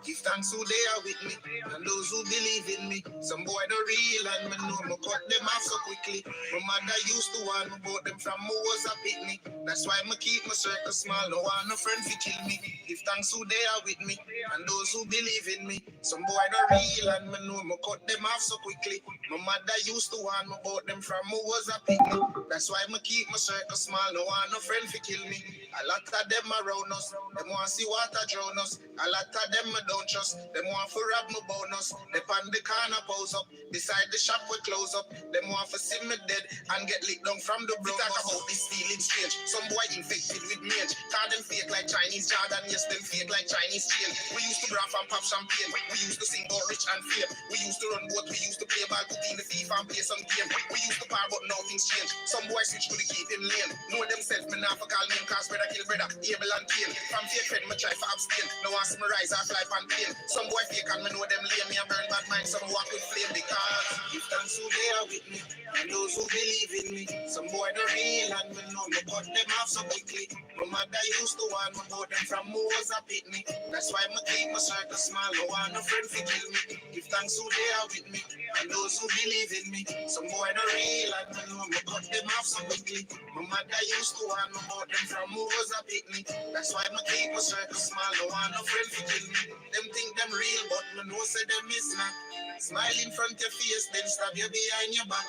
Give thanks who they are with me, and those who believe in me. Some boy the real, and me know me cut them off so quickly. My mother used to warn me about them from me was a picnic. That's why me keep my circle small, no one no friend fi kill me. Give thanks who they are with me, and those who believe in me. Some boy the real, and me know me cut them off so quickly. My mother used to warn me about them from me was a picnic. That's why me keep my circle small, no one no friend fi kill me. A lot of them around us, them want see water drown us. A lot of them I don't trust, them want to rob my bonus. They pan the corner pose up, beside the shop we close up. Them want to see me dead and get licked down from the blood. Talk about this feeling strange, some boy infected with mange. Call them fake like Chinese Jordan, yes them fake like Chinese chain. We used to graph and pop champagne, we used to sing about rich and fame. We used to run boat, we used to play ball, put in the FIFA and play some game. We used to par but nothing's changed. Some boy switch to the keep him lane. Know themselves, me not for call name, cause brother kill brother, Abel and Cain. From fake friend, me try for abstain. No one see me rise off life and pain. Some boy fake and me know them lame. Me a burn bad mind, some walk with flame. Because give thanks who they are with me, and those who believe in me. Some boy the real, and me know me cut them off so quickly. My mother used to warn me about them from me was a picnic. That's why me keep my circle small. No one no friend fi kill me. Give thanks who they are with me, and those who believe in me. Some boy the real, and me know me cut them off so quickly. My mother used to warn me about them from me was a picnic. That's why me keep my circle small. No one no friend fi kill me. Them think them real, but me know say them is not. Smile in front your face, then stab you behind your back.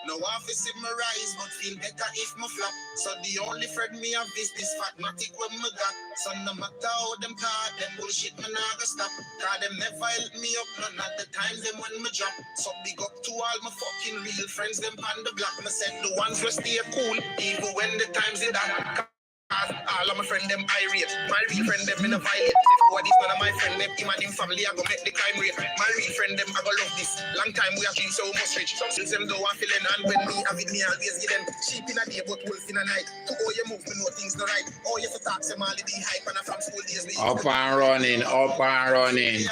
No one fi see me rise, but feel better if me flop. So the only friend me have is this fatmatic when me got. So no matter how them talk, them bullshit me nah go stop. Cause them never help me up, none at the time them when me drop. So big up to all my fucking real friends, them on the block. Me said the ones who stay cool, even when the times is that. All of my friend them irate. My real friend them in a violate. What is none of my friend them, him and him family I go make the crime rate. My real friend them I go love this. Long time we have been so much rich. Some since them don't want feeling, and when me have it, me always give them sheep in a day but wolf in a night. To all you move me know things no right. All you for talk them all the hype and from school days. Up and running, up and running.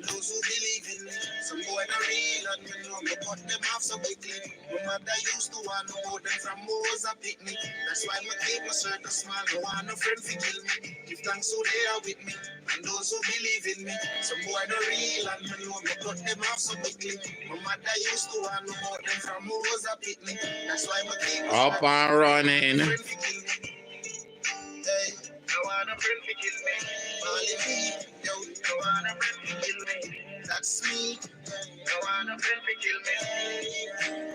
Those who believe in me, some boy not real and me know me cut them off so quickly. My mother used to want to hold them from was a picnic. That's why me keep my circle small. No one no friend fi kill me. Give thanks who they are with me, and those who believe in me. Some boy not real and me know me cut them off so quickly. My mother used to want to hold them from was a picnic. That's why me keep my up and running. friend fi kill me. Hey, no one no friend fi kill me. Only me, yo, no one no friend fi kill me. That's me. No one no friend fi kill me.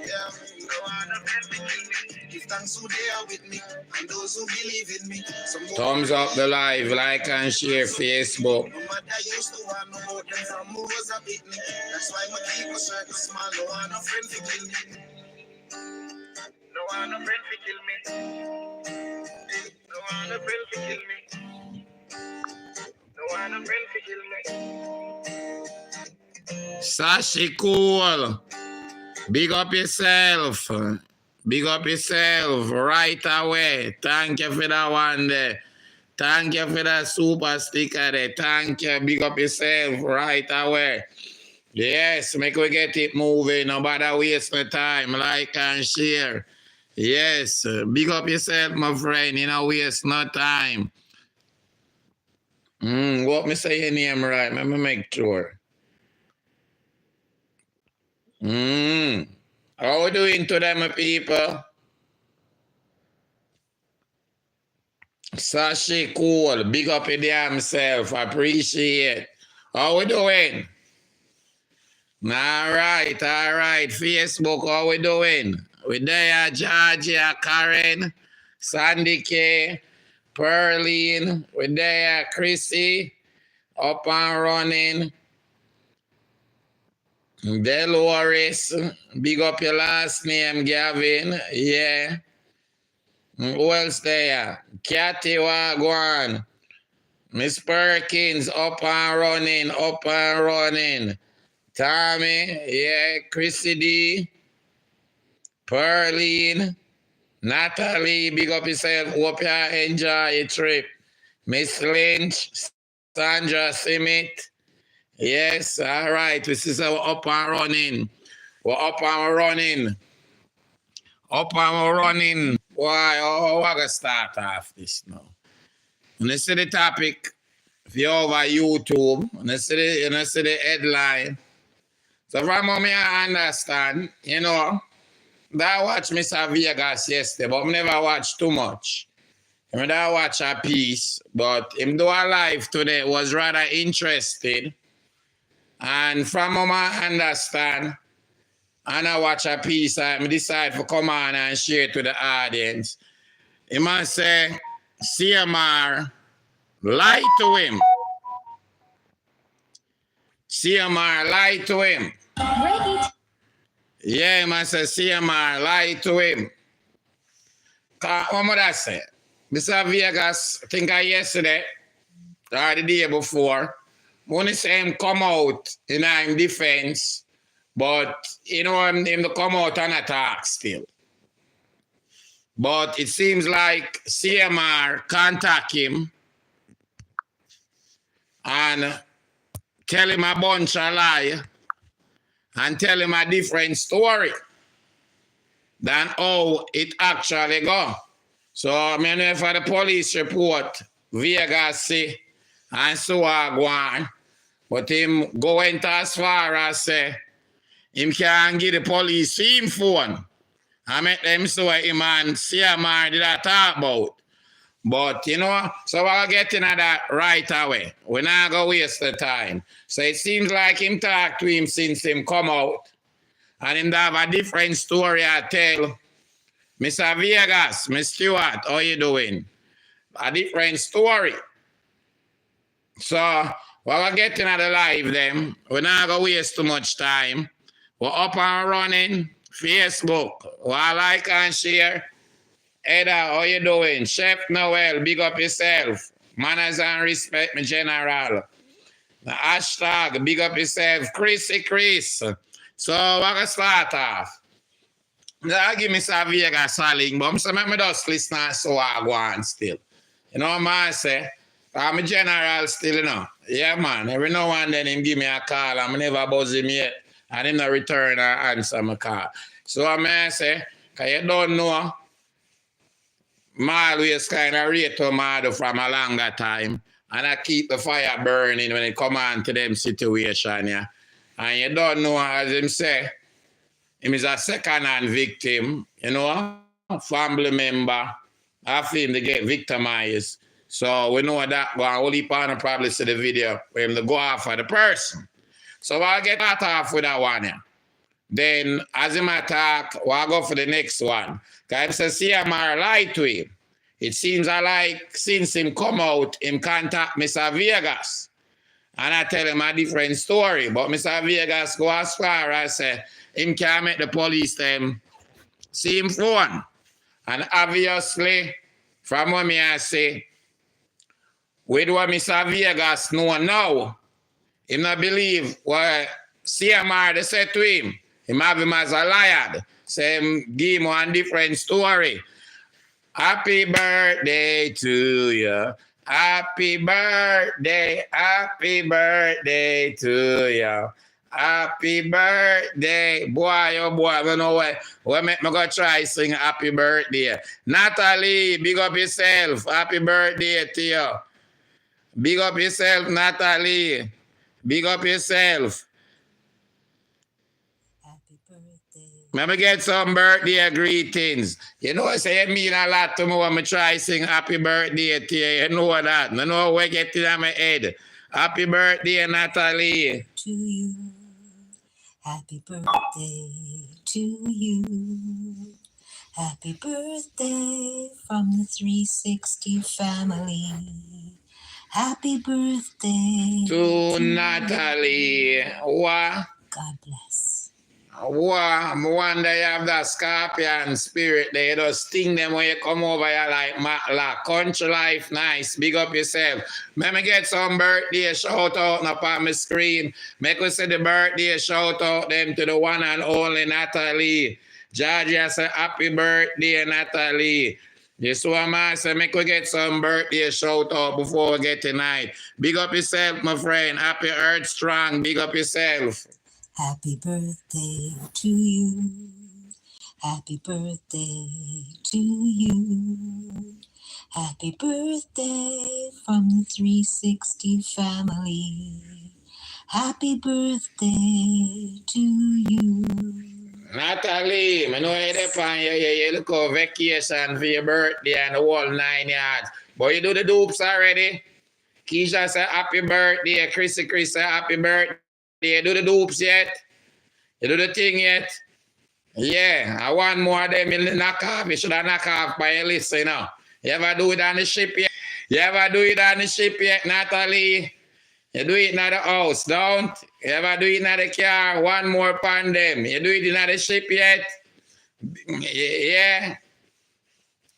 Yeah, no one no friend fi kill me. Give thanks who they are with me, and those who believe in me. Thumbs up the live, like and share Facebook. My mother used to want me about them from who was a picnic. That's why I keep my circle small. No one no friend fi kill me. No one no friend fi kill me. No one no friend fi kill me. No one no friend fi kill me. Sashi Cool. Big up yourself. Big up yourself right away. Thank you for that one there. Thank you for that super sticker there. Thank you. Big up yourself right away. Yes, make we get it moving. No bother waste no time. Like and share. Yes, big up yourself, my friend. You know, waste no time. What me say your name right? Let me make sure. How we doing to them, people? Sashi Cool, big up your damn self. Appreciate. How we doing? All right. Facebook, how we doing? We there, Georgia, Karen, Sandy K, Pearline. We there, Chrissy, up and running. Dolores, big up your last name, Gavin. Yeah. Who else there? Kathy Wagwan. Miss Perkins, up and running. Tommy, yeah. Chrissy D. Pearline. Natalie, big up yourself. Hope you enjoy your trip. Miss Lynch, Sandra Simit. Yes, all right. This is our up and running. We're up and running. Why? Oh, I'm going to start off this now. And you see the topic. if you're over YouTube, and you see the headline. So from what I understand, you know, I watched Mr. Vegas yesterday, but I never watched too much. I mean, I watched a piece, but him do a live today was rather interesting. And from what I understand, and I watch a piece, I decide to come on and share it to the audience. He must say, CMR lied to him. CMR lied to him. Yeah, he must say CMR lied to him. What would I say? Mr. Vegas, I think yesterday or the day before, when he say him come out in his defense, but you know him to come out and attack still. But it seems like CMR contact him and tell him a bunch of lies and tell him a different story than how it actually go. So I mean, for the police report, Vegas see and so on go on, but him going as far as say him can give the police him phone. I met them so him and CMR did I talk about. But you know, so I'll get into that right away. We're not gonna waste the time. So it seems like him talk to him since him come out. And him have a different story I tell. Mr. Vegas, Mr. Stewart, how you doing? A different story. So we'll get into the live them. We're not gonna waste too much time. We're up and running. Facebook. Well, like and share. Ada, how you doing? Chef Noel, big up yourself. Manners and respect, my general. The hashtag, big up yourself. Chrissy Chris. So, we're going to start off. I'll give me some Vegas selling, but I'm saying, I just listen so I go on still. You know what I say? I'm a general still, you know. Yeah, man. Every now and then, him give me a call. I'm never buzz him yet. And him not return or answer my call. So, I say, because you don't know, I always kind of rate Tomado from a longer time. And I keep the fire burning when it come on to them situation, yeah. And you don't know, as him say, him is a second-hand victim, you know, family member, after him to get victimized. So we know that going only partner probably see the video where him to go after the person. So I'll get that off with that one, yeah. Then, as him attack, we'll go for the next one. Because if CMR lied to him, it seems like since him come out, him contact Mr. Vegas. And I tell him a different story. But Mr. Vegas go as far as say, him can't make the police them see him phone. And obviously, from what I say, with what Mr. Vegas know now, him not believe what CMR they said to him. Him have him as a liar. Say him give him one different story. Happy birthday to you. Happy birthday to you. Happy birthday. Boy, oh boy, I don't know what make me go try sing happy birthday. Natalie, big up yourself. Happy birthday to you. Big up yourself, Natalie. Big up yourself. Let me get some birthday greetings. You know, I say it mean a lot to me when I try sing happy birthday to you. You know that. I know where get it in my head. Happy birthday, Natalie. To you. Happy birthday to you. Happy birthday from the 360 family. Happy birthday to Natalie. What? God bless. Wow, I wonder you have that scorpion spirit there. You just sting them when you come over here like Matlock. Country life, nice. Big up yourself. Let me get some birthday shout out up on my screen. Make us see the birthday shout out them to the one and only Natalie. Georgia say happy birthday, Natalie. This one I say make we get some birthday shout out before we get tonight. Big up yourself, my friend. Happy Earth Strong. Big up yourself. Happy birthday to you. Happy birthday to you. Happy birthday from the 360 family. Happy birthday to you. Natalie, I know you're there, you look on vacation for your birthday and the whole 9 yards. But you do the dupes already. Keisha said happy birthday. Chris said happy birthday. You do the dupes yet? You do the thing yet? Yeah, I want more of them in knock off. You should have knock off by your list, you know. You ever do it on the ship yet? You ever do it on the ship yet, Natalie? You do it in the house, don't? You ever do it in the car? One more upon them. You do it in the ship yet? Yeah.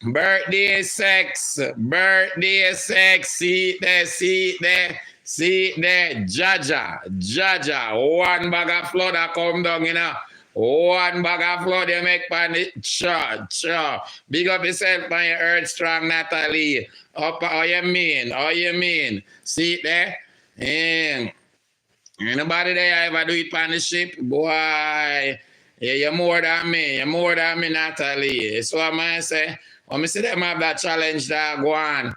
Birthday sex. See it there. Jaja. One bag of flood that come down, you know. One bag of flood you make pan it. Cha. Big up yourself on your earth strong, Natalie. Up, how you mean? See it there? And anybody there ever do it on the ship? Boy, yeah, you're more than me. Natalie. So I say, when I see them have that challenge that go on,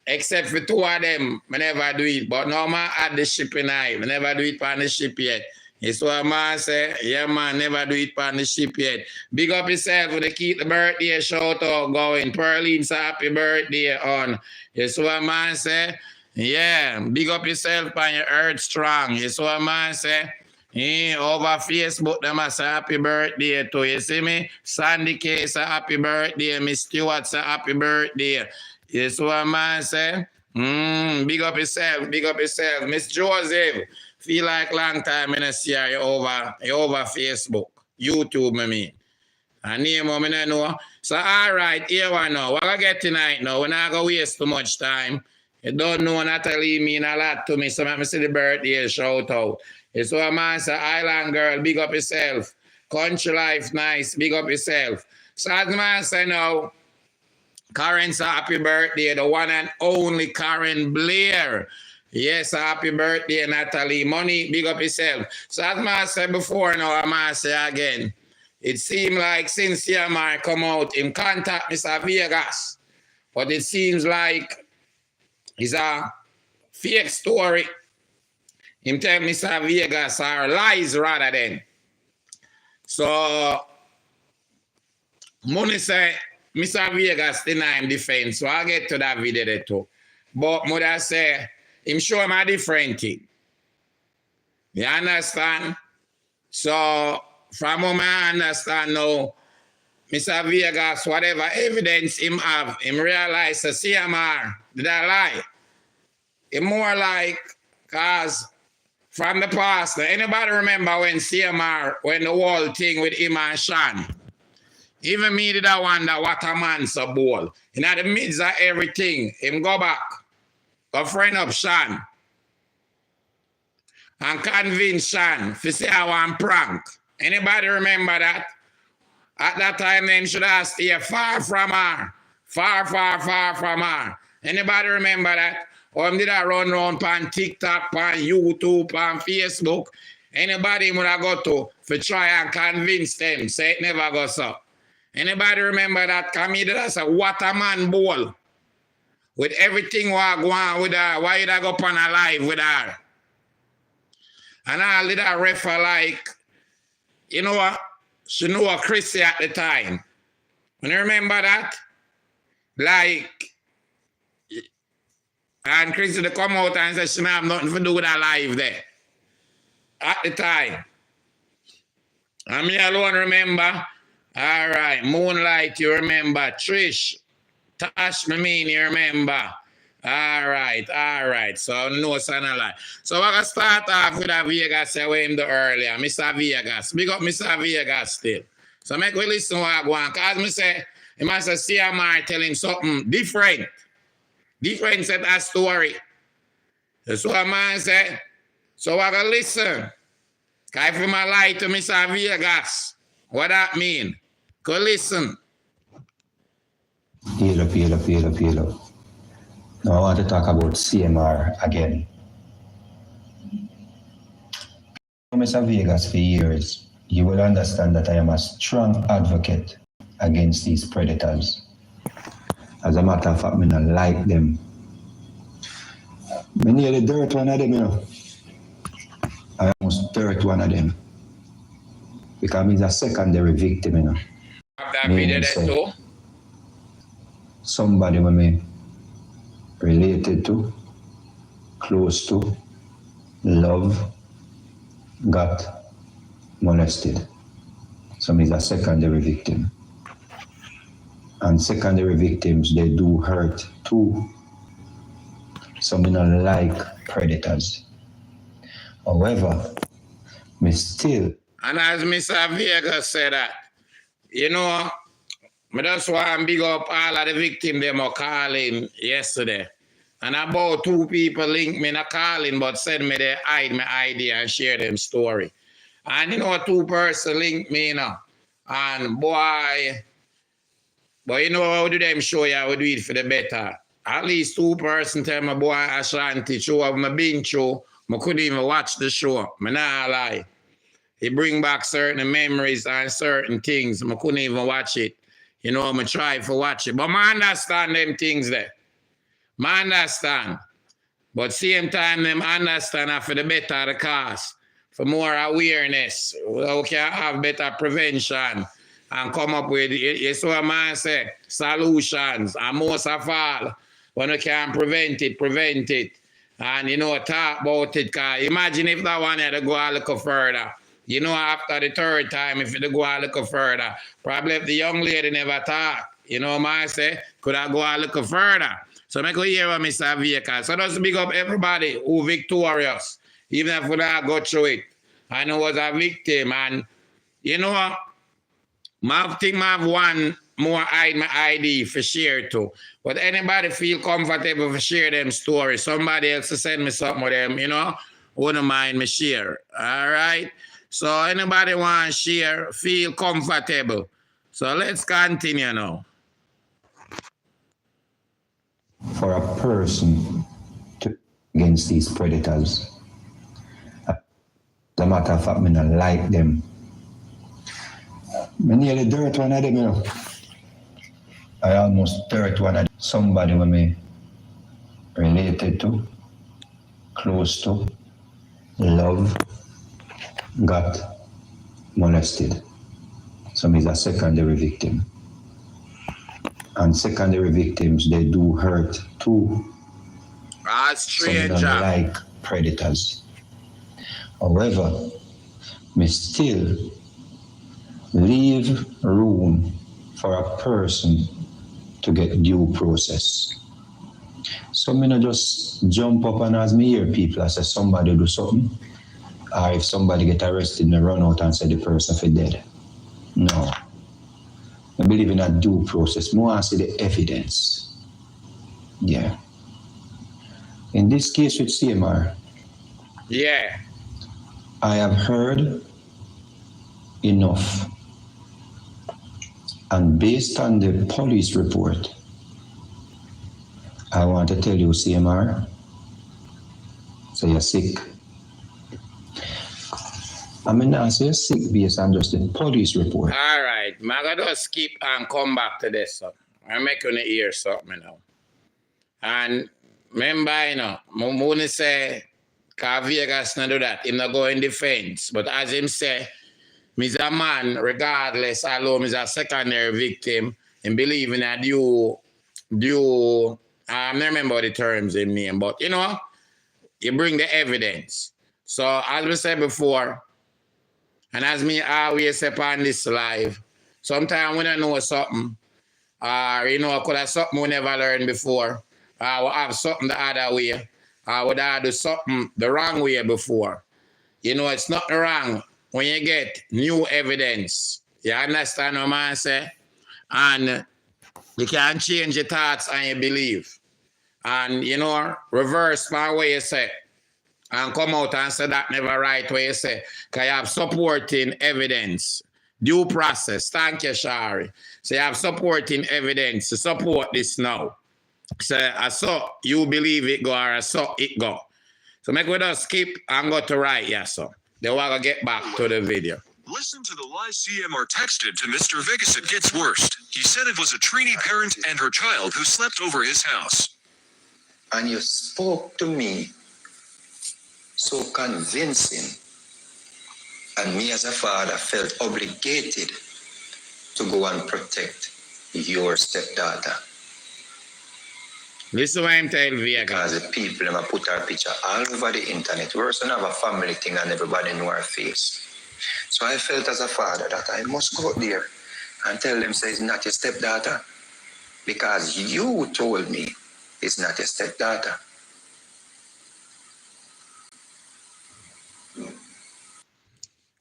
except for two of them, I never do it. But now I add the ship in I never do it on the ship yet. That's what I say, yeah man, never do it on the ship yet. Big up yourself for the keep the birthday shout out going. Pearline's happy birthday on. That's what I say. Yeah, big up yourself on your earth strong. That's what I say. Yeah, over Facebook, them say happy birthday to you. See me? Sandy K say happy birthday. Miss Stewart say happy birthday. That's what I say. Big up yourself. Miss Joseph, feel like long time in a year you over Facebook. YouTube, I mean. And name I don't know. So all right, here we know. What I get tonight now, we're not going to waste too much time. You don't know Natalie mean a lot to me, so let me see the birthday shout out. It's what man say, Island girl, big up yourself. Country life, nice, big up yourself. So as man say now, Karen's happy birthday, the one and only Karen Blair. Yes, happy birthday, Natalie. Money, big up yourself. So as man said before now, I must say again, it seems like since CMR come out in contact Mr. Vegas, but it seems like it's a fake story. Him tell Mr. Vegas are lies rather than. So, money say Mr. Vegas deny him defense. So I'll get to that video there too. But mother say, him show him a different thing. You understand? So, from what I understand now, Mr. Vegas, whatever evidence him have, him realize the CMR did I lie. It more like, cause from the past, anybody remember when CMR, when the whole thing with him and Sean? Even me did I wonder what a man's a ball. In the midst of everything, him go back, a friend of Sean, and convince Sean to say I want prank. Anybody remember that? At that time, then should have stayed far from her. Far from her. Anybody remember that? Or did I run around on TikTok, on YouTube, on Facebook? Anybody would have got to try and convince them, say it never goes up. Anybody remember that? Come here, that's a what a man ball. With everything what go on with her, why did I go on a live with her? And I did a refer like, you know what? She knew a Chrissy at the time. You remember that? Like, and Chrissy to come out and say she don't have nothing to do with her life there. At the time. And me alone remember. All right, Moonlight, you remember. Trish, Tash, you remember. All right. So no son a lie. So we're gonna start off with a Vegas I went to earlier. Mr. Vegas. Big up Mr. Vegas still. So make we listen what I go on. Cause me say, he must say CMR tell him something different. Different set that story. That's what man say. So we're gonna listen. Cause if him a lie to Mr. Vegas, what that mean? Go listen. Heal up. Now I want to talk about CMR again. Mr. Vegas, for years, you will understand that I am a strong advocate against these predators. As a matter of fact, I don't like them. I nearly dirt one of them, you know. I almost dirt one of them. Because he's a secondary victim, you know. That video there too? Somebody when me related to, close to, love, got molested. So he's a secondary victim. And secondary victims, they do hurt too. So me not like predators. However, me still. And as Mr. Vega said that, you know, I just want to big up all of the victims they were calling yesterday. And about 2 people linked me not calling, but send me their ID, my ID and share them story. And you know, 2 person linked me, you know. And boy, but you know how do them show you, I would do it for the better. At least 2 person tell me, boy, Ashanti show up my been show. I couldn't even watch the show. I not lie. It bring back certain memories and certain things. I couldn't even watch it. You know, I'm try to watch it. But I understand them things there. I understand. But same time, them understand for the better the cause. For more awareness. We can have better prevention. And come up with, you see what man say, solutions. And most of all, when we can prevent it. And, you know, talk about it. Cause imagine if that one had to go a little further. You know, after the 3rd time, if it go a little further, probably if the young lady never talk, you know what I say, could I go a little further? So I go hear what Mr. Vega. So just big up everybody who victorious, even if we not go through it. I know was a victim, and you know what? I think I have one more ID for share too. But anybody feel comfortable for share them story, somebody else to send me something with them, you know, wouldn't mind me share. All right? So anybody want to share, feel comfortable. So let's continue now. For a person to against these predators, as a matter of fact, I don't like them. I nearly dirt one of them, you know. I almost dirt one of them. Somebody when me related to, close to, love, got molested. So he's a secondary victim. And secondary victims, they do hurt too. Stranger. So like predators. However, me still leave room for a person to get due process. So me not just jump up and as me hear people I say somebody do something, or if somebody get arrested, me run out and say the person for dead. No. I believe in a due process. I want to see the evidence. Yeah. In this case with CMR, yeah, I have heard enough. And based on the police report, I want to tell you, CMR, so you're sick. I mean, not say you're sick based on just the police report. All right. I'm going to skip and come back to this. So I'm making you hear something now. And remember, you know, I want to say, because Vegas not do that. Him not go in defense. But as him say, me's a man, regardless, although me's a secondary victim, and believe in a due, I don't remember the terms in name, but you know, you bring the evidence. So as we said before, and as me always say on this live, sometimes we don't know something, or you know, could have something we never learned before, or we have something the other way, or we have do something the wrong way before. You know, it's not wrong when you get new evidence. You understand what I say? And you can change your thoughts and your belief. And, you know, reverse my way you say. And come out and say that never right way you say. Because you have supporting evidence. Due process. Thank you, Shari. So you have supporting evidence to support this now. So I saw you believe it go, or I saw it go. So make we just skip and go to right, yeah, so. Then we're going to get back to the video. Listen to the lies CMR texted to Mr. Vegas. It gets worse. He said it was a trainee parent and her child who slept over his house. And you spoke to me so convincing, and me as a father felt obligated to go and protect your stepdaughter. Listen what I'm telling you, Because the people them put our picture all over the internet. We also have a family thing and everybody know our face. So I felt as a father that I must go there and tell them, say, it's not your stepdaughter. Because you told me it's not your stepdaughter.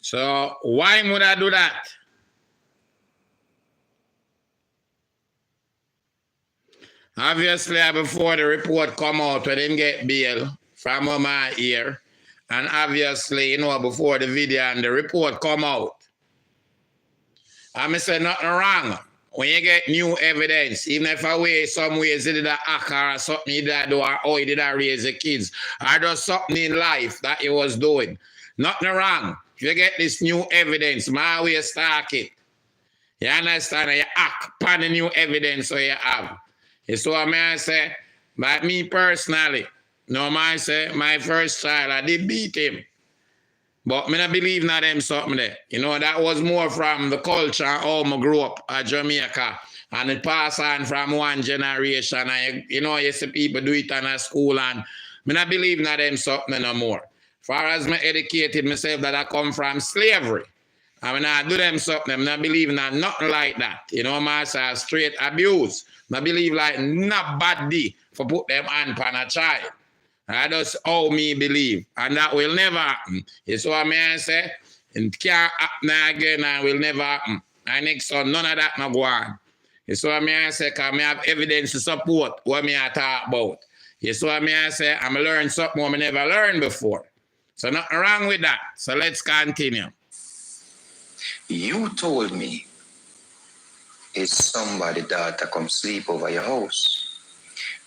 So why would I do that? Obviously, before the report come out, we didn't get bail from my ear. And obviously, before the video and the report come out, I say nothing wrong. When you get new evidence, even if I way some ways he did a hacker or something he did do, or how he did raise the kids, or just something in life that he was doing, nothing wrong. If you get this new evidence, my way start it. You understand? You act upon the new evidence so you have. It's what I say, but me personally, I say, my first child, I did beat him. But I don't believe in them something there. That was more from the culture and how I grew up at Jamaica. And it passed on from one generation. And you see people do it in a school. And I don't believe in them something no more. As far as I educated myself that I come from slavery. I mean, I do them something. I don't believe in nothing like that. I say straight abuse. I believe like nobody for put them hand on a child. That's how me believe. And that will never happen. It's what I say. It can't happen again and will never happen. And next son, none of that no go on. It's what I say, because I have evidence to support what I talk about. It's what I say, I'm learn something I never learned before. So nothing wrong with that. So let's continue. You told me it's somebody daughter come sleep over your house.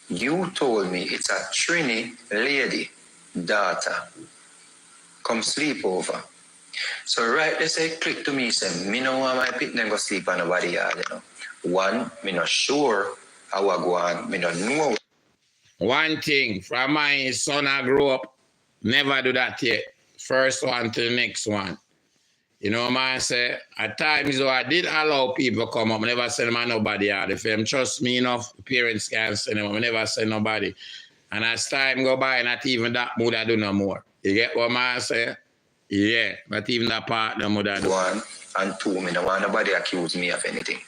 You told me it's a Trini lady daughter come sleep over. So right, they say click to me, say, me no want my pit then go sleep on nobody yard, One, me not sure how I go on, me not know. One thing, from my son I grew up, never do that yet. First one to the next one. I say, at times though I did allow people come up, I never send them nobody out. If them trust me enough, parents can't send them, I never send nobody. And as time go by, not even that mood I do no more. You get what I say? Yeah, not even that part no mood I do. One, and two, me don't want nobody accuse me of anything.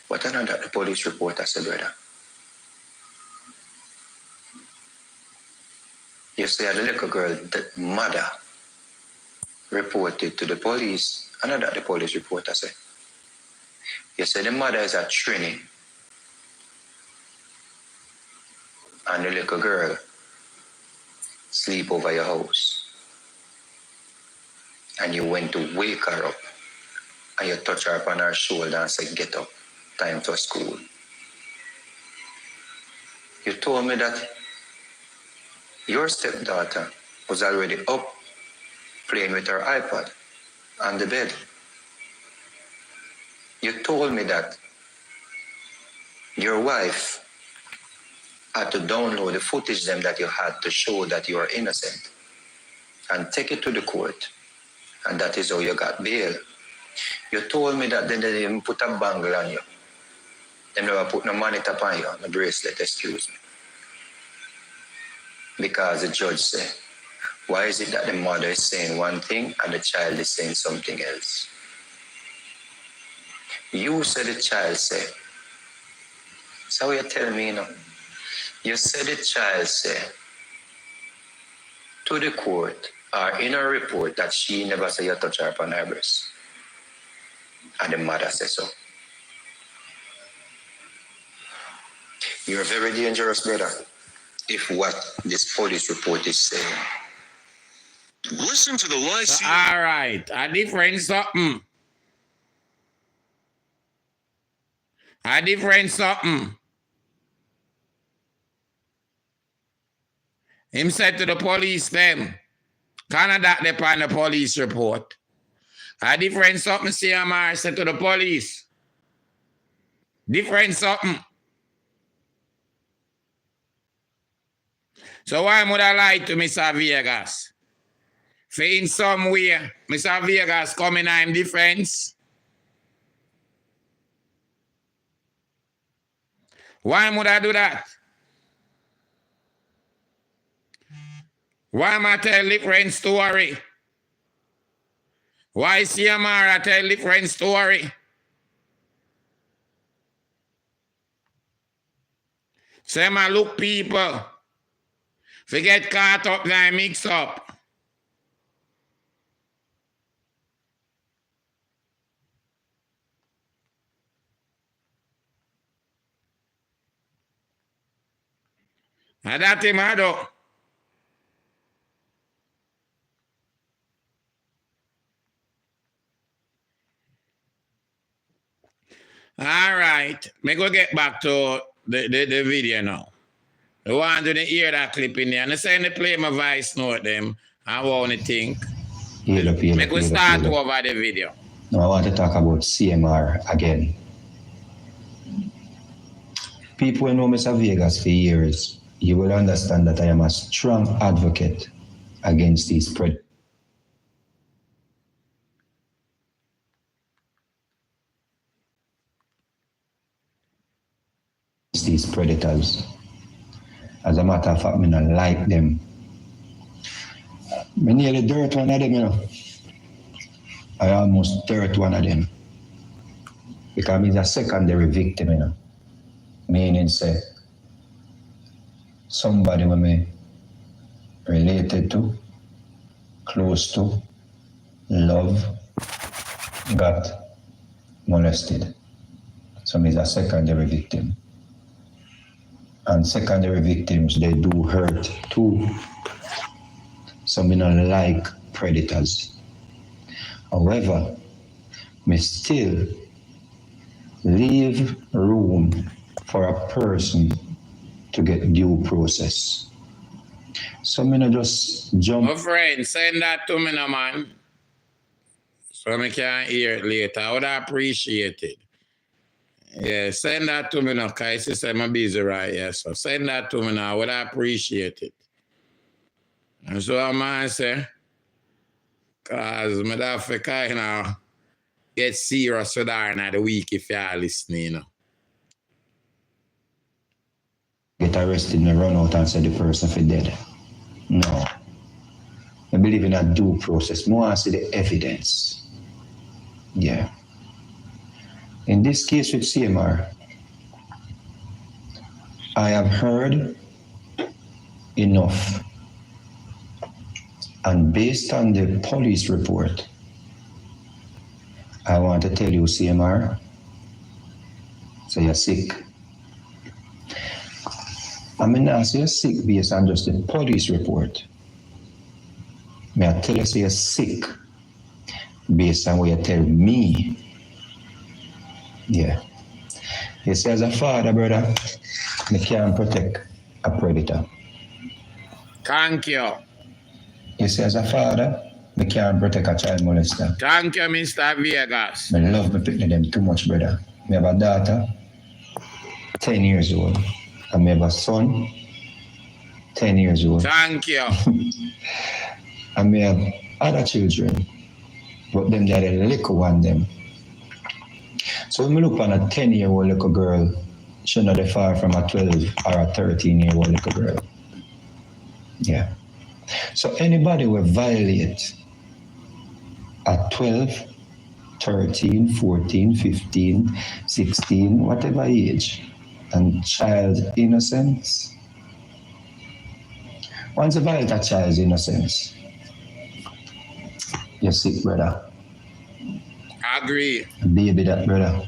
But I know that the police report I said, brother. You say the little girl, the mother, reported to the police. I know that the police report I said. You say the mother is a Trini. And the little girl sleep over your house. And you went to wake her up. And you touch her upon her shoulder and say, get up, time to school. You told me that your stepdaughter was already up playing with her iPad on the bed. You told me that your wife had to download the footage them that you had to show that you are innocent and take it to the court. And that is how you got bail. You told me that then they didn't put a bangle on you. They never put no monitor on you, no bracelet, excuse me. Because the judge said, why is it that the mother is saying one thing and the child is saying something else? You said the child said. So you tell me, You said the child said to the court or in her report that she never said you touch her upon her breast. And the mother said so. You're very dangerous, brother. If what this police report is saying. Listen to the lies. All right, a different something. A different something. Him said to the police them, Canada upon the police report. A different something CMR said to the police. Different something. So why would I lie to Mr. Vegas? For in some way, Mr. Vegas coming in defense. Why would I do that? Why am I tell different story? Why CMR I tell different story? Say my look people. Forget caught up and mix up. And that him I do. All right. Me go get back to the video now. I want to hear that clip in there. And I say to play my voice note them. I want to think. Make we start over the video. Now I want to talk about CMR again. People who know Mr. Vegas for years, you will understand that I am a strong advocate against these predators. As a matter of fact, I don't like them. I nearly dirt one of them, you know. I almost dirt one of them. Because he's a secondary victim, you know. Meaning, say, somebody when me related to, close to, love, got molested. So he's a secondary victim. And secondary victims, they do hurt too. So me don't like predators. However, me still leave room for a person to get due process. So me not just jump. My friend, send that to me now, man. So I can hear it later. I would appreciate it. Yeah, send that to me now, because you say I'm busy right here. So send that to me now. I would appreciate it. And so I'm going to say, because I have to kind of get serious with her in the week if you are listening, you know. Get arrested and run out and say the person for dead. No. I believe in a due process. I want to see the evidence. Yeah. In this case with CMR, I have heard enough. And based on the police report, I want to tell you, CMR, so you're sick. I mean, I say you're sick based on just the police report. May I tell you, so you're sick based on what you tell me. Yeah. You say, as a father, brother, I can't protect a predator. Thank you. You say, as a father, I can't protect a child molester. Thank you, Mr. Vegas. I love me picking them too much, brother. I have a daughter, 10 years old. And I have a son, 10 years old. Thank you. And I have other children, but them they're the little one them. So when we look on a 10-year-old little girl, she's not far from a 12 or a 13-year-old little girl. Yeah. So anybody will violate at 12, 13, 14, 15, 16, whatever age, and child innocence. Once you violate a child's innocence, you're sick, brother. Agree. Baby that, brother.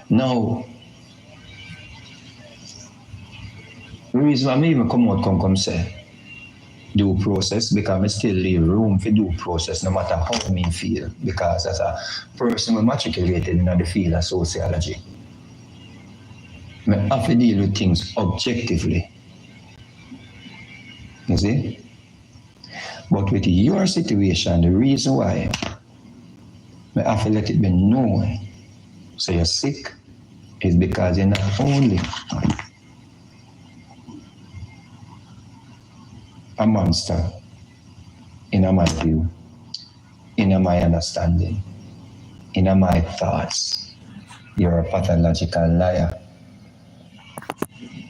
Now, the reason I'm even come say due process, because I still leave room for due process no matter how me feel, because as a person who matriculated in the field of sociology, I have to deal with things objectively. You see? But with your situation, the reason why I have to let it be known, so you're sick, is because you're not only a monster in my view, in my understanding, in my thoughts. You're a pathological liar.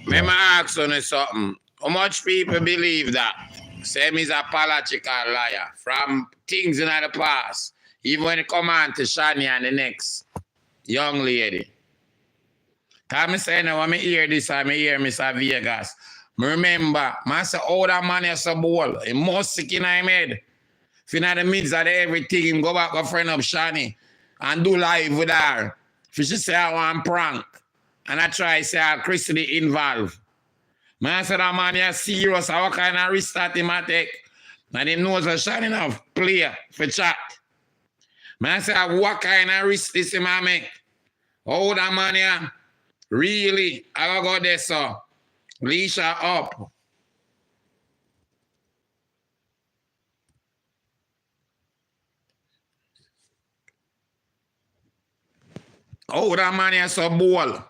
Let me ask you something. How much people believe that? Same is a pathological liar from things in the past. Even when it come on to Shani and the next young lady. Because I say now when I hear this, I hear Mr. Vegas. I remember, I say, oh, that man is so bold. He must sick in my head. If in the midst of everything, him go back a friend of Shani and do live with her. If she say I want prank, and I try to say Christy involved. I say that man is serious. What kind of risk that he might take? And he knows that Shani enough player for chat. I say what kind of risk this he might make? Oh, that man here. Really? I gotta go there, so. Leash her up. Oh, that man is so bold.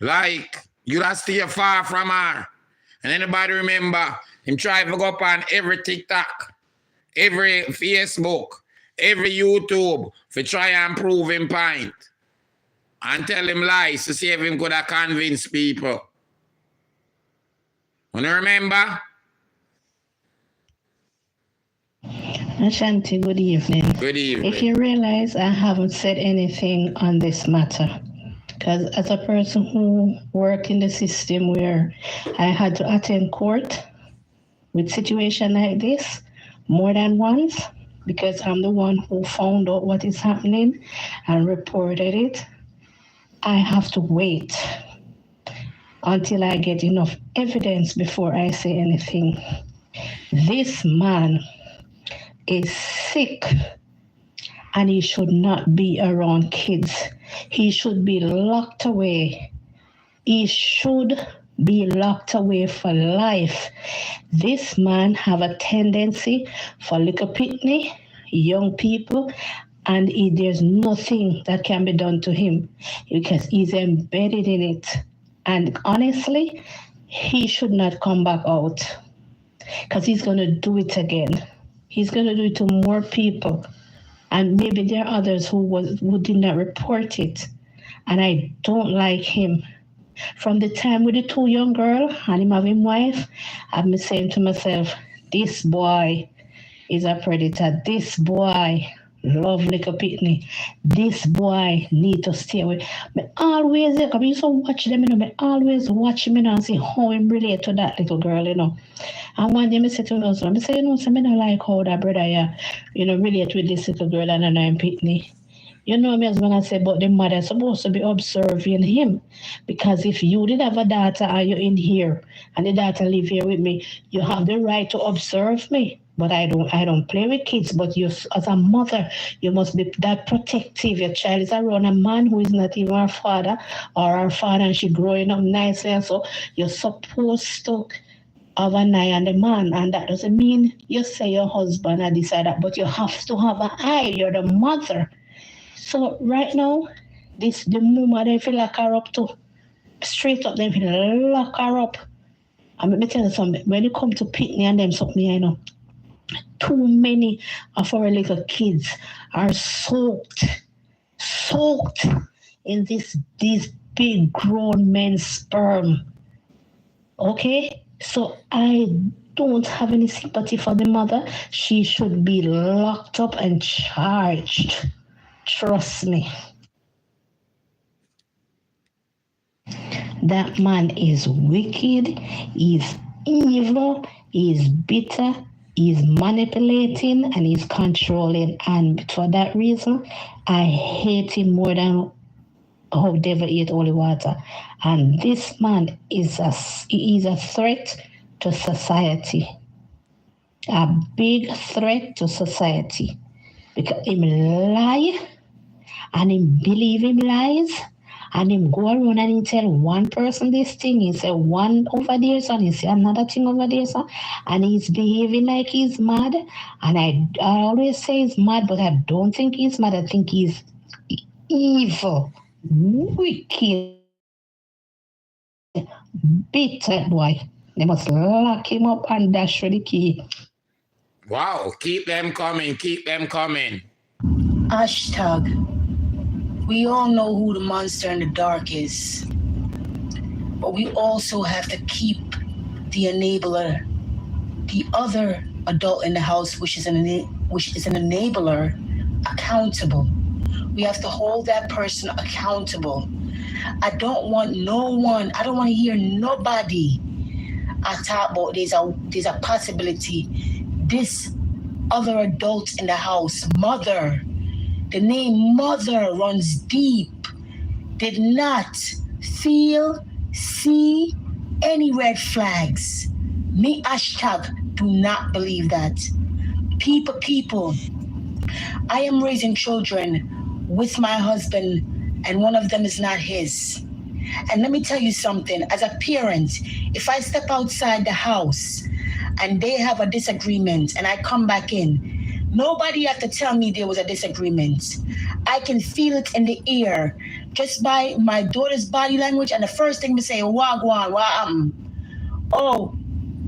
Like, you gotta stay far from her. And anybody remember, him try to go up on every TikTok, every Facebook, every YouTube, to try and prove him point. And tell him lies to see if him could have convinced people. You remember? Ashanti, good evening. Good evening. If you realize I haven't said anything on this matter, because as a person who worked in the system where I had to attend court with situation like this more than once, because I'm the one who found out what is happening and reported it, I have to wait until I get enough evidence before I say anything. This man is sick and he should not be around kids. He should be locked away. He should be locked away for life. This man have a tendency for little pitney, young people, and there's nothing that can be done to him because he's embedded in it. And honestly, he should not come back out because he's going to do it again. He's going to do it to more people. And maybe there are others who did not report it. And I don't like him. From the time with the two young girls and him having wife, I've been saying to myself, this boy is a predator. This boy love little pitney. This boy need to stay away. I always, I used to watch them, I always watch him, and see how him relate to that little girl, And one day I say to my husband, I say, I don't like how that brother, relate with this little girl and I'm pitney. Me husband, I say, but the mother is supposed to be observing him. Because if you did have a daughter and you're in here and the daughter live here with me, you have the right to observe me. But I don't play with kids. But you, as a mother, you must be that protective. Your child is around a man who is not even her father or her father, and she growing up nicely. And so you're supposed to have an eye on the man. And that doesn't mean you say your husband or this or that, but you have to have an eye. You're the mother. So right now, the mama, they feel lock her up too. Straight up, they feel lock her up. And let me tell you something. When it comes to pitney and them something, too many of our little kids are soaked in these big grown men's sperm. Okay? So I don't have any sympathy for the mother. She should be locked up and charged. Trust me. That man is wicked, he's evil, he's bitter, he's manipulating, and he's controlling. And for that reason, I hate him more than how devil eat holy water. And this man is a threat to society. A big threat to society. Because him lie, and him believe him lies, And him go around and he tell one person this thing, he say one over there, son, he say another thing over there, son, and he's behaving like he's mad. And I always say he's mad, but I don't think he's mad. I think he's evil, wicked, bitter boy. They must lock him up and dash for the key. Wow, keep them coming, keep them coming. Hashtag, we all know who the monster in the dark is, but we also have to keep the enabler, the other adult in the house, which is an enabler, accountable. We have to hold that person accountable. I don't want to hear nobody talk about there's a possibility this other adult in the house, mother, the name mother runs deep, did not feel, see any red flags. Me, hashtag, do not believe that. People, I am raising children with my husband, and one of them is not his. And let me tell you something, as a parent, if I step outside the house and they have a disagreement and I come back in, nobody have to tell me there was a disagreement. I can feel it in the air just by my daughter's body language, and the first thing we say, wagwan, oh,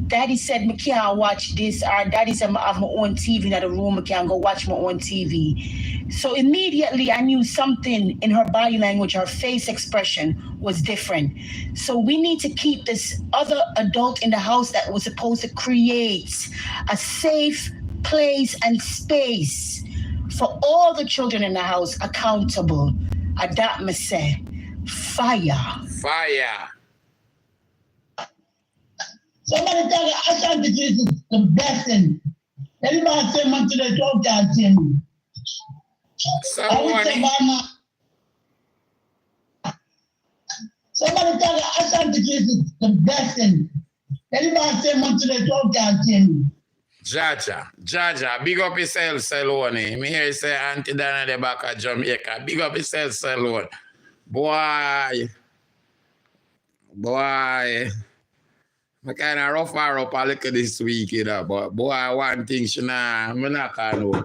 daddy said me can't watch this, or daddy said I have my own TV in the room, I can't go watch my own TV. So immediately I knew something in her body language, her face expression was different. So we need to keep this other adult in the house that was supposed to create a safe place and space for all the children in the house accountable. Adapt me say, fire. Somebody tell you, I can't be Jesus, the blessing. Anybody say man to the dog dancing? Somebody tell you, I can't be Jesus, the blessing. Anybody say man to the dog dancing? Jaja, big up yourself, Salone. Me hear you say Auntie Dana the back of Jamaica. Big up yourself, Salone. Boy. I kind of rough her up a little this week, you know, but boy, one thing I'm not going to know.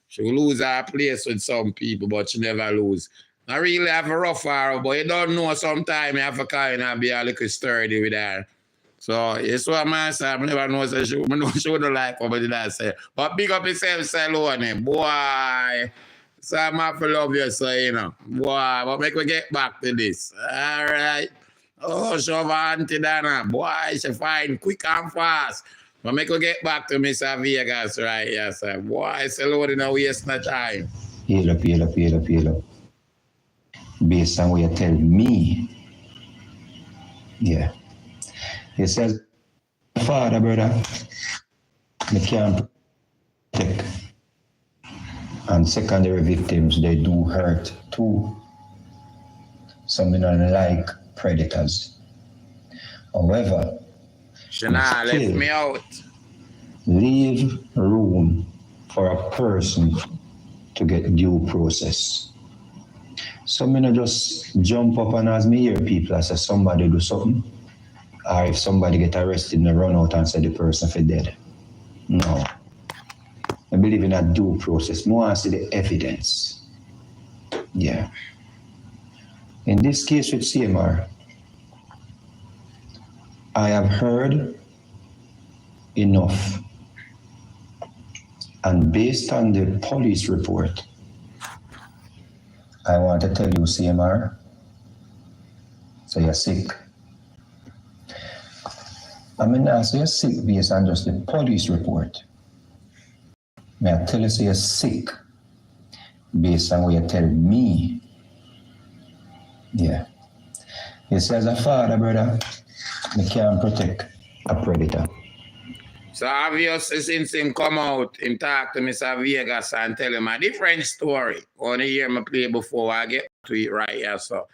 She will lose her place with some people, but she never lose. I really have a rough her up, but you don't know sometimes you have to kind of be a little sturdy with her. So, it's what I say. I never know she wouldn't like what did I say. But big up yourself, Salone, boy. So I'm have to love you, so you know. Boy, but make we get back to this. All right. Oh, show over Auntie Dana. Boy, she fine, quick and fast. But make we get back to Mr. Vegas right here, sir. Boy, Salone, no waste no time. Heal up. Based on what you tell me. Yeah. He says, father, brother, me can't protect. And secondary victims, they do hurt too. Some don't like predators. However, She not left me out. Leave room for a person to get due process. So me not just jump up and as me hear people I say somebody do something, or if somebody get arrested and run out and say the person for dead. No. I believe in a due process. I want to see the evidence. Yeah. In this case with CMR, I have heard enough. And based on the police report, I want to tell you, CMR, so you're sick. I mean, I say you're sick based on just the police report. May I tell you, so you're sick based on what you tell me. Yeah. You say, as a father, brother, you can't protect a predator. So obviously, since him come out, him talk to Mr. Vegas and tell him a different story. Only hear me play before I get to it right here. So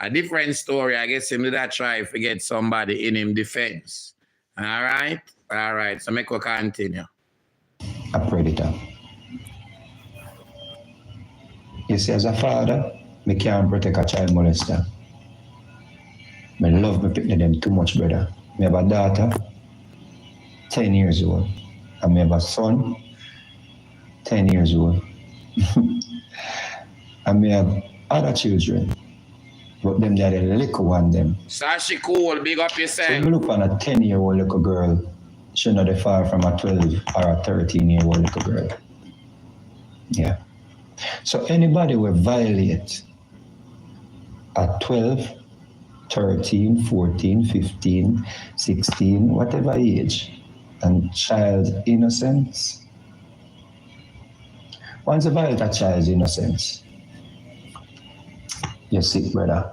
a different story. I guess him did that try to get somebody in him defense. All right? All right. So make we continue. A predator. You see, as a father, Me can't protect a child molester. Me love me picking them too much, brother. Me have a daughter, 10 years old. And me have a son, 10 years old. And me have other children. But them they are the little one them. Sashi cool, big up So yourself. when you look on a 10-year-old little girl, she not far from a 12 or a 13-year-old little girl. Yeah. So anybody will violate at 12, 13, 14, 15, 16, whatever age, and child innocence. Once you violate a child's innocence, you're sick, brother.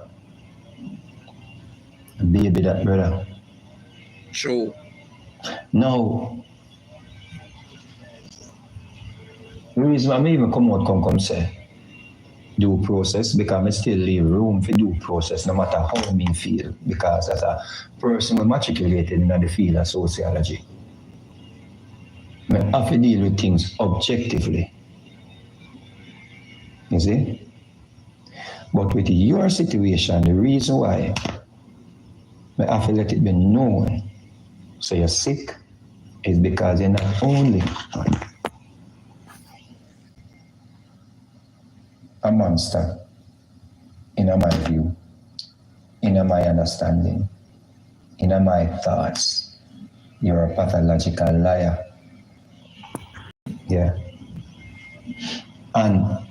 Baby that, brother. True. Now, the reason why I even come say due process, because I still leave room for due process no matter how me feel, because as a person who matriculated in the field of sociology, I have to deal with things objectively. You see? But with your situation, the reason why I have to let it be known so you're sick is because you're not only a monster, in my view, in my understanding, in my thoughts, you're a pathological liar. Yeah. And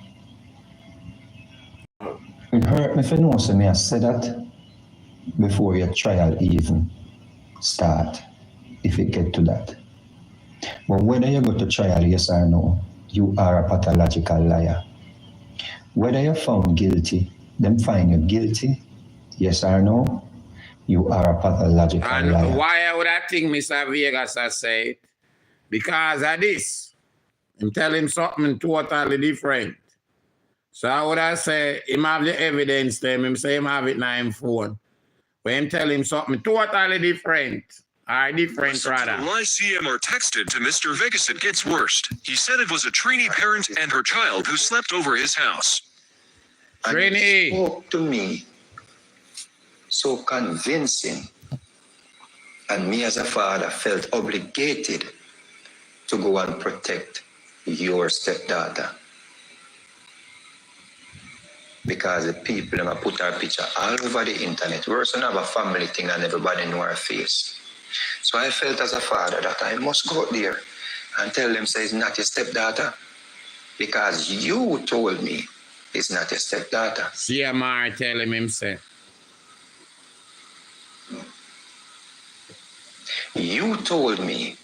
it hurt me for know so me I said that before your trial even start, if it get to that. But whether you go to trial, yes or no, you are a pathological liar. Whether you're found guilty, them find you guilty, yes or no, you are a pathological And liar. why would I think Mr. Vegas has said? Because of this. I'm telling him something totally different. So I would have say him have the evidence to him say him have it on his phone. When him tell him something totally different. Or different Listen rather. to the lie CMR texted to Mr. Vegas. It gets worst. He said it was a trainee parent and her child who slept over his house. And Trini. he spoke to me so convincing, and me as a father felt obligated to go and protect your stepdaughter. Because the people them put our picture all over the internet. We also have a family thing and everybody know our face. So I felt as a father that I must go there and tell them say it's not your stepdaughter. Because you told me it's not your stepdaughter. CMR tell him himself. You told me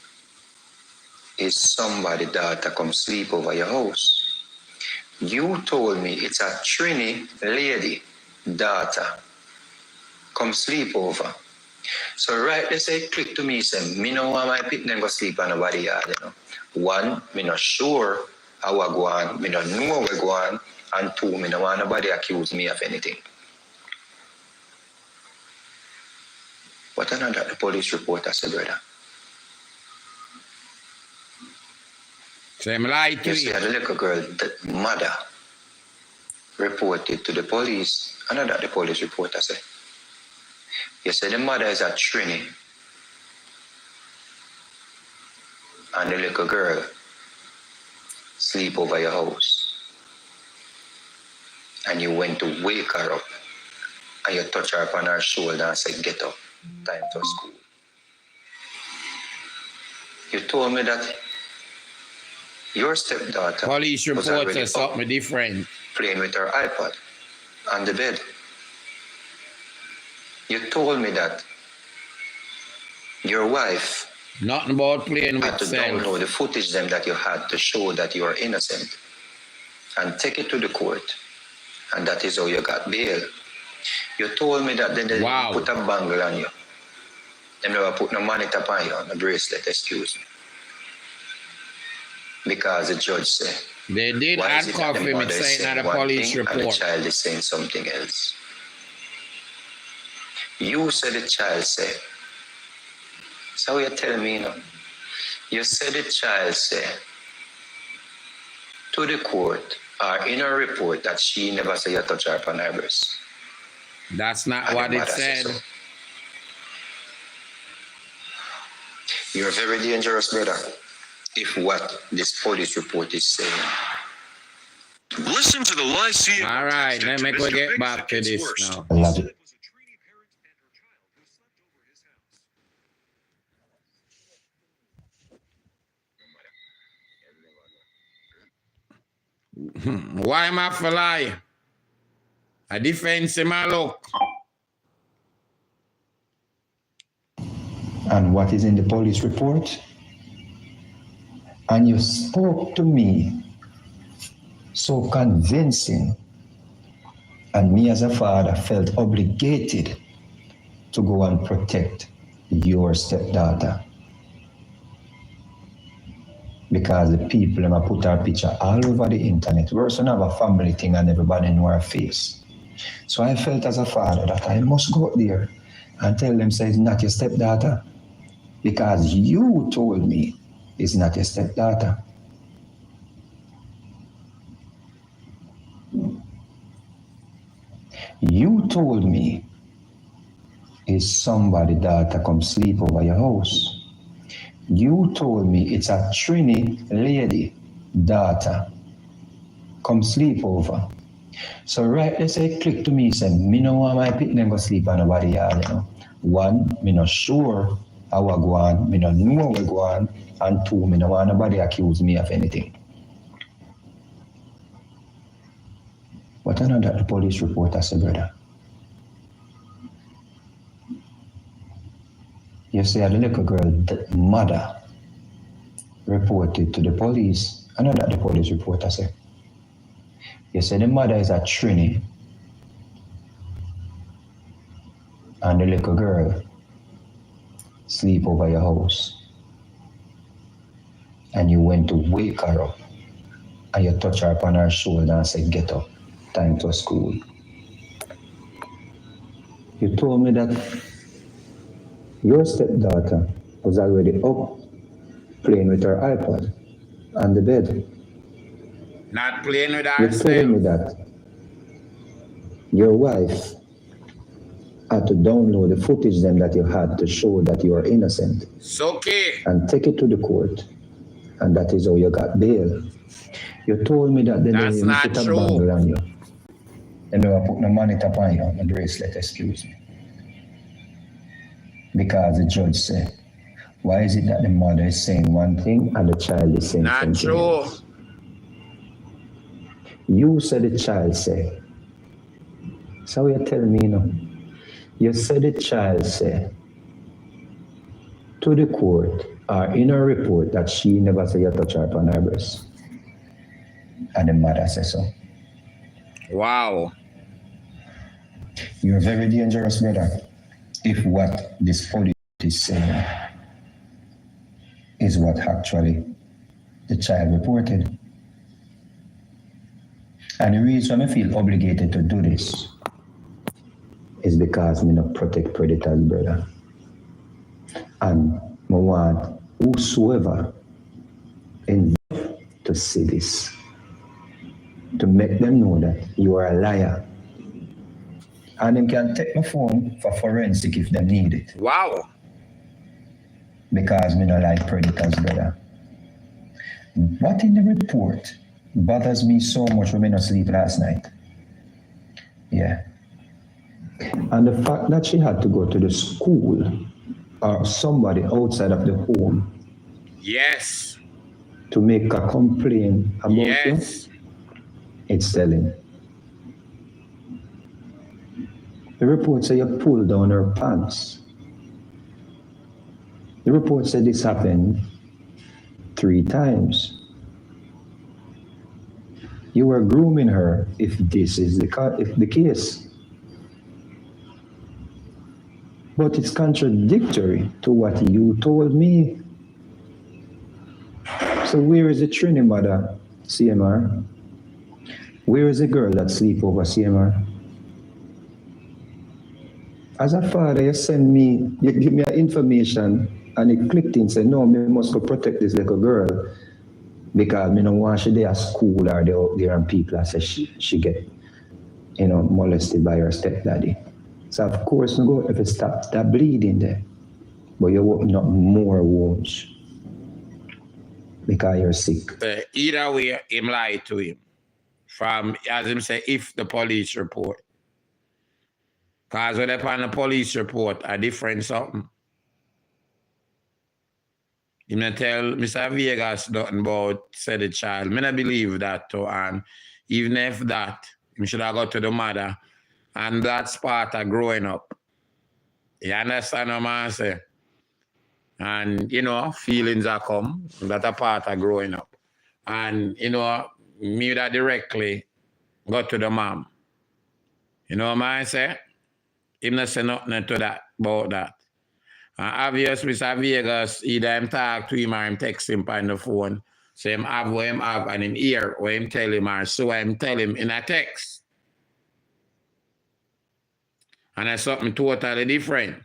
it's somebody's daughter come sleep over your house. You told me it's a Trini lady daughter come sleep over. So right, they say click to me, say, me know why my people go sleep on nobody yard, you know. One, me not sure how I go on, me don't know how I go on, and two, me don't want nobody accuse me of anything. What another the police reporter said, brother? Same lie to You see, the little girl, the mother, reported to the police. Another the police reporter said. You said the mother is a Trini. And the little girl sleep over your house. And you went to wake her up. And you touch her upon her shoulder and said, get up, time for school. You told me that your stepdaughter police was report already says something different. playing with her iPad on the bed. You told me that your wife Nothing about playing had with to self. download the footage them that you had to show that you are innocent and take it to the court, and that is how you got bail. You told me that then they put a bangle on you. They never put no monitor on you, no bracelet, excuse me. Because the judge said, they did handcuff him and saying that a police report. And the child is saying something else. You said the child said. So you tell me, you know, you said the child said to the court in her report that she never said you touch her upon her breast. That's not And what the it mother said. so. You're very dangerous, brother, if what this police report is saying. Listen to the live CM. All right, let me Mr. get Vic back to gets this worst. now. I love it. Why am I for lie? A defense in my look. And what is in the police report? And you spoke to me so convincing, and me as a father felt obligated to go and protect your stepdaughter. Because the people have put our picture all over the internet. We also have a family thing and everybody know our face. So I felt as a father that I must go out there and tell them, say, it's not your stepdaughter. Because you told me it's not your stepdaughter. You told me it's somebody daughter come sleep over your house. You told me it's a Trini lady daughter come sleep over. So right, they say click to me, say, me no want my people go sleep on nobody yard, you know. One, me not sure how I go on, me not know how I go on, and two, me no want nobody accuse me of anything. But I know that the police report has said, brother. You say the little girl, the mother, reported to the police. I know that the police report has said. You say the mother is a Trini, and the little girl sleep over your house. And you went to wake her up, and you touch her upon her shoulder and said, get up, time to school. You told me that your stepdaughter was already up playing with her iPod on the bed. Not playing with You told herself. me that your wife had to download the footage then that you had to show that you are innocent. It's okay. And take it to the court. And that is how you got bail. You told me that they That's didn't not put a true. bangle on you. They never put no monitor upon you, no bracelet, excuse me. Because the judge said, why is it that the mother is saying one thing and the child is saying Not something true. else? You said the child said. So you tell me now. You said the child said to the court or in her report that she never said you touch her upon her breast. And the mother says so. Wow. You're very dangerous, brother, if what this police is saying is what actually the child reported. And the reason I feel obligated to do this is because me not protect predators, brother. And I want whosoever involved to see this, to make them know that you are a liar. And them can take my phone for forensic if they need it. Wow. Because me not like predators, brother. What in the report bothers me so much when me not sleep last night? Yeah. And the fact that she had to go to the school or somebody outside of the home Yes. to make a complaint about Yes. you, it's telling. The report said you pulled down her pants. The report said this happened 3 times. You were grooming her if this is the case. But it's contradictory to what you told me. So where is the Trini mother, CMR? Where is the girl that sleep over, CMR? As a father, you send me, you give me information and it clicked in, say, no, me must go protect this little girl. Because me no want she there at school or they out there and people I say she get, molested by her stepdaddy. So of course me go if it stops that bleeding there. But you're opening up more wounds because you're sick. Either way, him lied to him. From, as him say, if the police report. Because when they find the police report, a different something. Him not tell Mr. Vegas nothing about said the child. Me not believe that too. And even if that, him should have got to the mother. And that's part of growing up. You understand what I'm saying? And, feelings are come. That's a part of growing up. And, me that directly got to the mom. You know what I say? Him not say nothing to that, about that. And obviously, Mr. Vegas, either him talk to him or him text him on the phone. So him have what him have and him hear what him tell him or so him tell him in a text. And that's something totally different.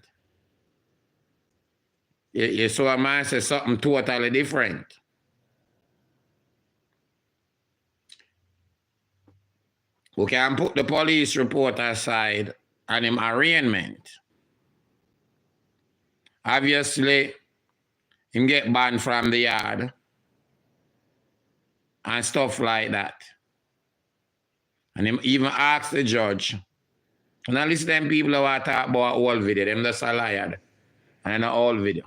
You saw a man say something totally different. We can put the police report aside and him arraignment. Obviously, him get banned from the yard and stuff like that. And him even ask the judge. And I listen to them people who are talking about all video, them just a liar. And not all video.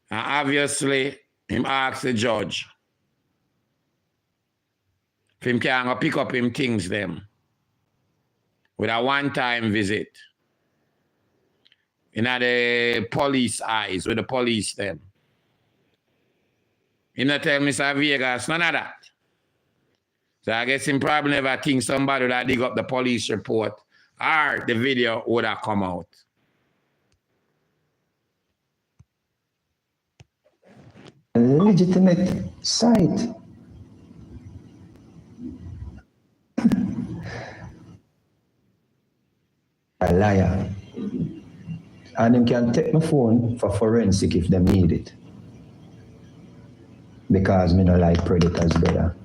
And obviously, him ask the judge if him can go pick up him things them with a one-time visit. In the police eyes, with the police them. Him not tell Mr. Vegas none of that. So I guess him probably never think somebody that dig up the police report or the video would have come out. Legitimate site. A liar. And them can take my phone for forensic if they need it. Because me no like predators, brother.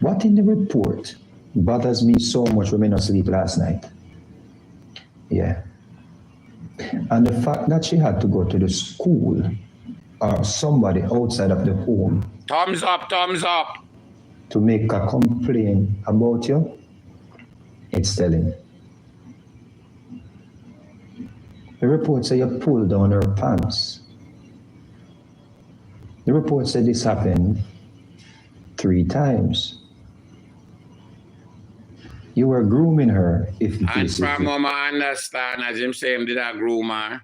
What in the report bothers me so much when me not sleep last night? Yeah. And the fact that she had to go to the school or somebody outside of the home. Thumbs up, thumbs up. To make a complaint about you, it's telling. The report said you pulled down her pants. The report said this happened 3 times. You were grooming her. And from what I understand, as him say him did a groom her,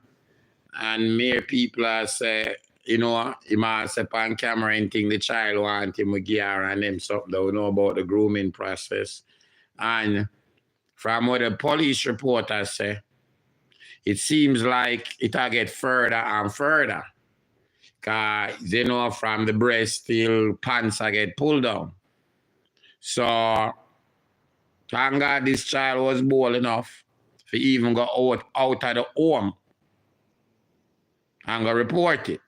and mere people are say, he might say on camera anything the child want him with gear and them something they know about the grooming process. And from what the police reporters say, it seems like it'll get further and further. Because, from the breast till pants I get pulled down. So, thank God this child was bold enough to even go out of the home and go report it.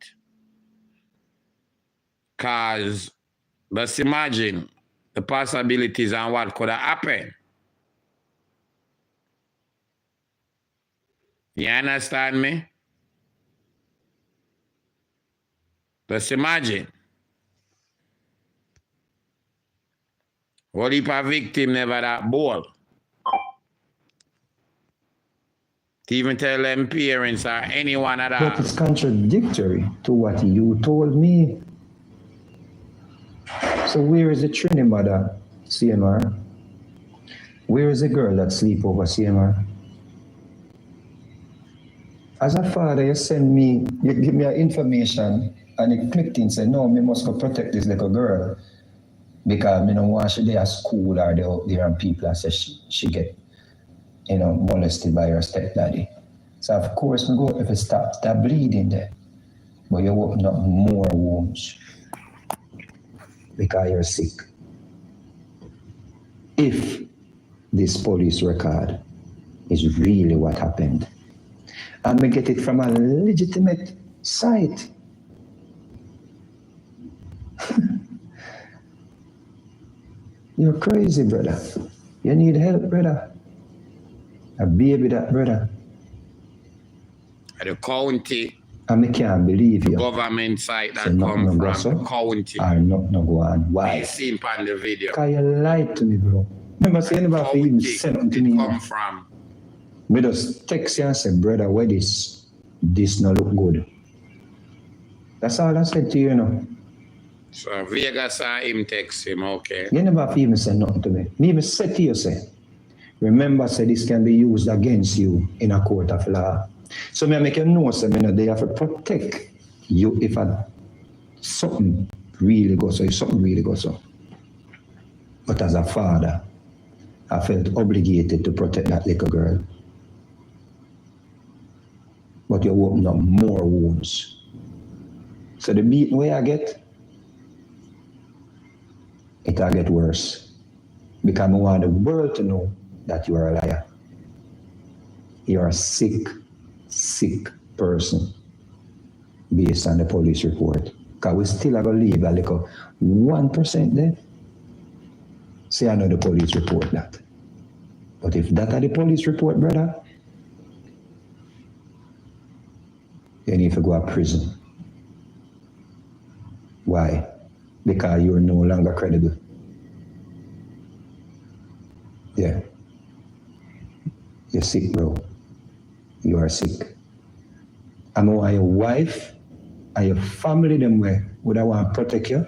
Because, let's imagine the possibilities and what could have happened. You understand me? Let's imagine. What if a victim never that bold? To even tell them parents or anyone at all. But it's contradictory to what you told me. So where is the Trini mother, CMR? Where is the girl that sleep over, CMR? As a father, you send me, you give me information and it clicked in and said, no, me must go protect this little girl because me don't want she there at school or they out there and people say she get, molested by her stepdaddy. So of course, me go if it stops that bleeding there, but you open up more wounds because you're sick. If this police record is really what happened, and we get it from a legitimate site. You're crazy, brother. You need help, brother. A baby that, brother. The county. And I can't believe you. Government side that so come from so, the county. Or not no go on. Why? I seen on the video. Because you lied to me, bro. Remember saying about even send something to me. Come from. Me just text you and say, brother, where this no look good. That's all I said to you, you know. So Vegas saw him text him, okay. You never even said nothing to me. Me even said to you, say, remember, say this can be used against you in a court of law. So me make you know, say, they have to protect you if something really goes so, if something really goes so. But as a father, I felt obligated to protect that little girl. But you open up more wounds. So the beating way I get, it'll get worse. Because I want the world to know that you are a liar. You're a sick person based on the police report. Because we still are going to leave a little 1% there. Say I know the police report that. But if that are the police report, brother, you need to go to prison. Why? Because you're no longer credible. Yeah. You're sick, bro. You are sick. I know your wife and your family them way would I want to protect you?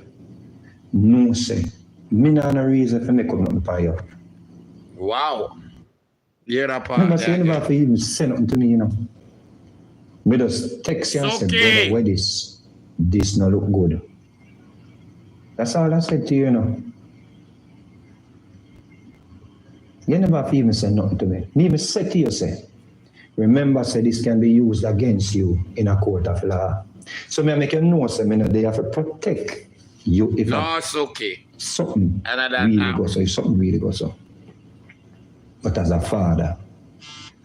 No, say. Me not no reason for me come up by you. Wow. You're that part. Remember saying about for even say nothing to me, you know. Me just text you and say, brother, where this no look good. That's all I said to you, you know. You never even said nothing to me. Me even said to you, say, remember, say this can be used against you in a court of law. So me make you know, say, they have to protect you if no, it's okay. Something really goes so, if something really goes so. But as a father,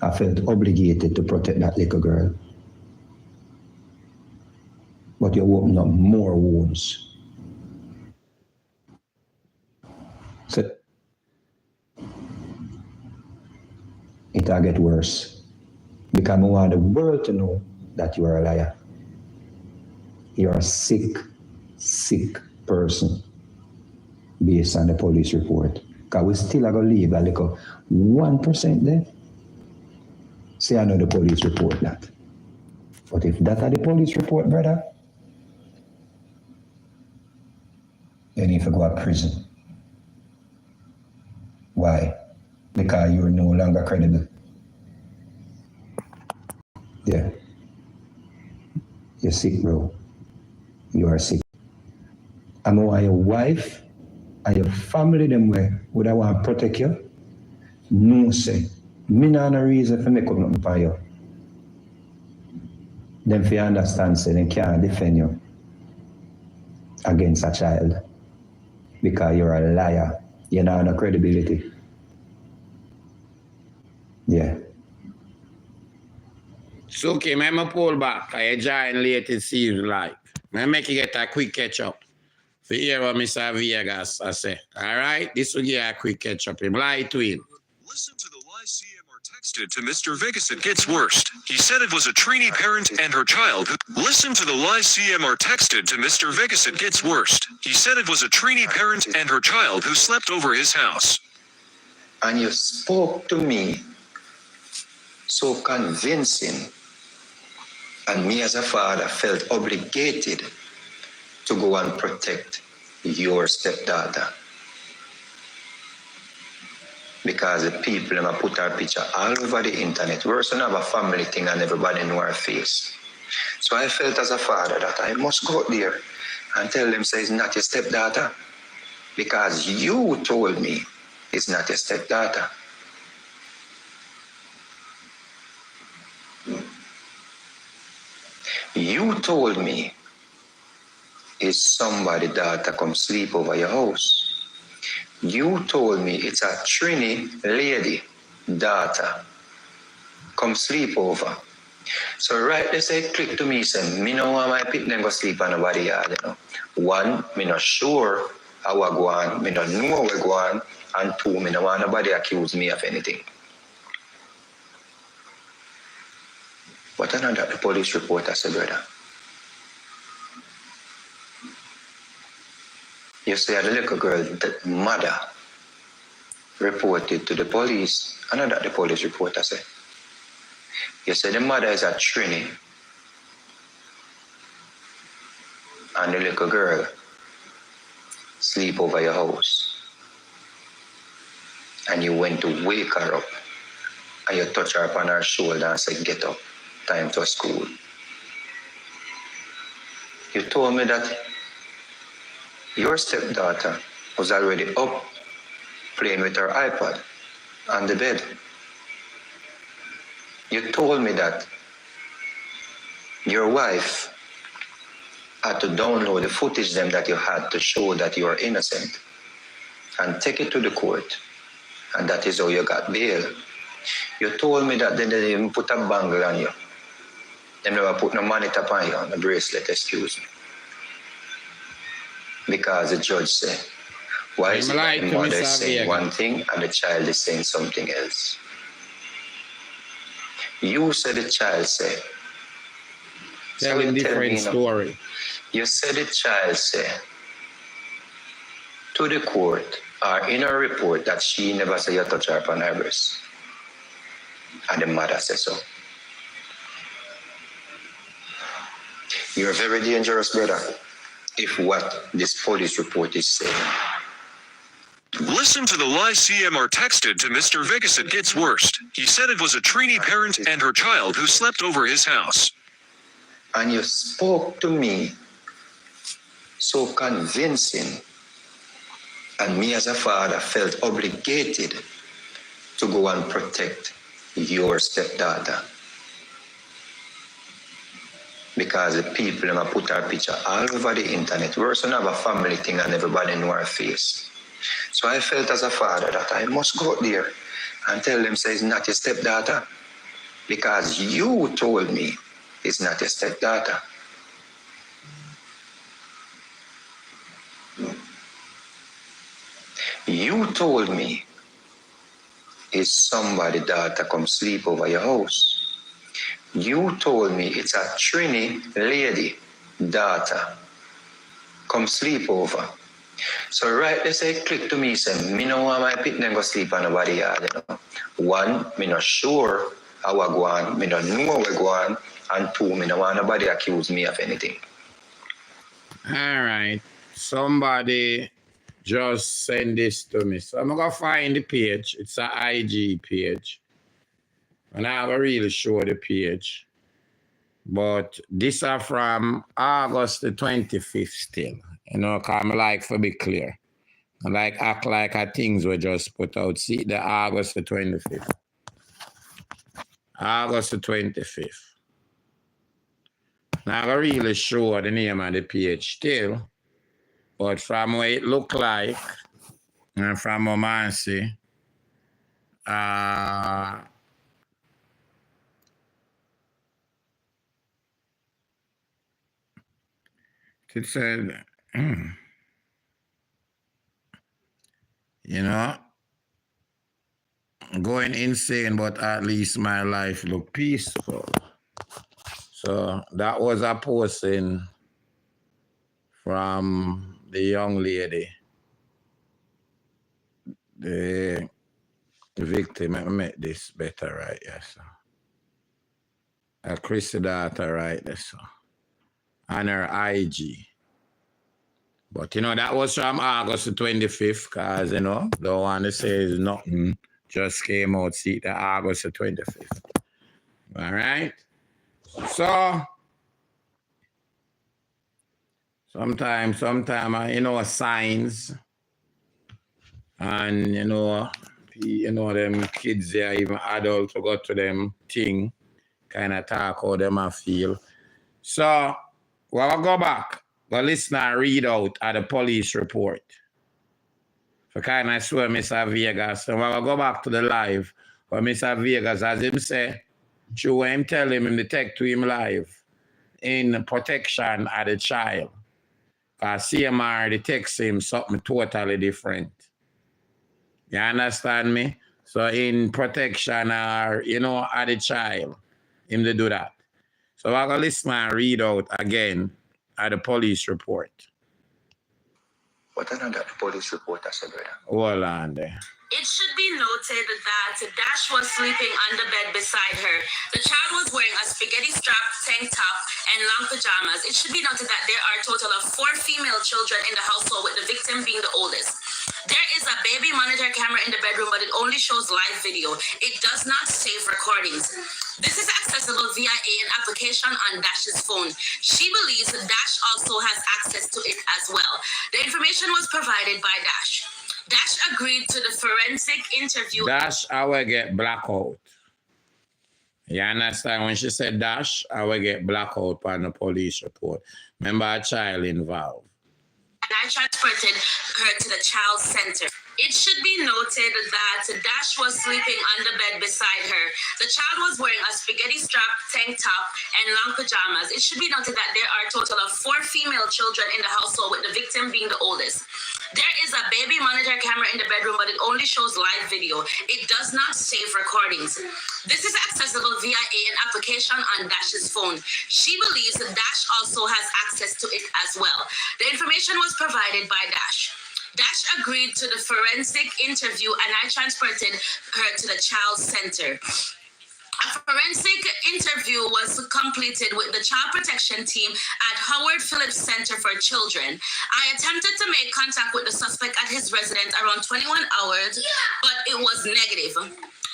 I felt obligated to protect that little girl. But you open up more wounds. So it'll get worse. Because I want the world to know that you are a liar. You're a sick person based on the police report. Because we still are going to leave a little 1% there. Say I know the police report that. But if that are the police report, brother, you need to go to prison. Why? Because you're no longer credible. Yeah. You're sick, bro. You are sick. I know your wife and your family them way would I want to protect you? No, say. Me not no reason for me come nothing for you. Then if you understand, say, they can't defend you against a child. Because you're a liar. You don't have no credibility. Yeah. It's okay, I'm pull back. I join late, it seems like. I make you get a quick catch up. For hear what Mr. Vegas I say. All right? This will give a quick catch up. Him lie to him. Listen to the lies CMR texted to Mr. Vegas. It gets worse. He said it was a trainee parent and her child who... Listen to the lies CMR texted to Mr. Vegas. It gets worse. He said it was a trainee parent and her child who slept over his house. And you spoke to me so convincing, and me as a father felt obligated to go and protect your stepdaughter. Because the people have put our picture all over the internet. We also have a family thing and everybody know our face. So I felt as a father that I must go out there and tell them, say, it's not your stepdaughter. Because you told me it's not your stepdaughter. You told me it's somebody's daughter come sleep over your house. You told me it's a Trini lady daughter come sleep over. So right they say click to me say me know why my pit go sleep on nobody yard, you know. One, me not sure how I go on, me don't know where I go on, and two, me don't want nobody accuse me of anything. But I know that the police report has said, brother. You say the little girl, the mother, reported to the police. I know that the police report has said. You say the mother is at Trini, and the little girl sleep over your house. And you went to wake her up, and you touch her upon her shoulder and say, get up, time to school. You told me that your stepdaughter was already up playing with her iPad on the bed. You told me that your wife had to download the footage them that you had to show that you are innocent and take it to the court, and that is how you got bail. You told me that they didn't even put a bangle on you. They never put no monitor upon you, no bracelet, excuse me. Because the judge said, why is it that the mother is saying one thing and the child is saying something else? You said the child said. Telling different story. You said the child said to the court or in her report that she never said you touch her upon her breast. And the mother said so. You're very dangerous, brother, if what this police report is saying. Listen to the lie CMR texted to Mr. Vegas. It gets worse. He said it was a trainee parent and her child who slept over his house. And you spoke to me so convincing, and me as a father felt obligated to go and protect your stepdaughter. Because the people have put our picture all over the internet. We also have a family thing and everybody know our face. So I felt as a father that I must go there and tell them, say, it's not your stepdaughter. Because you told me it's not your stepdaughter. You told me it's somebody's daughter come sleep over your house. You told me it's a Trini lady daughter come sleep over. So right, they say click to me, say, me no want my pit go sleep on nobody yard, you know. One, me not sure how I go on, me don't know how I go on, and two, me no want nobody accuse me of anything. All right. Somebody just send this to me. So I'm gonna find the page. It's an IG page. And I'm not really sure the page. But this are from August the 25th still. You know, because I like to be clear. I like act like our things were just put out. See the August the 25th. August the 25th. Now I'm not really sure the name of the page still. But from what it look like, and from what I see, it said, you know, going insane, but at least my life look peaceful. So that was a posting from the young lady, the victim. I make this better right, yes. Chris's daughter right there, so. On her IG. But, you know, that was from August the 25th, because, you know, don't want to say it's nothing. Just came out, see, the August the 25th. All right? So, sometimes, you know, signs, and, you know, them kids there, even adults, who go to them thing, kind of talk how them I feel. So, we'll go back. But listen and read out at the police report. For kind of swear Mr. Vegas. And we'll go back to the live. But Mr. Vegas, as him say, true what him tell him in the text to him live, in protection of the child. CMR, they text him something totally different. You understand me? So in protection or, you know, at the child, him to do that. So I'm going to listen and read out again at the police report. What another police report I said, brother? Hold on there. It should be noted that Dash was sleeping on the bed beside her. The child was wearing a spaghetti strap tank top and long pajamas. It should be noted that there are a total of 4 female children in the household, with the victim being the oldest. There is a baby monitor camera in the bedroom, but it only shows live video. It does not save recordings. This is accessible via an application on Dash's phone. She believes Dash also has access to it as well. The information was provided by Dash. Dash agreed to the forensic interview. Dash, I will get blackout. You understand? When she said Dash, I will get blackout on the police report. Remember a child involved. And I transported her to the child center. It should be noted that Dash was sleeping on the bed beside her. The child was wearing a spaghetti strap tank top and long pajamas. It should be noted that there are a total of 4 female children in the household, with the victim being the oldest. There is a baby monitor camera in the bedroom, but it only shows live video. It does not save recordings. This is accessible via an application on Dash's phone. She believes Dash also has access to it as well. The information was provided by Dash. Dash agreed to the forensic interview, and I transported her to the child center. A forensic interview was completed with the child protection team at Howard Phillips Center for Children. I attempted to make contact with the suspect at his residence around 21 hours, but it was negative.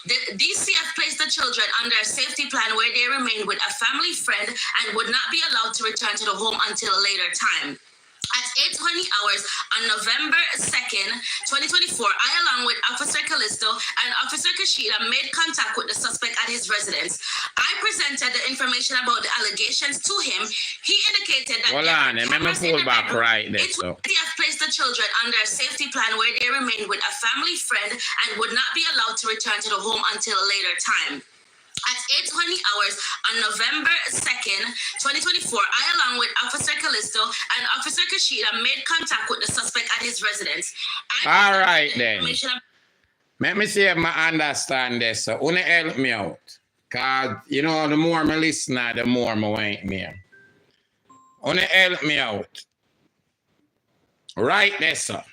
The DCF placed the children under a safety plan where they remained with a family friend and would not be allowed to return to the home until a later time. At 8:20 hours on November 2nd, 2024, I, along with Officer Callisto and Officer Kashida, made contact with the suspect at his residence. I presented the information about the allegations to him. He indicated that hold on, let me pull back right there. So DCF placed the children under a safety plan where they remained with a family friend and would not be allowed to return to the home until a later time. At 8:20 hours on November 2nd, 2024, I, along with Officer Callisto and Officer Kashida, made contact with the suspect at his residence. All right, then. Let me see if I understand this. So, wanna help me out. Because, you know, the more I listen, the more I want me. Wanna help me out. Right there, sir.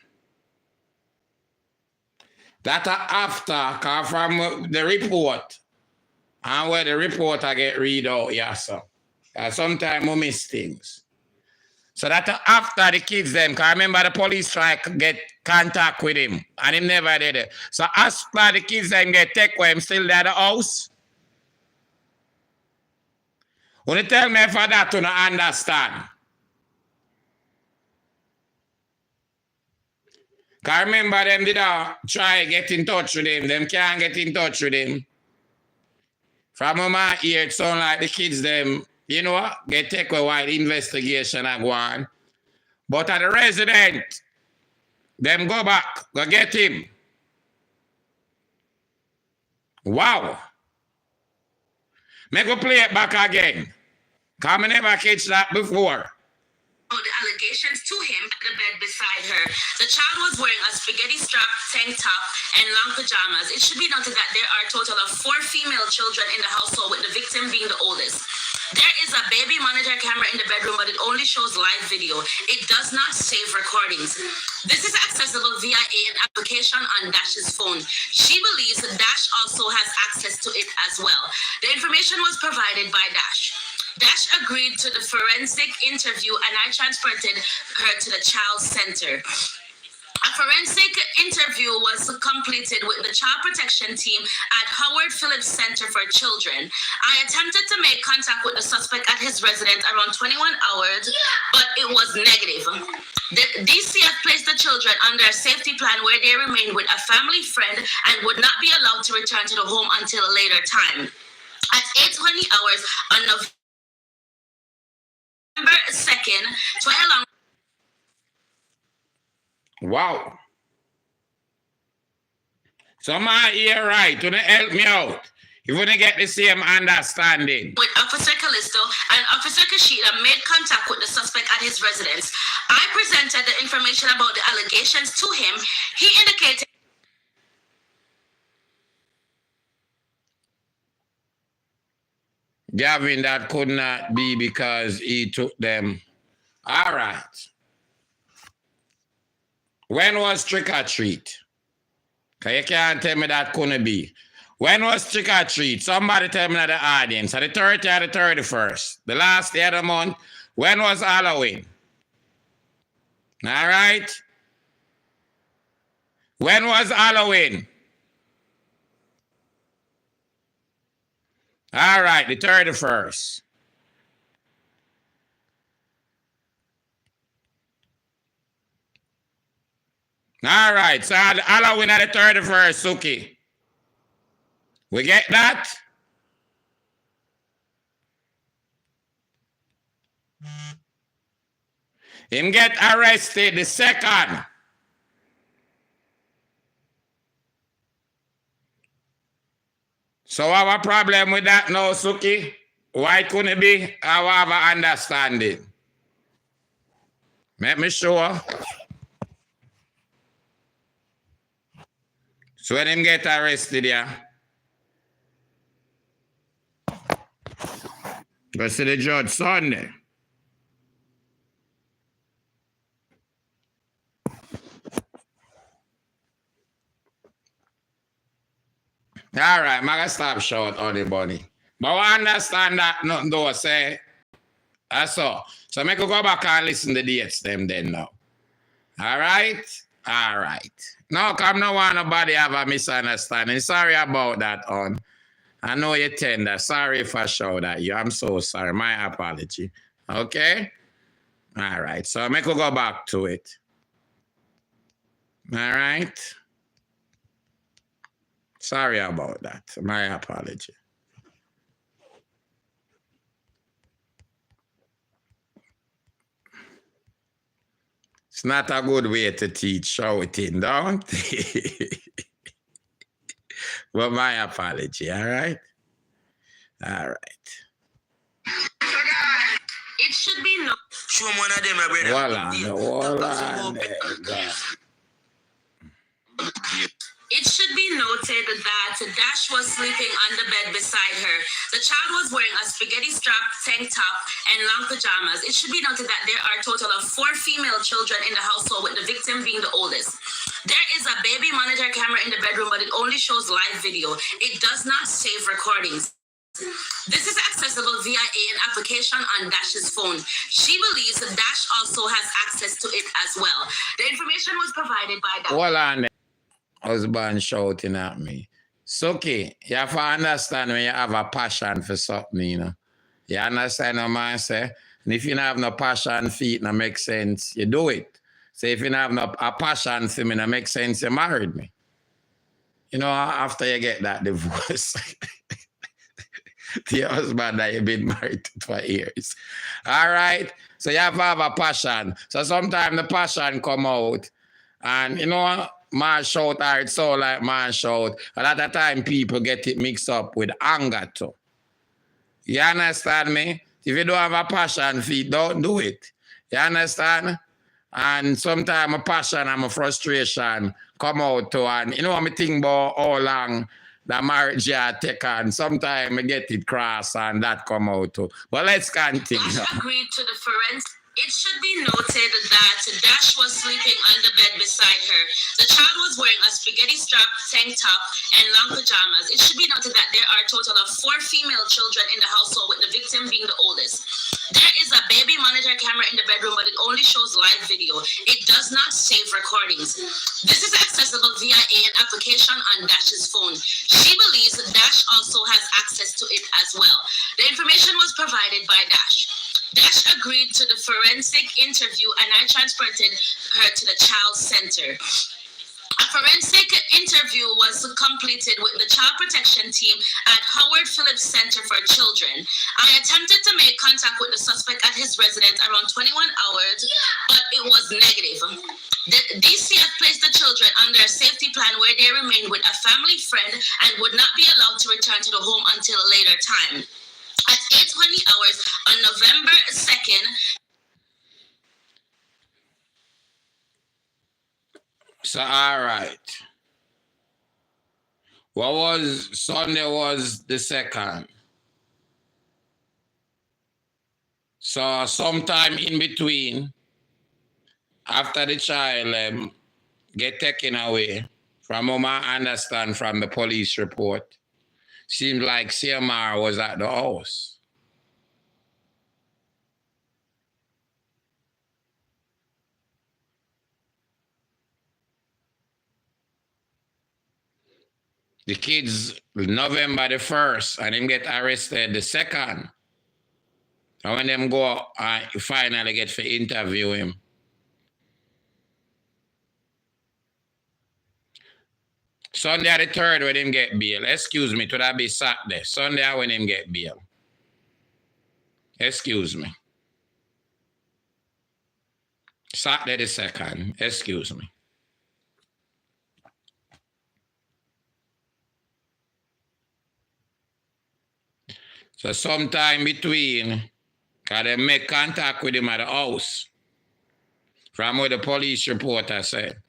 That after, cause from the report, and where the report I get read out, yes, sir. Sometimes we miss things. So that after the kids them, cause I remember the police try to get contact with him, and him never did it. So after the kids them get take away, him still at the house. When you tell me for that to not understand. Cause I remember them did try to get in touch with him. Them can't get in touch with him. From my ear, it sound like the kids them, you know what, get take away while the investigation are going. But at the resident, them go back, go get him. Wow. Make go play it back again. Cause I never catch that before. The allegations to him at the bed beside her. The child was wearing a spaghetti strap tank top and long pajamas. It should be noted that there are a total of 4 female children in the household, with the victim being the oldest. There is a baby monitor camera in the bedroom, but it only shows live video. It does not save recordings. This is accessible via an application on Dash's phone. She believes Dash also has access to it as well. The information was provided by Dash. Dash agreed to the forensic interview, and I transported her to the child center. A forensic interview was completed with the child protection team at Howard Phillips Center for Children. I attempted to make contact with the suspect at his residence around 21 hours, but it was negative. The DCF placed the children under a safety plan where they remained with a family friend and would not be allowed to return to the home until a later time. At 8:20 hours on November 2nd, Wow. So my ear right, to help me out. You wouldn't get the same understanding. With Officer Callisto and Officer Kashida made contact with the suspect at his residence. I presented the information about the allegations to him. He indicated Gavin, that could not be because he took them. All right. When was trick or treat? Because you can't tell me that couldn't be. When was trick or treat? Somebody tell me in the audience. At the 30th or the 31st? The last day of the month? When was Halloween? All right. When was Halloween? All right, the 31st. All right, so Halloween at the 31st, Suki. We get that? Him get arrested the 2nd. So I have a problem with that now, Suki? Why couldn't it be? I have an understanding. Make me sure. So when him get arrested, yeah? Go see the judge Sunday. All right, I'm going to stop shout on the body. But I understand that nothing do I say. That's all. So I go back and listen to the dates them then now. All right? All right. No, come no one nobody have a misunderstanding. Sorry about that, on. I know you're tender. Sorry if I shout at you. I'm so sorry. My apology. Okay? All right. So I go back to it. All right? Sorry about that. My apology. It's not a good way to teach shouting, don't it? Well, my apology, all right? All right. it should be known. Show him one of them, my brother. Hold on. It should be noted that Dash was sleeping on the bed beside her. The child was wearing a spaghetti strap, tank top, and long pajamas. It should be noted that there are a total of 4 female children in the household, with the victim being the oldest. There is a baby monitor camera in the bedroom, but it only shows live video. It does not save recordings. This is accessible via an application on Dash's phone. She believes that Dash also has access to it as well. The information was provided by Dash. Hold on. Husband shouting at me. Suki, you have to understand when you have a passion for something, you know. You understand what man say? And if you don't have no passion for it, no make sense, you do it. So if you don't have no a passion for me, no make sense, you married me. You know, after you get that divorce, to your husband that you've been married to for years. All right? So you have to have a passion. So sometimes the passion come out, and you know, man shout or it sound like man shout. A lot of time people get it mixed up with anger too. You understand me? If you don't have a passion for it, don't do it. You understand? And sometimes my passion and my frustration come out too. And you know what I think about how long the marriage you take on. Sometimes I get it cross and that come out too. But let's continue. Dash agreed to the forensic. It should be noted that Dash was sleeping on the bed beside her. The child was wearing a spaghetti strap, tank top, and long pajamas. It should be noted that there are a total of 4 female children in the household, with the victim being the oldest. There is a baby monitor camera in the bedroom, but it only shows live video. It does not save recordings. This is accessible via an application on Dash's phone. She believes that Dash also has access to it as well. The information was provided by Dash. Dash agreed to the forensic interview, and I transported her to the child center. A forensic interview was completed with the child protection team at Howard Phillips Center for Children. I attempted to make contact with the suspect at his residence around 21 hours, but it was negative. The DCF placed the children under a safety plan where they remained with a family friend and would not be allowed to return to the home until a later time. At 8:20 hours on November 2nd, so all right. What was Sunday was the 2nd. So sometime in between, after the child get taken away, from what I understand from the police report, seems like CMR was at the house. The kids, November the 1st, and him get arrested the 2nd. And when them go, you finally get to interview him. Sunday the 3rd when him get bail. Excuse me, to that be Saturday. Sunday when him get bail. Excuse me. Saturday the 2nd. Excuse me. So sometime between, because they make contact with him at the house, from what the police reporter said.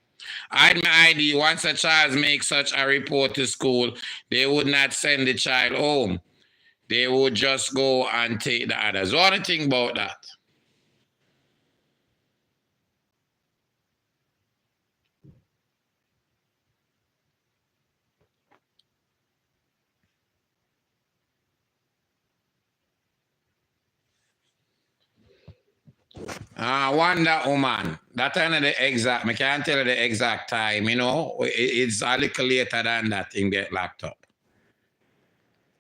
Hide my ID. Once a child makes such a report to school, they would not send the child home. They would just go and take the others. What do you think about that? Wonder Woman. That ain't the exact, I can't tell you the exact time, you know. It's a little later than that thing get locked up.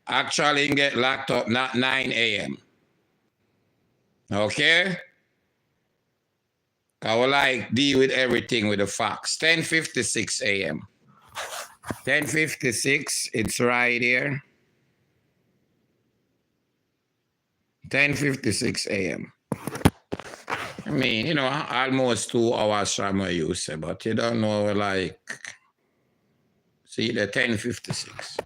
Actually, it get locked up not 9 a.m. Okay? I would like deal with everything with the facts. 10:56 a.m. 10:56, it's right here. 10:56 a.m. I mean, you know, almost 2 hours from where you say, but you don't know, like, see the 10:56.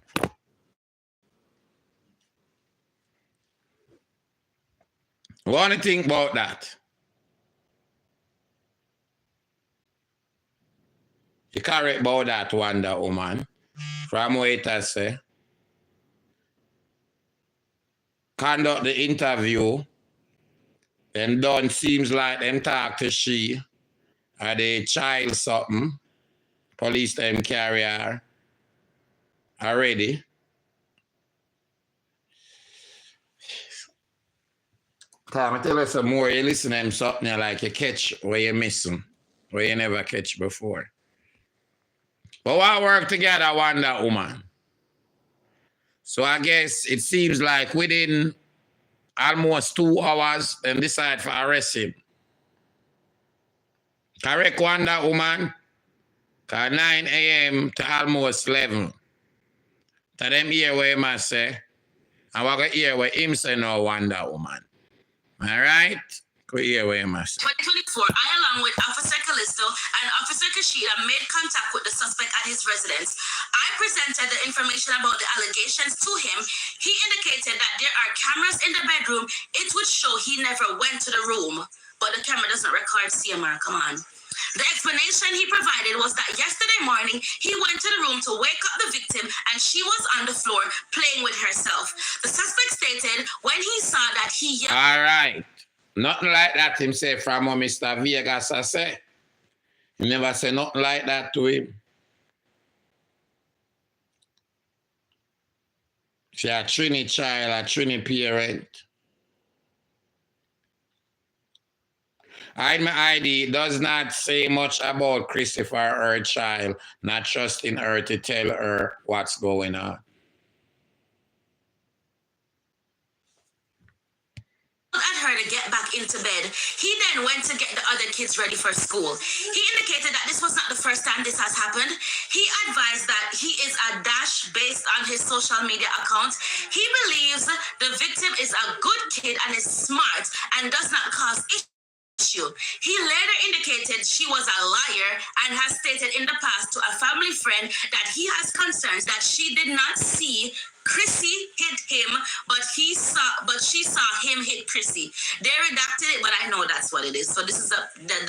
What do you think about that? You correct about that, Wonder Woman. From what it has say. Conduct the interview. Them done seems like them talk to she or the child something. Police them carry her already. Time I tell you some more, you listen to them something like you catch where you missing, where you never catch before. But we work together, Wonder Woman. So I guess it seems like within almost 2 hours, them decide for arrest him. Correct, Wonder Woman? 9 a.m. to almost 11. To them hear what him say, and we're going to hear what him say now, Wonder Woman. All right? Go hear what him say. 2024, I, along with Officer Callisto and Officer Kashida, made contact with the suspect at his residence. I presented the information about the allegations to him. He indicated that there are cameras in the bedroom. It would show he never went to the room. But the camera doesn't record CMR. Come on. The explanation he provided was that yesterday morning, he went to the room to wake up the victim and she was on the floor playing with herself. The suspect stated when he saw that he yelled. All right. Nothing like that him say from what Mr. Vegas I say. He never say nothing like that to him. If you're a Trini child, a Trini parent. Hide my ID does not say much about Christopher or her child, not trusting her to tell her what's going on. At her to get back into bed. He then went to get the other kids ready for school. He indicated that this was not the first time this has happened. He advised that he is a dash based on his social media account. He believes the victim is a good kid and is smart and does not cause issues. He later indicated she was a liar and has stated in the past to a family friend that he has concerns that she did not see Chrissy hit him, but she saw him hit Chrissy. They redacted it, but I know that's what it is. So this is the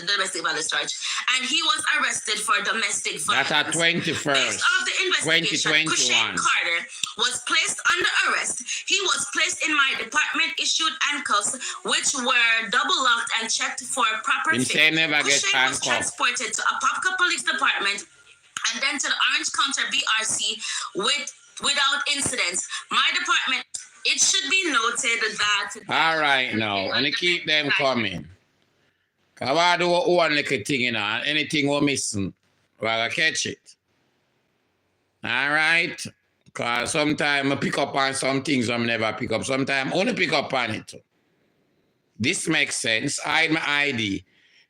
domestic violence charge, and he was arrested for domestic violence. That's at 21st. Based off the investigation, Kushain Carter was placed under arrest. He was placed in my department-issued handcuffs, which were double locked and checked for proper fit. Kushain was transported to a Apopka Police Department and then to the Orange County BRC without incidents. My department, it should be noted that... All right, now, and keep them coming. Because I do one little thing, you know, anything we're missing, we'll catch it. All right? Because sometimes I pick up on some things I never pick up. Sometimes I only pick up on it. This makes sense. Hide my ID.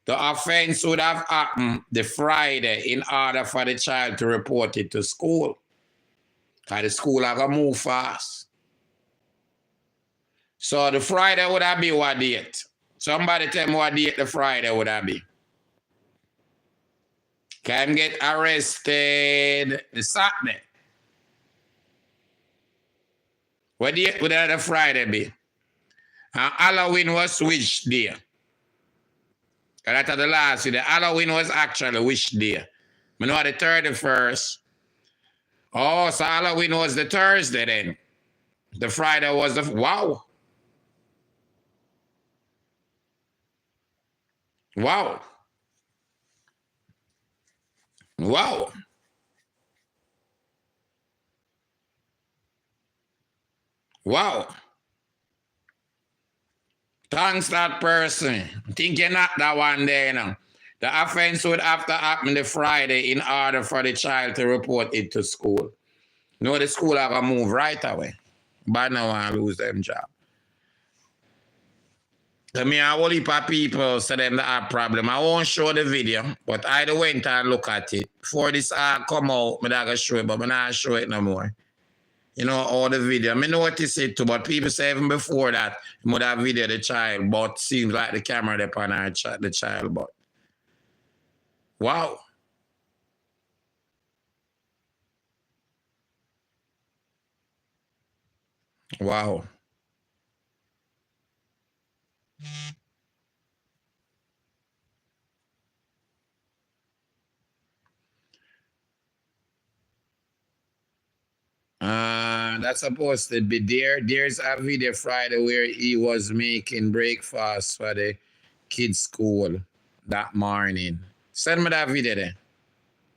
The offense would have happened the Friday in order for the child to report it to school. Because the school are going to move fast. So the Friday would have been what date? Somebody tell me what date the Friday would have been. Can get arrested the Saturday. What date would have the Friday be? And Halloween was which day? That's the last day. The Halloween was actually which day? I know the 31st. Oh, so Halloween was the Thursday then. The Friday was the... Wow. Wow. Wow. Wow. Thanks that person. Think you're not that one there, you know. The offense would have to happen the Friday in order for the child to report it to school. No, the school have to move right away. But now I lose them job. I mean, a whole heap of people say them that have problem. I won't show the video, but I went and look at it. Before this come out, I'm going to show it, but I'm not show it no more. You know, all the video. I notice it too, but people say even before that, you would have video the child, but seems like the camera there on the child, but. Wow. Wow. That's supposed to be there. There's a video Friday where he was making breakfast for the kids' school that morning. Send me that video there.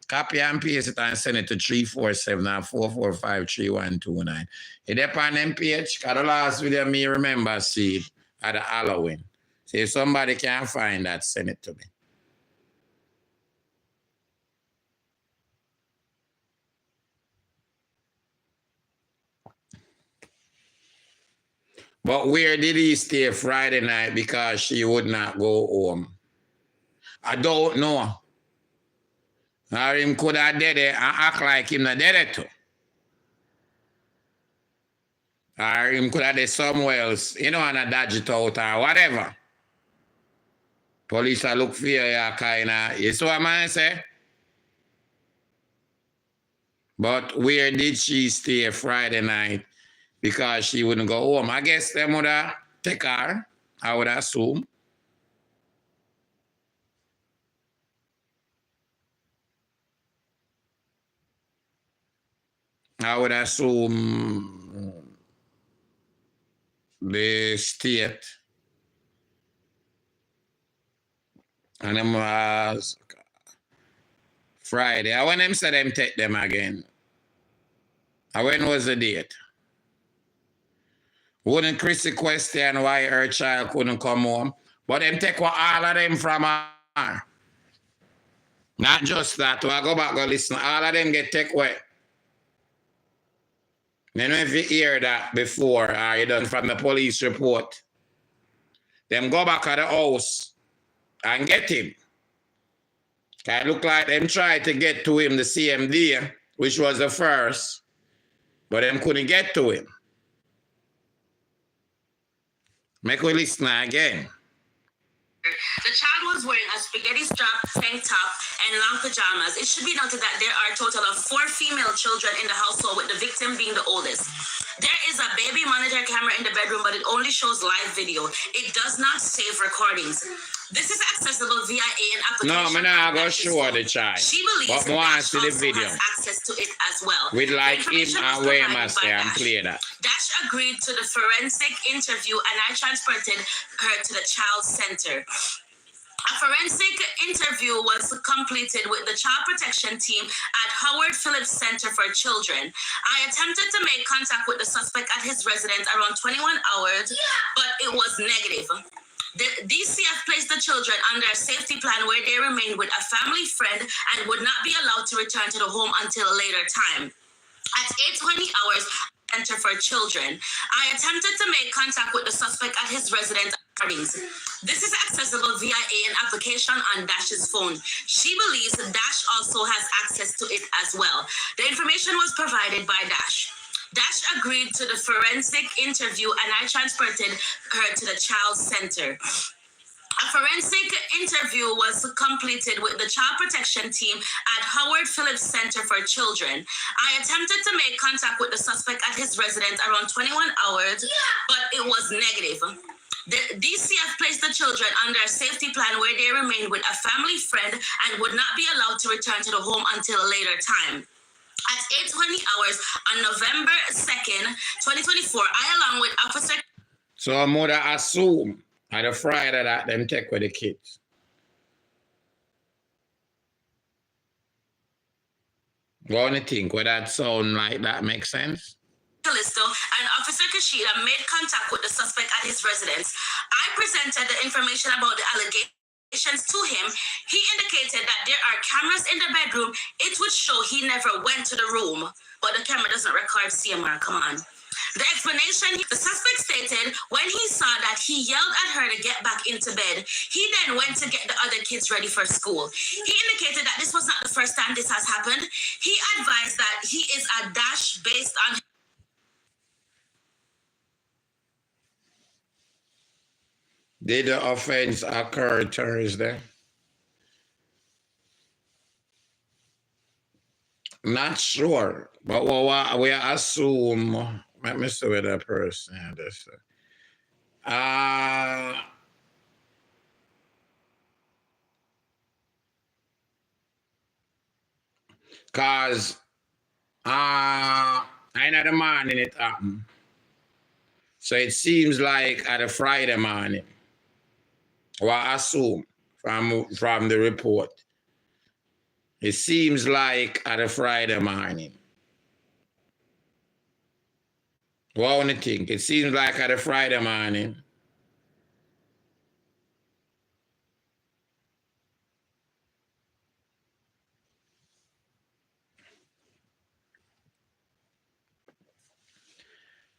Copy and paste it and send it to 347-445-3129. It's up on them page, because the last video me remember see at the Halloween. So if somebody can find that, send it to me. But where did he stay Friday night because she would not go home? I don't know. Or him could have did it and act like him not did it too. Or him could have did somewhere else, you know, and a dodge it out or whatever. Police are look for you, kind of, you see what I say? But where did she stay Friday night? Because she wouldn't go home. I guess them would have take her, I would assume. I would assume the state and them was Friday. I want them say them take them again. And when was the date? Wouldn't Chrissy question why her child couldn't come home? But them take all of them from her. Not just that. I go back and listen. All of them get take away. You know if you hear that before, or you done from the police report. Them go back at the house and get him. It look like them tried to get to him the same day, which was the first, but them couldn't get to him. Make we listen again. The child was wearing a spaghetti strap tank top and long pajamas. It should be noted that there are a total of 4 female children in the household, with the victim being the oldest. There is a baby monitor camera in the bedroom, but it only shows live video. It does not save recordings. This is accessible via an application. No, I'm not going to show the child. She believes but I Dash see the also video. has access to it as well. We'd like him and where must say and play that. Dash agreed to the forensic interview, and I transported her to the child center. A forensic interview was completed with the child protection team at Howard Phillips Center for Children. I attempted to make contact with the suspect at his residence around 21 hours, but it was negative. The DCF placed the children under a safety plan where they remained with a family friend and would not be allowed to return to the home until a later time. At 8:20 hours, Center for Children, I attempted to make contact with the suspect at his residence. This is accessible via an application on Dash's phone. She believes Dash also has access to it as well. The information was provided by Dash. Dash agreed to the forensic interview, and I transported her to the child center. A forensic interview was completed with the child protection team at Howard Phillips Center for Children. I attempted to make contact with the suspect at his residence around 21 hours, but it was negative. The DCF placed the children under a safety plan where they remained with a family friend and would not be allowed to return to the home until a later time. At 8:20 hours on November 2nd, 2024, I, along with Officer... So I'm going to assume at the Friday that them take with the kids. What do you think? Would that sound like that makes sense? Callisto and Officer Kashida made contact with the suspect at his residence. I presented the information about the allegations to him. He indicated that there are cameras in the bedroom. It would show he never went to the room, but the camera doesn't record CMR. Come on. The explanation, the suspect stated when he saw that he yelled at her to get back into bed, he then went to get the other kids ready for school. He indicated that this was not the first time this has happened. He advised that he is a Dash based on... Did the offense occur Thursday? Not sure, but we assume. Let me see with that person. Cause I know the morning it happened. So it seems like at a Friday morning. Or I assume from the report. It seems like at a Friday morning. What do you think? It seems like at a Friday morning.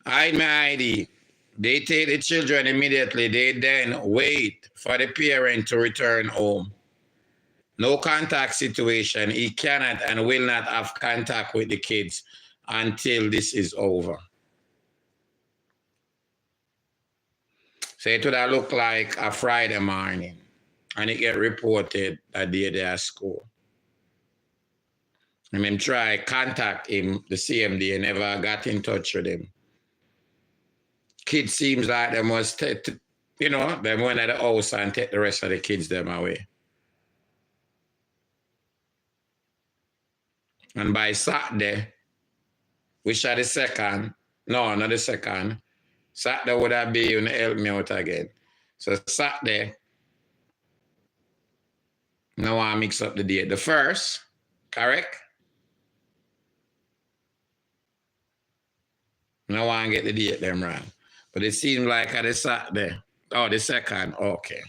Hide my ID. They take the children immediately. They then wait for the parent to return home. No contact situation. He cannot and will not have contact with the kids until this is over. So it would have looked like a Friday morning, and it get reported that they are at school. And him try contact him the same day, never got in touch with him. Kids seems like they must take, they went at the house and take the rest of the kids them away. And by Saturday, which are the second, no, not the second, Saturday would have been, you help me out again. So Saturday, now I mix up the date. The first, correct? Now I get the date them wrong. But it seems like at the Saturday, the second, okay.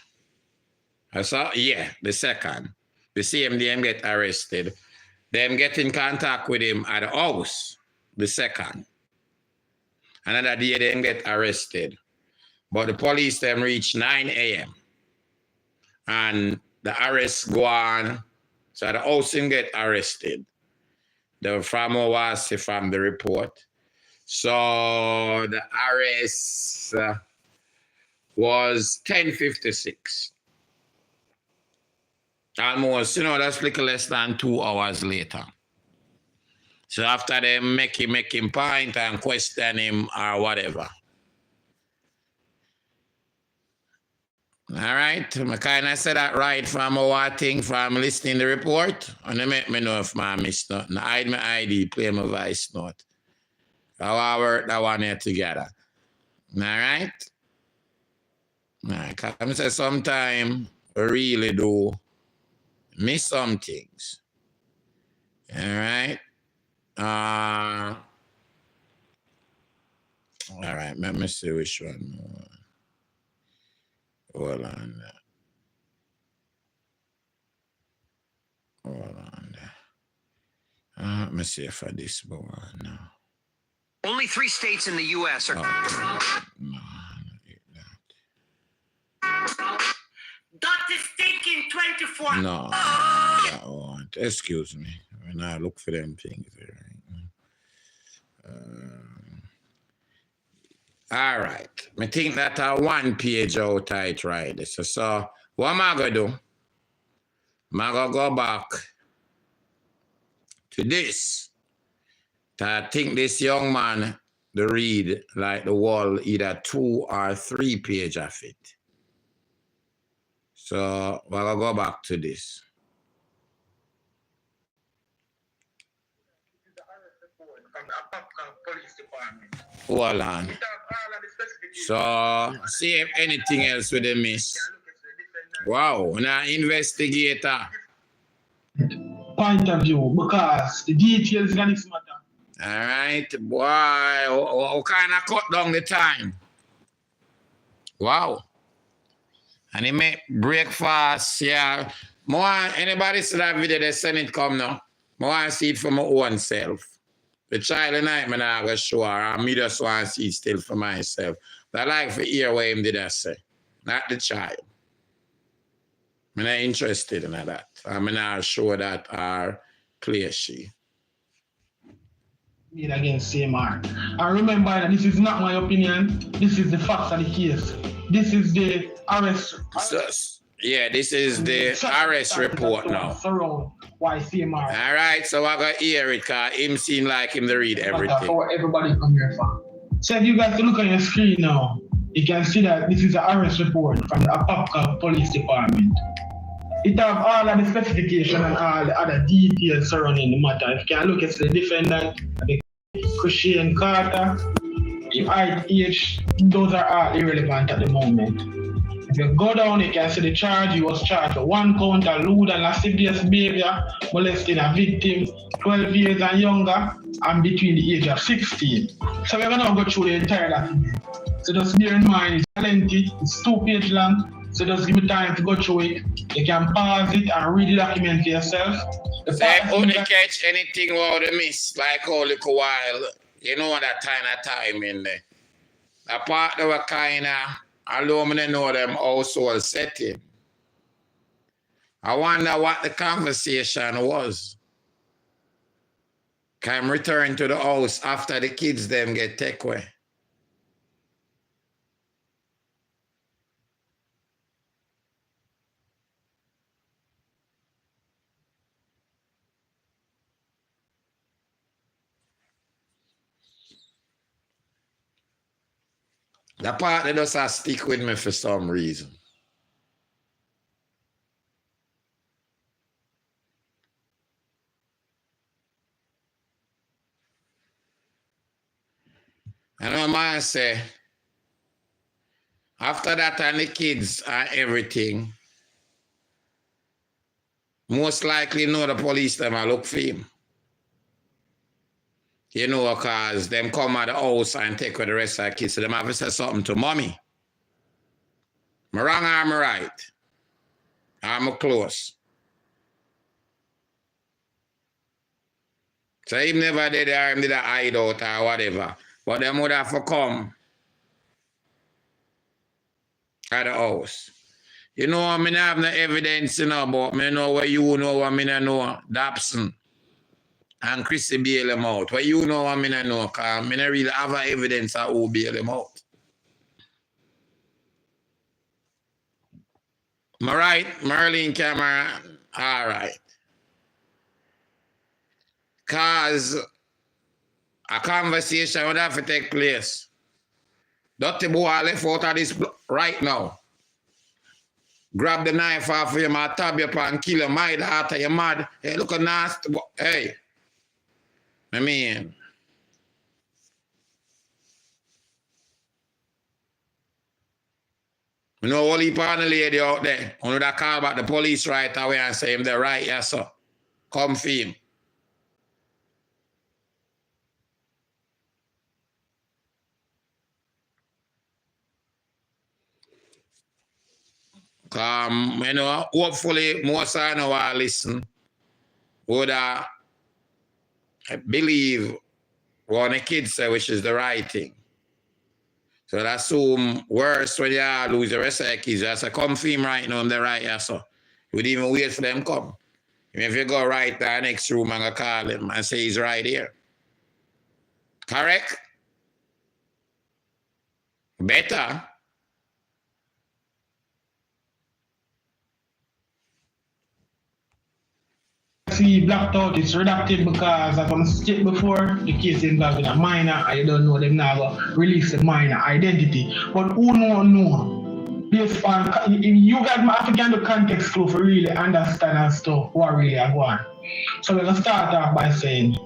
I saw, the second. The same day him get arrested. Them get in contact with him at the house, the second. Another day them get arrested. But the police them reach 9 a.m. and the arrest go on. So the housing get arrested. The farmer was from the report. So the arrest was 10:56. Almost, that's little less than 2 hours later. So after they make him point and question him or whatever. All right, I kind of said that right from what thing from listening the report, and they make me know if I missed nothing. I hide my ID, play my voice note. How I work that one here together. All right? All right, because I say sometimes we really do miss some things. All right? All right, let me see which one. Hold on there. Hold on there. Let me see if I this one now. Only 3 states in the U.S. are. No, That is taking 24. No, that one. Excuse me. When I look for them things here. All right. I think that a 1 page out tight right. So what am I gonna do? I'm gonna go back to this. I think this young man the read like the wall either 2 or 3 page of it. So we're gonna go back to this. Hold on. So see if anything else with the miss. Wow, now investigator. Point of view, because the details in this matter. All right, boy, how kind of cut down the time? Wow. And he make breakfast, yeah. More anybody see that video, they send it come now. I want to see it for my own self. The child and I not gonna show her, and me just want to see it still for myself. But I like to hear what him did I say, not the child. I'm not interested in that. I'm not sure that are clear she. Made against CMR. And remember that this is not my opinion. This is the facts of the case. This is the arrest. Yeah, this is the arrest report now. Surround why CMR. All right, so I got to hear it because him seem like him to read everything. For everybody come here from. So if you guys look on your screen now, you can see that this is the arrest report from the Apopka Police Department. It have all of the specification and all the other details surrounding the matter. If you can look at the defendant, the Christian Carter, the age, those are all irrelevant at the moment. If you go down, you can see the charge. He was charged with 1 count of lewd and lascivious behavior, molesting a victim 12 years and younger, and between the age of 16. So we're going to go through the entire document. So just bear in mind, it's plenty, it's 2 pages long. So just give me time to go through it. You can pause it and read the document for yourself. Say only catch anything out of miss, like a little while. You know that kind of time in there. The part that were kind of, although I know them household setting. I wonder what the conversation was. Can return to the house after the kids them get taken away. The part that does stick with me for some reason. And I might say, after that and the kids and everything, most likely know the police them I look for him. You know, because them come at the house and take with the rest of the kids. So them have to say something to mommy. Am I wrong or am I right? I'm close. So he never did or him did a hide out or whatever. But them would have to come at the house. You know, I mean, I have no evidence, you know, but I know what you know, what I know, Dobson and Chrissy bail them out. What you know, what I know, because I don't really have evidence of who bail them out. Am I right? Merlin camera, all right. Because a conversation would have to take place. Dirty boy left out of this right now. Grab the knife off of him and stab you up and kill him. My daughter, you mad. Hey, look at nasty. Hey. I mean. You know, all heap of the lady out there. Only that call back the police right away and say him they're right, yes, sir. Come for him. You know, hopefully most of you will listen. Would believe what the kids say, which is the right thing. So that's assume worse when you lose the rest of the kids. Just say, come for him right now, I'm the right, yes, sir. You would even wait for them come. If you go right to the next room and go call him and say he's right here. Correct? Better. See, blacked out, it's redacted because, as I stated before, the case involving a minor, and you don't know them now, release the minor identity. But who know? Based on, you guys have to get the context clue for really understand as to what really are going on. So we're going to start off by saying,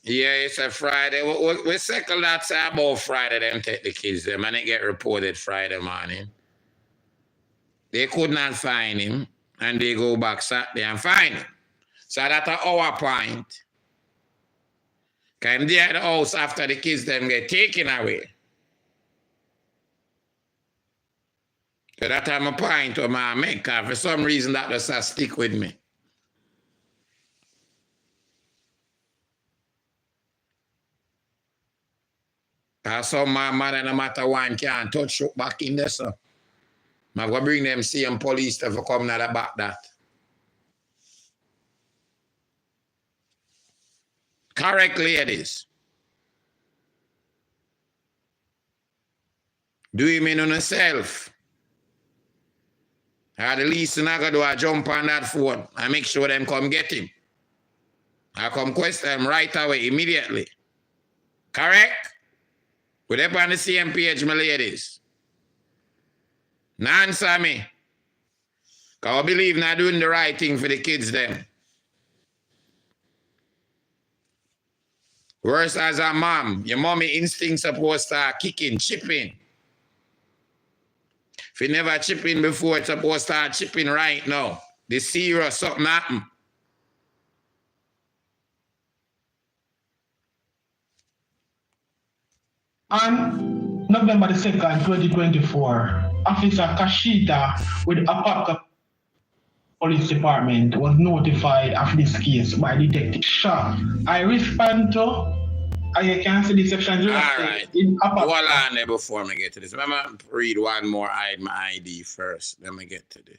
yeah, it's a Friday. We circle that about Friday, them take the kids them and they get reported Friday morning. They could not find him and they go back Saturday and find him. So that's our point. Cause they at the house after the kids them get taken away. So that's my point to my make. For some reason that does stick with me. Some my mother no matter one can't touch back in there, so I'm going to bring them same police to come out about that. Correct, ladies. Do him in on yourself. At the least, I gotta do a jump on that phone and make sure them come get him. I come question them right away, immediately. Correct? We're up on the same page, my ladies. Now answer me. Because I believe not doing the right thing for the kids then. Worse as a mom, your mommy instinct supposed to start kicking, chipping. If you never chipping before, it's supposed to start chipping right now. The serious something happen. on November the 2nd, 2024, Officer Kashita with Apaka Police Department was notified of this case by Detective Shaw. I respond to, you can see the section right. In Apaka. Hold on there before I get to this. Let me read one more my ID first. Let me get to this.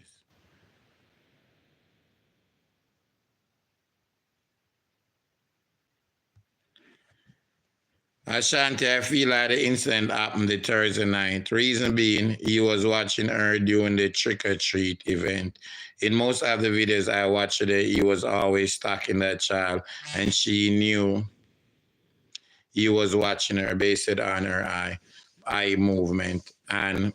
Ashanti, I feel like the incident happened the Thursday night. Reason being, he was watching her during the trick-or-treat event. In most of the videos I watched today, he was always stalking that child, and she knew he was watching her based on her eye movement and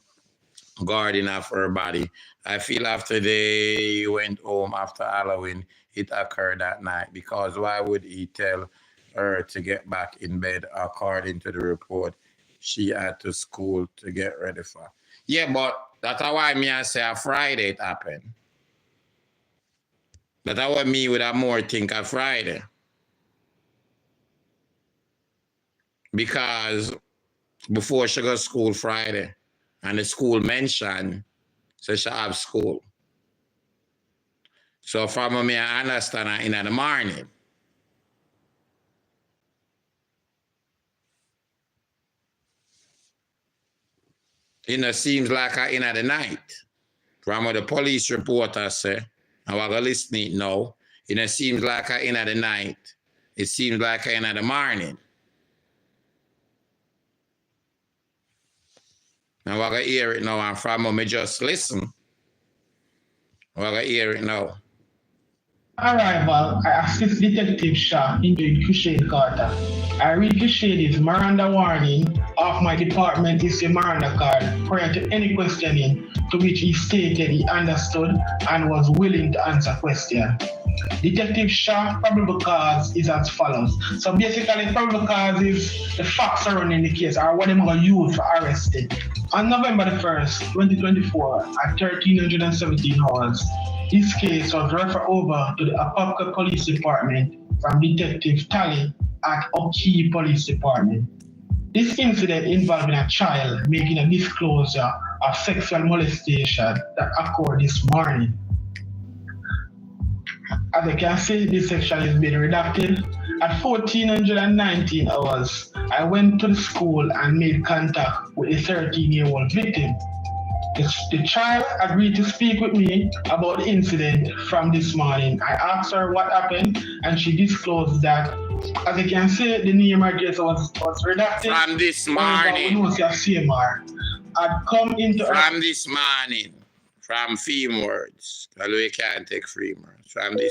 guarding of her body. I feel after they went home after Halloween, it occurred that night, because why would he tell her to get back in bed? According to the report, she had to school to get ready for. Yeah, but that's why I say a Friday it happened. That's what me would have more think of Friday. Because before she go to school Friday, and the school mentioned, so she have school. So from me, I understand her in the morning. It seems like in the night. From what the police reporter say, and we're going to listen it now, it seems like in the night. It seems like in the morning. And we're going to hear it now, and from when we just listen, we're going to hear it now. Arrival, I assist Detective Shah into Crusade Carter. I read Crusade's Miranda warning of my department is a Miranda card prior to any questioning, to which he stated he understood and was willing to answer questions. Detective Shah probable cause is as follows. So basically, probable cause is the facts surrounding the case or what they're going to use for arresting. On November the 1st, 2024, at 1317 hours, this case was referred over to the Apopka Police Department from Detective Tally at Upkey Police Department. This incident involving a child making a disclosure of sexual molestation that occurred this morning. As you can see, this section is being redacted. At 1419 hours, I went to the school and made contact with a 13-year-old victim. The child agreed to speak with me about the incident from this morning. I asked her what happened, and she disclosed that, as you can see, the name address was redacted. From this morning. I'd come into from this morning. From theme words. Although we can't take free words. From this morning.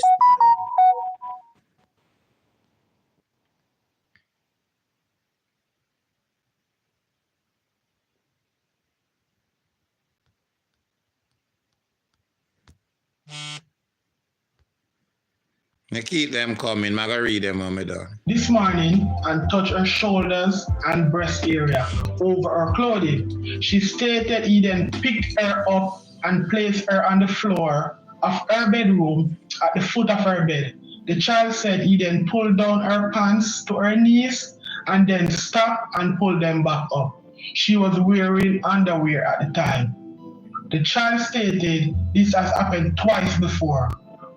I keep them coming. I'm going to read them when I'm done. This morning and touched her shoulders and breast area over her clothing. She stated he then picked her up and placed her on the floor of her bedroom at the foot of her bed. The child said he then pulled down her pants to her knees and then stopped and pulled them back up. She was wearing underwear at the time. The child stated this has happened twice before.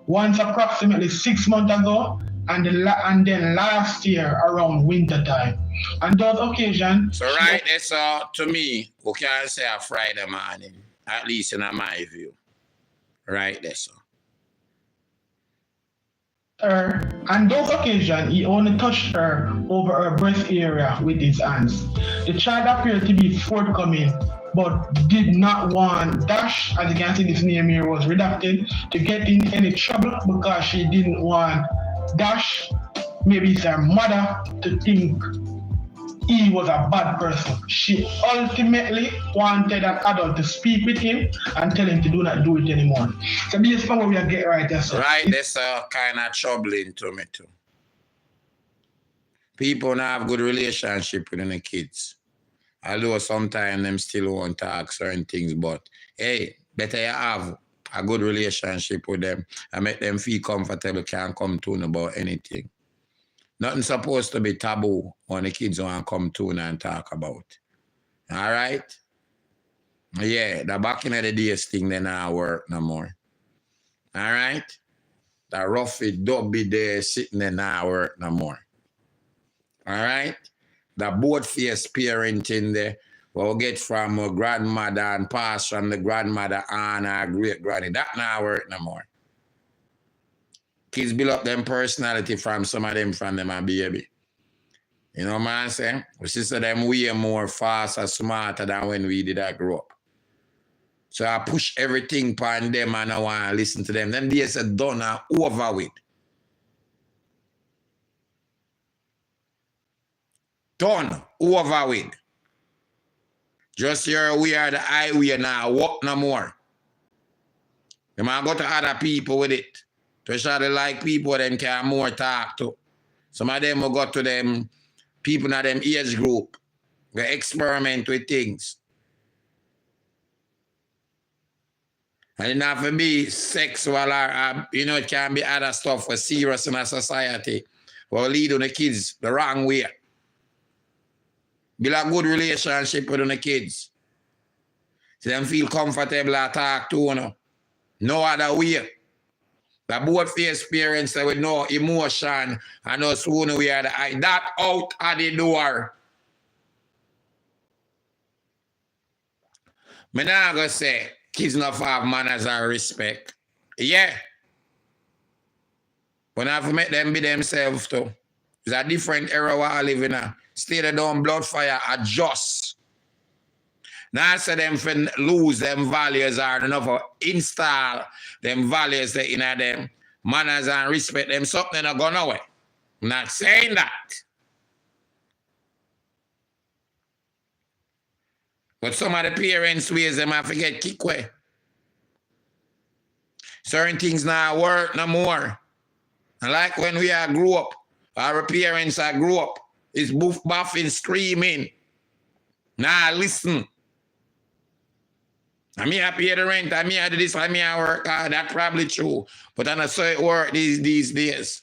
Once approximately 6 months ago, and then last year around winter time. And those occasions. So right there, so to me, we can say a Friday morning, at least in my view. Right there, so. On those occasions, he only touched her over her breast area with his hands. The child appeared to be forthcoming, but did not want Dash, as you can see this name here was redacted, to get in any trouble because she didn't want Dash, maybe it's her mother, to think he was a bad person. She ultimately wanted an adult to speak with him and tell him to do not do it anymore. So this is what we are getting right there. So. Right, that's kind of troubling to me too. People now have good relationship with the kids. Although sometimes them still won't talk certain things, but hey, better you have a good relationship with them and make them feel comfortable, can't come to about anything. Nothing supposed to be taboo when the kids want to come to and talk about. All right? Yeah, the back in the days thing, they not work no more. All right? The roughy, dubby there sitting there not work no more. All right? The both face parenting there, we'll get from a grandmother and pass from the grandmother on our great granny. That not work no more. Kids build up them personality from some of them from them a baby. You know what I'm saying? We see them way more faster, smarter than when we did that grow up. So I push everything upon them and I want to listen to them. Them days are done and over with. Done, over with. Just your way or the highway now, walk no more. You might go to other people with it. Especially like people them can more talk to. Some of them will go to them, people in them age group. They experiment with things. And it not for be sexual or, it can be other stuff for serious in a society. Or lead on the kids the wrong way. Build a good relationship with the kids. So them feel comfortable to talk to. No other way. The both face parents with no emotion and no soon we are the eye. That out of the door. Me not gonna say kids not have manners and respect. Yeah. When I have to make them be themselves too. It's a different era what I live in now. Stay there down blood fire, adjust. Now I say them for lose them values or enough to install them values in them manners and respect them something not gone away. I'm not saying that. But some of the parents' ways them have to get kicked away. Certain things now work no more. And like when we are grew up, our parents are grew up, it's boof buffing, screaming. Nah, listen. I mean, I pay the rent, I mean, I do this, I mean, I work hard. That's probably true. But I don't say it work these days.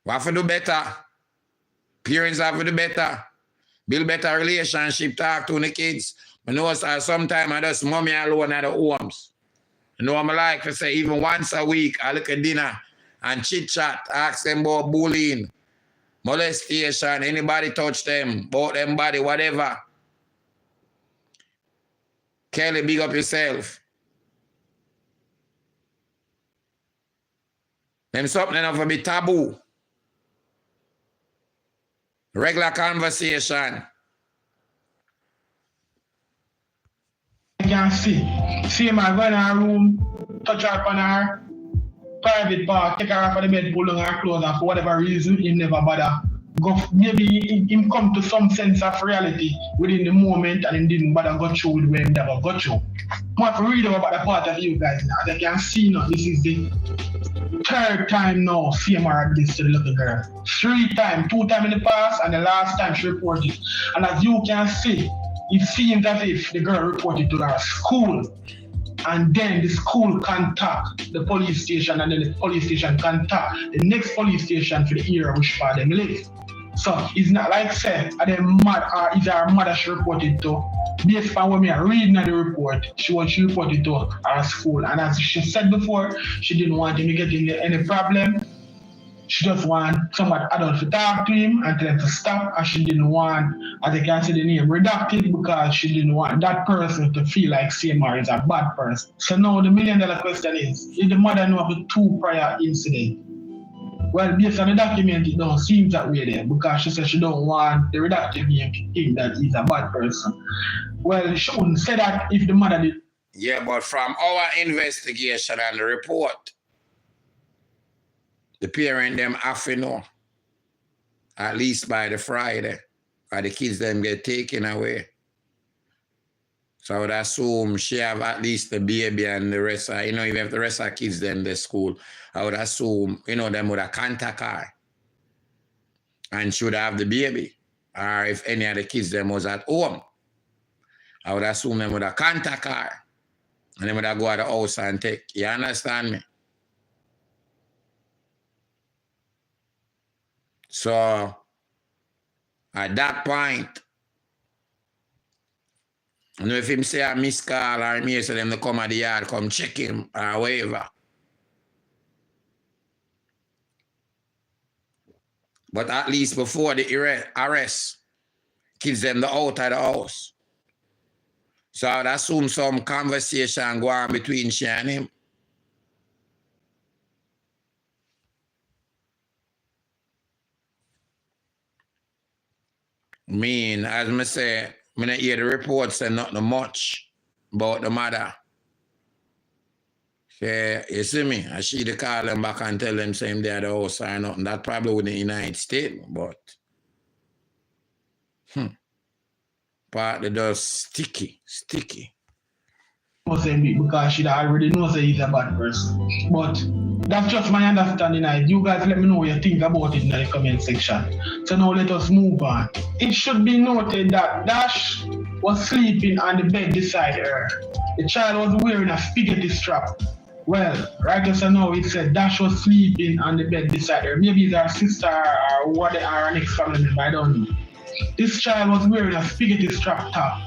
We have to do better. Parents have to do better. Build better relationship, talk to the kids. I know sometimes I just mommy alone at the homes. You know, I'm like to say even once a week, I look at dinner and chit chat, ask them about bullying, molestation, anybody touch them, about them body, whatever. Kelly, big up yourself. Them something enough to be taboo. Regular conversation. I can see my go in her room, touch her on her private part, take her off of the bed, pull on her clothes, and for whatever reason, he never bother. Maybe him come to some sense of reality within the moment and he didn't bother go through with where he never got through. I have to read about the part of you guys now. As I can see now, this is the third time now CMR did this to the little girl. 3 times, 2 times in the past and the last time she reported. And as you can see, it seems as if the girl reported to her school. And then the school contact the police station and then the police station contact the next police station for the area which part them live. So it's not like say, are they mad or is her mother she reported to? Based on what me are reading the report, she reported to her school. And as she said before, she didn't want him to get in any problem. She just want someone adult to talk to him and tell him to stop, and she didn't want, as I can see the name, redacted because she didn't want that person to feel like CMR is a bad person. So now the $1 million question is, did the mother know of the 2 prior incidents? Well, based on the document, it don't seem that way there because she said she don't want the redacted name to think that he's a bad person. Well, she wouldn't say that if the mother did. Yeah, but from our investigation and the report, the parent them have to know, at least by the Friday, or the kids them get taken away. So I would assume she have at least the baby and the rest of, even if the rest of kids them the school, I would assume, them would have contact her and should have the baby. Or if any of the kids them was at home, I would assume them would have contact her and they would have go to the house and take. You understand me? So, at that point, if him say I miss call or me say them to come at the yard, come check him or whatever. But at least before the arrest, kids them the out of the house. So I'd assume some conversation go on between she and him. As I say, I don't hear the reports and not much about the mother. You see me? I see the call them back and tell them same day at the house or nothing. That probably wouldn't in the United States, but partly just sticky. Because she already knows that he's a bad person. But that's just my understanding. You guys let me know what you think about it in the comment section. So now let us move on. It should be noted that Dash was sleeping on the bed beside her. The child was wearing a spaghetti strap. Well, right just now it said Dash was sleeping on the bed beside her. Maybe it's her sister or what they are, an ex-family member, I don't know. This child was wearing a spaghetti strap top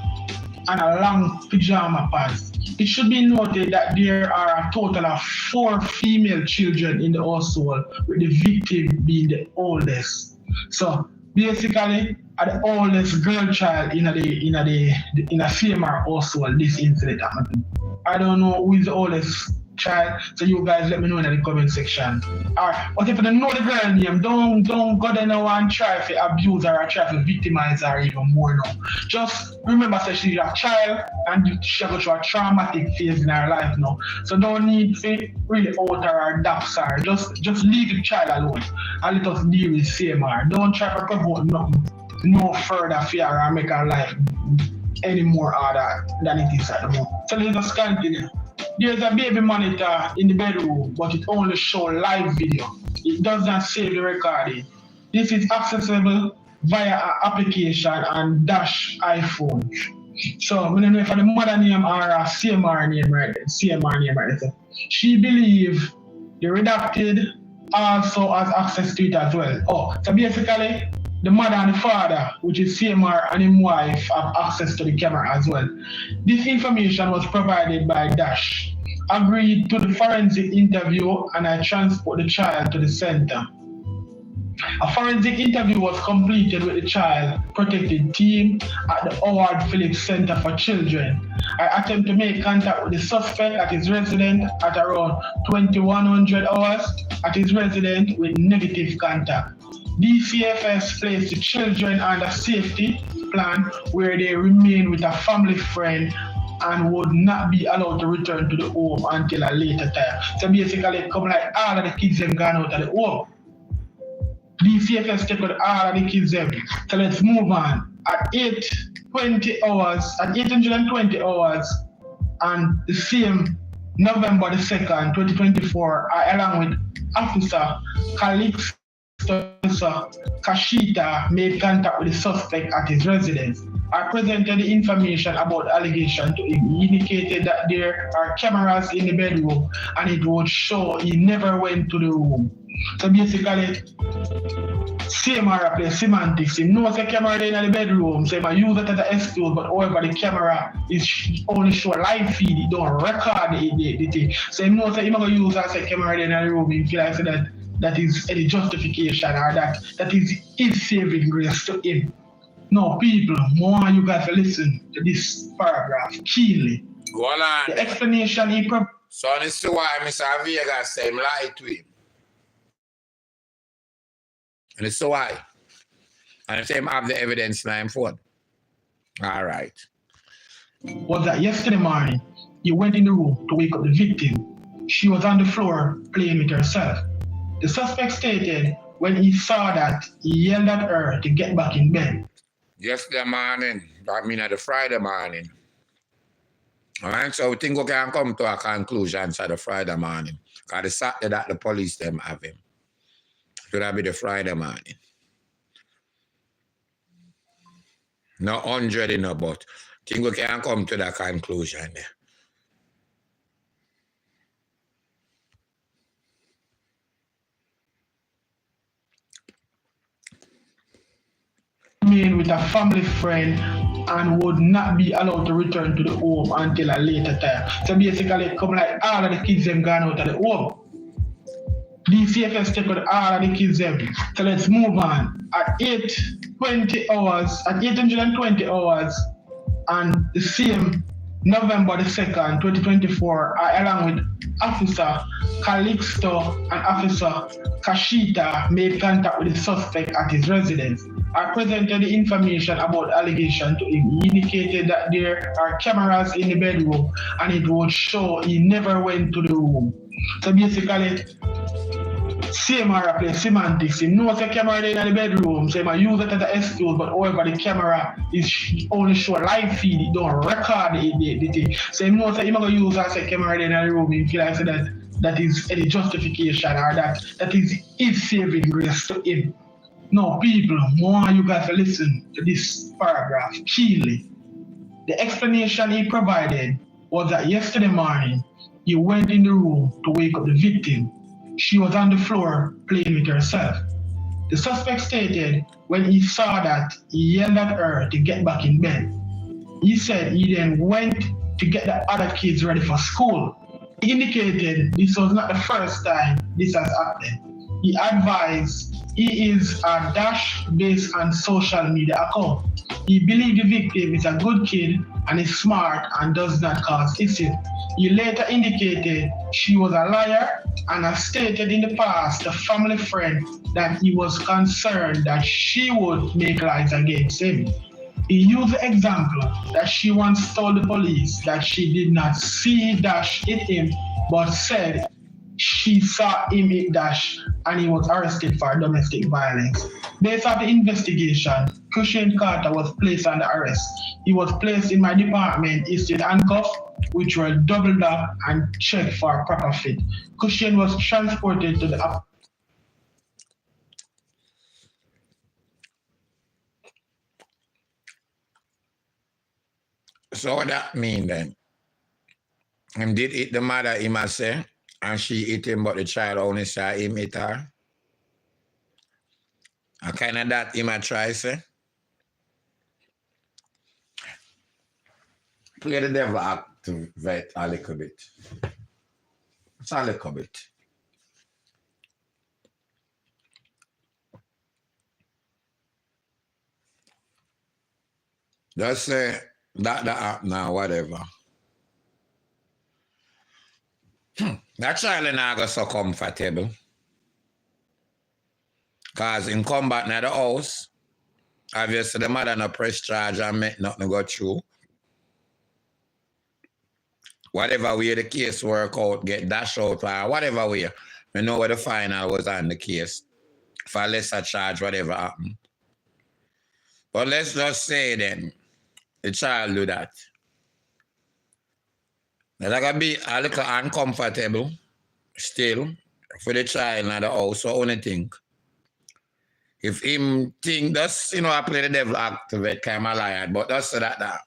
and a long pajama pants. It should be noted that there are a total of 4 female children in the household, with the victim being the oldest. So basically are the oldest girl child in a CMR household. This incident happened. I don't know who is the oldest child, so you guys let me know in the comment section. Alright, but if you don't know the girl name, don't go there now and try to abuse her or try to victimize her even more now. Just remember that she's a child and she go through a traumatic phase in her life now. So don't need to really alter her, dox her. Just leave the child alone and let us deal with CMR. Don't try to promote nothing no further fear or make her life any more harder than it is at the moment. So let's just continue. There's a baby monitor in the bedroom, but it only shows live video. It does not save the recording. This is accessible via an application and Dash iPhone. So I don't know if the mother name or a CMR name right there. She believes the redacted also has access to it as well. So basically the mother and the father, which is CMR and his wife, have access to the camera as well. This information was provided by Dash. Agreed to the forensic interview and I transport the child to the center. A forensic interview was completed with the child protected team at the Howard Phillips Center for Children. I attempt to make contact with the suspect at his residence at around 2100 hours at his residence with negative contact. DCFS placed the children under safety plan where they remain with a family friend and would not be allowed to return to the home until a later time. So basically, it come like all of the kids have gone out of the home. DCFS take with all of the kids them. So let's move on. At 820 hours and the same November the 2nd, 2024, I along with Officer Kashita made contact with the suspect at his residence. I presented the information about the allegation to him. He indicated that there are cameras in the bedroom and it would show he never went to the room. So basically, CMR play semantics. He knows the camera in the bedroom, so he might use it as an excuse, but however the camera is only show live feed, it don't record the thing. So he knows that he's not going to use as a camera in the room, he feel like that is any justification or that is his saving grace to him. No, people, more you guys to listen to this paragraph keenly. Go on. The explanation he provided. So this is why Mr. Vega said him lie to him. And this is why. And the same have the evidence in him phone. All right. Was that yesterday morning, he went in the room to wake up the victim. She was on the floor playing with herself. The suspect stated when he saw that, he yelled at her to get back in bed. Yesterday morning, that means the Friday morning. All right, so we think we can come to a conclusion on the Friday morning. Because the Saturday that the police them have him. So that be the Friday morning. No 100 in a but. Think we can come to that conclusion there. With a family friend and would not be allowed to return to the home until a later time. So basically, it come like all of the kids them gone out of the home. DCFS take with all of the kids them. So let's move on. At 820 hours and the same November the 2nd, 2024, I along with Officer Calixto and Officer Kashita made contact with the suspect at his residence. I presented the information about the allegation to him. He indicated that there are cameras in the bedroom and it would show he never went to the room. So basically, CMR play semantics. He knows the camera in the bedroom, so he might use it as an excuse, but however the camera is only show live feed, it don't record the thing. So he knows that he's not going to use as a camera in the room, he feel like that is any justification or that is his saving grace to him. No, people, more you guys to listen to this paragraph keenly. The explanation he provided was that yesterday morning, he went in the room to wake up the victim. She was on the floor playing with herself. The suspect stated when he saw that, he yelled at her to get back in bed. He said he then went to get the other kids ready for school. He indicated this was not the first time this has happened. He advised he is a dash based on social media account. He believes the victim is a good kid and is smart and does not cause issues. He later indicated she was a liar and has stated in the past to family friend that he was concerned that she would make lies against him. He used the example that she once told the police that she did not see Dash hit him, but said she saw him hit Dash and he was arrested for domestic violence. Based on the investigation, Christian Carter was placed under arrest. He was placed in my department, he stayed handcuffed, which were doubled up and checked for a proper fit. Christian was transported to the So what that mean then? Him did hit the mother, him a say, and she hit him, but the child only saw him hit her. And kind of that him a try say. Play the devil activate a little bit. It's a little bit. Just say that happen now, whatever. That child not go so comfortable. Because in combat in the house, obviously the mother no press charge and make nothing go through. Whatever way the case work out, get dashed out or whatever way, we know where the final was on the case. For lesser charge, whatever happened. But let's just say then, the child do that. That's gonna be a little uncomfortable still for the child in the house. So only think. If him think that's, I play the devil activate kind of liar, but that's that.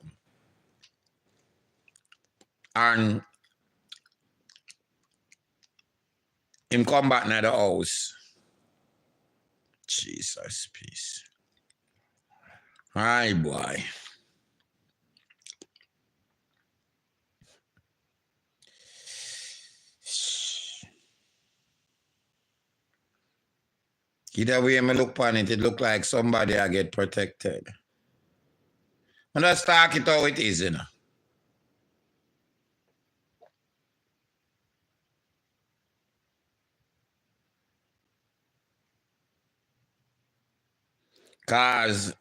And him come back in the house. Jesus, peace. Aye, boy. Either way I look upon it, it look like somebody I get protected. And let's talk it how it is, Cause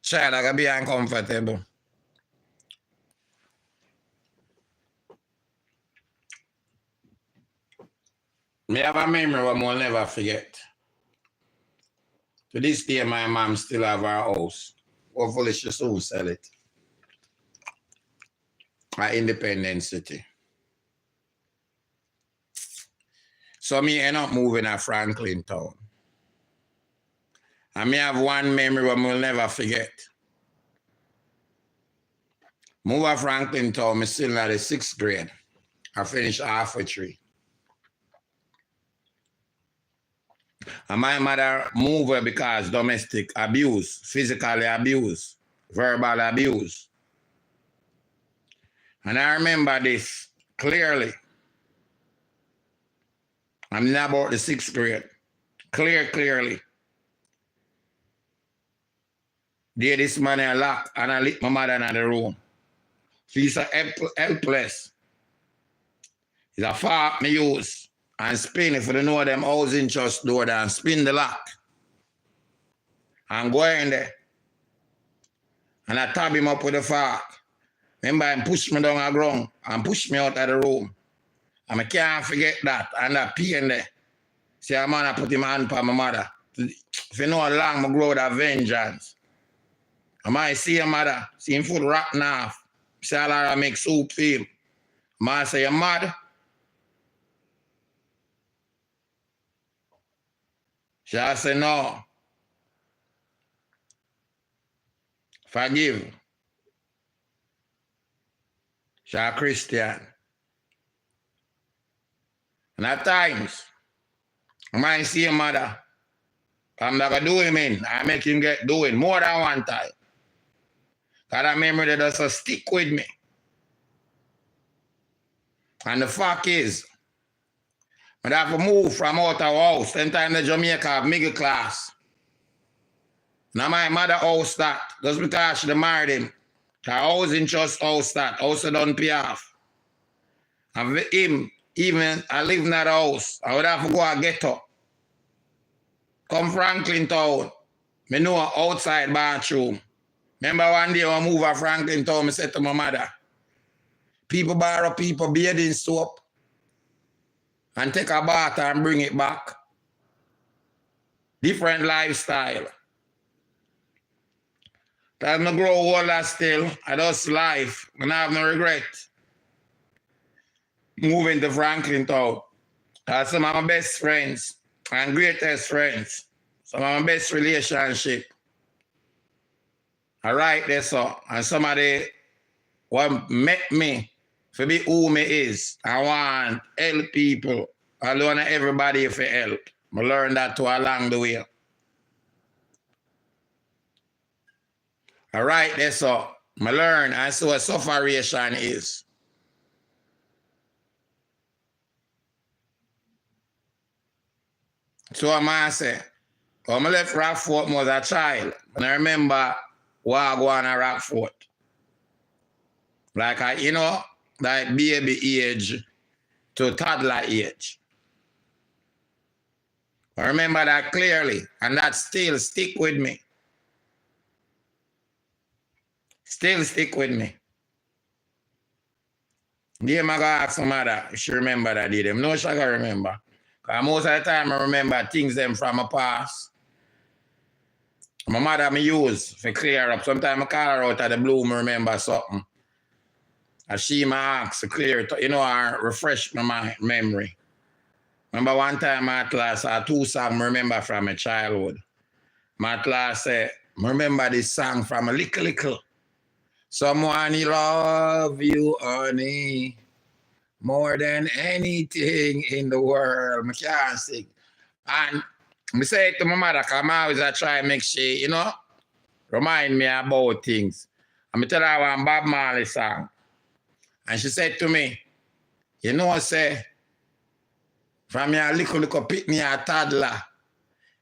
child I can be uncomfortable. Me have a memory what I'll never forget. To this day, my mom still have her house. Hopefully she soon sell it. At Independence City. So me end up moving to Franklin Town. And me have one memory what I'll never forget. Move to Franklin Town, me still in the 6th grade. I finished halfway through. And my mother moved her because domestic abuse, physical abuse, verbal abuse. And I remember this clearly. I'm now about the 6th grade. Clearly. There this man I locked and I lit my mother in the room. She's so helpless. It's a fork me use. And spin, if you know them housing trust door there, and spin the lock. And go in there. And I tab him up with the fork. Remember him push me down the ground and push me out of the room. And I can't forget that. And that pain there. See a man I put him hand on my mother. If you know how long I grow that vengeance. I might see your mother, see him foot rotten off. See how I make soup feel. I might say, you're mad. She said, no. Forgive. She's a Christian. And at times, I might see your mother. I'm not going to do him in. I make him get doing more than one time. Because that memory that does stick with me. And the fact is, I have to move from out of house. Then time the Jamaica have middle class. Now my mother house that, just because she married him. Her housing trust house that, also don't pay off. And with him, even I live in that house, I would have to go and get up. Come Franklin Town. Me know an outside bathroom. Remember one day I moved to Franklin Town, I said to my mother, people borrow people bathing soap and take a bath and bring it back. Different lifestyle. As I grow older still, I just life, and I have no regret. Moving to Franklin Town. That's some of my best friends and greatest friends. Some of my best relationship. I write this up, and somebody what met me to be who me is. I want help people. I learn everybody for help. I learned that too along the way. I write this up. I learn and see what sufferation is. So I say, when I left Rockfort, I was a child. And I remember what I go on at Rockfort. Like, like baby age to toddler age. I remember that clearly, and that still stick with me. Still stick with me. Then I go ask my mother if she remember that day. No, she can remember. Because most of the time I remember things them from my past. My mother me use to clear up. Sometimes I call her out of the blue and remember something. And she may ask to clear it, or refresh my memory. Remember one time my class had 2 songs I remember from my childhood. My class said, I remember this song from a little. Someone he love you, honey, more than anything in the world. I can't sing. And I say it to my mother, because I always try to make she, remind me about things. And I tell her one Bob Marley song. And she said to me, say, from your little pick me a toddler,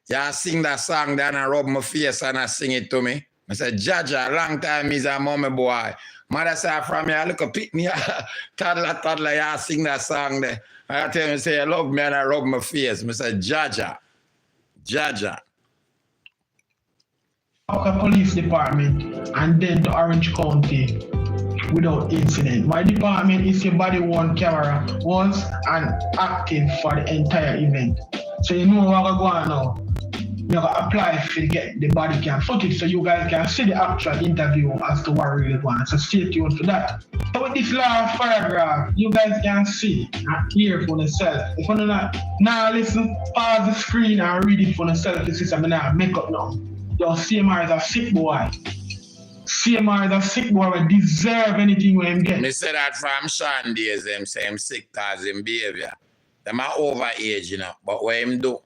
you sing that song, then I rub my face and I sing it to me. I said, Jaja, long time is a mommy boy. Mother said, from your little pick me a toddler, you sing that song there. I tell him, say, you love me and I rub my face. I said, Jaja. Police department and then to Orange County without incident. My department is your body worn camera once and active for the entire event. So you know what going on now. You gotta apply to get the body cam footage so you guys can see the actual interview as to what really wants. So stay tuned for that. So with this last paragraph, you guys can see and hear for yourself. If you not now listen, pause the screen and read it for yourself. This is something I make up now. Your CMR is a sick boy. CMR is a sick boy will deserve anything when him get. Me say that from Sean days, them say him sick because him behavior. Them are over age, but what him do?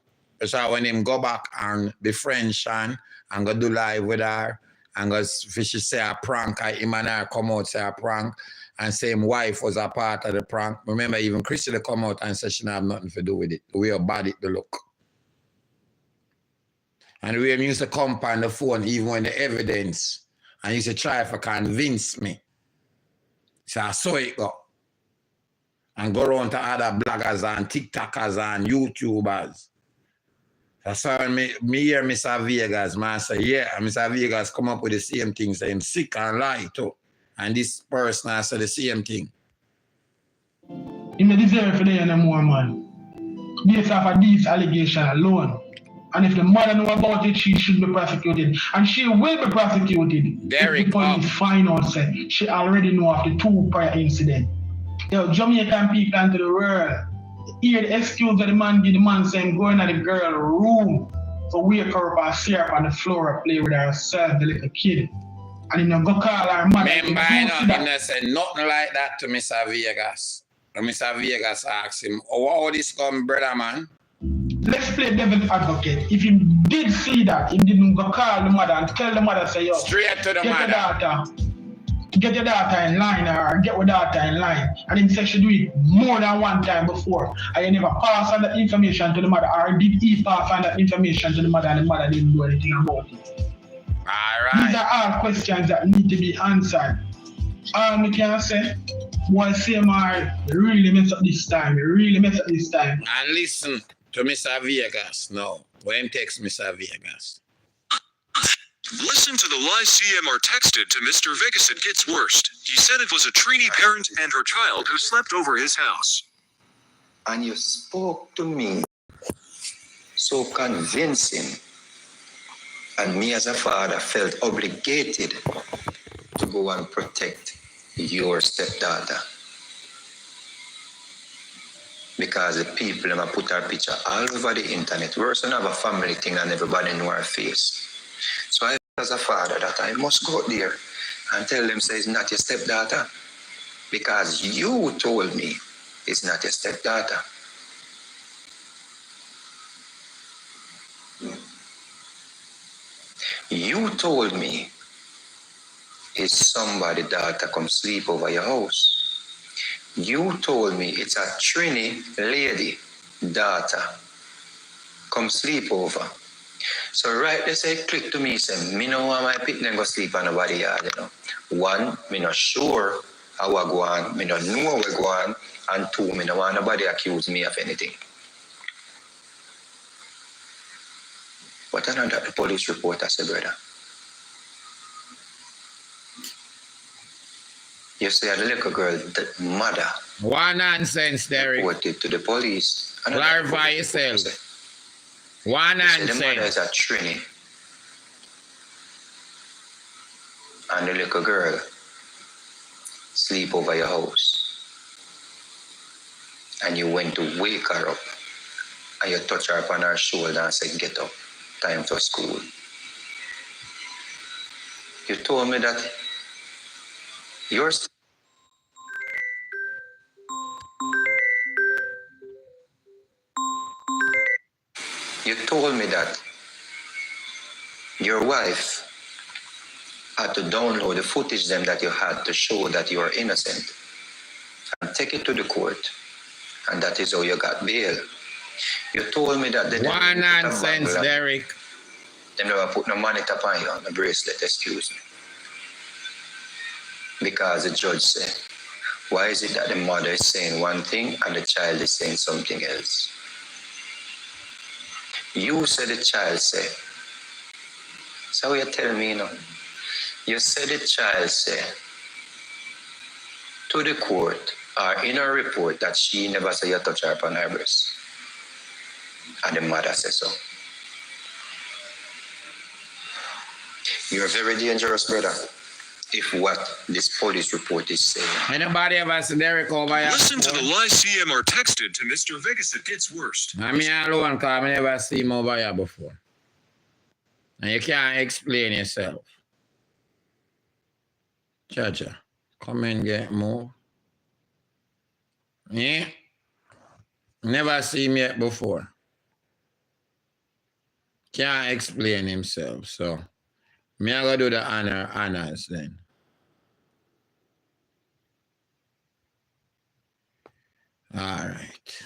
So when him go back and befriend Sean and go do live with her and go fishy say a prank, him and her come out say a prank and say him wife was a part of the prank. Remember even Christy come out and say she don't have nothing to do with it. The way her body to look. And the way him used to come on the phone even when the evidence and used to try to convince me. So I saw it go. And go around to other bloggers and TikTokers and YouTubers. That's how me hear Mr. Vegas, man. Say, yeah, Mr. Vegas come up with the same thing, say him sick and lie too. And this person has said the same thing. You may deserve for there no more, man. Based off of these allegations alone. And if the mother know about it, she should be prosecuted. And she will be prosecuted. Derek, if the police find out, say, she already know of the 2 prior incidents. Yo, Jamaican people into the world. Hear the excuse that the man give the man saying going to the girl room to wake her up and see her on the floor and play with herself, the little kid. And you go call her mother. Remember, he said nothing like that to Mr. Vegas. And Mr. Vegas asked him, oh, how this come, brother, man? Let's play devil's advocate. If he did see that, he didn't go call the mother and tell the mother, say, yo, straight to the mother. Daughter. get your daughter in line or get your daughter in line, and then say she do it more than one time before, and you never pass on that information to the mother, or did he pass on that information to the mother and the mother didn't do anything about it? All right. These are all questions that need to be answered. All we can say, boy, CMR really mess up this time. And listen to Mr. Vegas now. When text Mr. Vegas. Listen to the lie CMR texted to Mr. Vegas. It gets worse. He said it was a trainee parent and her child who slept over his house. And you spoke to me so convincing, and me as a father felt obligated to go and protect your stepdaughter. Because the people have put our picture all over the internet. We also have a family thing and everybody know our face. So I, as a father, that I must go there and tell them, say, it's not your stepdaughter. Because you told me it's not your stepdaughter. You told me it's somebody's daughter come sleep over your house. You told me it's a Trini lady daughter come sleep over. So right they say click to me, say, me know why my picnic go sleep on nobody yard, you know. One, me not sure how I go on, me not know how I go on, and two, me no want nobody accuse me of anything. But I know that the police report has said, brother. You say a little girl, the mother. What nonsense, Derek. Reported to the police. Clarify yourself. What nonsense. The mother is a Trini. And the little girl sleep over your house. And you went to wake her up. And you touch her upon her shoulder and said, get up. Time for school. You told me that you're You told me that your wife had to download the footage them that you had to show that you are innocent and take it to the court, and that is how you got bail. You told me that they what nonsense, Derek. They never put no monitor upon you on the bracelet, excuse me. Because the judge said, why is it that the mother is saying one thing and the child is saying something else? You said the child said. So you tell me, you know. You said the child said to the court or in her report that she never said you touch her upon her breast. And the mother says so. You're very dangerous, brother. If what this police report is saying. Anybody ever see Derek over here? Listen to the lie CMR texted to Mr. Vegas. It gets worse. I mean, alone, because I never see him over here before. And you can't explain yourself. Chacha, come and get more. Yeah? Never see him yet before. Can't explain himself, so me I go do the honors then. All right.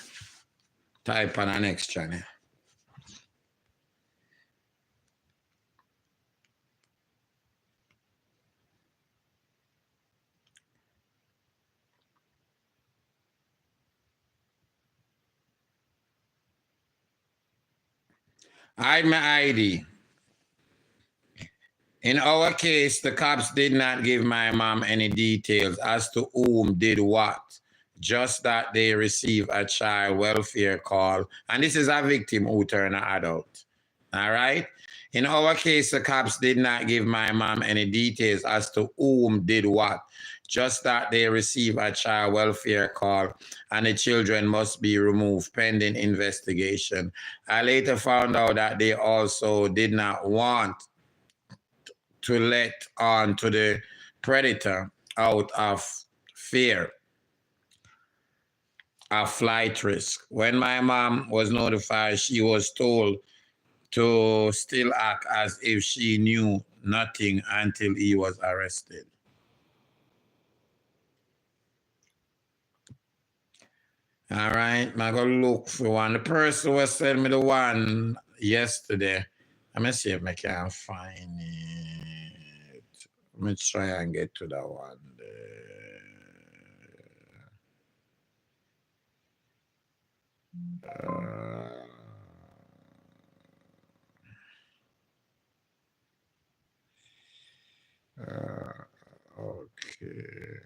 Type on the next channel. Hide my ID. In our case, the cops did not give my mom any details as to whom did what, just that they received a child welfare call. And this is a victim who turned an adult. All right? In our case, the cops did not give my mom any details as to whom did what, just that they received a child welfare call and the children must be removed pending investigation. I later found out that they also did not want to let on to the predator out of fear of flight risk. When my mom was notified, she was told to still act as if she knew nothing until he was arrested. All right, I'm going to look for one. The person who sent me the one yesterday. Let me see if I can find it. Let me try and get to that one. Okay.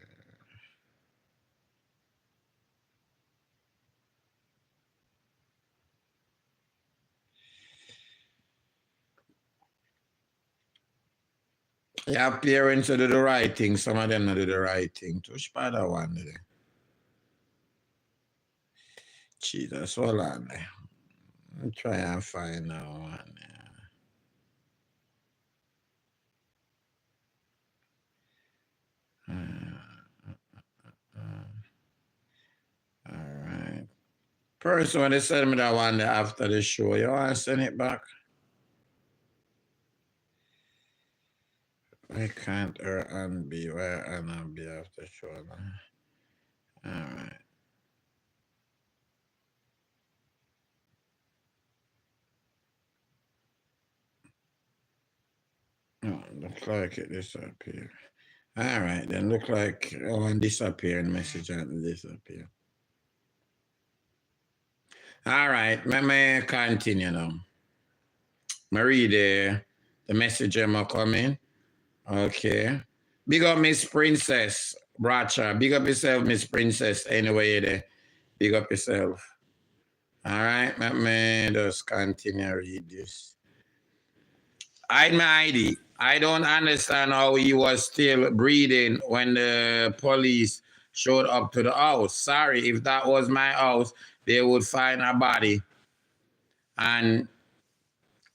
Yeah, parents do the right thing. Some of them not do the right thing. Which part of one there? Jesus, hold on there. I'll try and find that one. All right. Person, when they send me that one there after the show, you want to send it back? I can't be where and be after the show. All right. Oh, looks like it disappeared. All right, then look like one disappear and message and disappear. All right, let me continue now. I read the message I'm coming. Okay. Big up Miss Princess, Bracha. Big up yourself, Miss Princess. Anyway, you're there. Big up yourself. All right, let me just continue read this. Hide my ID. I don't understand how he was still breathing when the police showed up to the house. Sorry, if that was my house, they would find a body and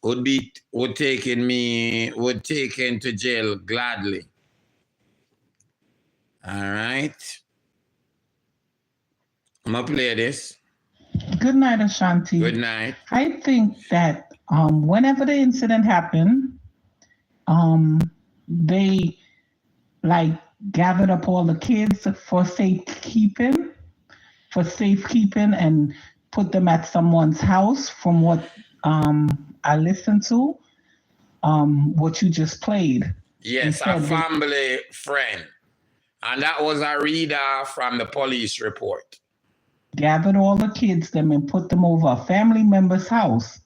would taken to jail gladly. All right. I'm gonna play this. Good night, Ashanti. Good night. I think that whenever the incident happened, they like gathered up all the kids for safekeeping and put them at someone's house from what I listened to, what you just played. Yes, a family friend. And that was a reader from the police report. Gathered all the kids them and put them over a family member's house.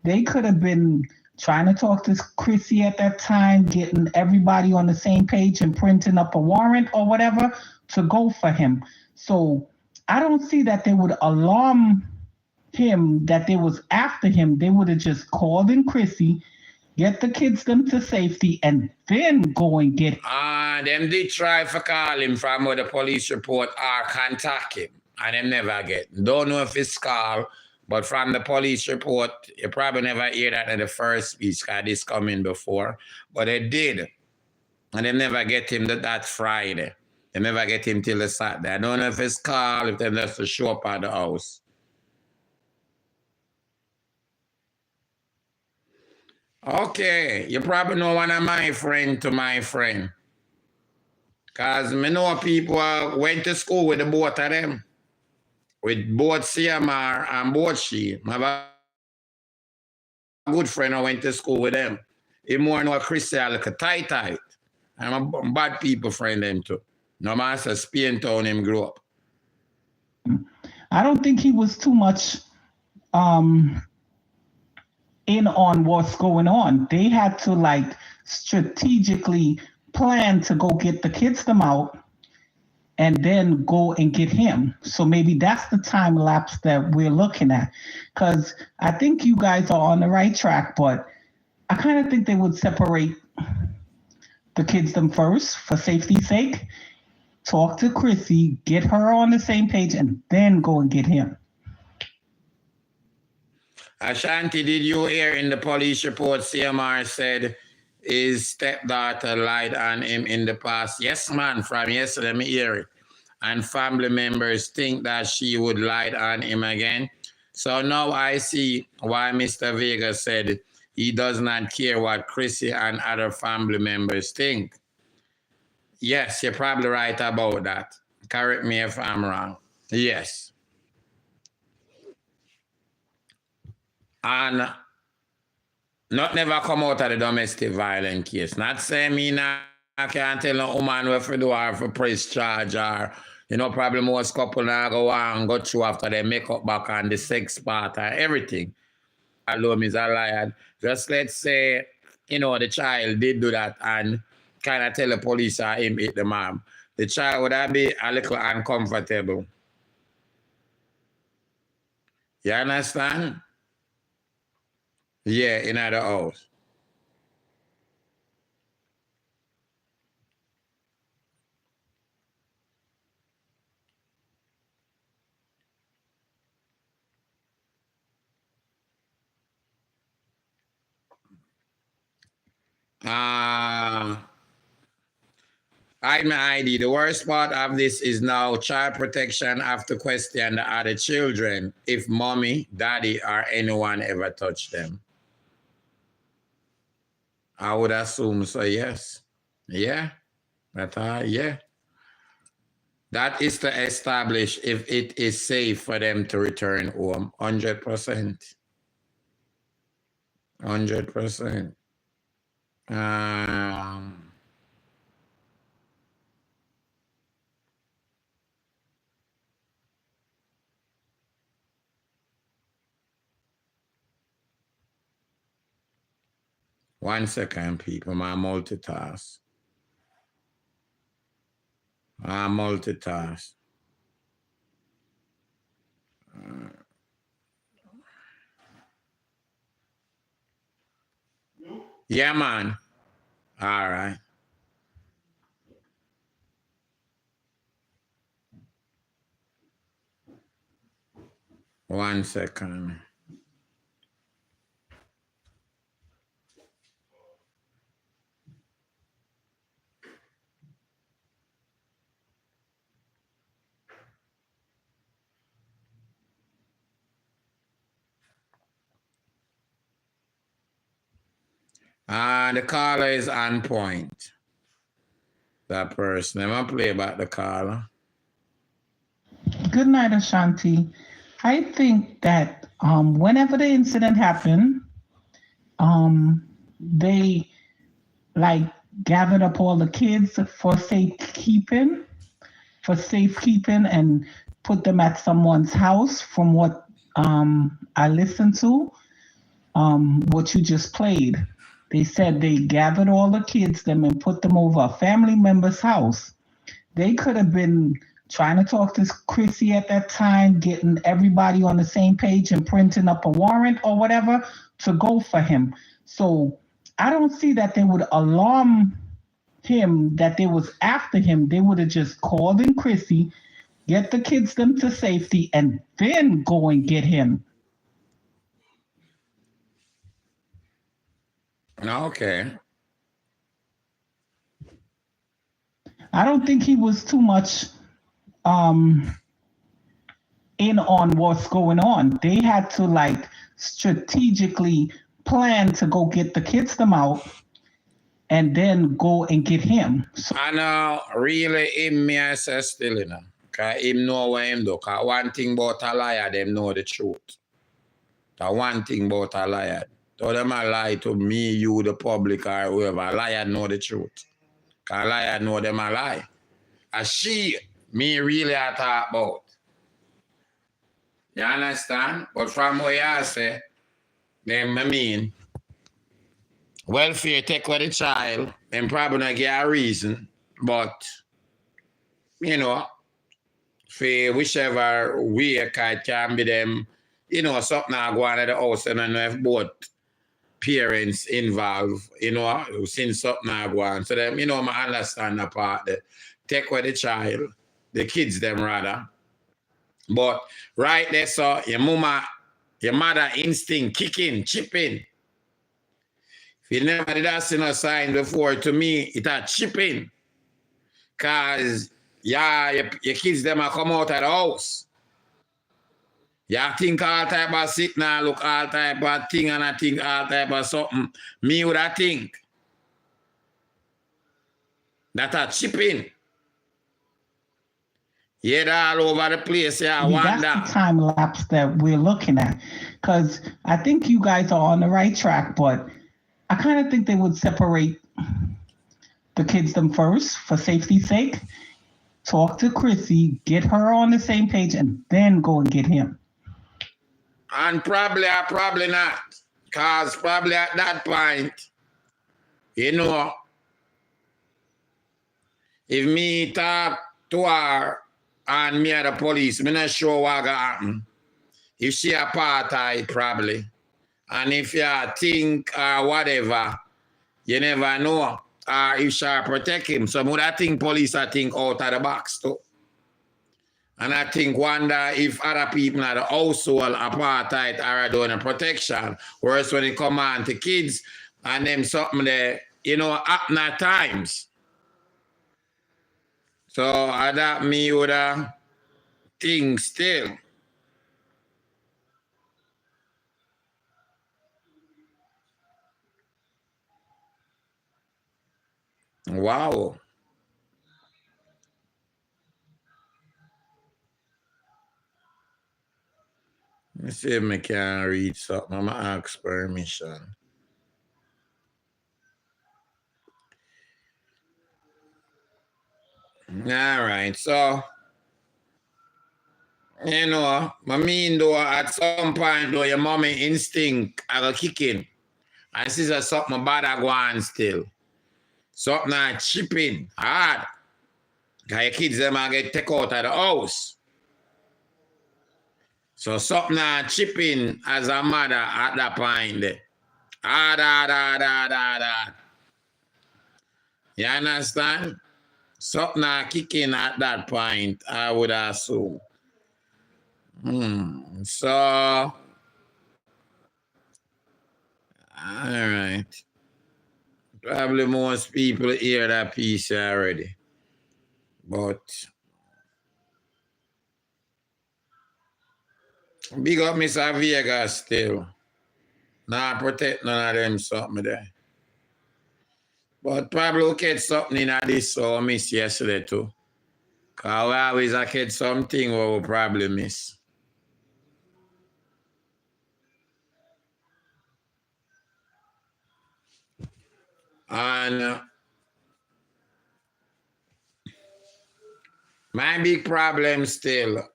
They could have been trying to talk to Chrissy at that time, getting everybody on the same page and printing up a warrant or whatever to go for him. So I don't see that they would alarm him, that they was after him. They would have just called in Chrissy, get the kids them to safety, and then go and get him. Them did try for call him from the police report or contact him, and them never get. Don't know if it's called, but from the police report, you probably never hear that in the first speech because this coming before, but they did. And they never get him that Friday. They never get him till the Saturday. I don't know if it's called, if they just show up at the house. Okay, you probably know one of my friend to my friend. Because I know people went to school with the both of them. With both CMR and both she. I have a good friend who went to school with them. He more know Christian like a tight. I'm a bad people friend them too. No matter Spain town him grew up. I don't think he was too much in on what's going on. They had to like strategically plan to go get the kids them out and then go and get him. So maybe that's the time lapse that we're looking at. Because I think you guys are on the right track, but I kind of think they would separate the kids them first for safety's sake, talk to Chrissy, get her on the same page, and then go and get him. Ashanti, did you hear in the police report CMR said his stepdaughter lied on him in the past? Yes, man, from yesterday, me hear it. And family members think that she would lie on him again. So now I see why Mr. Vega said he does not care what Chrissy and other family members think. Yes, you're probably right about that. Correct me if I'm wrong. Yes. And not never come out of the domestic violence case. Not saying me now I can't tell no woman what to do or for press charge or, you know, probably most couple now go on and go through after they make up back on the sex part or everything. Alone is a liar. Just let's say, you know, the child did do that and kind of tell the police or him hit the mom. The child would have be a little uncomfortable. You understand? Yeah, in the house. Hide my ID. The worst part of this is now child protection have to question the other children if mommy, daddy, or anyone ever touched them. I would assume so, yes. Yeah. Yeah. That is to establish if it is safe for them to return home. 100%. 100%. 1 second, people. I multitask. Yeah, man. All right. One second. The caller is on point. That person. I'm going to play about the caller. Good night, Ashanti. I think that whenever the incident happened, they like gathered up all the kids for safekeeping and put them at someone's house from what I listened to, what you just played. They said they gathered all the kids them and put them over a family member's house. They could have been trying to talk to Chrissy at that time, getting everybody on the same page and printing up a warrant or whatever to go for him. So I don't see that they would alarm him, that they was after him. They would have just called in Chrissy, get the kids them to safety, and then go and get him. Okay. I don't think he was too much in on what's going on. They had to like strategically plan to go get the kids them out and then go and get him. So I know really him me I say still, you know. Cause him know what him do. Cause one thing about a liar, them know the truth. The one thing about a liar. So them a lie to me, you, the public, or whoever. A liar know the truth. Cause a liar know them a lie. A she, me really I talk about. You understand? But from what you say, them I mean, welfare take with the child, them probably not get a reason, but, you know, for whichever way it can be them, you know, something go on at the house and I know if both parents involved, you know, since something go on. So them, you know, I understand the part that take with the child, the kids them rather. But right there, so your mother instinct kicking, chipping. If you never did that see no sign before, to me, it a chipping. Cause yeah, your kids them a come out of the house. You think all type of sit now, look all type of thing and I think all type of something. Me would I think. That a chipping. Yeah, all over the place. Yeah, I that's the time lapse that we're looking at. because I think you guys are on the right track, but I kind of think they would separate the kids them first for safety's sake. Talk to Chrissy, get her on the same page, and then go and get him. And probably not. Because probably at that point, you know, if me talk to her and me at the police, I'm not sure what gonna happen. If she apartheid, probably. And if you think or whatever, you never know. Or if she protect him. So I think police I think out of the box too. And I think wonder if other people at the household apartheid are doing a protection. Whereas when it come on to kids and them something there, you know, happen at times. So that me would think still. Wow. Let me see if I can read something. I'm going to ask permission. All right, so, you know, I mean, though, at some point, though, your mommy instinct I go kick in. I see that something bad I go on still. Something I chip in hard. Because your kids, them I get take out of the house. So something I chip in as a mother at that point there. Hard. You understand? Something I kick in at that point, I would assume. So, all right. Probably most people hear that piece already. But big up Mr. Vegas still. Nah, protect none of them something there. But probably we'll get something in this so I miss yesterday too. Because we always get something we will probably miss. And my big problem still,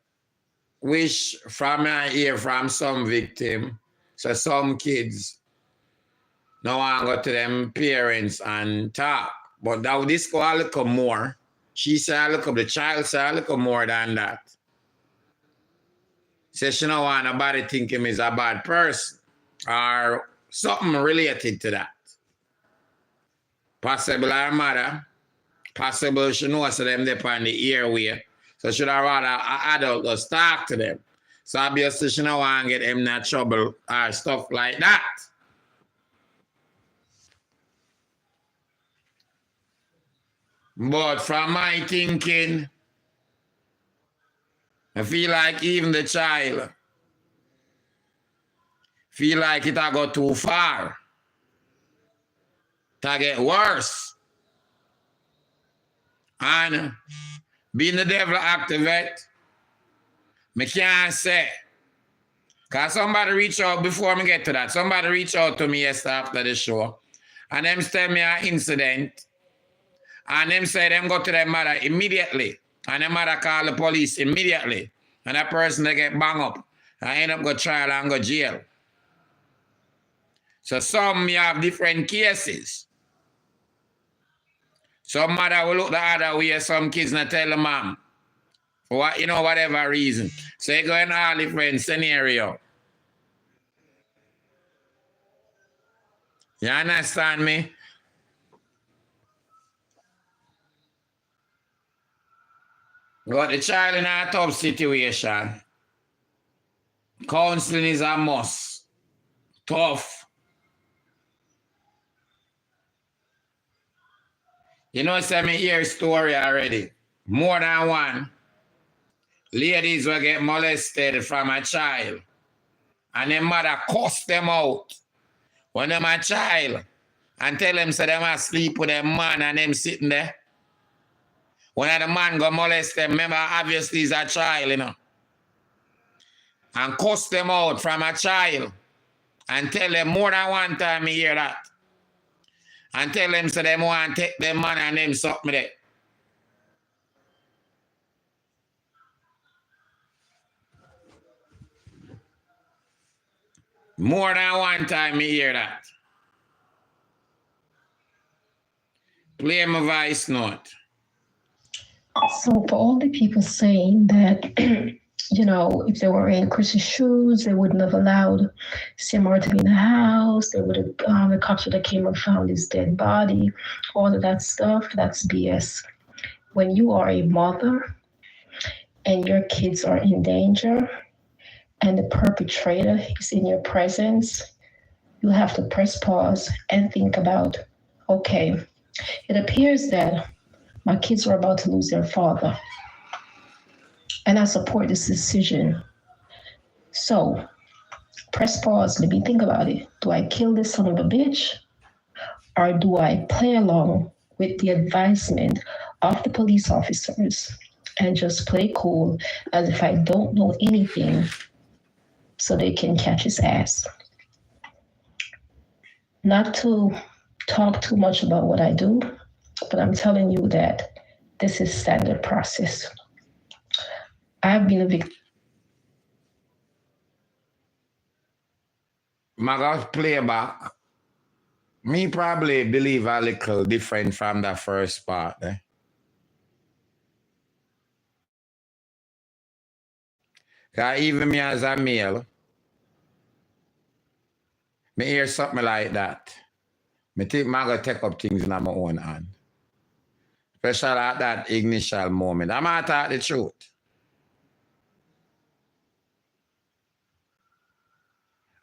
which from I hear from some victim, so some kids now I go to them parents and talk. But now this go a little more. She said a little, the child said a little more than that. Says she don't want nobody think him is a bad person or something related to that. Possible her mother, possible she knows so them they on the airway. So should I rather an adult just talk to them. So obviously she don't want to get him in trouble or stuff like that. But from my thinking, I feel like even the child feel like it'll go too far. It'll get worse. And being the devil activate, I can't say. Because somebody reached out before me get to that. Somebody reached out to me yesterday after the show. And them tell me an incident. And them say them go to their mother immediately. And their mother call the police immediately. And that person they get bang up. And end up go trial and go jail. So some you have different cases. Some mother will look the other way, some kids not tell the mom. For what, you know, whatever reason. So you go in all different scenario. You understand me? Got the child in a tough situation. Counseling is a must. Tough. You know, say me hear a story already. More than one. Ladies will get molested from a child. And their mother cuss them out. When them a child. And tell them so they must sleep with their man and them sitting there. When the man go molest them, remember obviously he's a child, you know. and cuss them out from a child and tell them more than one time I hear that. And tell them so them want to take them man and them something there. More than one time I hear that. Play my voice note. So for all the people saying that, you know, if they were in Chris's shoes, they wouldn't have allowed Seymour to be in the house. They would have, the cops would have came and found his dead body. All of that stuff, that's BS. When you are a mother and your kids are in danger and the perpetrator is in your presence, you have to press pause and think about, okay, it appears that my kids are about to lose their father, and I support this decision. So press pause, let me think about it. Do I kill this son of a bitch? Or do I play along with the advisement of the police officers and just play cool as if I don't know anything so they can catch his ass? Not to talk too much about what I do, but I'm telling you that this is standard process. I've been a victim. Maga play back. Me probably believe a little different from the first part. Because even me as a male, me hear something like that. Me think I go take up things in my own hand. Especially at that initial moment. I'm going to talk the truth.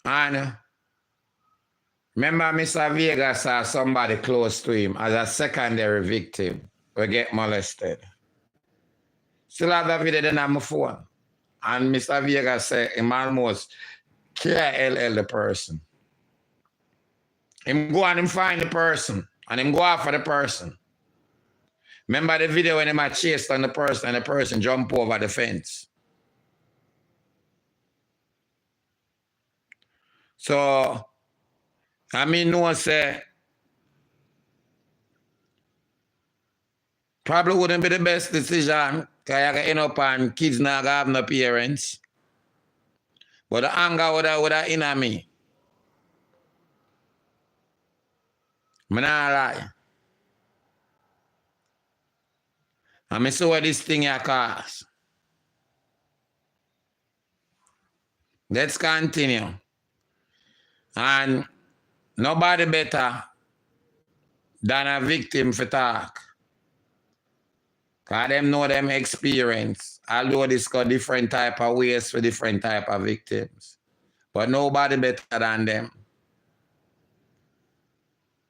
And remember Mr. Vega saw somebody close to him as a secondary victim who get molested. Still have that video on my phone. And Mr. Vega said him almost KLL the person. Him go and him find the person and him go after the person. Remember the video when him had chased on the person and the person jump over the fence. So, I mean, no one say, probably wouldn't be the best decision because you end up on kids not have no parents. But the anger would have in me. I'm not lie. And I see what this thing you cause. Let's continue. And nobody better than a victim for talk. Because them know them experience. Although this got different type of ways for different type of victims. But nobody better than them.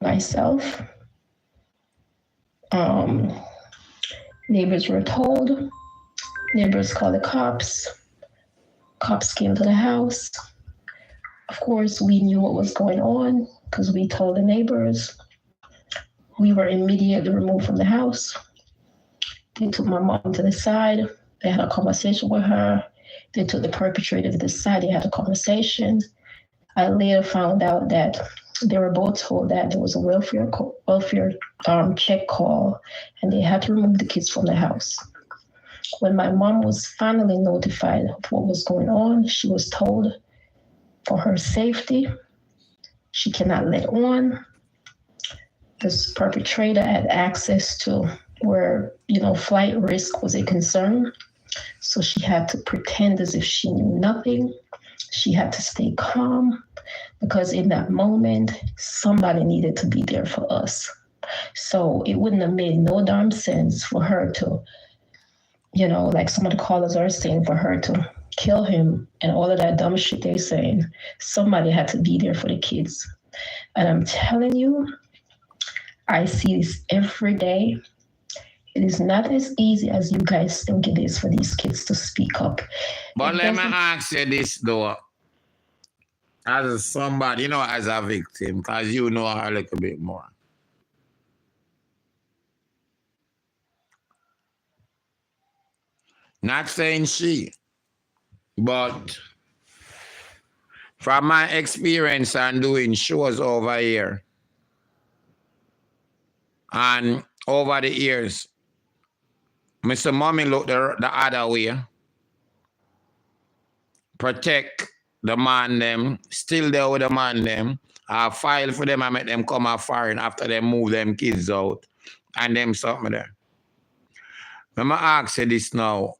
Myself. Neighbors were told. Neighbors called the cops. Cops came to the house. Of course, we knew what was going on because we told the neighbors. We were immediately removed from the house. They took my mom to the side. They had a conversation with her. They took the perpetrator to the side. They had a conversation. I later found out that they were both told that there was a welfare check call, and they had to remove the kids from the house. When my mom was finally notified of what was going on, she was told for her safety, she cannot let on. This perpetrator had access to where, flight risk was a concern. So she had to pretend as if she knew nothing. She had to stay calm because in that moment, somebody needed to be there for us. So it wouldn't have made no darn sense for her to, like some of the callers are saying, for her to kill him and all of that dumb shit they're saying. Somebody had to be there for the kids. And I'm telling you, I see this every day. It is not as easy as you guys think it is for these kids to speak up. But let me ask you this though. As somebody, as a victim, because you know her a little bit more. Not saying she, but From my experience and doing shows over here, and over the years, Mr. Mommy look the other way. Protect the man them, still there with the man them. I file for them and make them come off foreign after they move them kids out. And them something there. Let me ask you this now.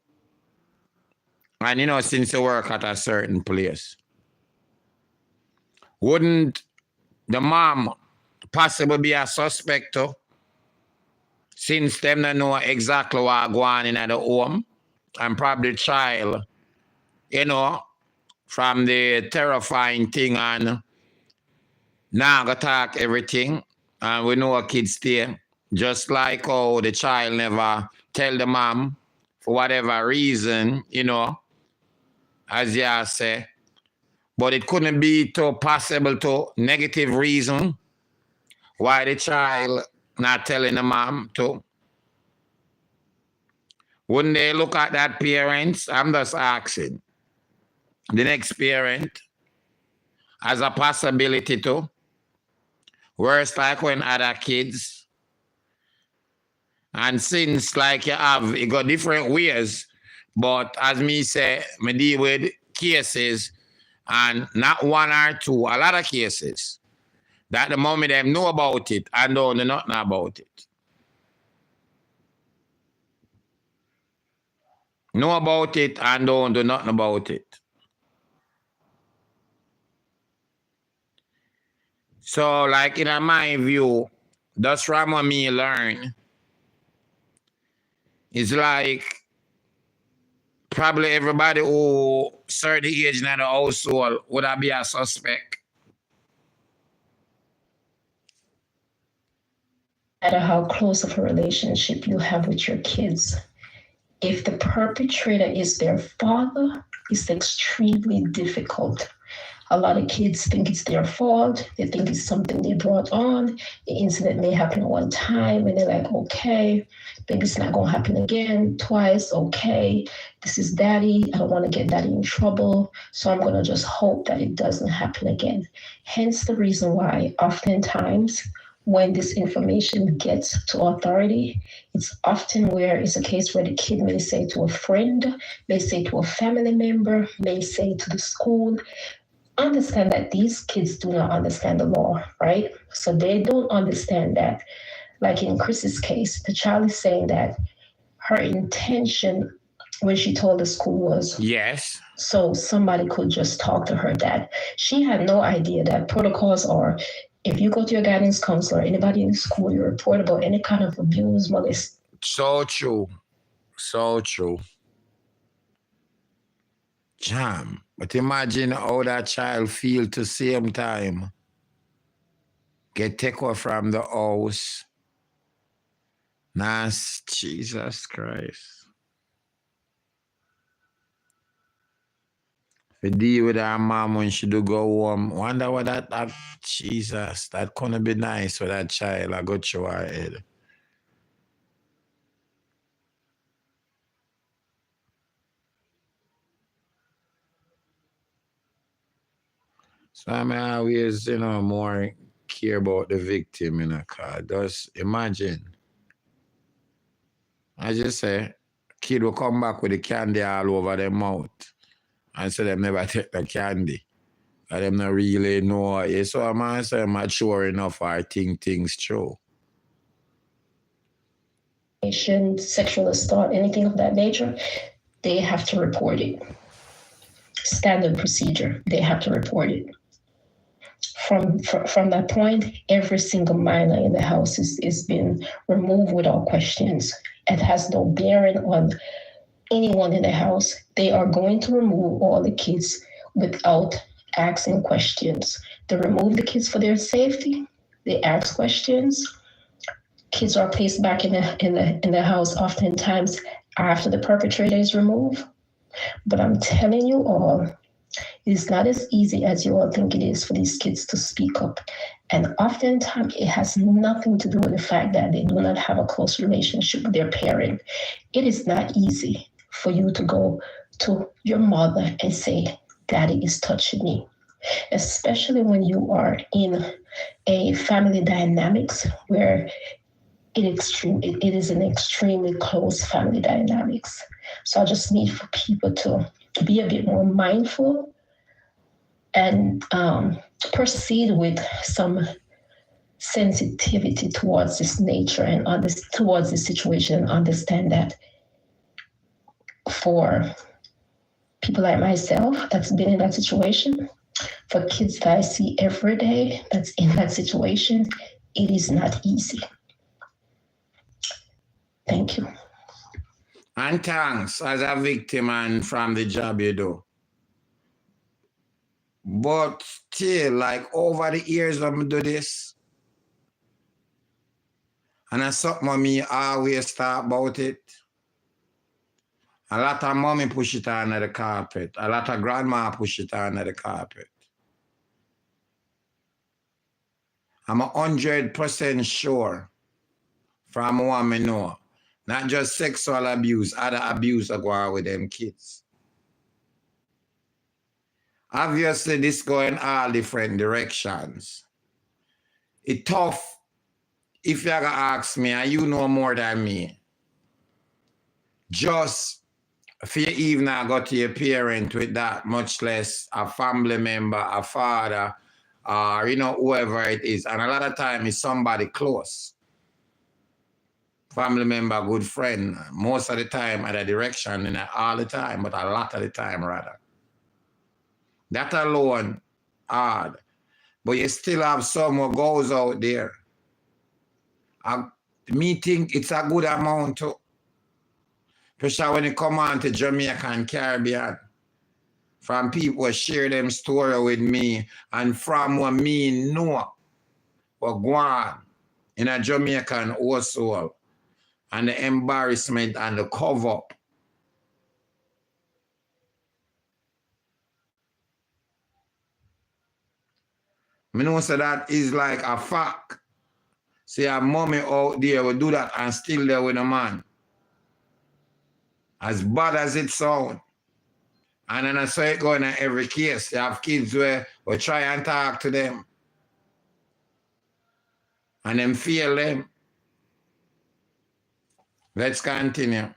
And you know, since you work at a certain place, wouldn't the mom possibly be a suspect too? Since them don't know exactly what going on in the home, and probably the child, you know, from the terrifying thing and now go talk everything, and we know a kid stay, just like how the child never tell the mom for whatever reason, you know, as you say, but it couldn't be too possible to negative reason why the child not telling the mom to. Wouldn't they look at that parents? I'm just asking. The next parent as a possibility to. Worse like when other kids. And since like you got different ways, but as me say, me deal with cases and not one or two, a lot of cases. That the moment they know about it and don't know nothing about it. Know about it and don't do nothing about it. So, like in my view, that's from what me learn. It's like probably everybody who certain age in the household would I be a suspect. No matter how close of a relationship you have with your kids, if the perpetrator is their father, it's extremely difficult. A lot of kids think it's their fault. They think it's something they brought on. The incident may happen one time and they're like, okay, maybe it's not going to happen again, twice, okay. This is daddy. I don't want to get daddy in trouble. So I'm going to just hope that it doesn't happen again. Hence the reason why oftentimes when this information gets to authority, it's often where it's a case where the kid may say to a friend, may say to a family member, may say to the school. Understand that these kids do not understand the law, right? So they don't understand that. Like in Chris's case, the child is saying that her intention when she told the school was yes, so somebody could just talk to her dad. She had no idea that protocols are, if you go to your guidance counselor, anybody in the school, you report about any kind of abuse, molest. So true. So true. Jam. But imagine how that child feel to same time. Get taken from the house. Nice, Jesus Christ. If you deal with her mom when she do go home, wonder what that Jesus, that couldn't be nice for that child. I go through her head. So I mean, I always, more care about the victim, cause just imagine. I just say, kid will come back with the candy all over their mouth and say them never take the candy. And them not really know. Yeah, so I'm say mature enough I think things through. Sexual assault, anything of that nature, they have to report it. Standard procedure, they have to report it. From that point, every single minor in the house is being removed without questions. It has no bearing on anyone in the house. They are going to remove all the kids without asking questions. They remove the kids for their safety. They ask questions. Kids are placed back in the house oftentimes after the perpetrator is removed. But I'm telling you all, it's not as easy as you all think it is for these kids to speak up. And oftentimes it has nothing to do with the fact that they do not have a close relationship with their parent. It is not easy for you to go to your mother and say, Daddy is touching me. especially when you are in a family dynamics where it is an extremely close family dynamics. So I just need for people to be a bit more mindful and proceed with some sensitivity towards this nature and towards this situation, and understand that for people like myself that's been in that situation, for kids that I see every day that's in that situation, it is not easy. Thank you. And thanks as a victim and from the job you do. But still, like over the years when I do this, and that's something me always talk about it. A lot of mommy push it under the carpet. A lot of grandma push it under the carpet. I'm 100% sure from what I know, not just sexual abuse, other abuse that go on with them kids. Obviously, this going all different directions. It's tough if you're gonna ask me, and you know more than me, just for you even go to your parent with that, much less a family member, a father, or whoever it is. And a lot of time it's somebody close. Family member, good friend, most of the time at a direction, and all the time, but a lot of the time rather. That alone, hard. But you still have someone goes out there. Me think it's a good amount too. Especially when you come on to Jamaica and Caribbean. From people who share them story with me, and from what me know what go on in a Jamaican household, and the embarrassment and the cover up. I know so that is like a fact. See a mommy out there will do that and still there with a man. As bad as it sounds. And then I saw it going in every case. You have kids where we try and talk to them. And then feel them. Let's continue.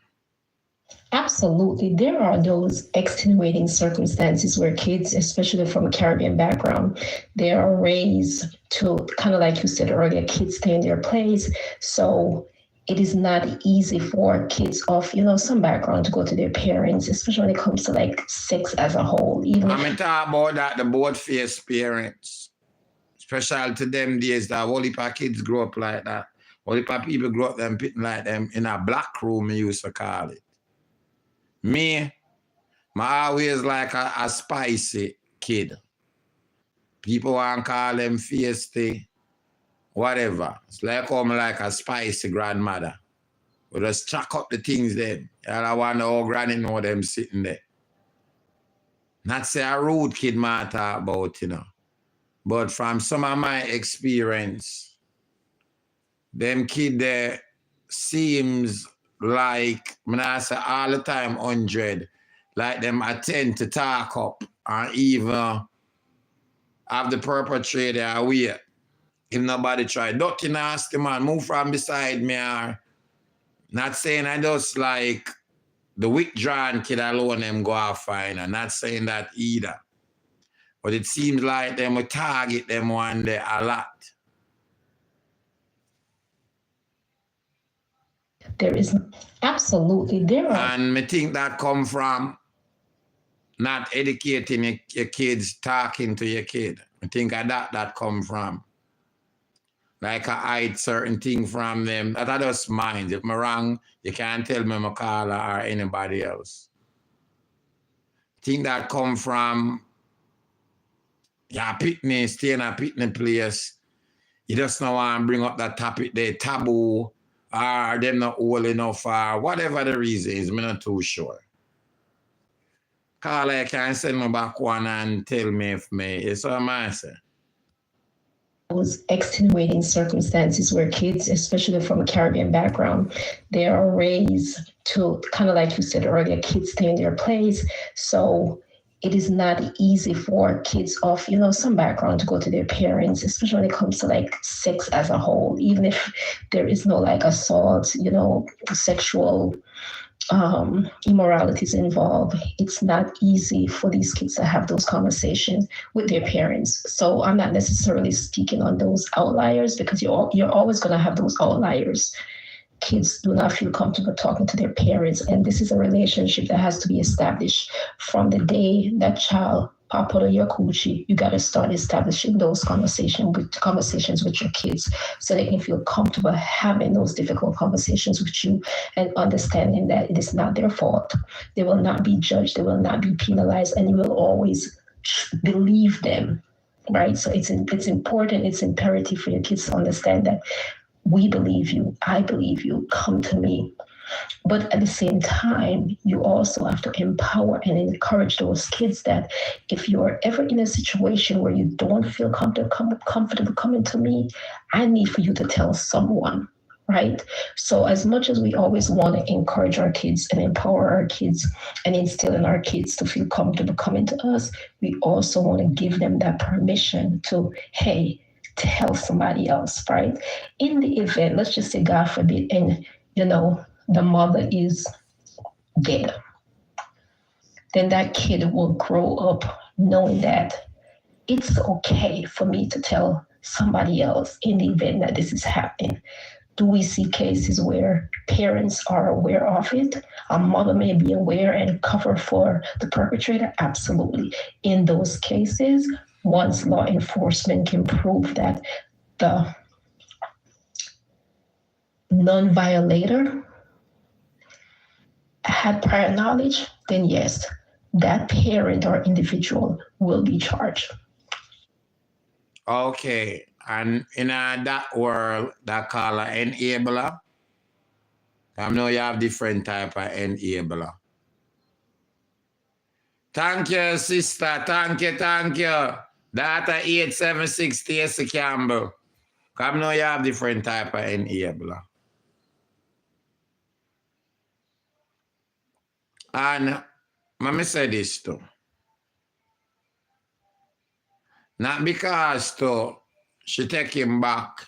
Absolutely. There are those extenuating circumstances where kids, especially from a Caribbean background, they are raised to, kind of like you said earlier, kids stay in their place. So it is not easy for kids of, some background to go to their parents, especially when it comes to like sex as a whole. I'm talking about that, the both face parents, especially to them days that all the kids grow up like that. All the people grow up them pitting like them in a black room, we used to call it. Me, I always like a spicy kid. People want to call them feisty, whatever. It's like I'm like a spicy grandmother. We just chuck up the things then. And I wonder how granny know them sitting there. Not say a rude kid might talk about, But from some of my experience, them kid there seems like, I say all the time 100, like them attend to talk up or even have the perpetrator away. If nobody try, dirty nasty man, move from beside me, or not saying I just like the withdrawn kid alone them go off fine, and not saying that either. But it seems like them will target them one day a lot. There is absolutely there are. And I think that come from not educating your kids, talking to your kid. I think that come from. Like I hide certain things from them. That I just mind. If I'm wrong, you can't tell me my caller or anybody else. I think that come from pitney, stay in a pitney place. You just don't want to bring up that topic there, taboo, or them not old enough, or whatever the reason is, I'm not too sure. Caller, you can send me back one and tell me if me, it's what I say. Those extenuating circumstances where kids, especially from a Caribbean background, they are raised to, kind of like you said earlier, kids stay in their place. So it is not easy for kids of, some background to go to their parents, especially when it comes to like sex as a whole, even if there is no like assault, sexual immoralities involved. It's not easy for these kids to have those conversations with their parents. So I'm not necessarily speaking on those outliers, because you're always going to have those outliers. Kids do not feel comfortable talking to their parents, and this is a relationship that has to be established from the day that child pop out of your coochie. You got to start establishing those conversations with your kids, so they can feel comfortable having those difficult conversations with you, and understanding that it is not their fault. They will not be judged. They will not be penalized, and you will always believe them, right? So it's important. It's imperative for your kids to understand that we believe you. I believe you. Come to me. But at the same time, you also have to empower and encourage those kids that if you're ever in a situation where you don't feel comfortable coming to me, I need for you to tell someone, right? So as much as we always want to encourage our kids and empower our kids and instill in our kids to feel comfortable coming to us, we also want to give them that permission to, hey, tell somebody else, right? In the event, let's just say, God forbid, and the mother is dead, then that kid will grow up knowing that it's okay for me to tell somebody else in the event that this is happening. Do we see cases where parents are aware of it? A mother may be aware and cover for the perpetrator? Absolutely. In those cases, once law enforcement can prove that the non-violator had prior knowledge, then yes, that parent or individual will be charged. Okay, and in that world, that call an enabler. I know you have different type of enabler. Thank you, sister. Thank you. Data 8760 Stacy Campbell. I know you have different type of enabler. And let me say this too. Not because she take him back.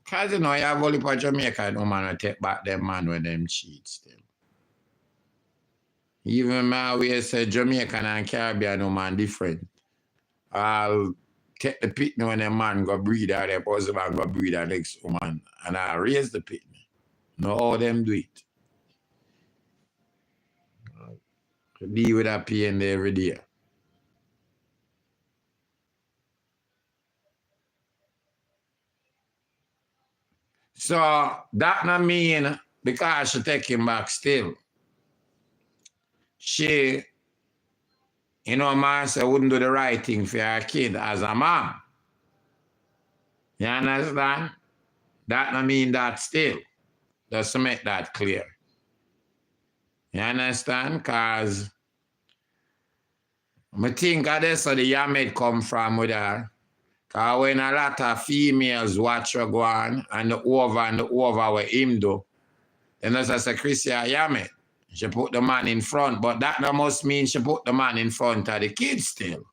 Because you have only for Jamaica, no man will take back them man when them cheat still. Even my way say Jamaican and Caribbean, no man different. I'll take the pitney when a man go breed or the husband go breed the next woman, and I raise the pitney. No how them do it. Deal with that pain every day. So that not mean because she take him back still. She, man say wouldn't do the right thing for her kid as a mom. You understand? That not mean that still. Just to make that clear. You understand? Because I think that's where the Yamed come from with her. Because when a lot of females watch her go on and the over what him do, then that's a Christian Yamed. She put the man in front, but that no must mean she put the man in front of the kids still.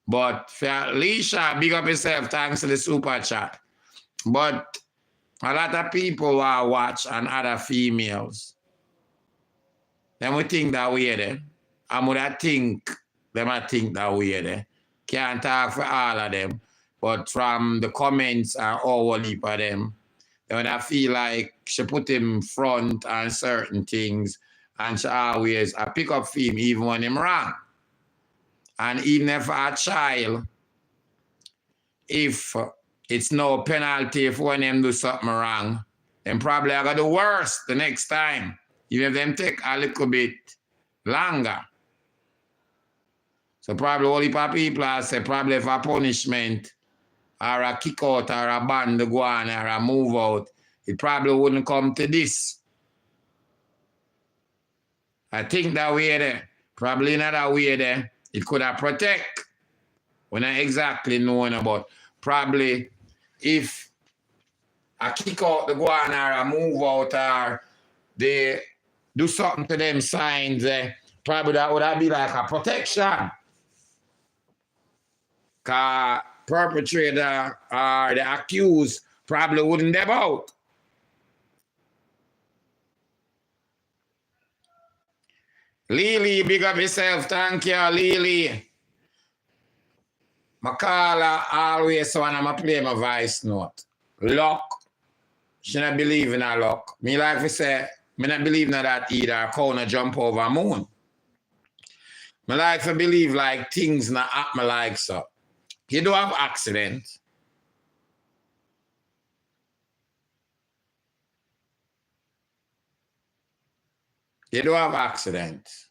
But for Alicia, big up yourself, thanks to the super chat. But a lot of people who watch and other females, then we think that way there. And would I think that way there. Can't talk for all of them. But from the comments and all heap of them, then I feel like she put him front on certain things and she always pick up for him even when him wrong. And even if a child, if it's no penalty for when them do something wrong, then probably I got the worst the next time. Even if them take a little bit longer. So probably all the people I say probably if a punishment or a kick out or a ban to go on or a move out, it probably wouldn't come to this. I think that way there, probably in that way there, it could have protect. When I exactly knowing about probably if I kick out the go on or a move out or they do something to them signs probably that would be like a protection. Cause perpetrator or the accused probably wouldn't deb out. Lily, big up yourself. Thank you, Lily. Makala always want to play my voice note. Luck. She not believe in her luck. Me like we say, me not believe in that either. Cow not jump over moon. Me like to believe like things not happen like so. You do have accident. You do have accidents.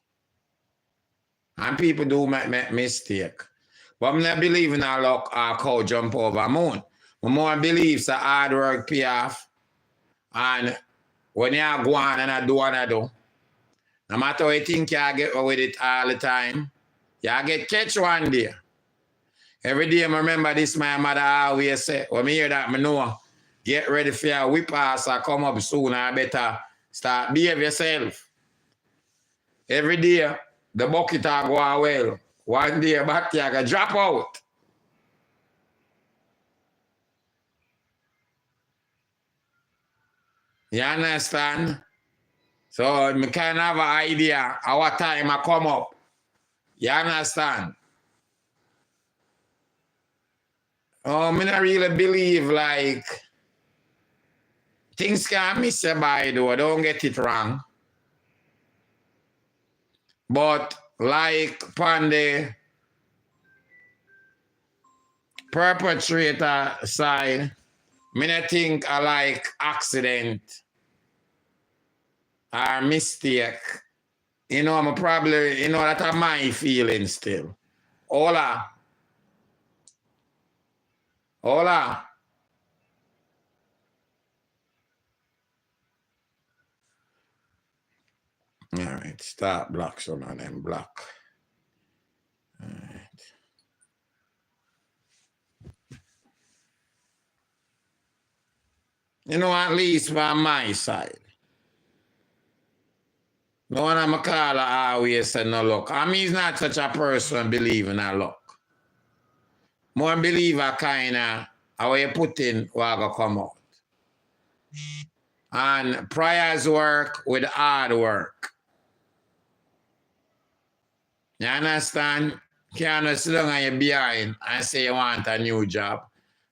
And people do make mistake. But I not believe in our luck or cow jump over moon. I more believe that hard work pay off. And when you go on and I do what I do, no matter what you think you get away with it all the time, you get catch one day. Every day I remember this my mother always say, when I hear that, I know, get ready for your whip ass or come up soon, I better start behave yourself. Every day, the bucket are go well. One day, back you can drop out. You understand? So, I kind of have an idea of what time I come up. You understand? Oh, I don't really believe like things can miss you by though. Don't get it wrong. But like on the perpetrator side, I don't think I like accident or mistake. You know, I'm probably, you know, that's my feeling still. Hola. Hola. All right, start block some of them block. All right. You know, at least from my side. No one I'm a caller always say no luck. I mean, he's not such a person believing in luck. More believe a kind of how you put in what will come out. And prayers work with hard work. You understand? You can't sit down on your behind and say you want a new job.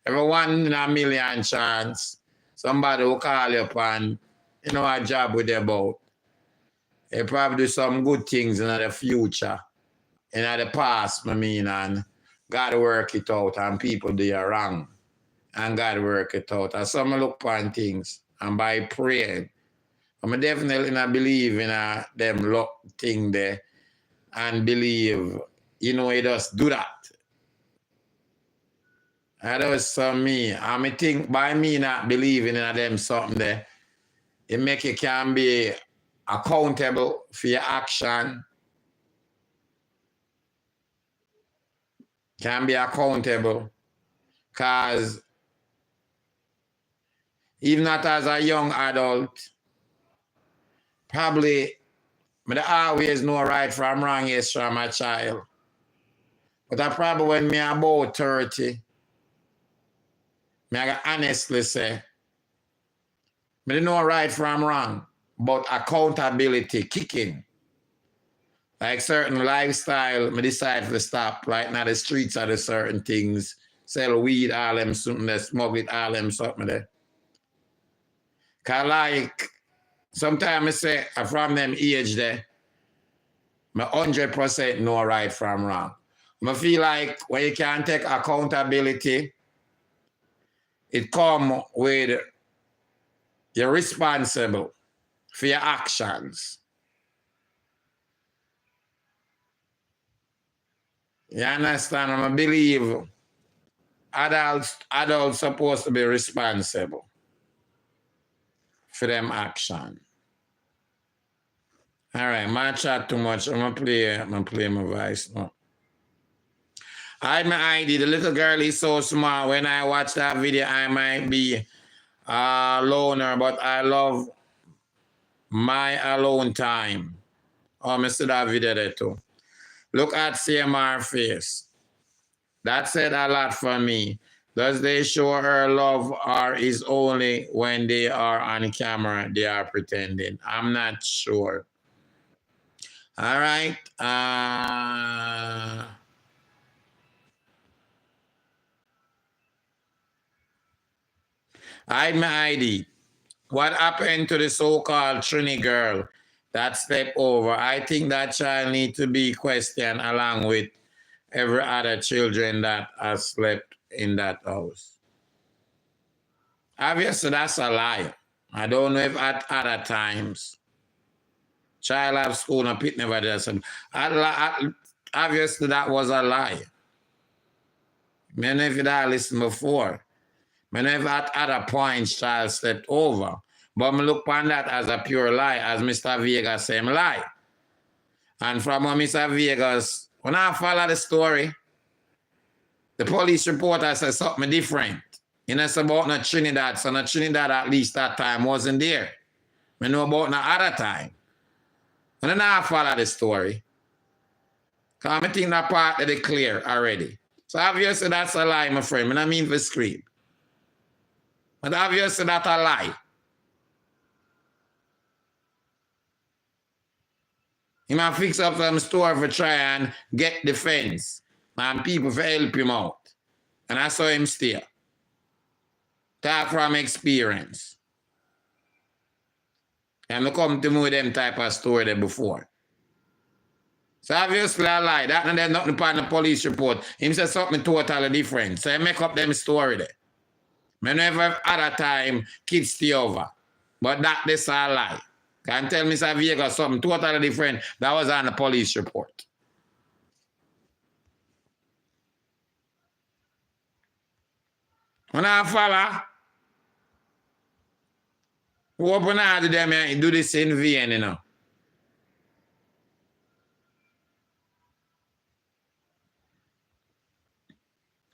Every 1 in a million chance, somebody will call you up and you know a job with you about. You probably do some good things in the future. In the past, I mean, and God work it out and people do it wrong. And God work it out. And some look upon things and by praying. I'm definitely not believe in them luck thing there and believe, you know, it just do that. That was some me. And I think by me not believing in them something there, it make you can be accountable for your action. Can be accountable. Because even not as a young adult, probably I always know right from wrong is from a child. But I probably when me about 30, I can honestly say, I don't know right from wrong, but accountability kicking. Like certain lifestyle, I decide to stop. Like now the streets are the certain things. Sell weed, all them something there, smoke it, all them something there. Cause like, sometimes I say, from them age there, I 100% know right from wrong. I feel like when you can't take accountability, it come with you're responsible for your actions. You understand? I believe adults supposed to be responsible for them action. All right, my chat too much. I'm gonna play my voice now. I hide my ID. The little girl is so small. When I watch that video, I might be a loner, but I love my alone time. Oh, I see that video there too. Look at CMR face. That said a lot for me. Does they show her love or is only when they are on camera they are pretending? I'm not sure. All right. Hide my ID. What happened to the so-called Trini girl that stepped over? I think that child needs to be questioned along with every other children that has slept in that house. Obviously, that's a lie. I don't know if at other times child have school and pit never does. Obviously, that was a lie. Many of you that listened before. Many of at other points child stepped over. But I look upon that as a pure lie, as Mr. Vegas said, lie. And from Mr. Vegas, when I follow the story, the police reporter said something different. You know, it's about no Trinidad. So no Trinidad at least that time wasn't there. I know about no other time. And then I follow the story. Because I think that part that they clear already. So obviously that's a lie, my friend. I don't mean for scream. But obviously that's a lie. He might fix up some store for try and get defense. And people for help him out. And I saw him stay. Talk from experience. And I come to me with them type of story there before. So obviously I lie. That and there's nothing upon the police report. Him said something totally different. So I make up them story there. I never other time kids stay over. But that this a lie. Can tell Mr. Vegas something totally different. That was on the police report. When I follow, open out to them and do this in vain, you know.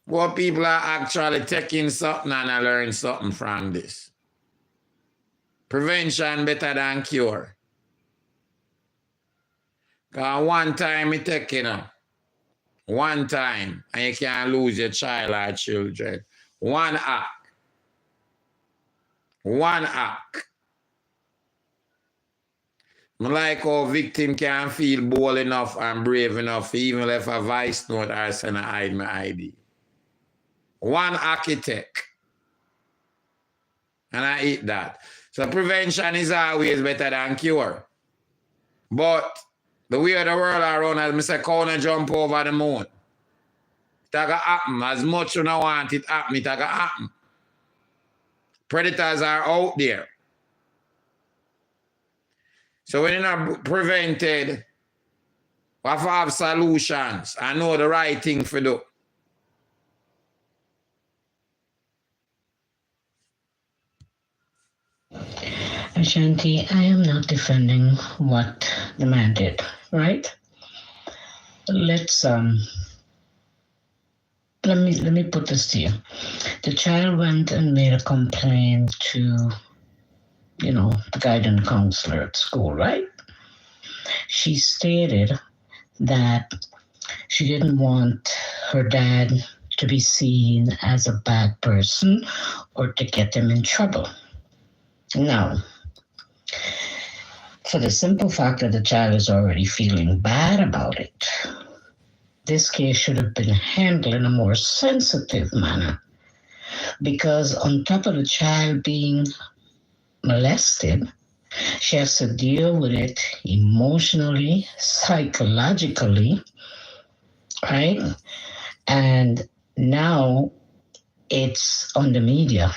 What people are actually taking something and I learn something from this. Prevention better than cure. Because one time you take, you know, one time and you can't lose your child or children. One act. One act. I like how victim can feel bold enough and brave enough to even left a voice note or send a hide my ID. One architect. And I eat that. So prevention is always better than cure. But the way the world around, as Mr. Corner jump over the moon. It gonna happen. As much as you don't want it happen, it gonna happen. Predators are out there. So when you're not prevented, we have to have solutions and know the right thing to do. Ashanti, I am not defending what the man did, right? Let's let me put this to you. The child went and made a complaint to, you know, the guidance counselor at school, right? She stated that she didn't want her dad to be seen as a bad person or to get him in trouble. Now, for the simple fact that the child is already feeling bad about it, this case should have been handled in a more sensitive manner. Because on top of the child being molested, she has to deal with it emotionally, psychologically, right? And now it's on the media.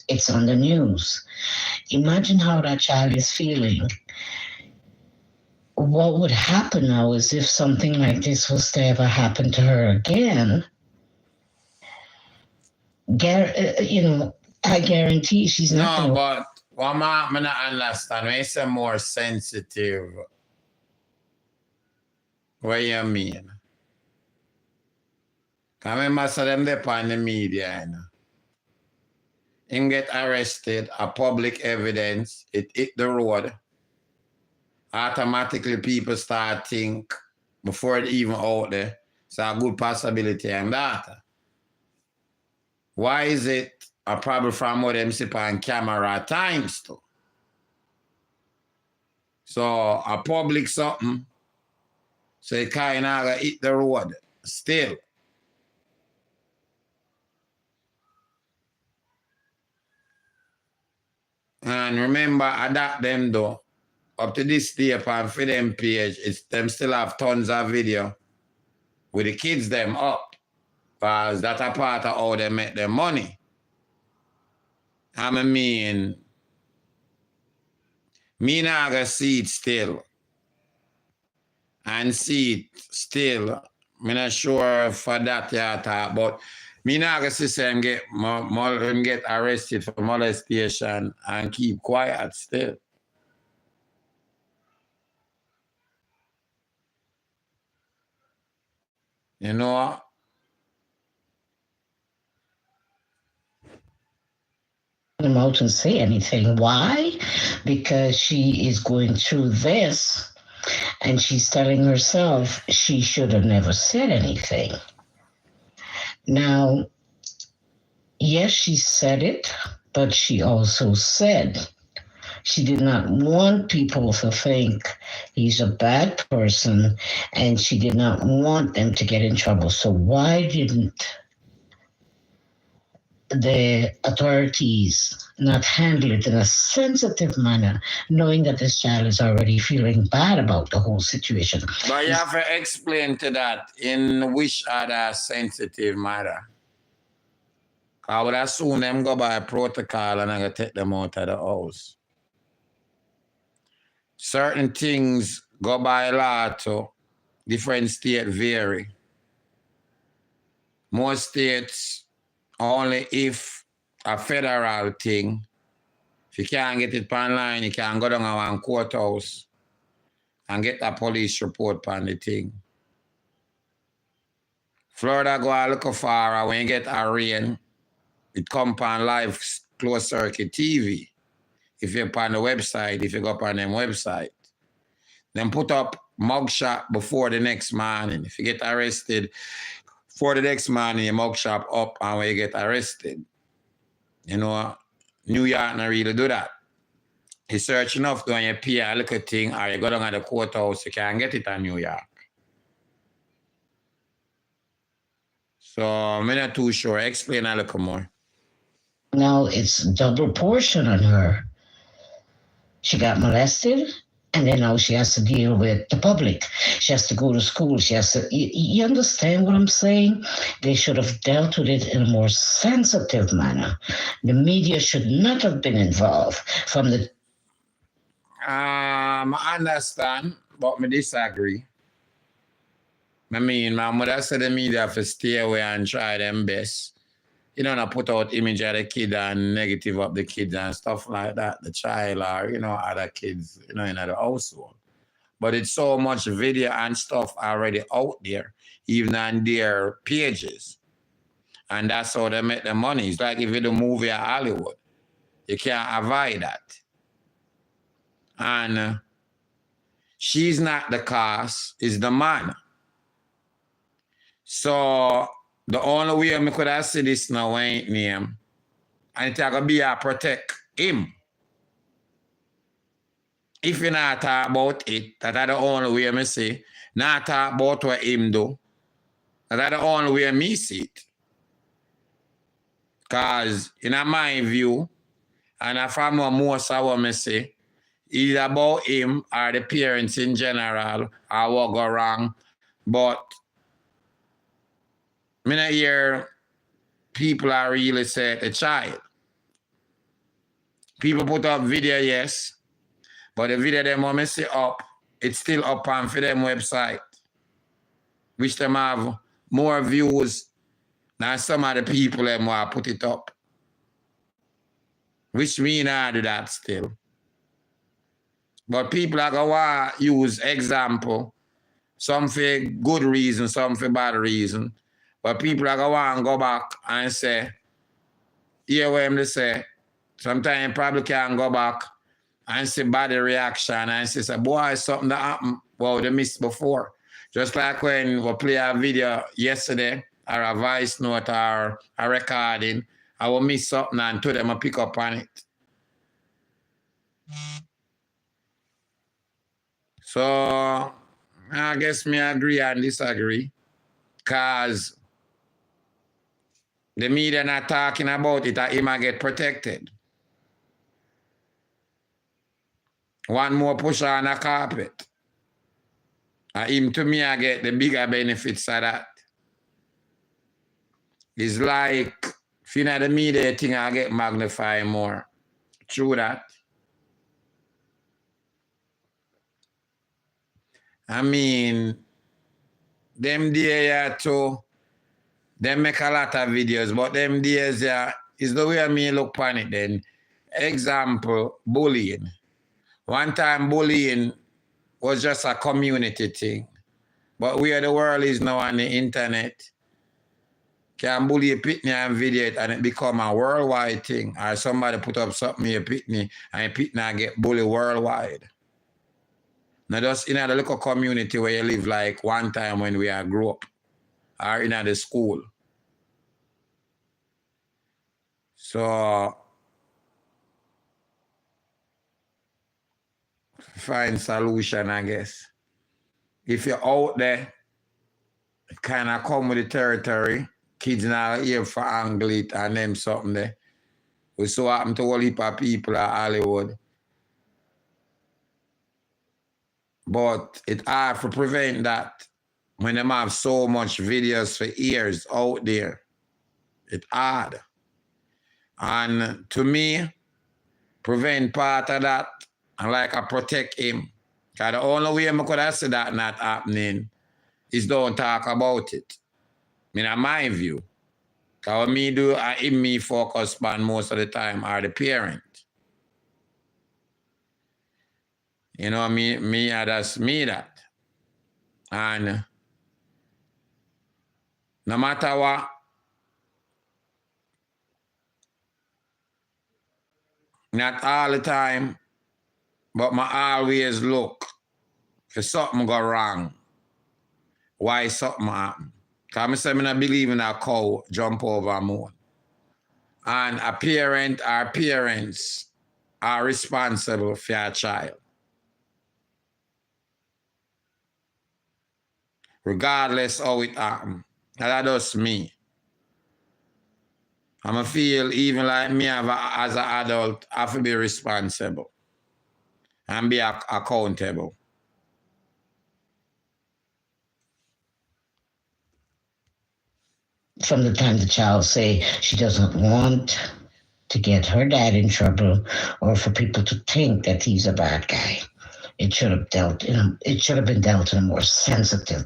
It's on the news. Imagine how that child is feeling. What would happen now is if something like this was to ever happen to her again, you know, I guarantee she's not. No, but what I don't understand, when you say more sensitive, what you mean? I remember them there on the media, you know. Him get arrested, a public evidence, it hit the road. automatically people start think before it even out there. It's a good possibility and that. Why is it a problem from what them see on camera at times too? So a public something, so you kind of hit the road still. And remember, adapt them though. Up to this day, upon for them page, it's them still have tons of video with the kids them up. Because that's a part of how they make their money. I mean, me not gonna see it still. And see it still. I'm not sure for that you talk, but me not gonna see him get arrested for molestation and keep quiet still. You know? Come out and say anything. Why? Because she is going through this and she's telling herself she should have never said anything. Now, yes, she said it, but she also said she did not want people to think he's a bad person, and she did not want them to get in trouble. So why didn't the authorities not handle it in a sensitive manner, knowing that this child is already feeling bad about the whole situation? But you have to explain to that in which other sensitive matter. I would assume them go by protocol and I go take them out of the house. Certain things go by law too. Different states vary. Most states, only if a federal thing, if you can't get it online, you can go down to one courthouse and get a police report on the thing. Florida go a look far when you get a rain, it come on live closed circuit TV. If you're on the website, if you go up on them website, then put up mugshot before the next morning. If you get arrested, for the next morning, your mugshot up and when you get arrested. You know, New York not really do that. You search enough when you pay a little thing or you go down to the courthouse, you can get it in New York. So I'm not too sure. Explain a little more. Now it's double portion on her. She got molested, and then now she has to deal with the public. She has to go to school. She has to, you understand what I'm saying? They should have dealt with it in a more sensitive manner. The media should not have been involved from the... I understand, but I disagree. I mean, my mother said the media have to stay away and try them best. You know, not put out image of the kid and negative up the kids and stuff like that, the child or, you know, other kids, you know, in the household. But it's so much video and stuff already out there, even on their pages. And that's how they make the money. It's like if you do a movie at Hollywood, you can't avoid that. And she's not the cause, it's the man. So the only way I could have said this now ain't name, and it's going to be to protect him. If you not talk about it, that's the only way I say, not talk about what him do, that's the only way I see it. Because in my view, and from most of what I say, it's about him or the parents in general or what go wrong. But I don't hear people are really say a child. People put up video, yes, but the video them want me see up, it's still up on for them website, which them have more views than some of the people them want put it up. Which mean I do that still. But people are going to use example, some for good reason, some for bad reason. But people are going to go back and say, hear what they say. Sometimes you probably can go back and see body reaction and say, boy, something that happened, well, they missed before. Just like when we play a video yesterday, or a voice note, or a recording, I will miss something and to them I pick up on it. So I guess me agree and disagree, because the media not talking about it, that he might get protected. One more push on the carpet. Him to me, I get the bigger benefits of that. It's like, if you know the media thing, I get magnified more. True that. I mean, them days too, them make a lot of videos, but them days is the way I mean look upon it then. Example, bullying. One time bullying was just a community thing. But where the world is now on the internet, can bully a pitney and video it and it become a worldwide thing. Or somebody put up something a pitney and a pitney get bullied worldwide. Now just in a little community where you live like one time when we grew up. Or in the school. So find solution, I guess. If you're out there, it kind of come with the territory. Kids now here for angle it and them something there. We so happen to all heap of people at Hollywood. But it's hard to prevent that when them have so much videos for years out there. It's hard. And to me, prevent part of that and like I protect him. Because the only way I could have said that not happening is don't talk about it. In my view. Because what me do, me focus on most of the time are the parent. You know, me that's me that. And no matter what, not all the time, but I always look for something go wrong. Why something happen? Because I say I don't believe in a cow jump over a moon. And a parent or parents are responsible for a child. Regardless how it happens. And that's me. I feel even like me as an adult, I have to be responsible and be accountable. From the time the child say she doesn't want to get her dad in trouble or for people to think that he's a bad guy, it should have been dealt in a more sensitive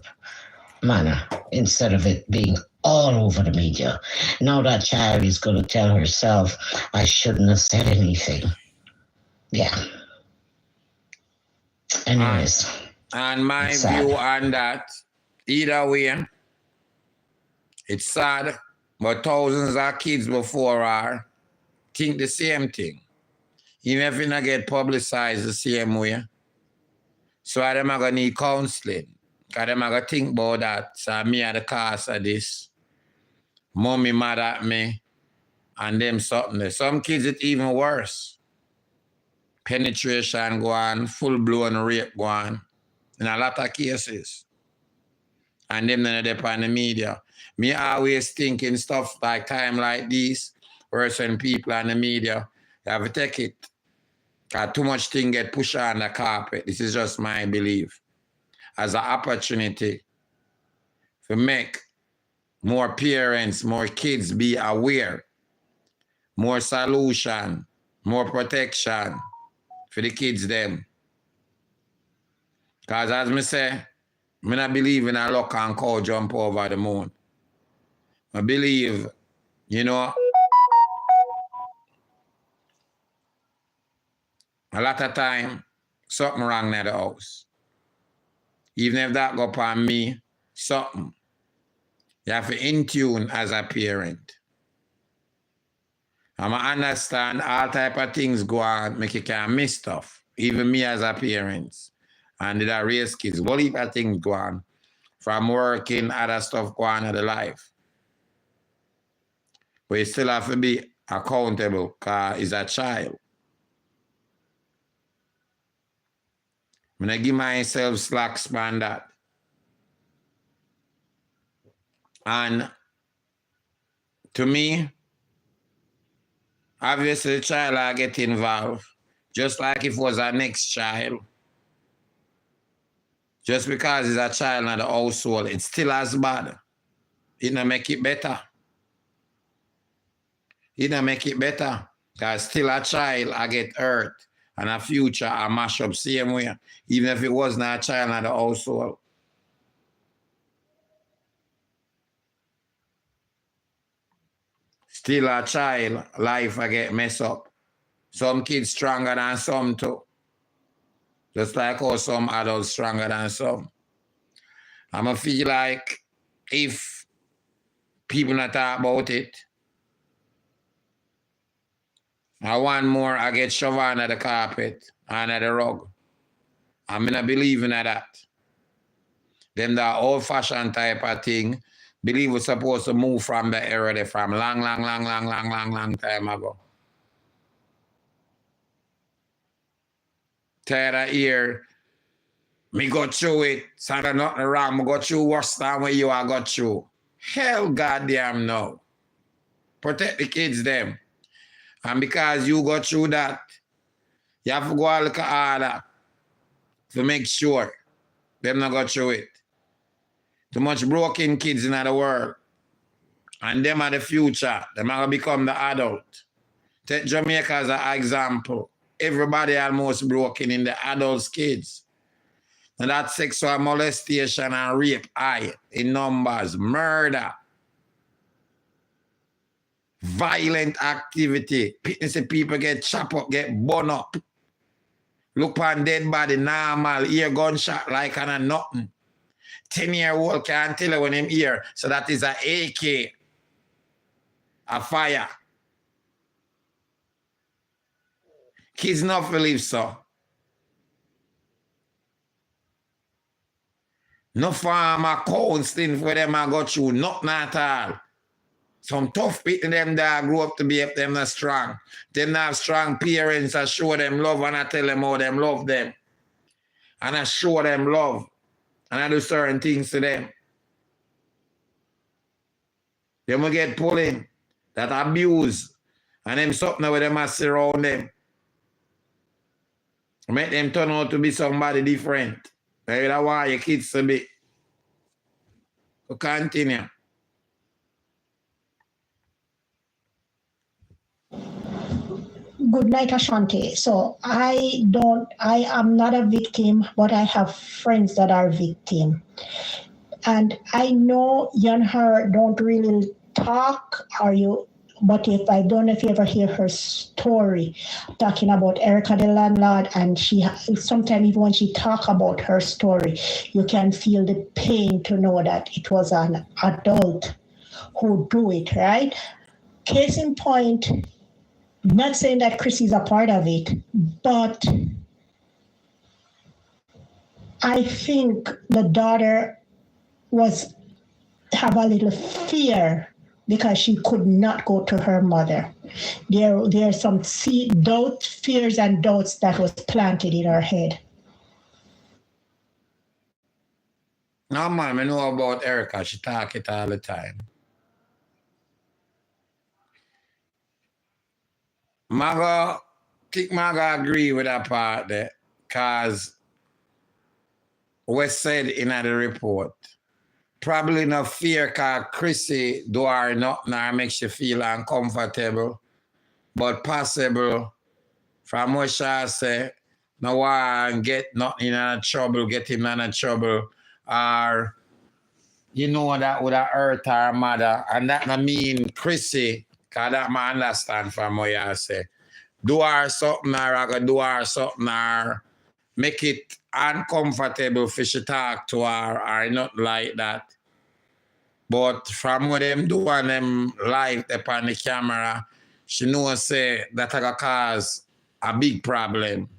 manner instead of it being all over the media. Now that child is going to tell herself, I shouldn't have said anything. Yeah. Anyways. And my view on that, either way, it's sad, but thousands of kids before her think the same thing. Even if you not get publicized the same way. So them are going to need counseling. Because them are going to think about that. So me at the cause of this. Mommy mad at me. And them something. Some kids it even worse. Penetration go on, full-blown rape go on. In a lot of cases. And them then they're on the media. Me always thinking stuff like time like this, where certain people on the media, you have to take it. Because too much thing get pushed on the carpet. This is just my belief. As an opportunity to make more parents, more kids be aware, more solution, more protection for the kids them. Because as me say, I don't believe in a luck and cow jump over the moon. I believe, you know, a lot of time, something wrong in the house. Even if that go upon me, something. You have to in tune as a parent. I'm understand all type of things go on, make you can miss stuff. Even me as a parent. And did I raise kids. What if I things go on? From working, other stuff go on in the life. But you still have to be accountable because it's a child. I'm going to give myself slack span that. And to me, obviously the child will get involved. Just like if it was our next child. Just because it's a child in the household, it's still as bad. It don't make it better. It don't make it better. Because still a child I get hurt. And a future I mash up same way. Even if it wasn't a child in the household. Still a child, life I get messed up. Some kids stronger than some too. Just like how some adults stronger than some. I'ma feel like if people not talk about it, I want more, I get shoved under the carpet, under the rug. I'm not believing in that. Them that old-fashioned type of thing, believe we're supposed to move from the era there from long time ago. Tired of here, me go through it, so there's nothing wrong, me go through worse than what you are got through. Hell goddamn no. Protect the kids them. And because you go through that, you have to go a little harder to make sure them not go through it. Too much broken kids in the world. And them are the future. Them are going to become the adult. Take Jamaica as an example. Everybody almost broken in the adults' kids. And that sexual molestation and rape high in numbers. Murder. Violent activity. People get chopped up, get burned up. Look on dead body, normal, hear gunshot like and nothing. 10-year-old can't tell you when him hear. So that is an AK. A fire. Kids not believe so. No farmer counseling for them I go through, nothing at all. Some tough people them that grew up to be up them not strong. Them not have strong parents I show them love and I tell them how them love them. And I show them love. And I do certain things to them. Then we get pulling, that abuse, and them something where they must surround them. Make them turn out to be somebody different. Maybe that's why your kids to be. So continue. Good night, Ashanti. So I am not a victim, but I have friends that are victim. And I know you and her don't really talk, but if I don't know if you ever hear her story talking about Erica the landlord, and sometimes even when she talk about her story, you can feel the pain to know that it was an adult who do it, right? Case in point, not saying that Chris is a part of it, but I think the daughter have a little fear because she could not go to her mother. There are some fears and doubts that was planted in her head. No, man, I know about Erica. She talk it all the time. I think I agree with that part there, because was said in the report, probably no fear because Chrissy do her nothing or makes you feel uncomfortable, but possible from what she say, no one get nothing in trouble, get him in trouble, or you know that would have hurt her mother, and that not mean Chrissy, because that I understand from what you say. Do her something or I go do her something or make it uncomfortable for she talk to her or not like that. But from what them do on them live upon the camera, she knows say that I cause a big problem.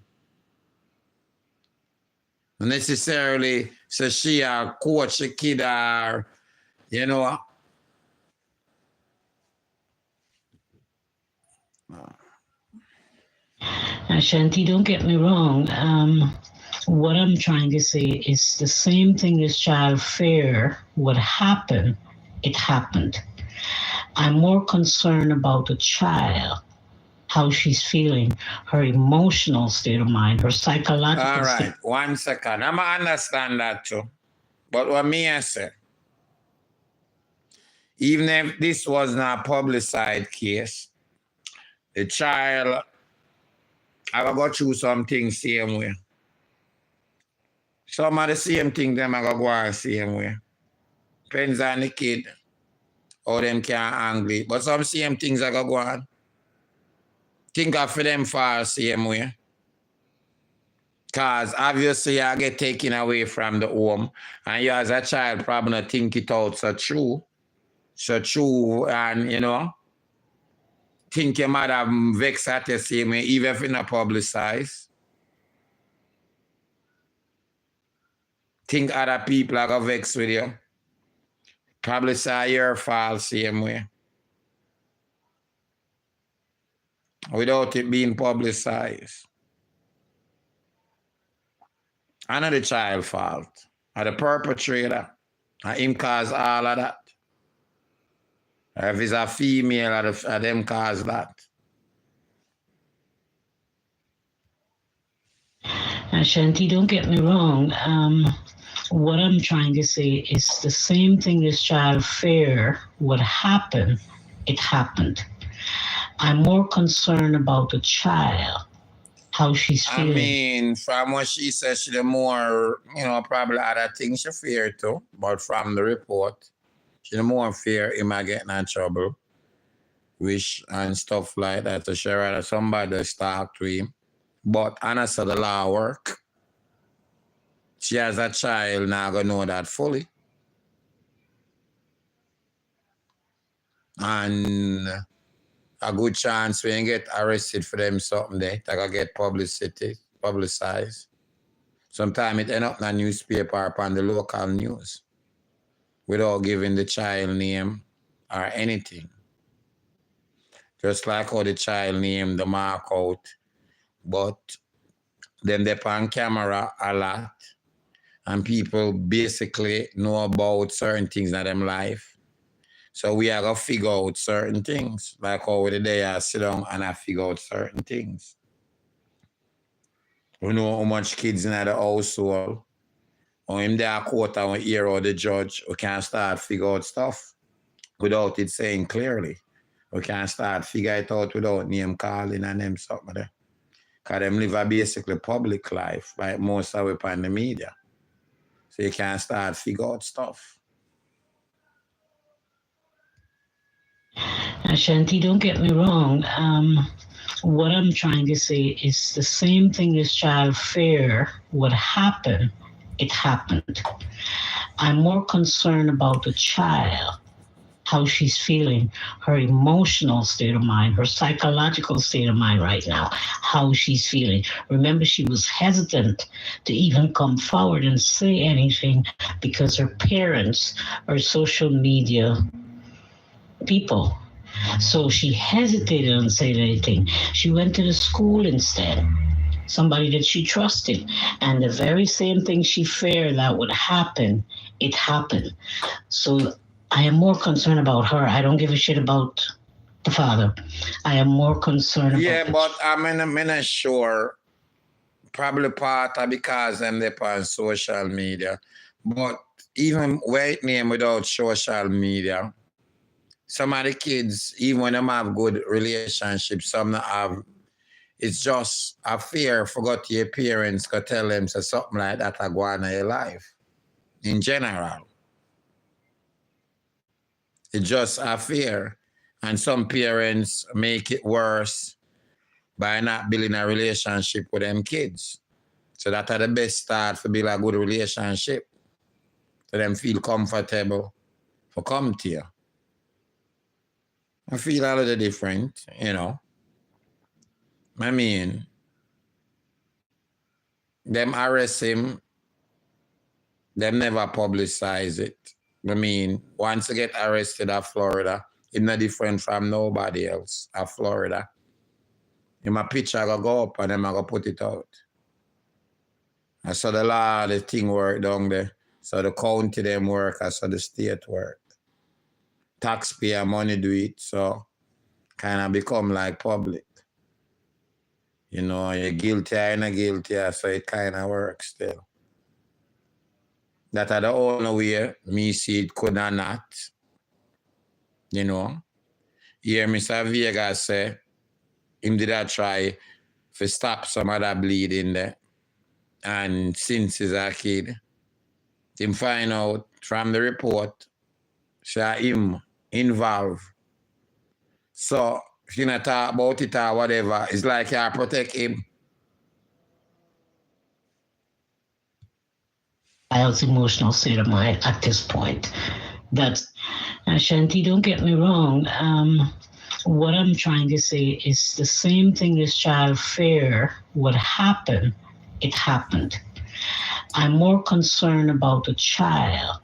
Not necessarily so she a coach a kid or, you know. Ashanti, don't get me wrong. What I'm trying to say is the same thing this child fear would happen, it happened. I'm more concerned about the child, how she's feeling, her emotional state of mind, her psychological All right, state. 1 second. I'm going to understand that too. But what me I say, even if this was not a publicized case, the child, I will go through some things same way. Some of the same things them I go on same way. Depends on the kid, how them can handle it. But some same things I go on. Think of for them far same way. Because obviously I get taken away from the home. And you as a child probably not think it out so true. So true, and you know, think you might have vexed at the same way, even if it's not publicized. Think other people are going to vex with you. Probably say your fault same way. Without it being publicized. I know the child fault. Or the perpetrator. And him cause all of that. Or if it's a female, or them cause that. Ashanti, don't get me wrong. What I'm trying to say is the same thing this child fear would happen, it happened. I'm more concerned about the child, how she's feeling. I mean, from what she says, she the more, you know, probably other things she fear too. But from the report, she the more fear he might get in trouble. Wish and stuff like that. So she rather somebody talk to him. But honestly, the law work. She as a child now gonna know that fully. And a good chance when you get arrested for them something there, they gonna get publicized. Sometimes it end up in a newspaper or on the local news without giving the child name or anything. Just like how the child name the mark out, but then they're on camera a lot and people basically know about certain things in them life. So we are going to figure out certain things, like over the day I sit down and I figure out certain things. We know how much kids in the household, or in their court and we hear out the judge, we can start figure out stuff without it saying clearly. We can start figure it out without name calling and them something there. Because them live a basically public life, like most of it on the media. So you can start figure out stuff. Ashanti, don't get me wrong. What I'm trying to say is the same thing this child fear would happen, it happened. I'm more concerned about the child, how she's feeling, her emotional state of mind, her psychological state of mind right now, how she's feeling. Remember, she was hesitant to even come forward and say anything because her parents are social media people. So she hesitated on saying anything. She went to the school instead, somebody that she trusted. And the very same thing she feared that would happen, it happened. So I am more concerned about her. I don't give a shit about the father. I am more concerned about Yeah, but I'm not sure. Probably part of because I'm there on social media. But even white name without social media, some of the kids, even when they have good relationships, some not have, it's just a fear, forgot your parents could tell them so something like that are going on in your life. In general. It's just a fear. And some parents make it worse by not building a relationship with them kids. So that's the best start for build a good relationship. So them feel comfortable for come to you. I feel a little different, you know. I mean, them arrest him, them never publicize it. I mean, once you get arrested at Florida, it's not different from nobody else at Florida. In my picture, I go up and then I go put it out. I saw the law, the thing work down there. So the county them work, I saw the state work. Taxpayer money do it, so kind of become like public. You know, you're guilty or you're not guilty, so it kind of works still. That are the only way me see it could not. You know. Here Mr. Vegas say, him did I try to stop some of that bleeding there. And since he's a kid, him find out from the report, say him involved. So if you not talk about it or whatever, it's like you protect him. Child's emotional state of mind at this point. That's Shanti, don't get me wrong. What I'm trying to say is the same thing this child feared would happen, it happened. I'm more concerned about the child,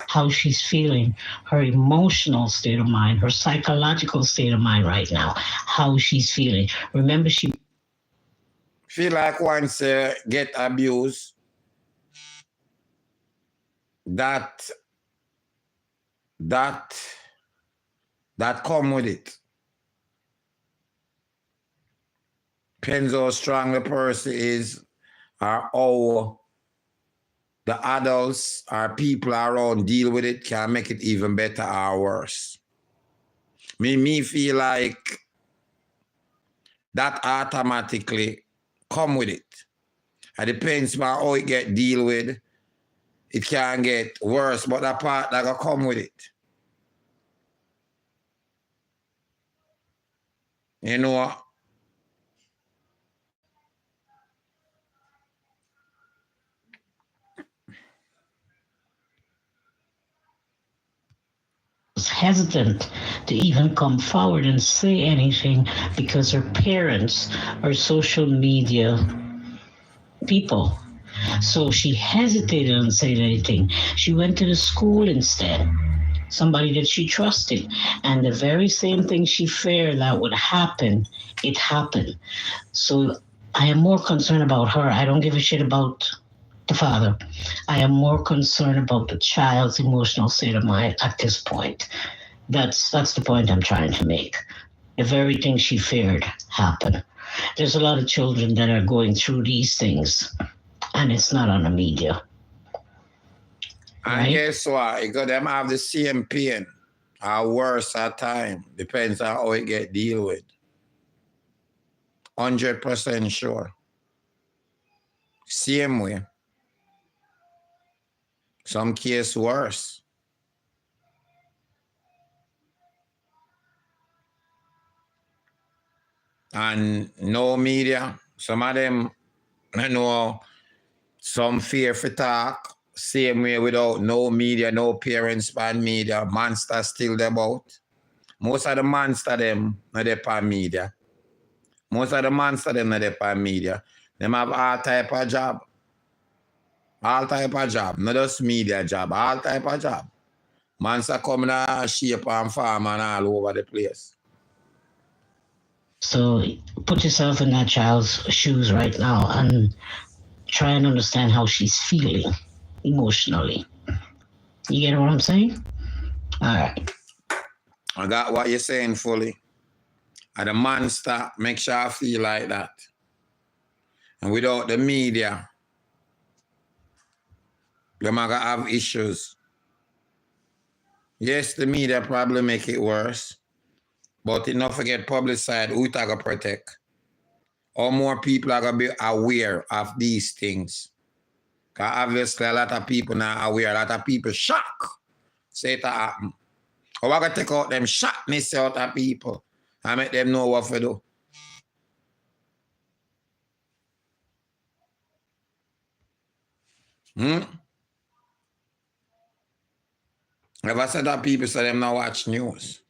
how she's feeling, her emotional state of mind, her psychological state of mind right now, how she's feeling. Remember, she feel like once get abused, that come with it. Depends how strong the person is, or how the adults or people around deal with it can make it even better or worse. Me feel like that automatically come with it. It depends on how it get deal with. It can get worse, but that part that will come with it. You know, hesitant to even come forward and say anything because her parents are social media people. So she hesitated on saying anything. She went to the school instead, somebody that she trusted. And the very same thing she feared that would happen, it happened. So I am more concerned about her. I don't give a shit about the father. I am more concerned about the child's emotional state of mind at this point. That's the point I'm trying to make. The very thing she feared happened. There's a lot of children that are going through these things, and it's not on the media. And guess what? You got them have the same pain, or worse at time. Depends on how it get deal with. 100% sure. Same way. Some case worse. And no media. Some of them, I know, some fear for talk. Same way without no media, no parents ban media. Monster still about. Most of the monster them not there on media. Most of the monster them not there on media. Them have all type of job. All type of job. Not just media job. All type of job. Monster come in a shape and farm and all over the place. So put yourself in that child's shoes right now and try and understand how she's feeling emotionally. You get what I'm saying? All right. I got what you're saying fully. And the monster make sure I feel like that. And without the media, you're going to have issues. Yes, the media probably make it worse, but it not forget public side, who it going to protect. Or more people are going to be aware of these things. Because obviously a lot of people not aware, a lot of people shock. Say it happen. Or we're going to take out them shockness out of people and make them know what to do. If I said that people say them not watch news.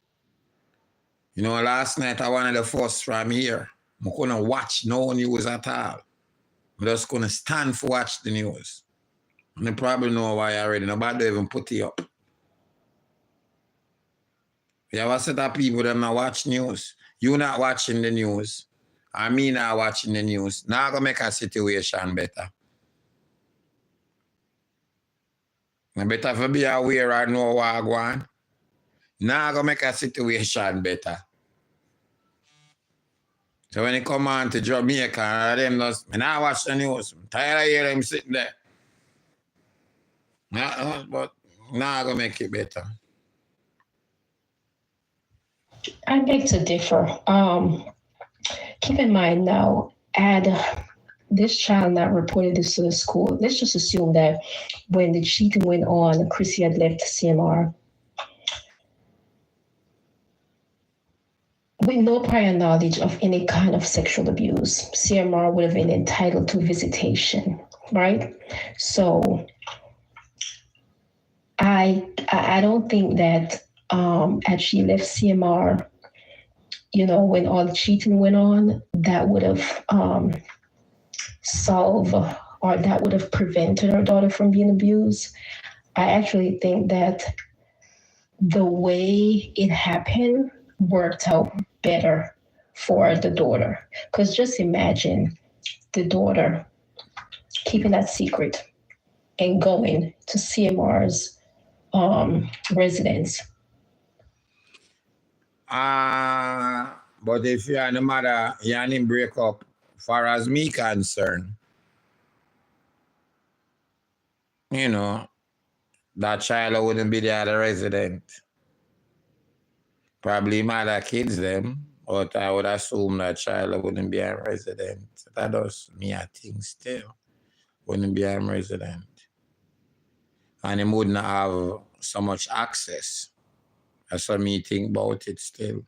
You know, last night I wanted the first from here. I couldn't watch no news at all. I just couldn't stand for watch the news. And you probably know why already. Nobody don't even put it up. You have a set of people that not watch news. You not watching the news. And me not watching the news. Now I'm going to make a situation better. I better for be aware and know what I'm going. Now I'm going to make a situation better. So when you come on to Jamaica, and them just, I not watch the news. I'm tired of hearing them sitting there. But now I'm going to make it better. I beg to differ. Keep in mind now, this child not reported this to the school. Let's just assume that when the cheating went on, Chrissy had left CMR. With no prior knowledge of any kind of sexual abuse, CMR would have been entitled to visitation, right? So I don't think that as she left CMR, you know, when all the cheating went on, that would have solved or that would have prevented her daughter from being abused. I actually think that the way it happened worked out better for the daughter. Because just imagine the daughter keeping that secret and going to CMR's residence. But if you're the mother, you didn't break up, far as me concerned, you know, that child wouldn't be there at the resident. Probably mother kids them, but I would assume that child wouldn't be a resident. That does me a thing still. Wouldn't be a resident. And he wouldn't have so much access. That's what me think about it still.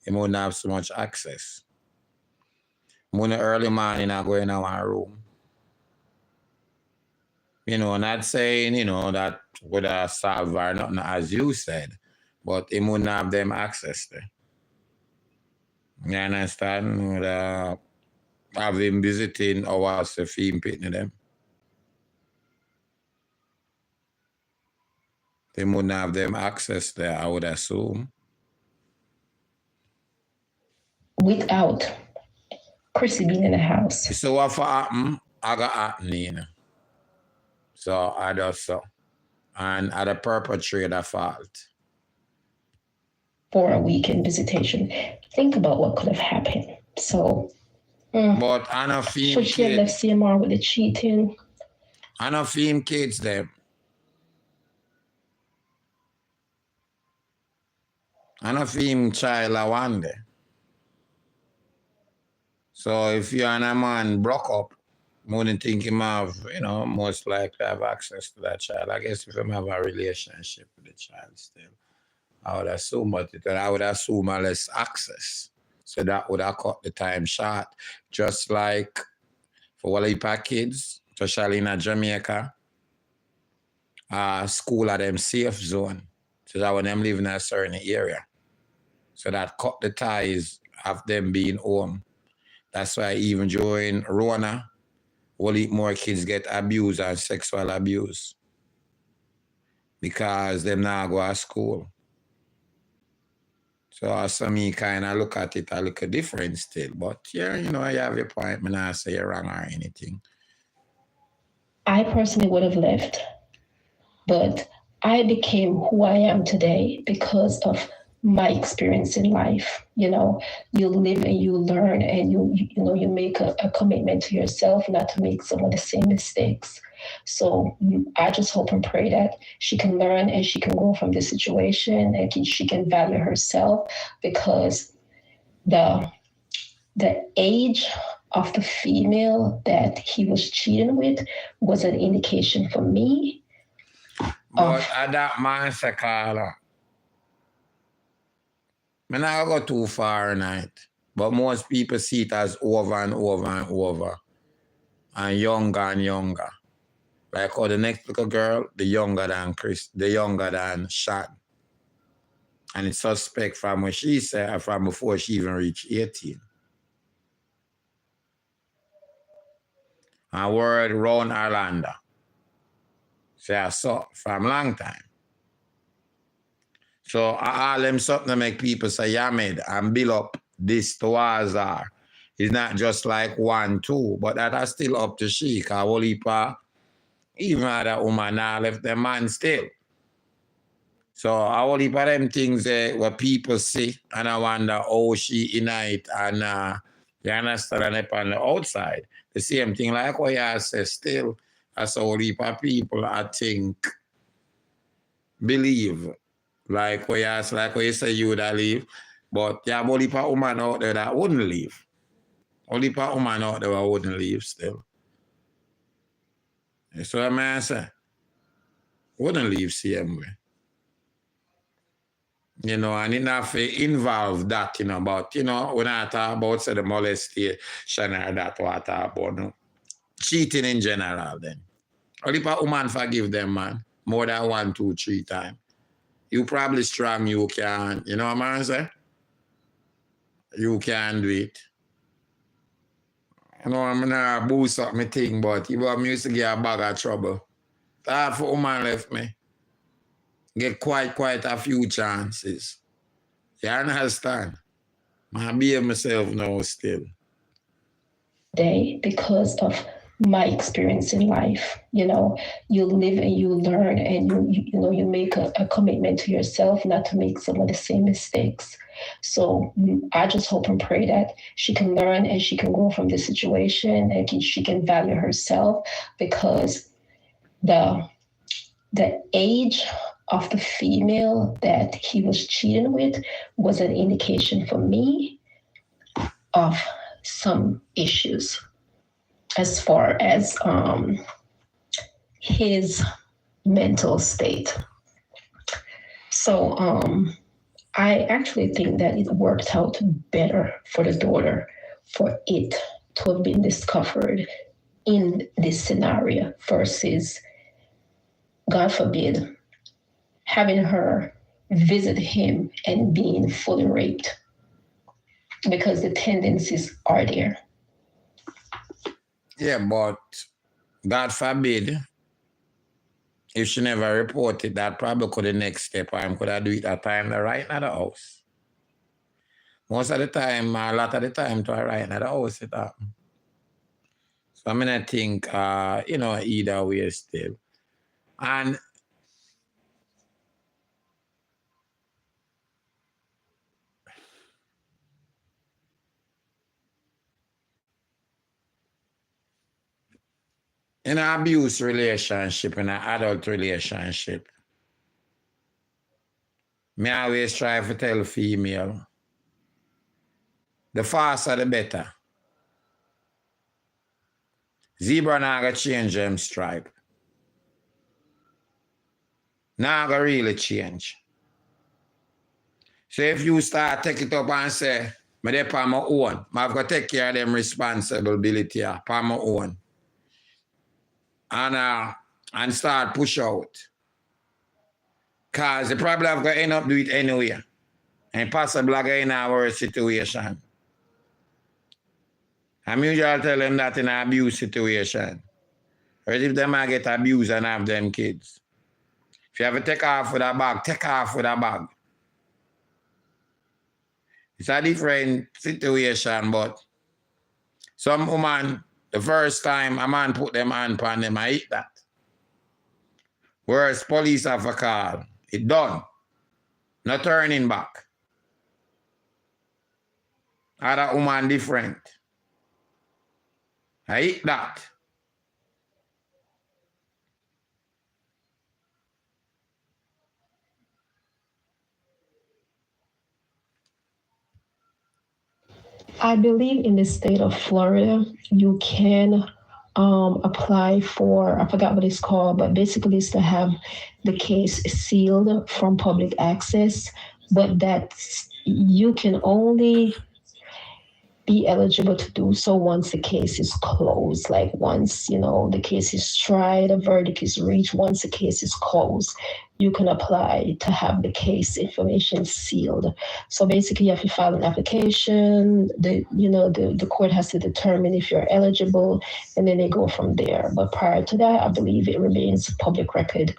He wouldn't have so much access. When the early morning I go in our room. You know, not saying, you know, that would have solved or nothing as you said, but he wouldn't have them access there. You understand? Would have him visiting hours to feed pitting them. They wouldn't have them access there, I would assume. Without Chrissy being in the house. So what for happen, I got happening. So I just so. And I the perpetrator fault. For a weekend visitation. Think about what could have happened. So but I know film so she had left CMR with the cheating. I know film kids them. I know film child I one day. So if you and a man broke up, I wouldn't think him have, you know, most likely have access to that child. I guess if him have a relationship with the child still, I would assume, but I would assume less access. So that would have cut the time short. Just like for all the kids, especially in Jamaica, school at them safe zone. So that when them live in a certain area. So that cut the ties of them being home. That's why even during Rona, more kids get abused and sexual abuse. Because them now go to school. So as me kind of look at it, I look a different still. But yeah, you know, I have your point. I'm not say you're wrong or anything. I personally would have left. But I became who I am today because of my experience in life. You know, you live and you learn and you make a commitment to yourself not to make some of the same mistakes. So I just hope and pray that she can learn and she can grow from this situation and she can value herself, because the age of the female that he was cheating with was an indication for me. But at that mindset, Carla, I'm not going to go too far tonight, but most people see it as over and over and over, and younger and younger. Like, oh, the next little girl, the younger than Chris, the younger than Shad. And it's suspect from what she said, from before she even reached 18. A word round Orlando. Say I saw from long time. So all them something to make people say Yamed and build up this towards her. It's not just like 1, 2, but that is still up to she. Because Olipa, even that woman now left the man still. So I only for them things what people see, and I wonder how she in it, and you understand it on the outside. The same thing like what you say still, as only for people I think believe. Like what you say you would leave, but yeah, only for woman out there that wouldn't leave. Only for woman out there that wouldn't leave still. So I mean, say, wouldn't leave same way. You know, and it not involve that, you know, but, you know, when I talk about say, the molestation or that what I talk about, no. Cheating in general then. Only if a woman forgive them, man, more than 1, 2, 3 times. You probably strong, you can, you know what I'm saying? You can do it. You know, I'm not boost up my thing, but you want me to get a bag of trouble. Half a woman left me. Get quite a few chances. You understand? I behave myself now still. Because of my experience in life, you know, you live and you learn, and you make a commitment to yourself not to make some of the same mistakes. So I just hope and pray that she can learn and she can grow from this situation, and she can value herself, because the age of the female that he was cheating with was an indication for me of some issues as far as his mental state. So I actually think that it worked out better for the daughter for it to have been discovered in this scenario versus, God forbid, having her visit him and being fully raped, because the tendencies are there. Yeah, but God forbid, if she never reported that, probably could the next step I could have do it at time right at the house. Most of the time, a lot of the time, to right at the house it happened. So I mean, I think, you know, either way still. And in an abuse relationship, in an adult relationship, me always try to tell female, the faster the better. Zebra not gonna change them stripe. Not gonna really change. So if you start take it up and say, me dey on my own, I've got to take care of them responsibility on my own. And start push out. Because the problem I've got to end up do it anyway. And possibly I'm in a worse situation. I'm usually tell them that in an abuse situation. Or if them might get abused and have them kids. If you have to take off with a bag, take off with a bag. It's a different situation, but some woman, the first time a man put them hand on them, I eat that. Whereas police have a call, it done. No turning back. Other woman different. I eat that. I believe in the state of Florida, you can apply for, I forgot what it's called, but basically it's to have the case sealed from public access, but that you can only be eligible to do so once the case is closed. Like once, you know, the case is tried, a verdict is reached, once the case is closed. you can apply to have the case information sealed. So basically, you have to file an application. The court has to determine if you're eligible, and then they go from there. But prior to that, I believe it remains public record,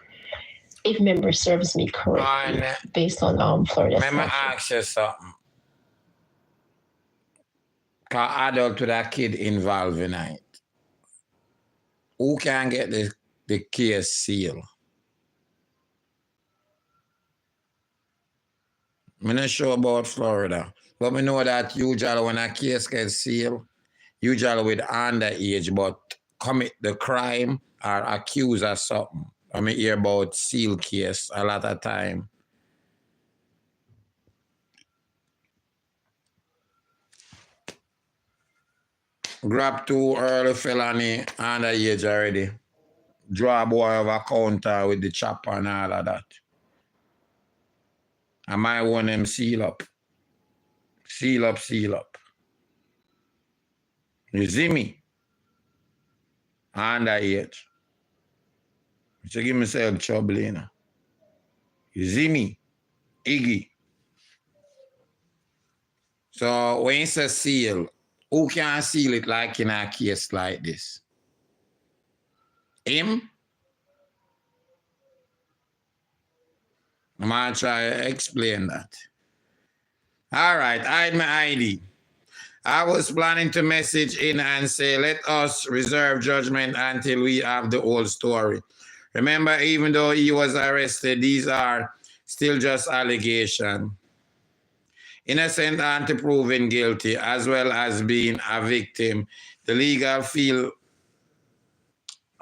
if memory serves me correctly, based on Florida Let me statute. ask you something. Because adult with a kid involved in it, who can get the case sealed? I'm not sure about Florida, but we know that usually when a case gets sealed, usually with underage, but commit the crime or accused of something. I mean, hear about seal case a lot of time. Grab 2 early felony underage already. Draw a boy of a counter with the chopper and all of that. I might want them seal up. Seal up, seal up. You see me? Underage. So give myself trouble, you know. You see me? Iggy. So when you say seal, who can seal it like in a case like this? Him? I'm going to try to explain that. All right, hide my ID. I was planning to message in and say, let us reserve judgment until we have the whole story. Remember, even though he was arrested, these are still just allegations. Innocent until proven guilty, as well as being a victim. The legal field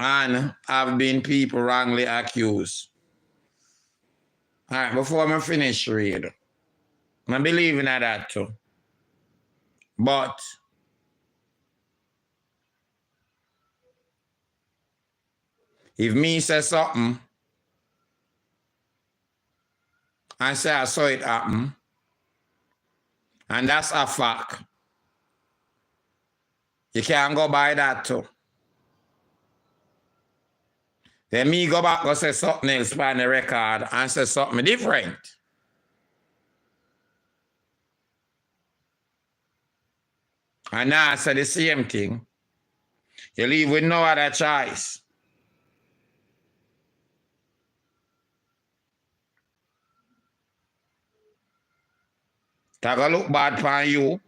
and have been people wrongly accused. All right, before I finish read, I believe in that too. But if me say something, I say I saw it happen, and that's a fact, you can't go by that too. Then me go back and say something else on the record and say something different. And now I say the same thing. You leave with no other choice. That go look bad for you.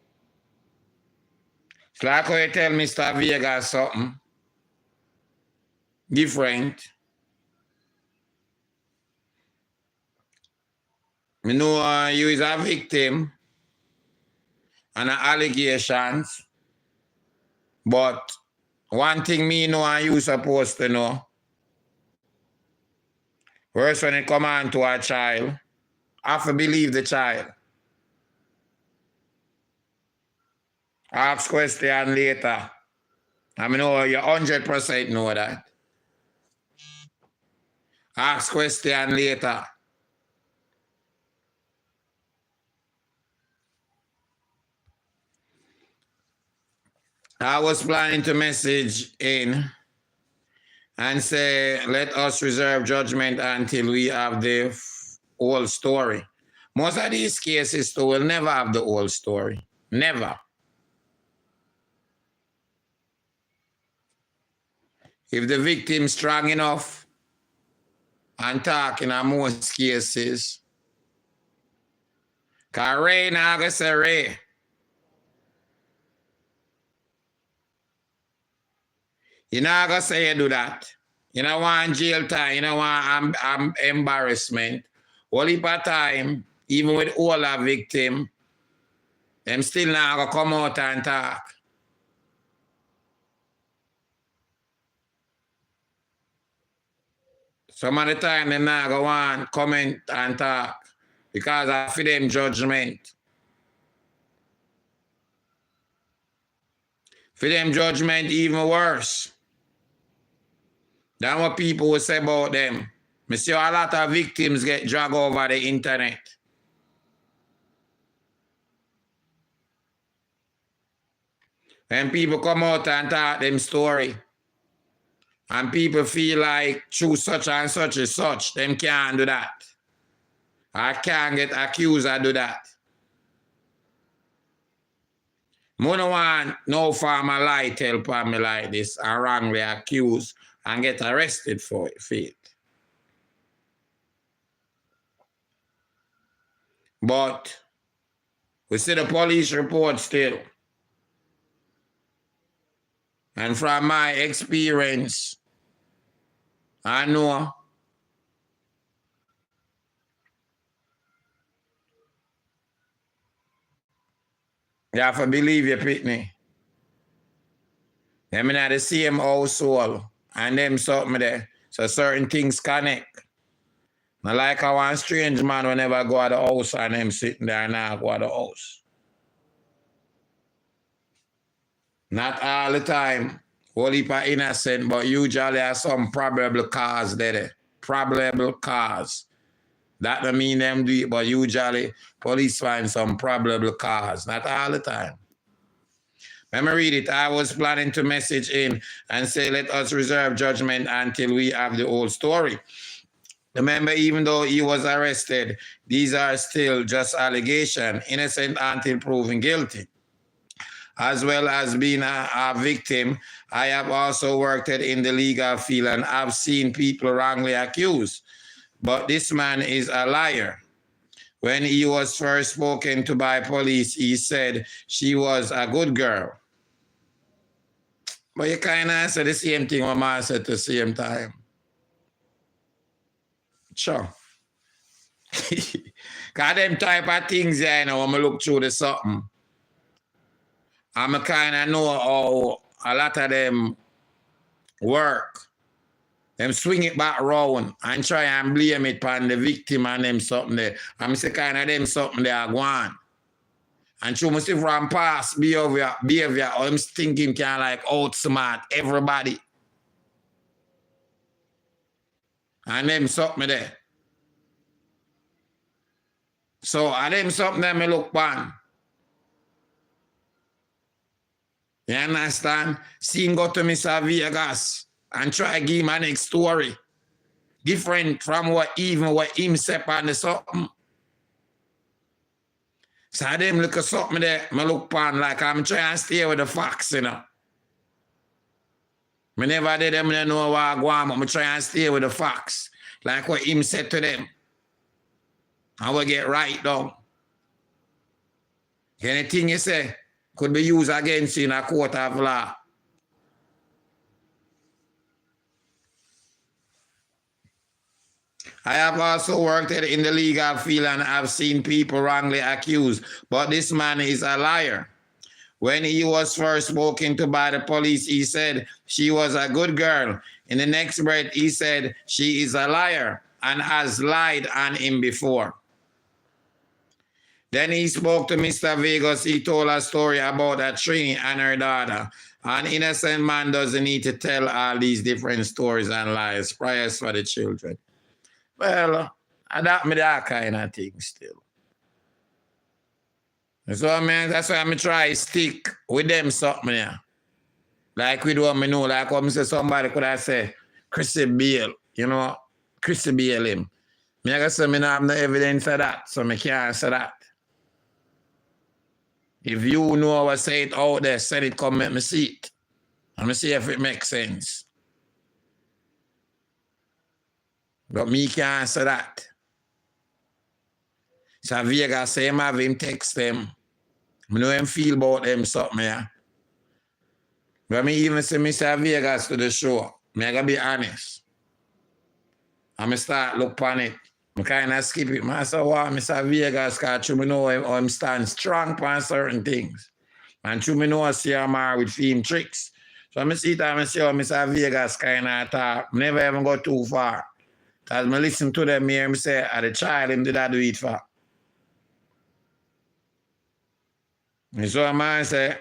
It's like how you tell Mr. Vegas something different. Me know you is a victim and allegations, but one thing me know and you supposed to know, first when it come on to a child, I have to believe the child. Ask question later. I mean, know you 100% know that. Ask question later. I was planning to message in and say, let us reserve judgment until we have the whole story. Most of these cases too will never have the whole story. Never. If the victim strong enough and talking in most cases, because Ray now going to say Ray. You not going to say you do that. You don't want jail time. You don't want embarrassment. All heap of time, even with all a victim, them still not going to come out and talk. Some of the time, they not going to want comment and talk because I feel them judgment. For them judgment even worse than what people will say about them. I see a lot of victims get dragged over the internet. When people come out and talk them story, And people feel like true such and such is such, them can't do that. I can't get accused of do that. I don't want no farmer lie tell upon me like this and wrongly accused and get arrested for it. But we see the police report still. And from my experience, I know you have to believe your pitney. Them in the same household and them something there. So certain things connect. Not like I want strange man whenever I go to the house and them sitting there and I go to the house. Not all the time. Whole heap of innocent, but usually there's some probable cause there. Probable cause. That don't mean them do it, but usually police find some probable cause. Not all the time. Let me read it. I was planning to message in and say, let us reserve judgment until we have the whole story. Remember, even though he was arrested, these are still just allegations, innocent until proven guilty. As well as being a victim, I have also worked in the legal field and I've seen people wrongly accused. But this man is a liar. When he was first spoken to by police, he said she was a good girl. But you kind of answer the same thing what man said at the same time. Sure. Because them type of things, you know, when I look through the something, I kind of know how a lot of them work. Them swing it back round and try and blame it on the victim and them something there. I'm say kind of them something they are going. And through me see from past behavior, I'm thinking can like outsmart everybody. And them something there. So and them something that me look on. You understand? See him go to Mr. Vegas and try to give him a next story. Different from what him said on the something. So them look at something there, me look on like I'm trying to stay with the facts, you know. Me never did them know what I go on, but I try and stay with the facts. Like what him said to them. I will get right down. Anything you say could be used against you in a court of law. I have also worked in the legal field and I've seen people wrongly accused, but this man is a liar. When he was first spoken to by the police, he said she was a good girl. In the next breath, he said she is a liar and has lied on him before. Then he spoke to Mr. Vegas. He told a story about a tree and her daughter. An innocent man doesn't need to tell all these different stories and lies. Prayers for the children. Well, adapt me that kind of thing still. So I mean, that's why I'm try to stick with them something here. Like we do what I know, like what I say somebody could have said, Chrissy Bale, you know, Chrissy Bale him. Me I say me not have no evidence of that, so me can't say that. If you know what say it out there, send it, come make me see it. And me see if it makes sense. But me can't say that. So Vegas say him have him text them. I know him feel about them something, yeah. But me even say Mr. Vegas to the show. Me I gotta be honest. And me start look on it. I kind of skip it. I say, wow, Mr. Vegas, because you know him stand strong on certain things. And you know I see him with film tricks. So I see that I see how Mr. Vegas kind of talk. Never even go too far. As I listen to them here, I say, as a child, him did I do it for. And so I say,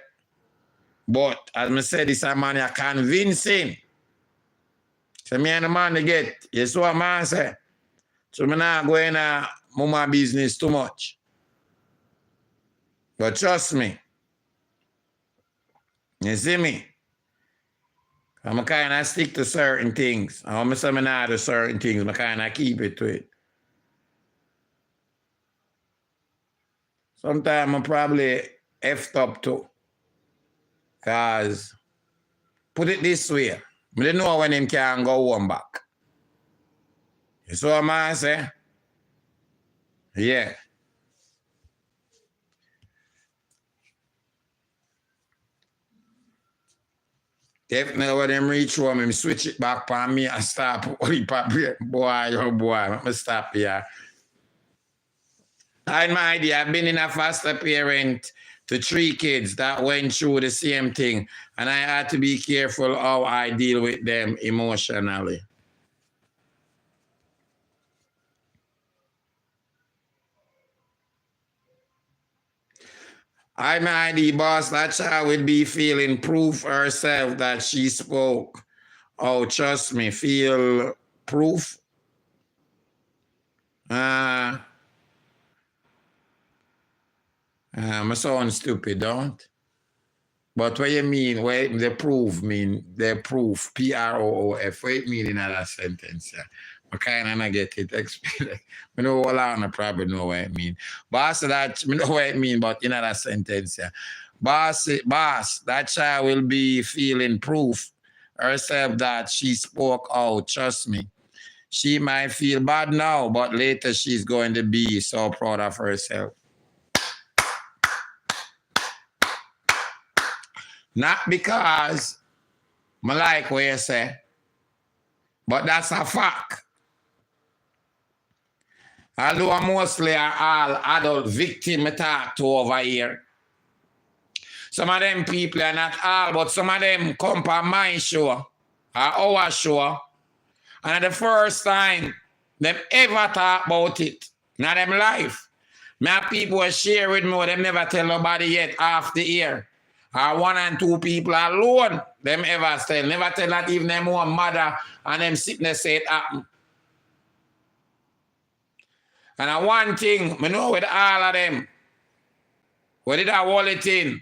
but as I say, this man is convincing. So me and the man they get, you see what I say? So I'm not going to mama business too much. But trust me. You see me? I'm kind of stick to certain things. I'm a seminar to certain things. I kind of keep it to it. Sometimes I'm probably effed up too. Because, put it this way, I don't know when him can go home back. You see what I say? Yeah. Definitely when them reach home, him switch it back on me and stop. Boy, oh boy, I'm going to stop here. I had my idea. I've been in a foster parent to 3 kids that went through the same thing. And I had to be careful how I deal with them emotionally. I might be boss, that child will be feeling proof herself that she spoke. Oh, trust me, feel proof. I sound stupid, don't? But what you mean, what the proof mean, the proof, P-R-O-O-F, what it mean in that sentence? Yeah? I kind of not get it. Explain. I know all I probably know what it mean. Boss, that, I know what it mean, but in that sentence, yeah. Boss, that child will be feeling proof herself that she spoke out, trust me. She might feel bad now, but later she's going to be so proud of herself. Not because I like what you say, but that's a fact. Although I'm mostly all adult victim I talk to over here. Some of them people are not all, but some of them come on my show, or our show, and the first time them ever talk about it, not them life. My people share with me what them never tell nobody yet off the air. 1 and 2 people alone, them ever tell. Never tell not even them own mother and them sitting there say it happen. And one thing, I know with all of them, what did I wallet in?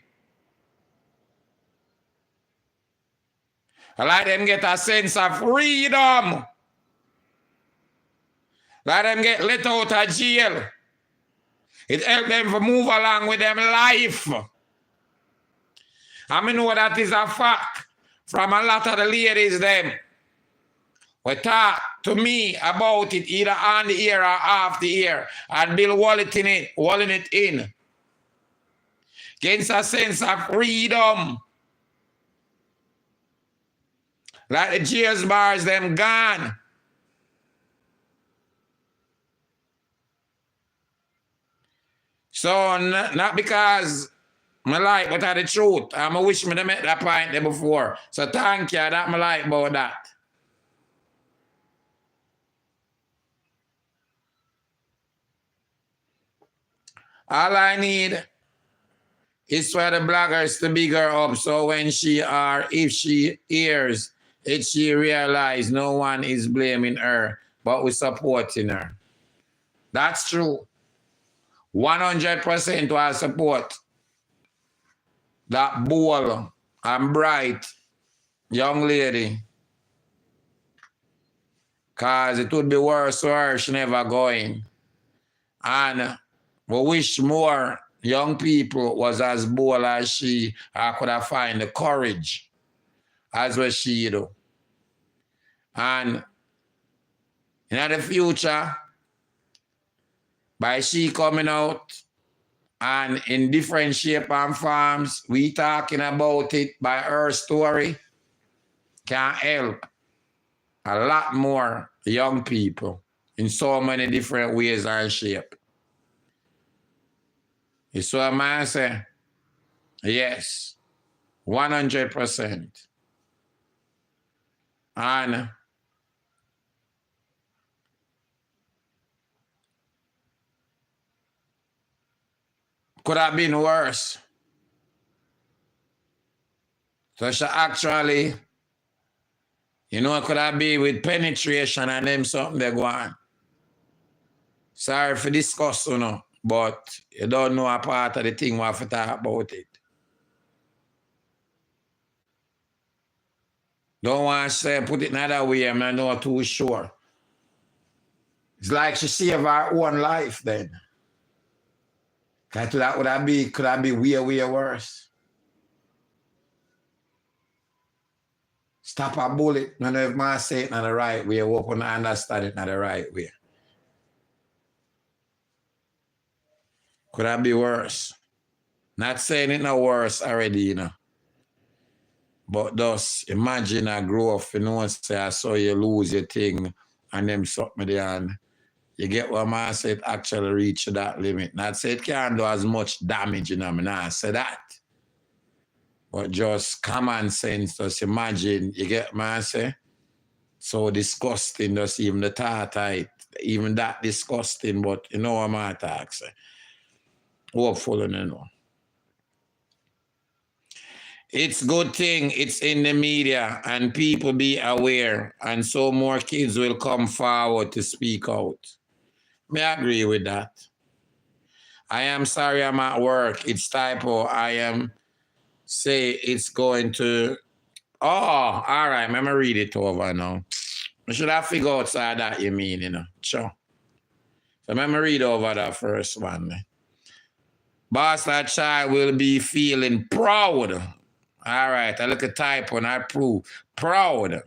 I like them get a sense of freedom. Let them get let out of jail. It helps them to move along with them life. I know that is a fact from a lot of the ladies them. We talk to me about it either on the air or off the air and Bill walleting it in. Against a sense of freedom. Like the jails bars them gone. So not because I like, but that's the truth. I wish me to make that point there before. So thank you, that I like about that. All I need is for the bloggers to big her up so when she or if she hears it, she realize no one is blaming her, but we're supporting her. That's true. 100% will support that bold and bright young lady. Because it would be worse for her, she never going. And we wish more young people was as bold as she could have find the courage as what she do. And in the future, by she coming out and in different shape and forms, we talking about it by her story can help a lot more young people in so many different ways and shape. You see what I'm saying? Yes, 100%. And could have been worse. So she actually, you know, it could have been with penetration and them something they go on. Sorry for discuss, you know, but you don't know a part of the thing we have to talk about it. Don't want to say, put it another way, I'm not too sure. It's like she saved her own life then. That could that be way, way worse? Stop a bullet. None of my say it not the right way. Open to understand it not the right way. Could that be worse? Not saying it no worse already, you know. But just imagine I grow up, you know, say I saw you lose your thing and them suck me there and you get what man say it actually reach that limit. Not say it can't do as much damage, you know, I not say that. But just common sense, just imagine, you get man say? So disgusting, just even the thought, even that disgusting, but you know what my talk say. Hopefully, you know. It's good thing it's in the media and people be aware and so more kids will come forward to speak out. May I agree with that. I am sorry I'm at work. It's typo. I am say it's going to, oh, all right. Let me read it over now. I should have figured outside that you mean, you know. Sure. So let me read over that first one. Boss, that child will be feeling proud. All right, I look at typo and I prove. Proud.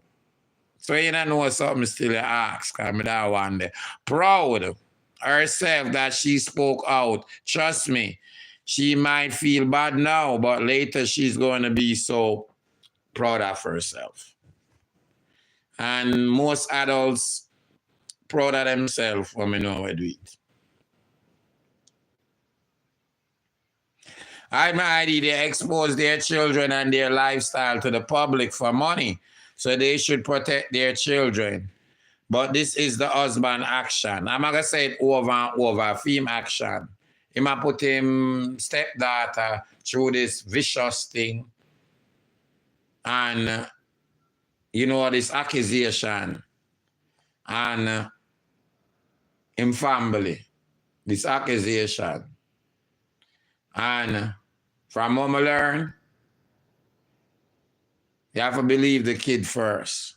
So you don't know something still you ask. I'm that one there. Proud herself that she spoke out. Trust me, she might feel bad now, but later she's going to be so proud of herself. And most adults proud of themselves when we know what do it. They expose their children and their lifestyle to the public for money, so they should protect their children. But this is the husband action. I'm not going to say it over and over, film action. He might put him stepdaughter through this vicious thing. And, you know, this accusation. And in family, this accusation. And from what I learn, you have to believe the kid first.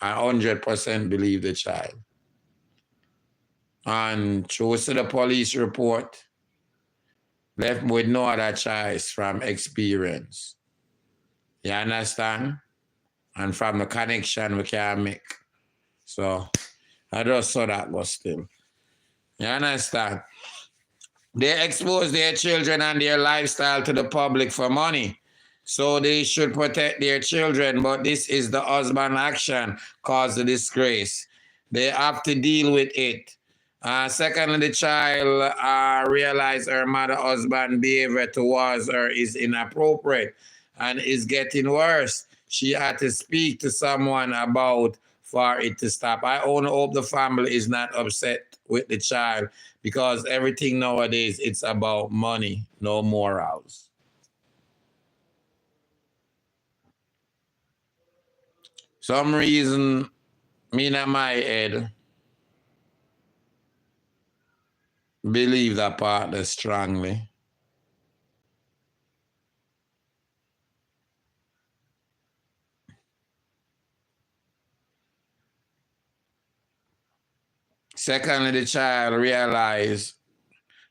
And 100% believe the child. And chose to the police report, left with no other choice from experience. You understand? And from the connection we can make. So I just saw that was still. You understand? They expose their children and their lifestyle to the public for money. So they should protect their children, but this is the husband action cause the disgrace. They have to deal with it. Secondly, the child realized her mother husband behavior towards her is inappropriate and is getting worse. She had to speak to someone about for it to stop. I only hope the family is not upset with the child because everything nowadays, it's about money, no morals. Some reason, me in my head, believe that partner strongly. Secondly, the child realized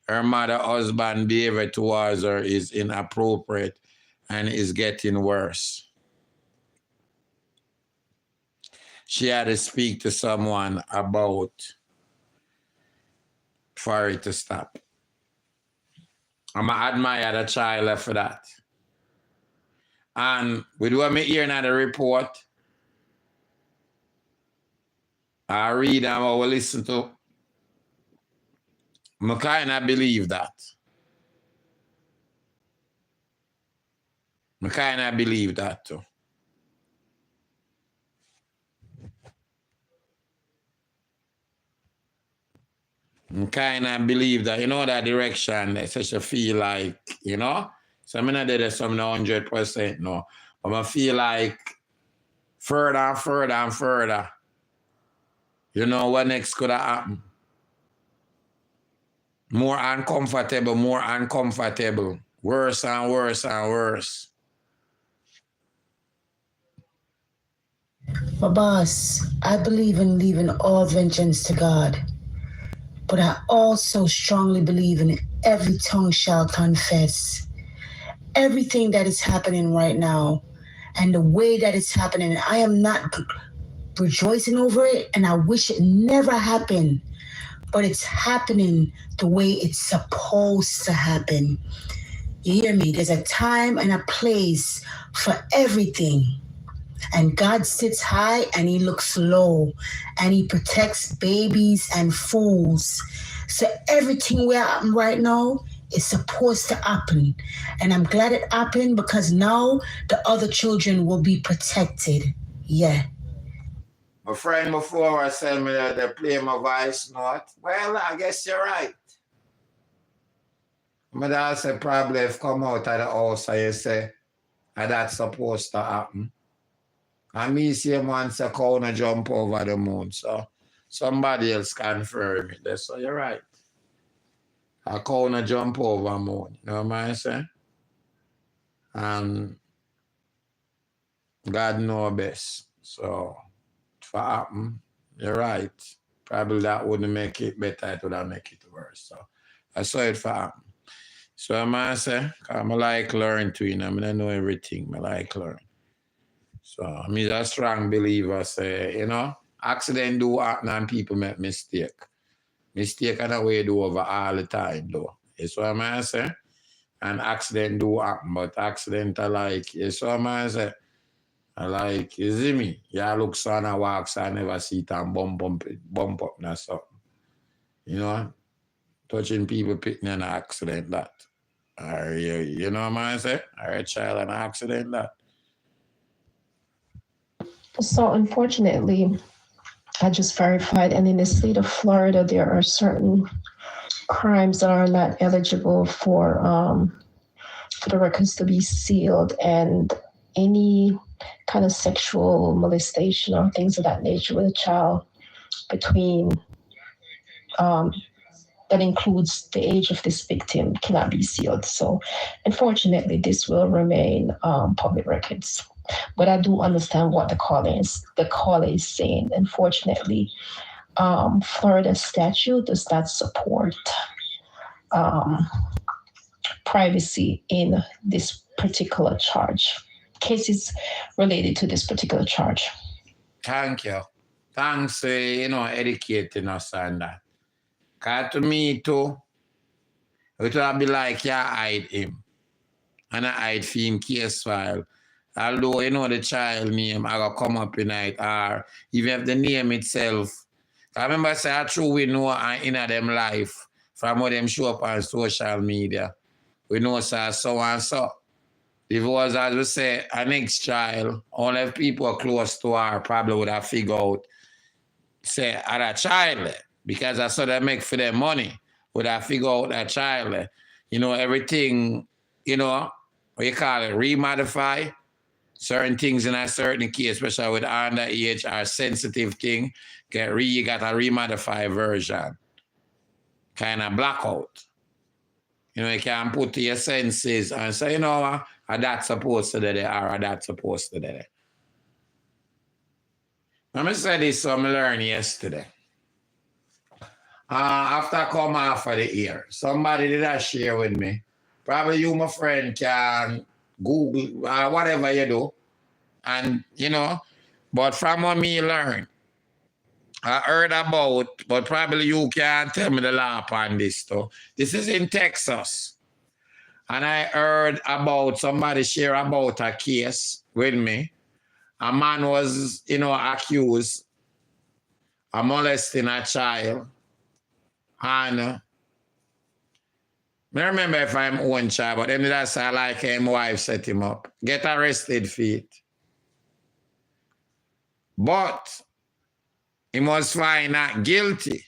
her mother husband behavior towards her is inappropriate and is getting worse. She had to speak to someone about for it to stop. I'm going to admire the child for that. And with what I hear in the report, I read and I will listen to, I kind of believe that. I kind of believe that too. I kind of believe that, you know, that direction, I such a feel like, you know, so I'm not there something 100%, no. But I feel like further and further and further, you know, what next could have happened? More uncomfortable, worse and worse and worse. My boss, I believe in leaving all vengeance to God. But I also strongly believe in every tongue shall confess. Everything that is happening right now and the way that it's happening, I am not rejoicing over it, and I wish it never happened. But it's happening the way it's supposed to happen. You hear me? There's a time and a place for everything. And God sits high and he looks low, and he protects babies and fools. So everything we're at right now is supposed to happen. And I'm glad it happened because now the other children will be protected. Yeah. My friend before was saying me that they play my voice note. Well, I guess you're right. My dad said probably if come out of the house and you say that's supposed to happen. And me see him once a cow and jump over the moon. So somebody else confirm it. So you're right. A cow and jump over the moon. You know what I'm saying? And God knows best. So if it happen, you're right. Probably that wouldn't make it better, it would have make it worse. So I saw it for happen. So I say, I like learn too, you know, I don't know everything, I like learn. So I'm a strong believer, say, you know, accident do happen and people make mistake. Mistake and the way do over all the time, though. That's what I say. And accident do happen, but accident I like, that's what I say. I like, you see me? Yeah, look, son, I walk, so I never see it and bump up and something. You know, touching people picking an accident, that. Or you know what I say? Or a child an accident, that. So unfortunately, I just verified, and in the state of Florida, there are certain crimes that are not eligible for the records to be sealed, and any kind of sexual molestation or things of that nature with a child between that includes the age of this victim cannot be sealed. So unfortunately, this will remain public records. But I do understand what the caller is saying. Unfortunately, Florida statute does not support privacy in this particular charge. Cases related to this particular charge. Thank you. Thanks for, educating us on that. Because to me, too, it will be like you hide him. And I hide for him case file. Although, the child name I will come up in it, or even if the name itself. I remember I say, true, we know in them life, from what them show up on social media. We know so and so. If it was, as we say, an ex-child, only if people close to her probably would have figured out, say, a child, because that's what they make for their money, would have figured out that child. Everything, what you call it, remodify. Certain things in a certain case, especially with underage or sensitive thing, you got a remodify version. Kind of blackout. You can put to your senses and say, that's supposed to do that, or that's supposed to do that. Let me say this, I learned yesterday. After I come off of the ear, somebody did that share with me. Probably you, my friend, can Google, whatever you do. And, but from what me learn, I heard about, but probably you can't tell me the law upon this, though. This is in Texas. And I heard about somebody share about a case with me. A man was, accused of molesting a child. And I remember if I'm own child, but then that's how like him wife set him up. Get arrested for it. But he was found not guilty.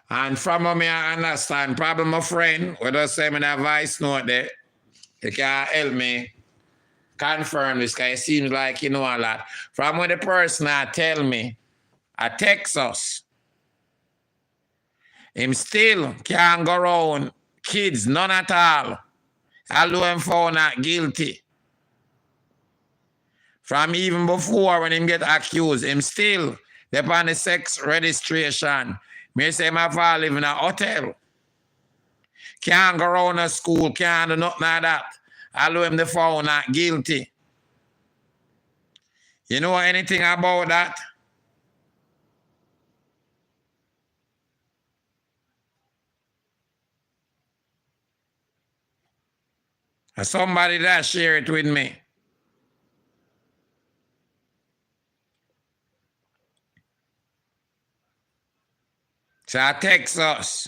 And from what I understand, probably my friend, who just send me that voice note there, you can help me confirm this, because it seems like you know a lot. From what the person tell me, at Texas, him still can't go around kids, none at all, although him found not guilty. From even before when him get accused, him still upon the sex registration. Me say my father live in a hotel. Can't go around a school, can't do nothing like that. Although him the found not guilty. You know anything about that? Somebody that share it with me. So I text us.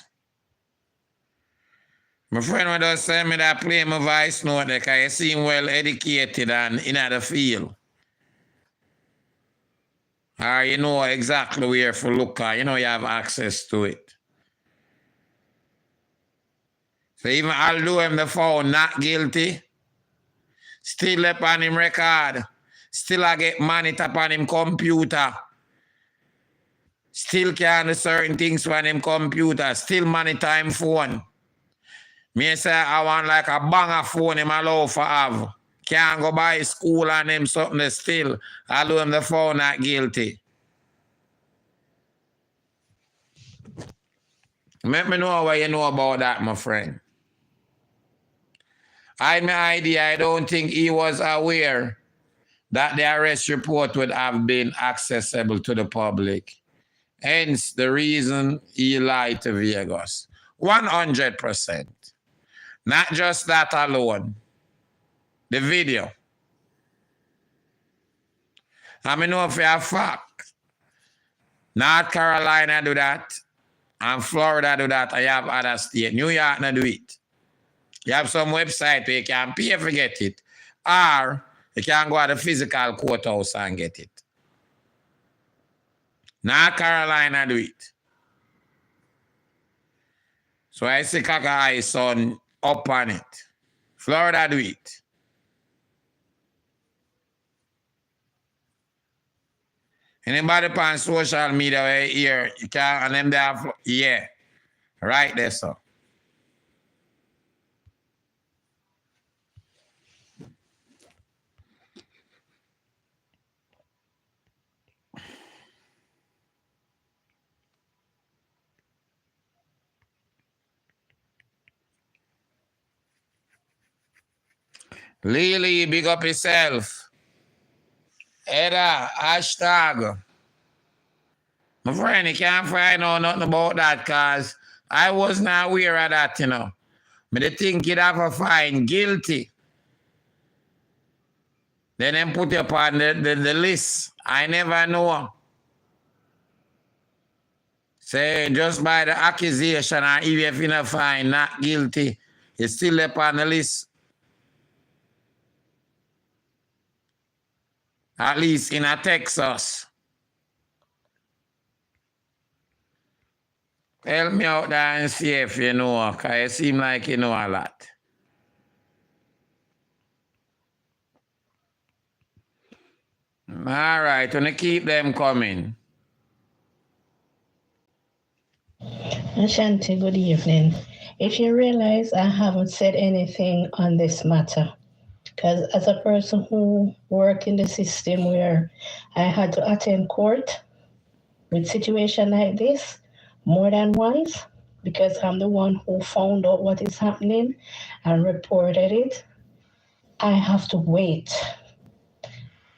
My friend would just send me that play my voice note because you seem well educated and in the field. Or you know exactly where to look at. You know you have access to it. So even although him the found not guilty, still upon him record, still I get monitor upon him computer. Still can do certain things on him computer, still monitor him phone. Me say I want like a banger phone him allow for have. Can't go by school and him something still. Although him the phone not guilty. Let me know what you know about that, my friend. I my idea, I don't think he was aware that the arrest report would have been accessible to the public. Hence the reason he lied to Vegas. 100%. Not just that alone. The video. I mean, know for a fact. North Carolina do that. And Florida do that. I have other states. New York not do it. You have some website where you can pay to get it. Or you can go to the physical courthouse and get it. North Carolina do it. So I see Kaka Ice son up on it. Florida do it. Anybody on social media where you hear, you can, and them there, yeah, right there, so. Lily, big up yourself. Edda, hashtag. My friend, you can't find out nothing about that because I was not aware of that, you know. But they think you'd have to find guilty. Then them put you upon the list. I never know. Say, just by the accusation, or even if you don't find not guilty, you're still upon the list. At least in a Texas. Help me out there and see if you know, because it seems like you know a lot. All right, gonna keep them coming. Ashanti, good evening. If you realize I haven't said anything on this matter, because as a person who worked in the system where I had to attend court with situation like this more than once, because I'm the one who found out what is happening and reported it, I have to wait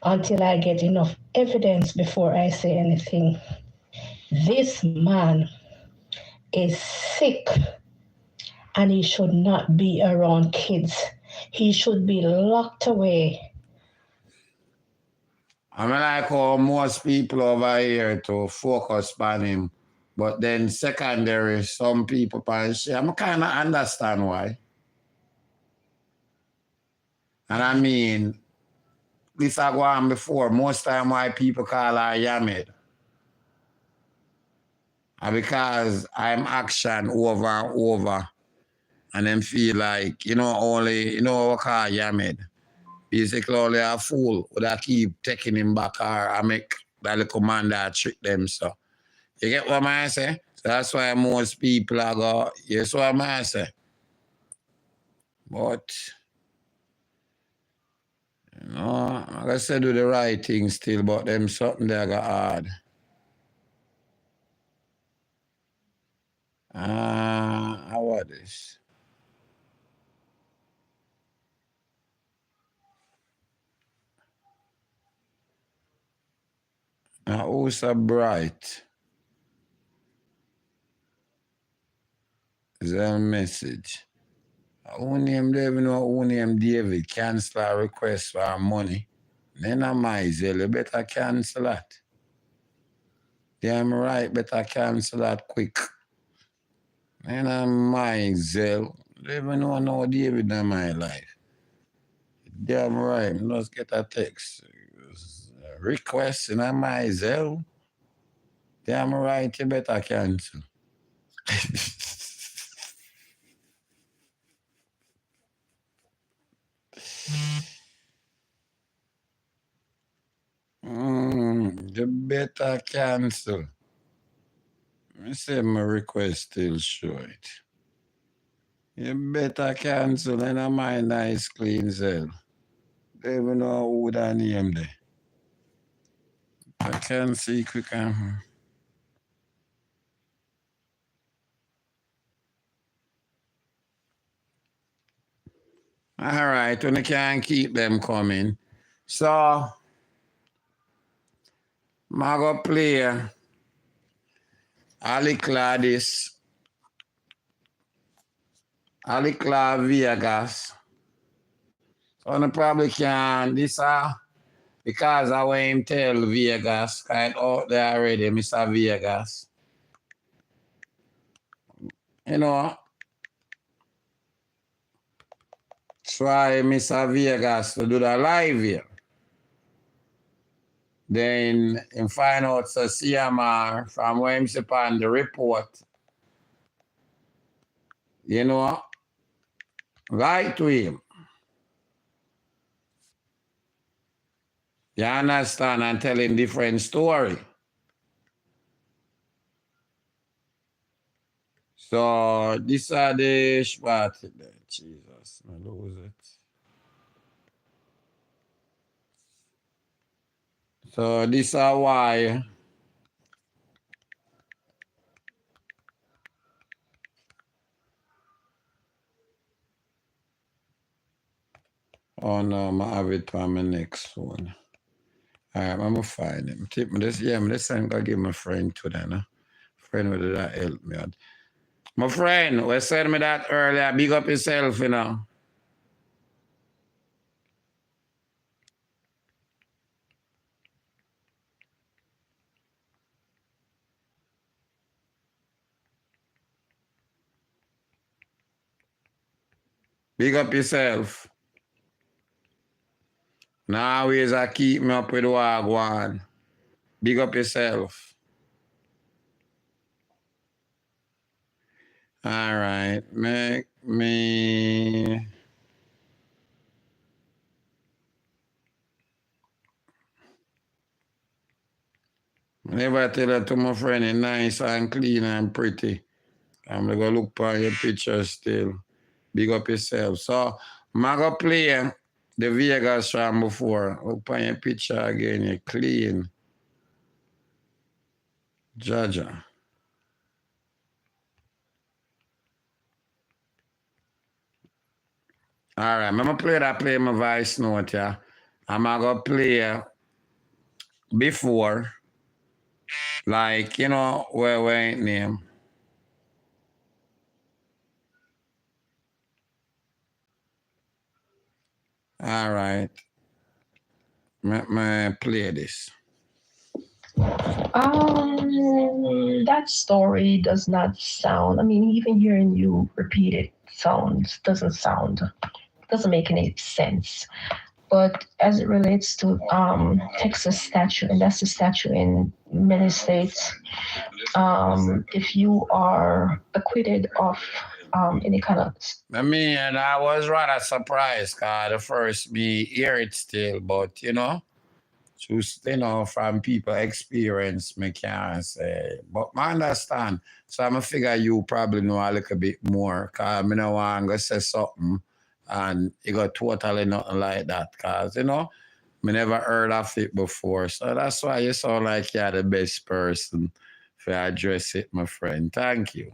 until I get enough evidence before I say anything. This man is sick and he should not be around kids. He should be locked away. I mean, like how most people over here to focus on him, but then secondary, some people can say, I kind of understand why. And I mean, this I go on before, most time why people call her Yamid. And because I'm action over and over, and then feel like, you know, only, you know, what call Yamid. Basically, only a fool would I keep taking him back or I make that little man that trick them. So, you get what I say? So that's why most people are go, yes, what I say. But, you know, I gotta say do the right thing still, but them something they got hard. How about this? Who's so bright? Is that a message? Who name David or who name David cancel a request for money? Then I might you better cancel that. Damn right, better cancel that quick. Then I might Don't even know no David in my life. Damn right, let's get a text. Request in my Zelle. Damn right, you better cancel. You better cancel. I say my request still short. You better cancel and my nice clean cell. They even know who that name there. I can see quick. All right, when you can't keep them coming. So, I'm going to play Ali Cladis, Ali Clad Vegas. So, I probably can, this because I want him tell Vegas, kind out there already, Mr. Vegas. You know, try Mr. Vegas to do the live here. Then him find out so CMR from where him see on the report. You know, write to him. You understand? And tell him different story. So this are the what? Jesus, I lose it. So this are why oh no, I have it on my next one. All right, I'm gonna find him. Keep me this, yeah, this I'm gonna give my friend to that, no? Friend with that help me out. My friend, we said me that earlier. Big up yourself, you know. Big up yourself. Now always I keep me up with Wagwan. Big up yourself. All right, make me. Never tell that to my friend, it's nice and clean and pretty. I'm gonna go look for your picture still. Big up yourself. So, I'm gonna play the Vegas from before. Look for your picture again, you're clean. Jaja. All right, I'm gonna play my voice note, yeah. I'm gonna play before, like, you know, where ain't name. All right. May play this. That story does not sound, I mean, even hearing you repeat it doesn't make any sense. But as it relates to Texas statute, and that's the statute in many states, if you are acquitted of any kind of... I mean, and I was rather surprised because the first me hear it still, but you know, just, you know, from people experience, me can't say. But I understand. So I'm figure you probably know a little bit more because I don't want to say something and it got totally nothing like that because, you know, I never heard of it before. So that's why you sound like you're the best person to address it, my friend. Thank you.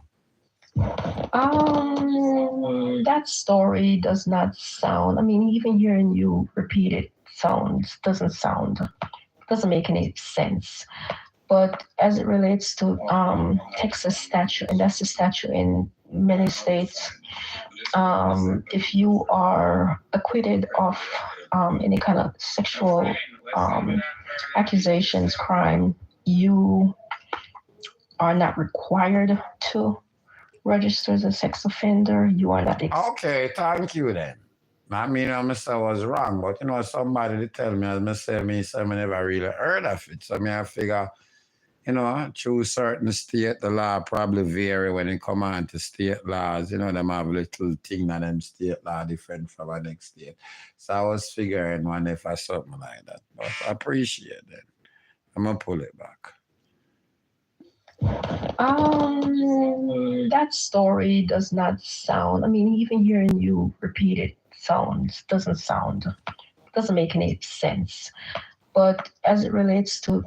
That story does not sound, I mean, even hearing you repeat it doesn't make any sense. But as it relates to Texas statute, and that's the statute in many states, if you are acquitted of any kind of sexual accusations, crime, you are not required to register as a sex offender. You are not. Okay, thank you then. I mean, I must say I was wrong, but somebody to tell me, I must say, I never really heard of it. So I figure, through certain state, the law probably vary when it come on to state laws. Them have little thing that them state law different from our next state. So I was figuring one if I something like that. But I appreciate it. I'm going to pull it back. That story does not sound, I mean, even hearing you repeat it doesn't make any sense. But as it relates to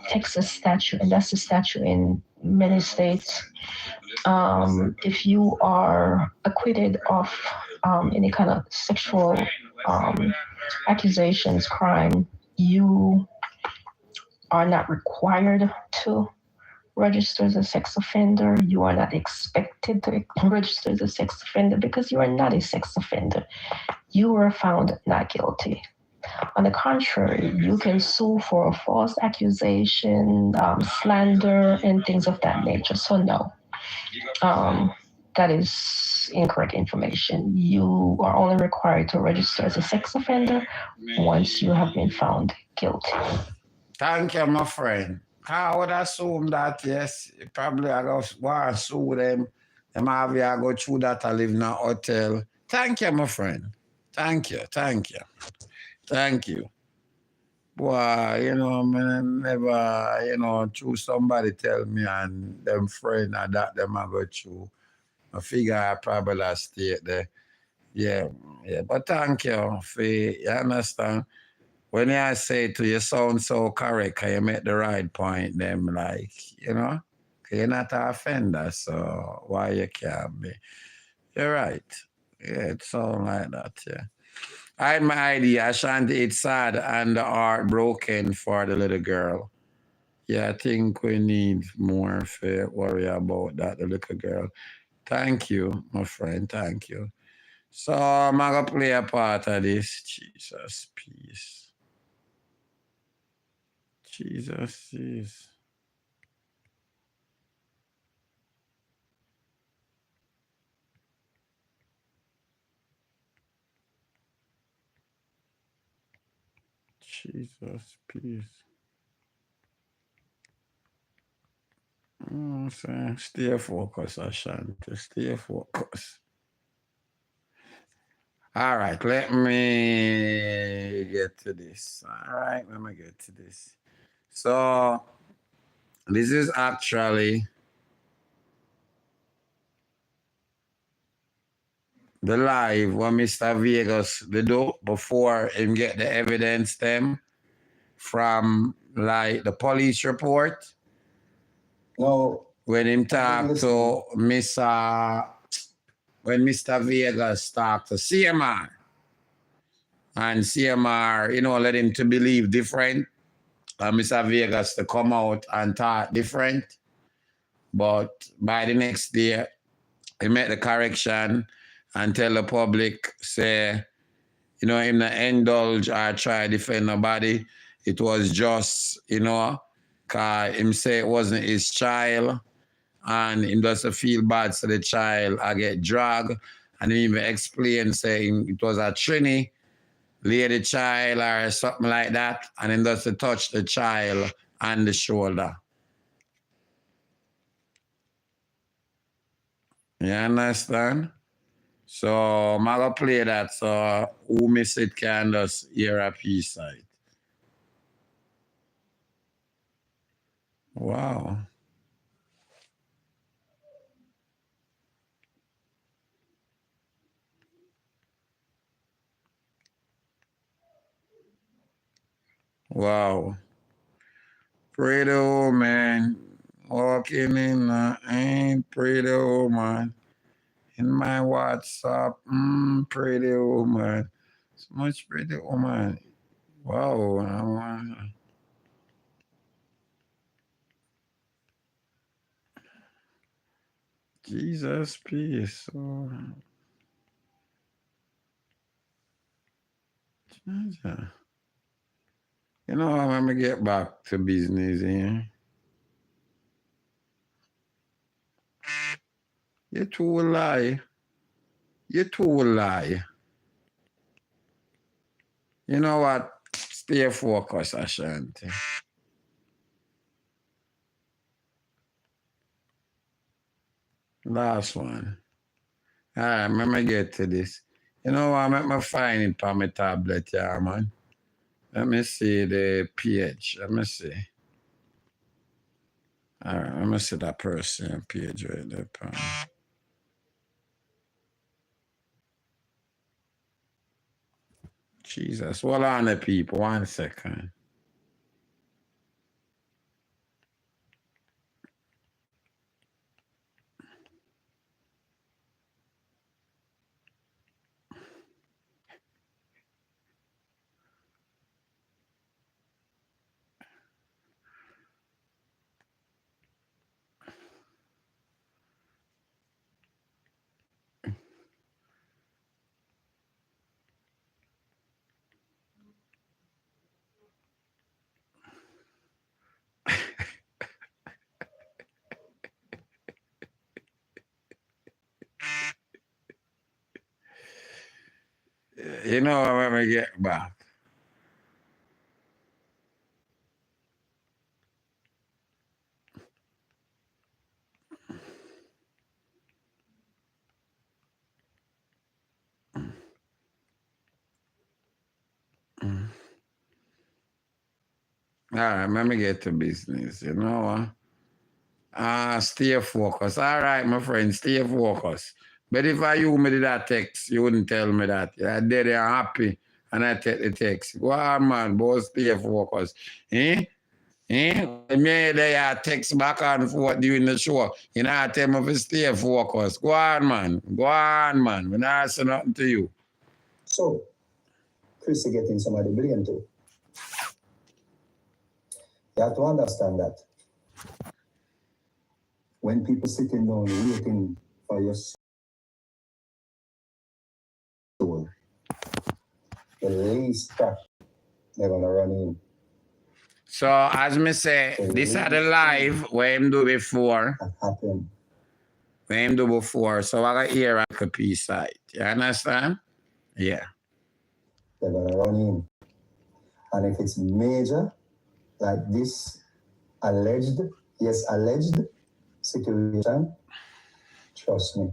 Texas statute, and that's the statute in many states, if you are acquitted of any kind of sexual accusations, crime, you are not required to register as a sex offender. You are not expected to register as a sex offender because you are not a sex offender. You were found not guilty. On the contrary, you can sue for a false accusation, slander, and things of that nature. So no, that is incorrect information. You are only required to register as a sex offender once you have been found guilty. Thank you, my friend. I would assume that, yes, probably I go want to sue them. Them have you go through that. I live in a hotel. Thank you, my friend. Thank you. Boy, man, never, through somebody tell me and them friend and that them I go through. I figure I probably stay there. Yeah. But thank you, you understand? When I say to you sound so correct, you make the right point, them like, you're not an offender, so why you can't be? You're right. Yeah, it sounds like that, yeah. I had my idea, Ashanti, it's sad and the heart broken for the little girl. Yeah, I think we need more to worry about that, the little girl. Thank you, my friend, thank you. So I'm going to play a part of this. Jesus, peace. Jesus is. Jesus, peace. Stay focused, Ashanti. Stay focused. All right, let me get to this. All right, let me get to this. So, this is actually the live what Mr. Vegas did do before him get the evidence them from like the police report. No. When him talk to when Mr. Vegas talked to CMR, and CMR, let him to believe different, and Mr. Vegas to come out and talk different. But by the next day, he made the correction and tell the public, say, him not indulge or try to defend nobody. It was just, because him say it wasn't his child, and him doesn't feel bad, so the child I get dragged, and he even explain saying it was a Trini, lady child or something like that, and him doesn't touch the child on the shoulder. You understand? So I'm going to play that so who miss it can just hear a piece of it. Wow. Wow. Pretty woman. Walking in ain't pretty woman. In my WhatsApp, pretty woman. So much pretty woman. Wow. Jesus, peace. Oh. You know, I'm gonna get back to business here. You too lie. You too lie. You know what? Stay focused, Ashanti. Last one. All right, let me get to this. You know what? Let me find it on my tablet, yeah, man. Let me see the page. Let me see. All right, let me see that person page right there. Jesus, hold on the people. 1 second. You know what? Let me get back. All right, let me get to business. You know what? Stay focused. All right, my friend, stay focused. But if I you me that text, you wouldn't tell me that. You're dead and happy, and I take the text. Go on, man, both stay focused. Me, they text back and forth during the show. You know, I tell me to stay focused. Go on, man. Go on, man. We're not saying nothing to you. So, Chris is getting some of the blame too. You have to understand that when people sitting down waiting for your soul, the least that they're gonna run in. So as me say, this are the live where him do before. Where him do before. So I got hear a copy side. You understand? Yeah. They're gonna run in. And if it's major, like this alleged situation, trust me.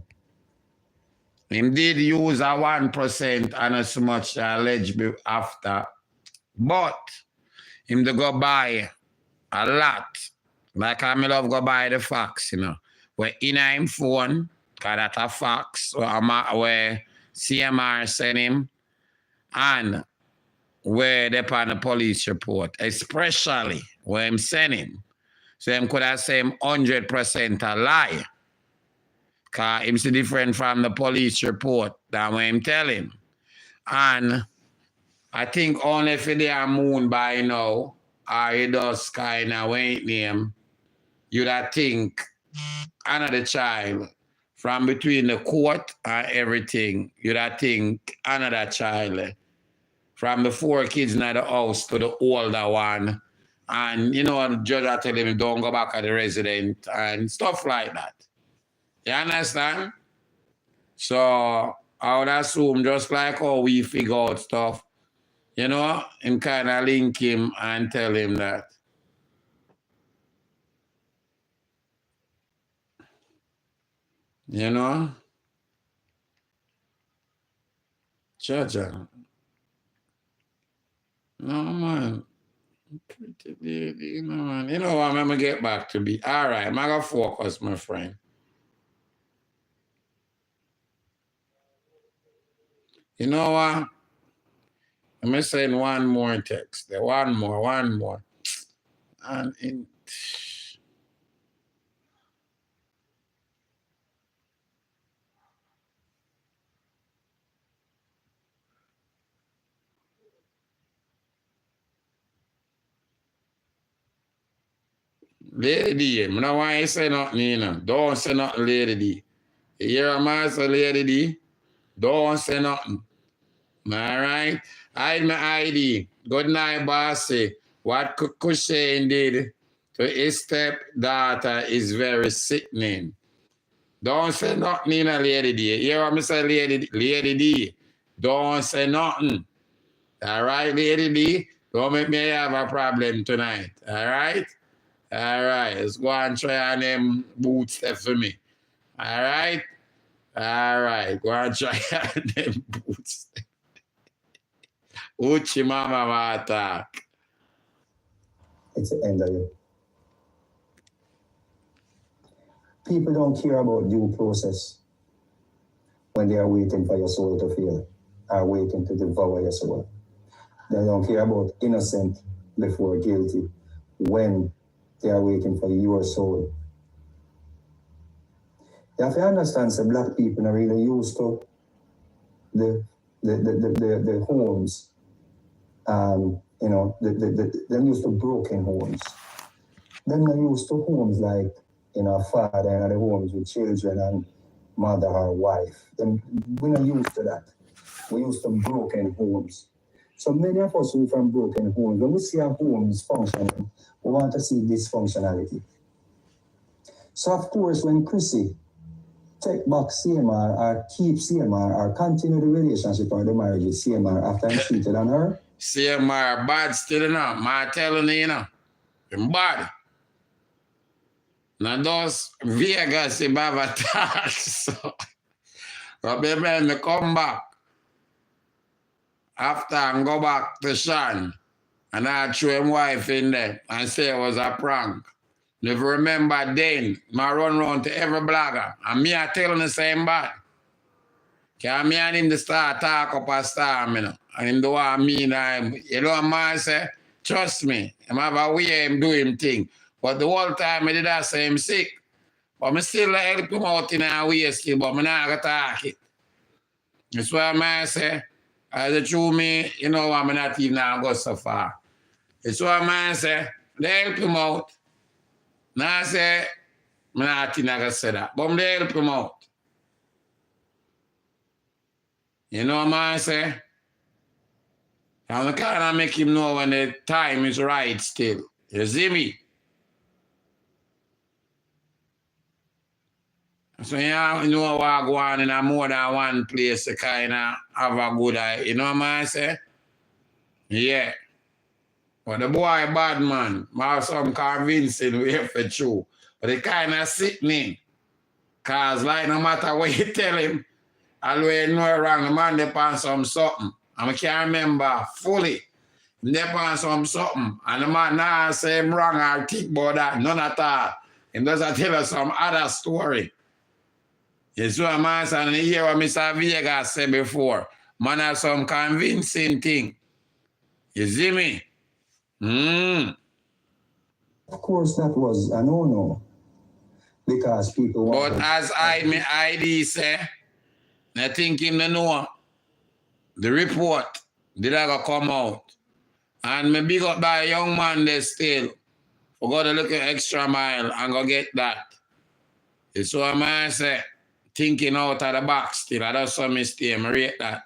Him did use a 1% and as much alleged after. But him to go buy a lot. Like I love go buy the fax, you know. Where in him phone, cause that a fax where CMR send him and where they on the police report, especially where I'm sending. So him could have said him 100% a lie. Cause him see different from the police report than what I'm telling. And I think only if they are moon by now, or he does kind of wait name, you'd think another child from between the court and everything, you'd think another child from the 4 kids in the house to the older one. And, you know, the judge will tell him, don't go back at the resident and stuff like that. You understand? So I would assume just like how we figure out stuff, you know, and kind of link him and tell him that. You know? Jaja. No, man. You know, man. You know what? I'm going to get back to be. All right. I'm going to focus, my friend. You know what? I'm send one more text. One more. And in Lady D, I don't want you to say nothing, you know. Don't say nothing, Lady D. You hear my say, Lady D? Don't say nothing. All right? Hide my ID. Good night, bossy. What Kushane did to his stepdaughter is very sickening. Don't say nothing, you know, Lady D. You hear what I say, Lady D? Don't say nothing. All right, Lady D? Don't make me have a problem tonight. All right? All right, let's go and try on them boots there for me. All right? All right, go and try on them boots. Uchi mama mata. It's the end of it. People don't care about due process when they are waiting for your soul to fail, are waiting to devour your soul. They don't care about innocent before guilty when they are waiting for your soul. You have to understand that black people are really used to the homes. You know, they're used to broken homes. They're not used to homes like, you know, father and the homes with children and mother or wife. We're not used to that. We're used to broken homes. So many of us who from broken homes, when we see our homes functioning, we want to see dysfunctionality. So of course, when Chrissy take back CMR or keep CMR or continue the relationship or the marriage with CMR after I cheated on her. CMR bad still enough. I'm telling you, you know. I'm bad. Now those Vegas in Bavatar. So remember me come back after and go back to Sean. And I threw him wife in there and say it was a prank. If you remember then, I run around to every blogger. And me I tell him the same bad. Because me and him to start talk up a storm, you know. And him do what I mean. You know what man say? Trust me. Him have a way him do him thing. But the whole time I did that say him sick. But I still help him out in a way still, but I not going to talk it. That's why I say, as a true me, you know, I'm not even go so far. That's why I say, they help him out. Now I say, I'm not going to say that, but they help him out. You know what I say? And I can't make him know when the time is right still. You see me? So you know what go on in a more than one place to kind of have a good eye. You know what I say? Yeah. But the boy bad man. I have some convincing way for true. But it kind of sickening. Because like no matter what you tell him, always know wrong. The man depends on something. And I can't remember fully. Depends on something. And the man now say him wrong or think about that. None at all. He doesn't tell us some other story. You see what I'm saying? And you hear what Mr. Vegas said before. Man have some convincing thing. You see me? Of course, that was a no-no. Because people want. But as my ID say, I think him to know the report did I go come out. And me big up by a young man there still. For go to look at extra mile and go get that. You see what I say? Thinking out of the box still. I just saw me still. I rate that.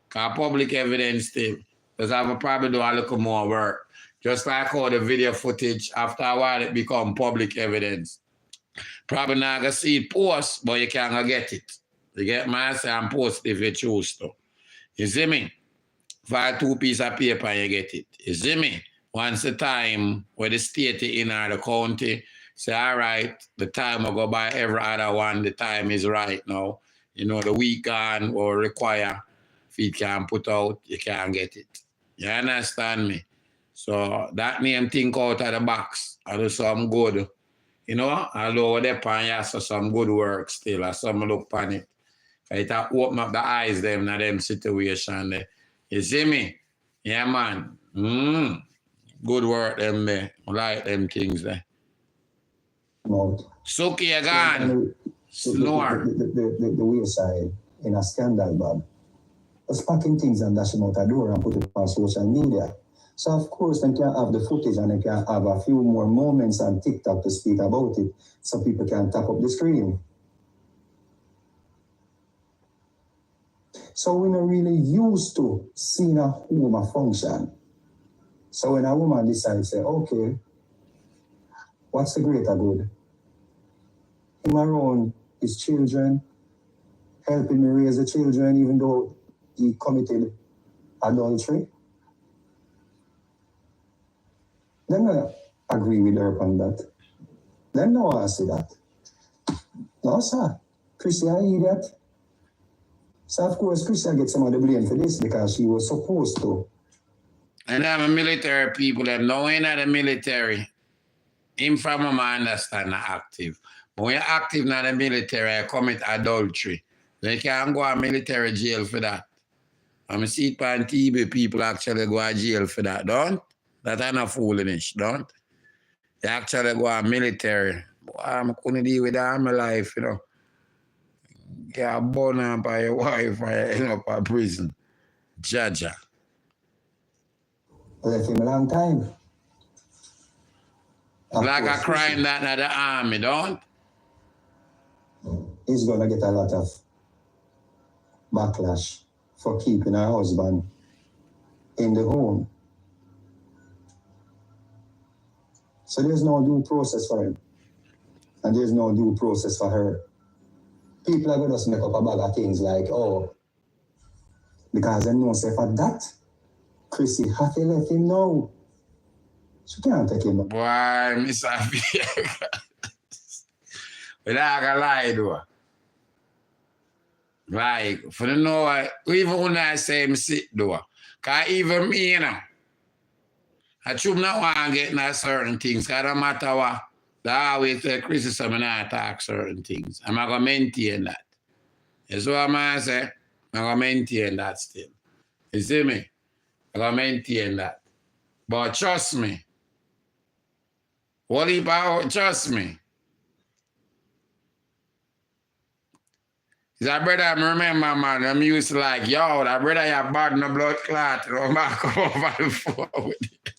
Because public evidence still. Because I will probably do a little more work. Just like all the video footage, after a while it become public evidence. Probably not going to see it post, but you can't go get it. You get my answer and post if you choose to. You see me? File 2 pieces of paper and you get it. You see me? Once the time where the state in or the county say, all right, the time will go by every other one, the time is right now. You know, the weekend or require, if you can put out, you can't get it. You understand me? So that name think out of the box. I do some good. You know, although they pan you so some good work still, or some look upon it. It open up the eyes them in them situation there. You see me? Yeah, man. Good work, them there. Like them things there. Suki again. Snore. The wayside in a scandal, Bob. Just packing things and dashing out a door and put it on social media. So of course, they can have the footage and they can have a few more moments on TikTok to speak about it so people can tap up the screen. So we're not really used to seeing a home function. So when a woman decides, say, okay, what's the greater good? Him around his children, helping me raise the children even though he committed adultery. Then I agree with her on that. Then no one say that. No, sir. Chrissy, I idiot. So of course, Chrissy gets some of the blame for this because she was supposed to. And I'm a military people that knowing that the military, him from a man understand not active. But when you're active in the military, I commit adultery. They can't go to military jail for that. I'm see it on TV, people actually go to jail for that, don't? That's not foolishness, don't? They actually go to military. Boy, I couldn't deal with that in my life, you know. Get born up by your wife or you end up in prison. Jaja. Left him a long time. Like a crime that in the army, don't? He's going to get a lot of backlash for keeping her husband in the home. So there's no due process for him. And there's no due process for her. People are going to just make up a bag of things like, oh, because they know say for that, Chrissy have to let him know. She can't take him. Boy, Mr. But I can lie though. Like, for the know, even when I say him sick though, because even me, you know, I should not want to get into certain things, because no matter what, I always say criticism and I attack certain things. I'm going to maintain that. That's what I'm going to say. I'm going to maintain that still. You see me? I'm going to maintain that. But trust me. What about trust me? That brother, I remember, man, I'm used to like, yo, that brother, you bad in the blood clot. You know, man, come over the phone with it.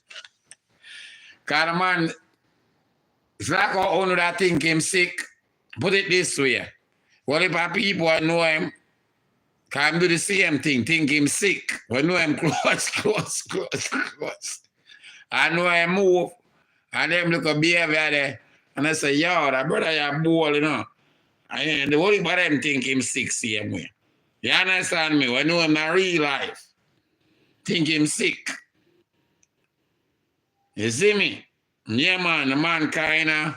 Because the man, it's like how only that think him sick. Put it this way. What if people know him, can do the same thing, think him sick. We know him close. I know him move, and them look at behavior there, and I say, yo, that brother, you're bold, you know. And the whole about them think him sick same way. You understand me? We know him in real life. Think him sick. You see me? Yeah, man, the man kind of,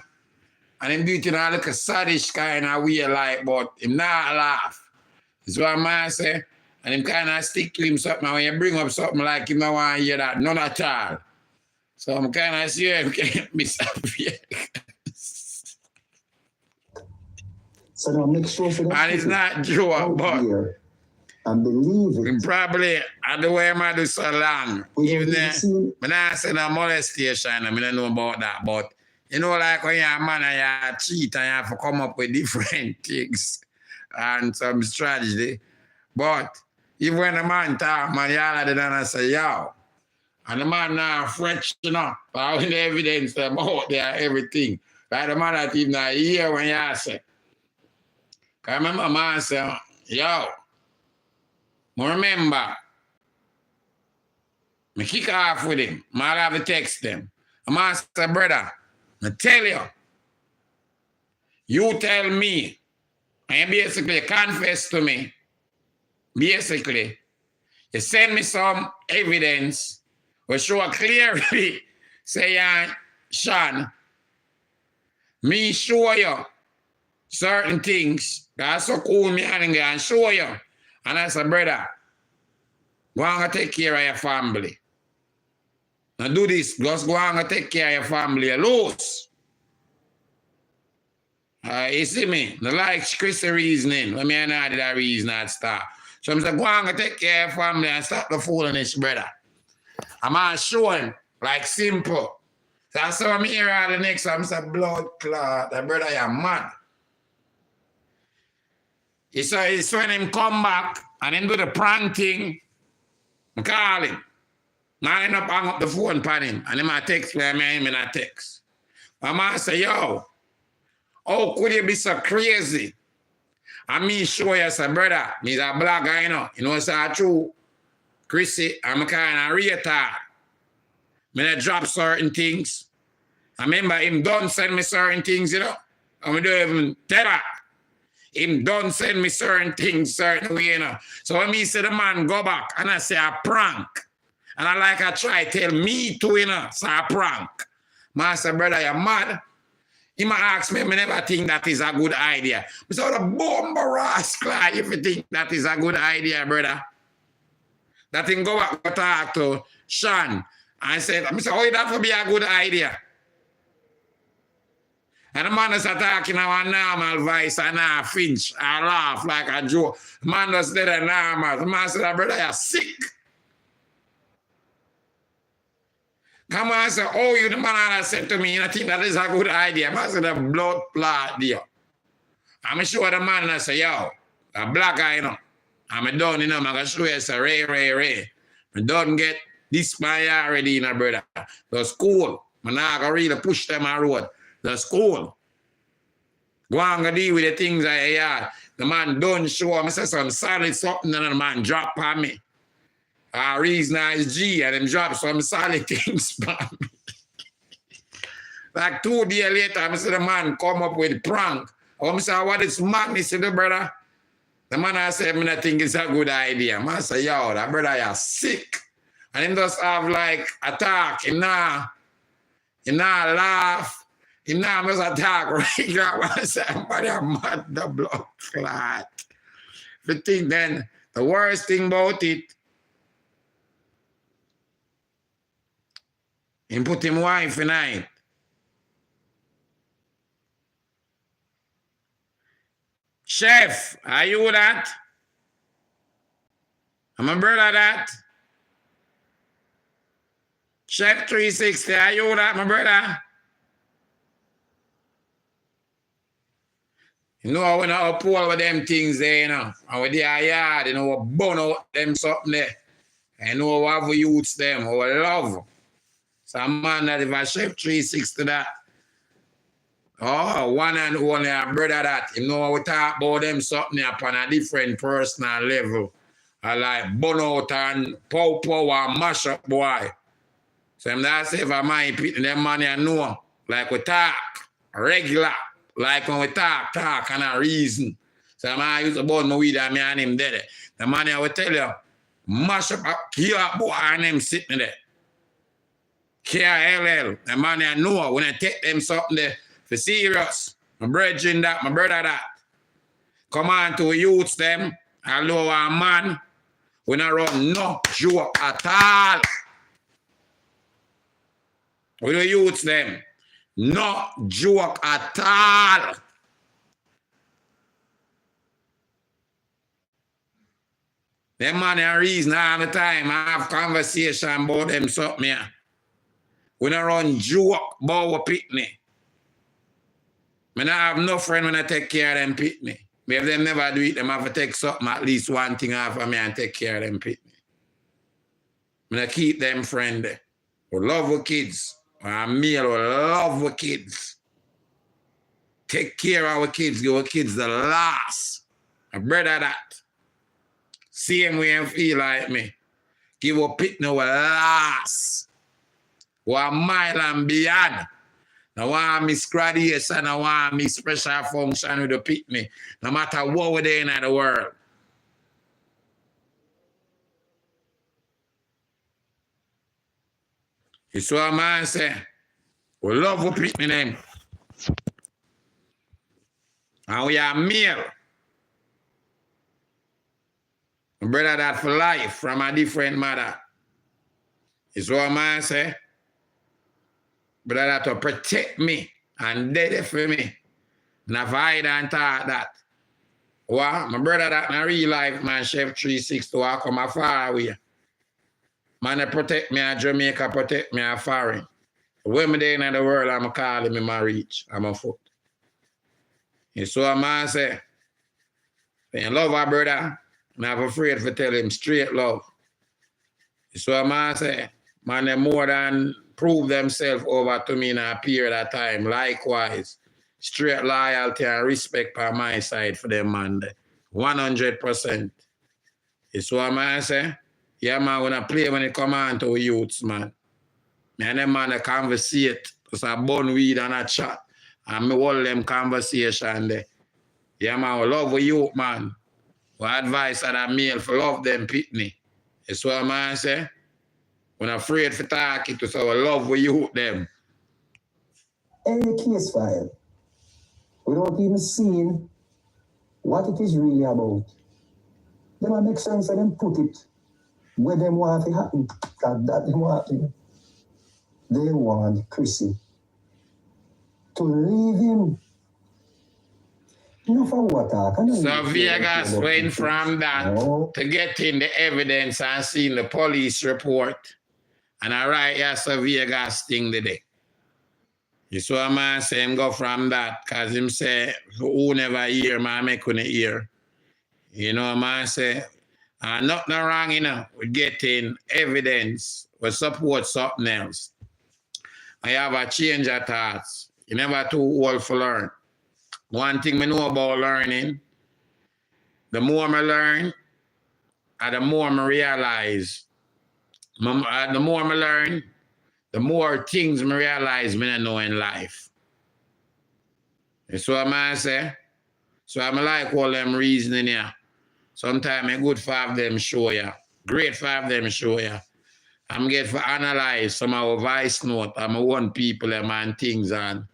and him do it in a like a saddish kind of way like, but him not laugh. That's what I say. And him kind of stick to him something. When you bring up something like him, don't want to hear that, none at all. So I'm kind of sure him can't miss up here. So now make sure for that. And it's not true, but and believe it. And probably at the way I do so long. Even when I say no molestation, I don't know about that. But you know, like when you're a man and you cheat and you have to come up with different things and some strategy. But even when the man talk, man, y'all had to say, yo. And the man now fresh, you know, all the evidence about there, everything. Like the man that even not hear when you say. I remember man say, yo, remember, I kick off with him. I have to text them. I'm asking, brother, I tell you, you tell me, and basically confess to me, basically, you send me some evidence which show clearly, say, Sean, me show you certain things, that's so cool me and show you. And I said, brother, go on and take care of your family. Now do this, just go on and take care of your family. Lose. You see me? The like Chris reasoning. Let me know that reason at start. So I'm saying, go on and take care of your family and stop the foolishness, brother. I'm gonna show him, like simple. So I saw me here all the next time, I said, blood clot, that brother, you're mad. It's when him come back and him do the prank thing, I call him. I end up hang up the phone upon him and him a text me and him in a text. My man say, yo, how could you be so crazy? And me show you, say, brother, me's a black guy, you know, say true. Chrissy, I'm a kind of retard. Me drop certain things. I remember him don't send me certain things, you know. And we don't even tell her. Him don't send me certain things, certain way, you know. So when me say the man go back and I say a prank, and I try tell me too, you know, say a prank. Man say, brother, you're mad. He might ask me, I never think that is a good idea. I say, the bomber rascal, if you think that is a good idea, brother. That thing go back to talk to Sean. I said, oh, that would be a good idea. And the man is talking our normal voice and I finch, I laugh like a joke. The man was there normal. The man said, brother, you're sick. Come on, say, oh, you the man said to me, I think that is a good idea. I said, the blood clot there. I'm sure the man I say, yo, a black guy, you know. I'm done, you know, I'm going to show you, say, Ray. I don't get this man already, you know, brother. The school. I'm not going to really push them on the road. The school. Go on and deal with the things I hear. The man don't show. I say some solid something and the man drop on me. Reason is G and him drop some solid things on me. Like 2 days later, I say the man come up with prank. I say, what is madness, the brother? The man I said, I think it's a good idea. I say, yo, that brother is sick. And him just have like a talk. He not laugh. He now must attack regular. I say, somebody mad the blood clot. The thing then, the worst thing about it, he put him wife in it. Chef, are you that? I'm a brother that. Chef 360, are you that, my brother? You know, when I pull with them things there, you know, and with their yard, you know, we burn out them something there. And you know, we have youths them, we love. So a man that if I Chef 360 that, oh, one and only a brother that, you know, we talk about them something upon a different personal level. I like burn out and pow and mash up, boy. So I'm not saying if I mind picking them money I know, like we talk, regular. Like when we talk and a reason. So I used to burn my weed and me and him dead. The man I will tell you, mash up, kill up boy and him sitting there. KLL. The man I know when I take them something there for serious. My brethren that, my brother that. Come on to youths them. Hello, a man. We not run no joke at all. We don't youths them. No joke at all. Them man a reason all the time I have conversation about them something here. We don't run joke about our pitney. I don't have no friend when I take care of them pitney. If them never do it, them have to take something, at least one thing off of me and take care of them pitney. I keep them friendly. We love our kids. Our male will love our kids. Take care of our kids, give our kids the last. A brother that. Same way and feel like me. Give our pitney our last. 1 mile and beyond. I want me graduation, I want me special function with the pitney. No matter what we're doing in the world. It's what man say. We love what pitney them. And we are male. A brother that for life from a different mother. It's what man say. Brother that to protect me and dead for me. And avoid and talk that. Well, my brother that in real life, man, Chef 360 will come far away. Man, protect me at Jamaica, protect me at foreign. When me there in the world, I'm calling me my reach. I'm a foot. And so a man say, when you love a brother, I'm not afraid to tell him straight love. So a man say, man, they more than prove themselves over to me in a period of time. Likewise, straight loyalty and respect on my side for them, man. 100%. So a man say, yeah, man, when I play when it come on to youths, man. Me and them man, they conversate. Just a bun weed and a chat. And me hold them conversation there. Yeah, man, we love youth, man. We advise that male for love them pitney. That's what a man say. When afraid for talk it to say we love youth them. Any case file, without even seeing what it is really about, then it makes sense for them put it where them want to happen. That they want to. They want Chrissy to leave him. Enough of what So Vegas went from that to getting the evidence and seeing the police report. And I write yes a Vegas thing today. You saw a man say him go from that because him say who never hear, man make couldn't hear. You know, a man say nothing wrong, you know, with getting evidence will support something else. I have a change of thoughts. You never too old for learn. One thing I know about learning, the more I learn, and the more I realize. The more I learn, the more things I realize I know in life. That's what I say. So I like all them reasoning here. Sometimes it's good for have them show you. Great for have them show you. I'm get for analyze some of our voice note. I'm one people and things and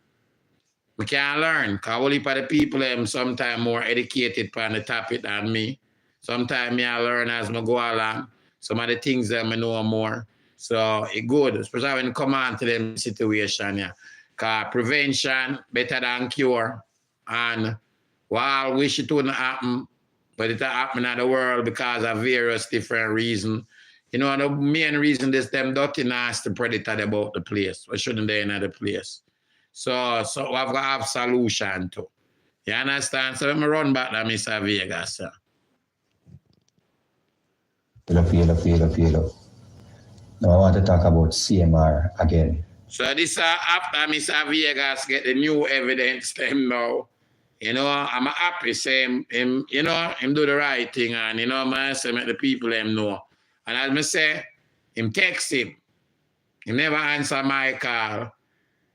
we can learn. Because all of the people sometimes more educated on the topic than me. Sometimes I learn as I go along. Some of the things that I know more. So it's good, especially when you come on to them situation. Yeah. Because prevention better than cure. And we all wish it wouldn't happen, but it happen in the world because of various different reasons. You know, the main reason is them dirty nasty predator about the place. Or shouldn't they in the place? So we've got to have solution too. You understand? So let me run back to Mr. Vegas. Sir. Now I want to talk about CMR again. So this after Mr. Vegas get the new evidence them now. You know, I'm happy saying him, you know, him do the right thing and you know, man, say make the people them know. And as I say, him text him. He never answer my call.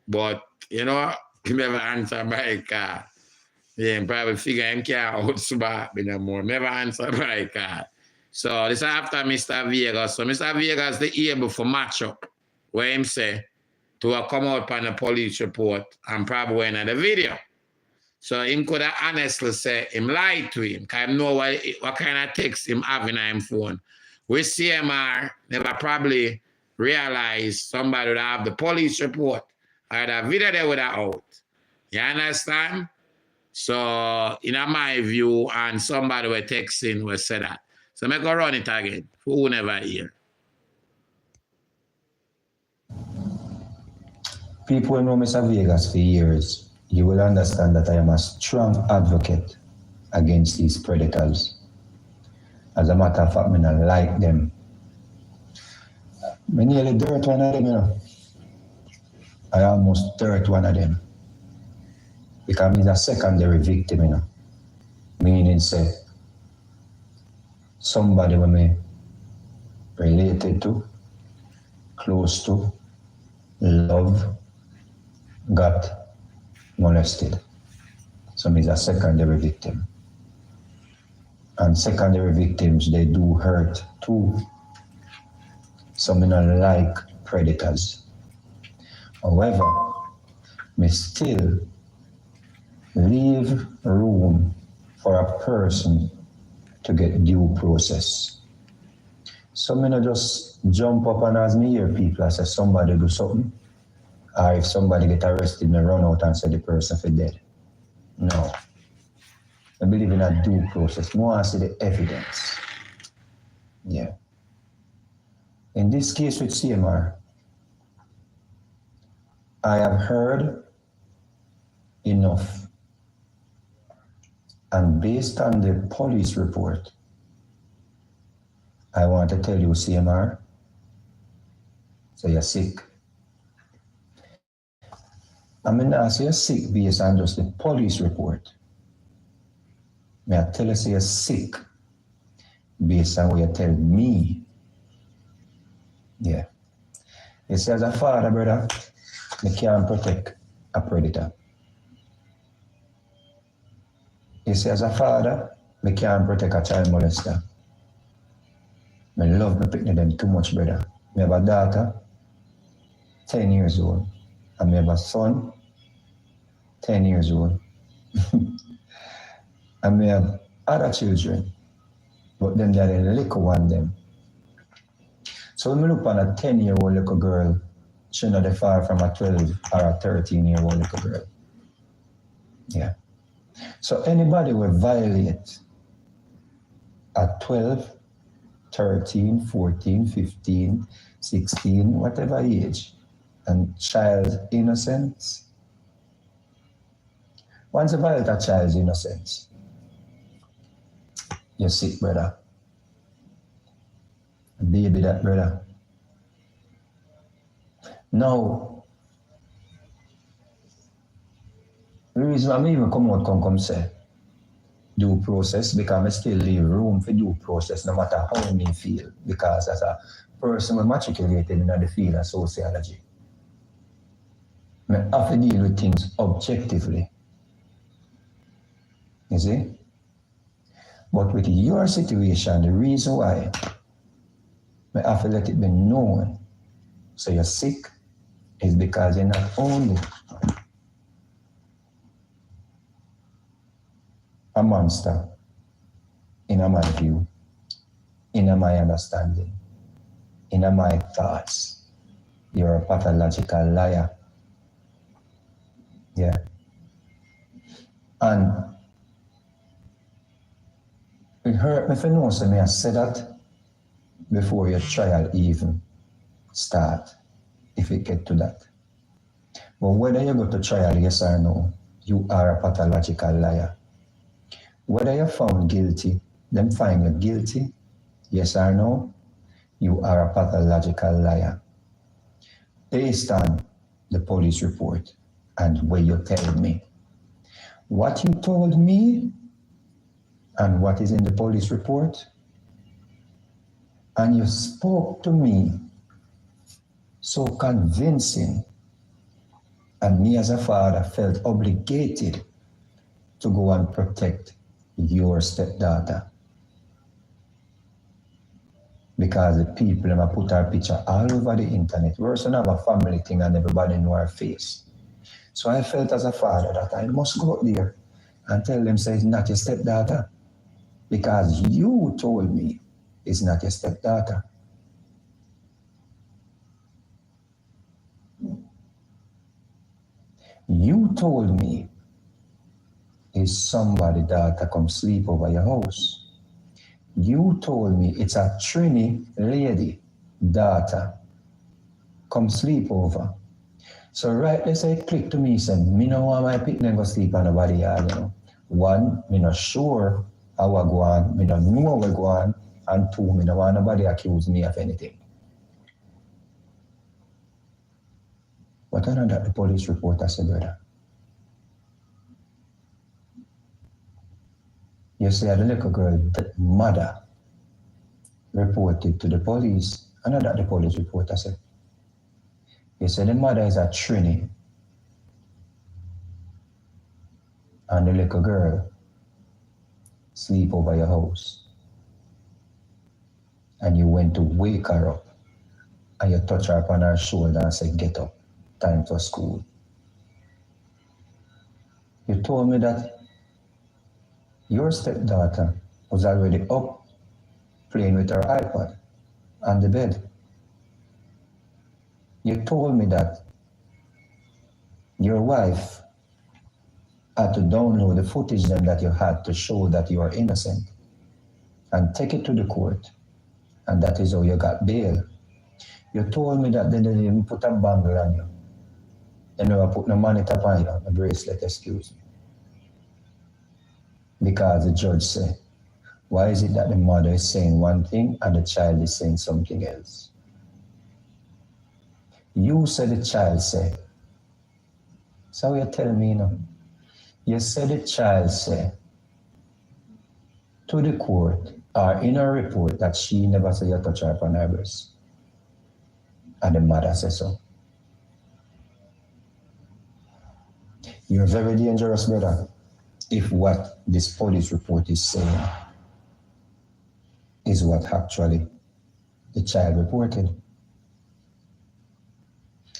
But you know, he never answer my call. Yeah, him probably figure him can't outsmart me no more. Never answer my call. So this after Mr. Vegas. So Mr. Vegas they able for match up where him say to come out on the police report and probably in the video. So him could have honestly say him lied to him because him know what kind of text him having on him phone. With CMR never probably realized somebody would have the police report or the video they would have out. You understand? So in my view and somebody were texting will say that. So make go run it again. Who never hear? People who know Mr. Vegas for years, you will understand that I am a strong advocate against these predators. As a matter of fact, I don't like them. I nearly dirt one of them, you know. I almost dirt one of them. Because he's a secondary victim, you know. Meaning, say, somebody when me related to, close to, love, got molested. So he's a secondary victim. And secondary victims, they do hurt too. So me not like predators. However, me still leave room for a person to get due process. So me not just jump up and as me hear people and say somebody do something, or if somebody get arrested, me run out and say the person for dead. No. I believe in a due process. I want to see the evidence. Yeah. In this case with CMR, I have heard enough. And based on the police report, I want to tell you, CMR, so you're sick. I mean, I say you're sick based on just the police report. May I tell you, say you're sick based on what you tell me. Yeah. You see, as a father, brother, I can't protect a predator. You see, as a father, I can't protect a child molester. I love my picking them too much, brother. I have a daughter, 10 years old. And I have a son, 10 years old. And I have other children, but then they're the little one them. So when I look on a 10-year-old little girl, she's not far from a 12 or a 13-year-old little girl. Yeah. So anybody will violate at 12, 13, 14, 15, 16, whatever age, and child innocence. Once you violate a child's innocence, you're sick, brother. Baby that, brother. Now, the reason I'm even come say due process, because I still leave room for due process no matter how me feel, because as a person who matriculated in the field of sociology, I have to deal with things objectively. You see? But with your situation, the reason why I have to let it be known so you're sick is because you're not only a monster in my view, in my understanding, in my thoughts. You're a pathological liar. Yeah. And it hurt me for know, so I said that before your trial even start, if it get to that. But whether you go to trial, yes or no, you are a pathological liar. Whether you're found guilty, them find you guilty, yes or no, you are a pathological liar. Based on the police report and what you tell me. What you told me and what is in the police report, and you spoke to me so convincing, and me as a father felt obligated to go and protect your stepdaughter. Because the people have put our picture all over the internet. We also have a family thing and everybody know our face. So I felt as a father that I must go out there and tell them, say, it's not your stepdaughter. Because you told me it's not your stepdaughter. You told me it's somebody's daughter come sleep over your house. You told me it's a Trini lady daughter come sleep over. So right, let's say click to me, say, me no want my picnic go sleep on nobody yard, you know. One, me not sure how I go on, me don't know how I go on, and two, me no want nobody accuse me of anything. What I know that the police report said, brother? You say the little girl, the mother, reported to the police. I know that the police reporter said. You say the mother is a Trini. And the little girl sleep over your house. And you went to wake her up. And you touch her upon her shoulder and say, get up, time for school. You told me that your stepdaughter was already up playing with her iPad on the bed. You told me that your wife had to download the footage then that you had to show that you are innocent and take it to the court, and that is how you got bail. You told me that they didn't even put a bangle on you. You never put no monitor on you, a bracelet, excuse me. Because the judge said, why is it that the mother is saying one thing and the child is saying something else? You said the child said. So you tell me now. You said the child said to the court or in her report that she never said you touch her upon her breast. And the mother says so. You're very dangerous, brother, if what this police report is saying is what actually the child reported.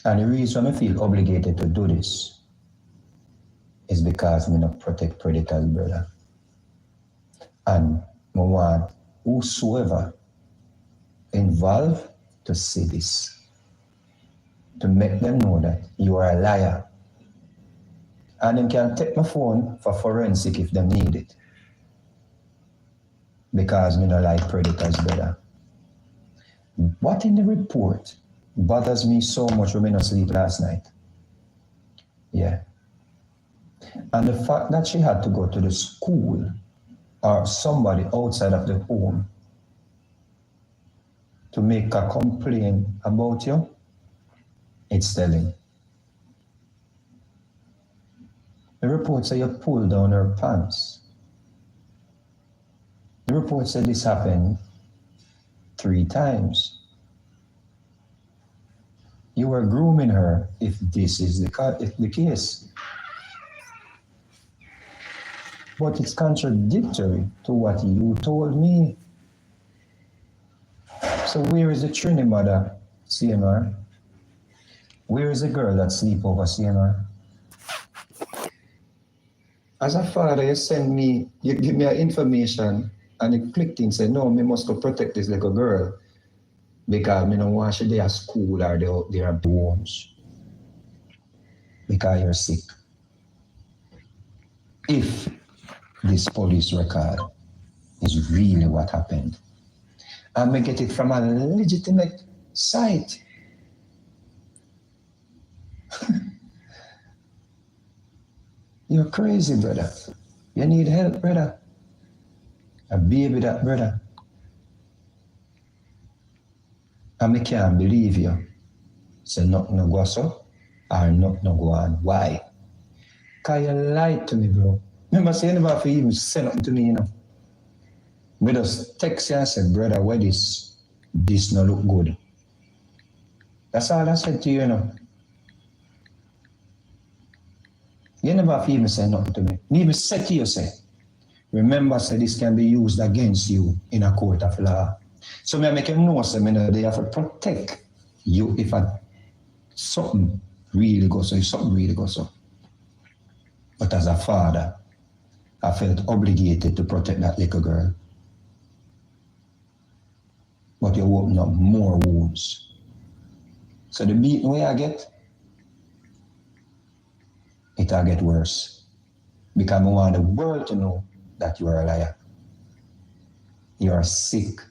And the reason I feel obligated to do this is because I don't protect predators, brother. And I want whosoever involved to see this, to make them know that you are a liar. And they can take my phone for forensic if they need it. Because I don't like predators, brother. What in the report bothers me so much when I not sleep last night? Yeah. And the fact that she had to go to the school or somebody outside of the home to make a complaint about you, it's telling. The report said you pulled down her pants. The report said this happened 3 times. You were grooming her if this is the case. But it's contradictory to what you told me. So where is the Trini mother, CMR? Where is the girl that sleep over CMR? As a father, you send me, you give me information and you clicked and say, no, me must go protect this little girl because me don't want she there at school or they are homes because you're sick. If this police record is really what happened, and me get it from a legitimate site. You're crazy, brother. You need help, brother. A baby that, brother. And me can't believe you. Say nothing no go so, or nothing no go on. Why? Because you lied to me, bro. Remember, say you never have to even say nothing to me, you know. Me just text you and say, brother, why this no look good? That's all I said to you, you know. You never have even said nothing to me. You even said to you, say, remember, say this can be used against you in a court of law. So me make him know, say, they have to protect you if something really goes so, if something really goes so. But as a father, I felt obligated to protect that little girl. But you open up more wounds. So the beating way I get, it'll get worse. Because I want the world to know that you are a liar. You are a sick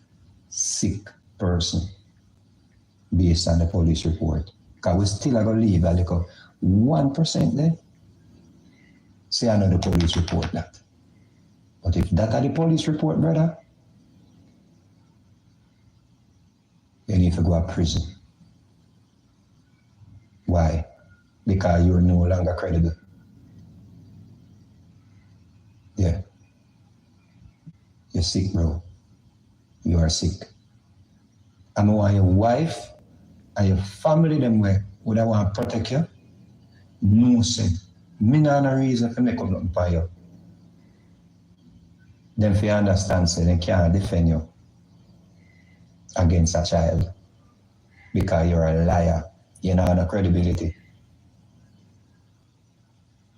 person based on the police report. Because we still are going to leave a little 1% there. Say I know the police report that. But if that are the police report, brother, you need to go to prison. Why? Because you're no longer credible. Yeah. You're sick, bro. You are sick. I want your wife and your family them way would I want to protect you? No, said. Me not no reason to make up nothing for you. Then if you understand, say they can't defend you against a child because you're a liar. You don't have no credibility.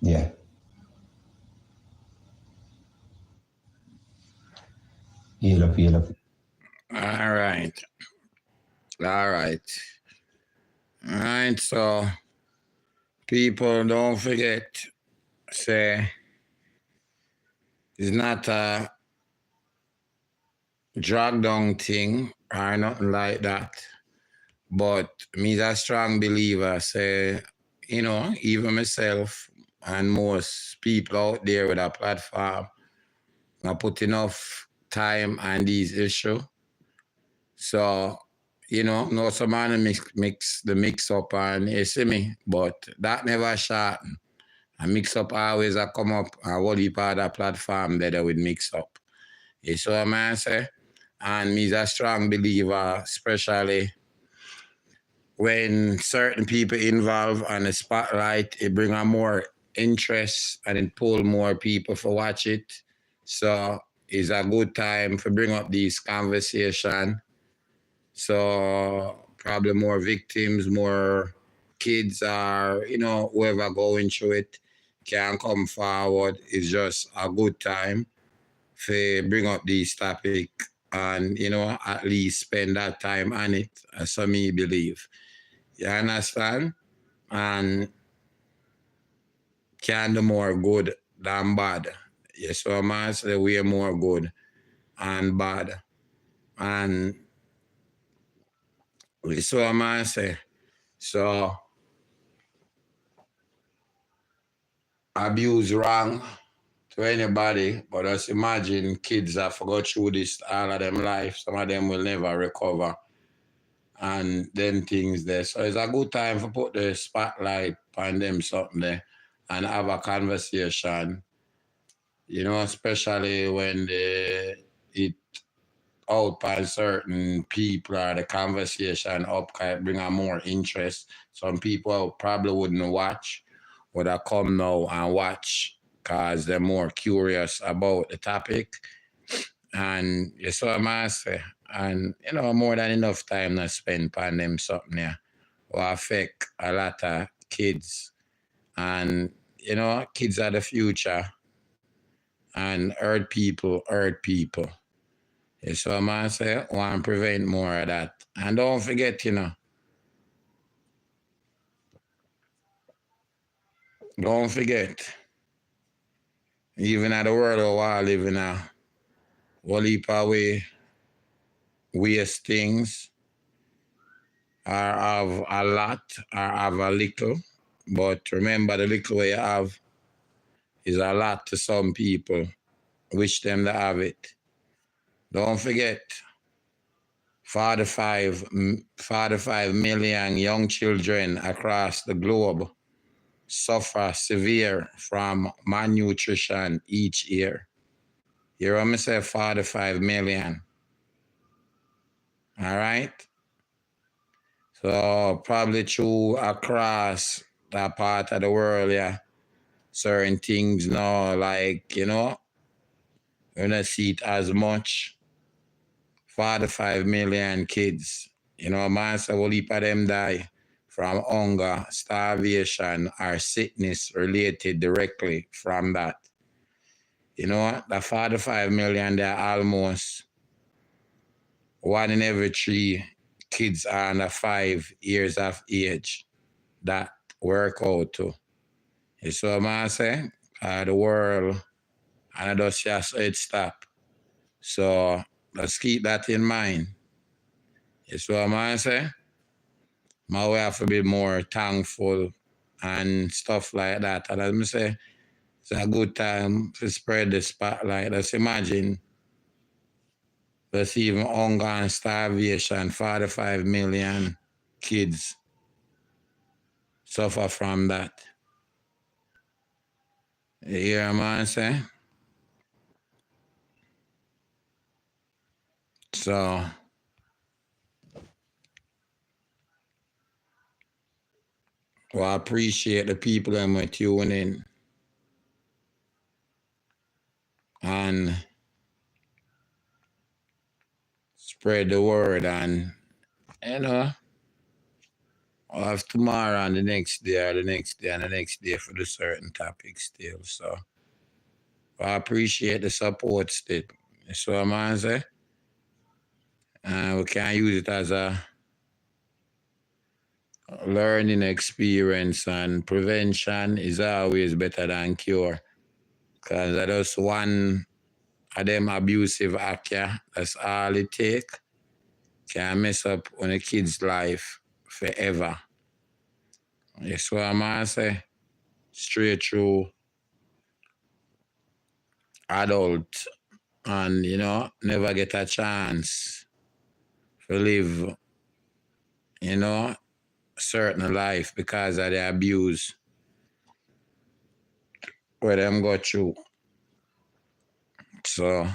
Yeah. Heal up. All right. So people don't forget, say, it's not a drag down thing or nothing like that. But me a strong believer, say, you know, even myself and most people out there with a platform, I put enough time on these issues. So, you know some man mix the mix up and you see me, but that never shorten. A mix up always a come up and what heap of that platform that they would mix up. You see what I say? And me's a strong believer, especially when certain people involved on the spotlight, it bring a more interest and it pull more people for watch it. So it's a good time to bring up these conversation. So probably more victims, more kids are, you know, whoever going through it can come forward. It's just a good time to bring up these topic and, you know, at least spend that time on it, as some me believe. You understand? And can do more good than bad. Yes, so I'm say we are more good and bad. And so I'm say, so abuse wrong to anybody, but just imagine kids that forgot through this all of them life. Some of them will never recover. And them things there. So it's a good time to put the spotlight on them something there and have a conversation. You know, especially when it out by certain people or the conversation up can bring a more interest. Some people probably wouldn't watch, would have come now and watch because they're more curious about the topic. And you saw what I say. And, you know, more than enough time to spend on them something there will affect a lot of kids. And, you know, kids are the future. And hurt people. You saw what I say? Want to prevent more of that. And don't forget, you know, don't forget, even at the world of war living now, we'll leap away waste things or have a lot or have a little. But remember, the little you have is a lot to some people. Wish them to have it. Don't forget, 45 million young children across the globe suffer severe from malnutrition each year. You hear me say 45 million. All right? So probably true across that part of the world, yeah. Certain things now, like, you know, we don't see it as much. 45 million kids. You know, man, so will heap of them die from hunger, starvation, or sickness related directly from that. You know, the 45 million, they're almost 1 in every 3 kids are under 5 years of age that work out too. You see what I say? The world, and I just it stop. So let's keep that in mind. You see what I say? My way have to be more thankful and stuff like that. And as I say, it's a good time to spread the spotlight. Let's imagine there's even hunger and starvation, 45 million kids suffer from that. You hear what I'm saying? So well, I appreciate the people that might tune in and spread the word. And, you know, I'll have tomorrow and the next day or the next day and the next day for the certain topics still. So I appreciate the support still. That's what I'm saying. We can use it as a learning experience, and prevention is always better than cure. Because I just one of them abusive act, yeah, that's all it take. Can mess up on a kid's life forever. That's what I'm say. Straight through adult and, you know, never get a chance to live, you know, certain life because of the abuse where them go through. So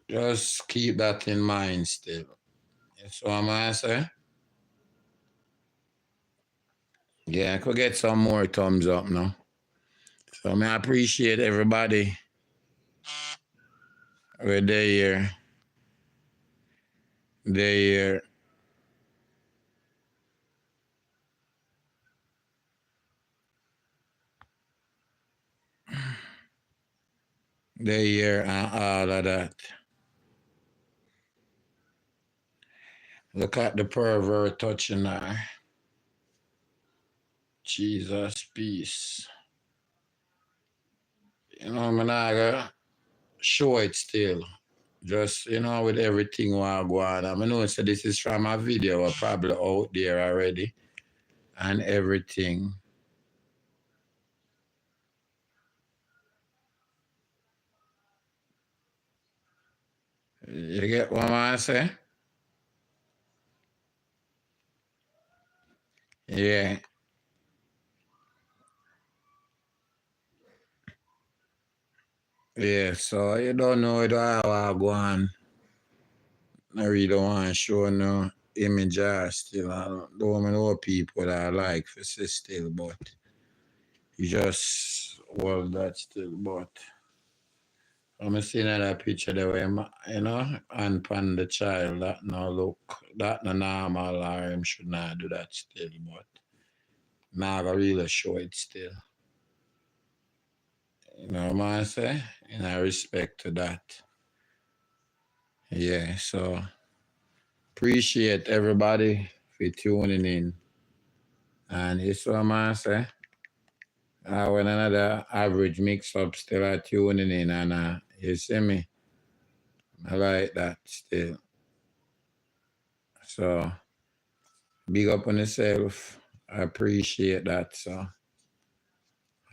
just keep that in mind still. That's what I'm say. Yeah, I could get some more thumbs up now. So I appreciate everybody where they here. They here. They here and all of that. Look at the pervert touching her. Jesus, peace. You know, I'm not gonna show it still. Just, you know, with everything while go on. I know so this is from a video probably out there already and everything. You get what I say? Yeah. Yeah, so you don't know how I go on. I really don't want to show no image still. I don't know people that I like for still, but you just hold that still, but I'm seeing that picture there where, you know, and pan the child, that no look, that no normal, or him should not do that still, but now I really show it still. You know what I say? And I respect to that. Yeah, so appreciate everybody for tuning in. And it's what I say. When another average mix up still are tuning in and you see me? I like that still. So big up on yourself. I appreciate that. So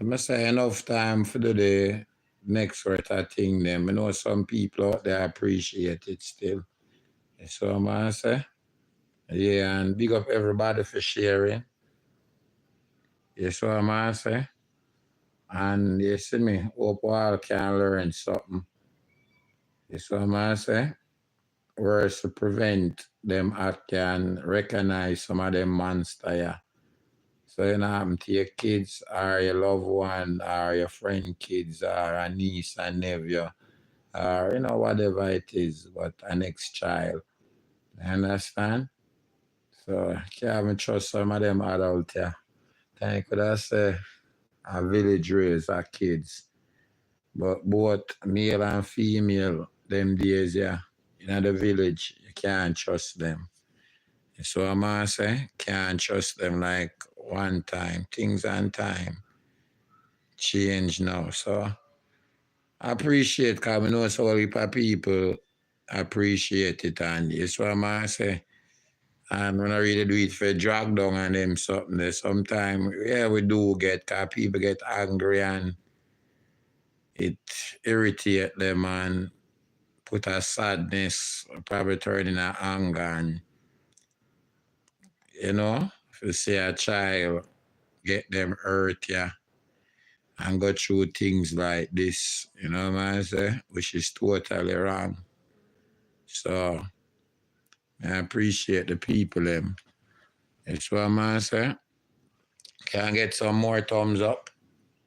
I must say enough time for the next sort of thing them. I know some people out there appreciate it still. So I'm gonna say. Yeah, and big up everybody for sharing. Yes, what I'm gonna say. And you see me, hope all can learn something. Yes, what I'm gonna say. Whereas to prevent them act can recognize some of them monster, yeah. So you know happen to your kids or your loved one or your friend kids or a niece and nephew or you know whatever it is, but an next child. You understand? So I can't even trust some of them adults, yeah. Then could I say a village raise our kids. But both male and female, them days, yeah, in the village, you can't trust them. So I'm gonna say, can't trust them like one time. Things and time change now. So I appreciate because I know so many people appreciate it and it's what I'm gonna say. And when I really do it for drag down and them something there, sometimes, yeah, we do get because people get angry and it irritate them and put a sadness, probably turn in a anger and you know, if you see a child get them hurt, yeah, and go through things like this, you know what I say, which is totally wrong. So I appreciate the people them. That's what I say. Can I get some more thumbs up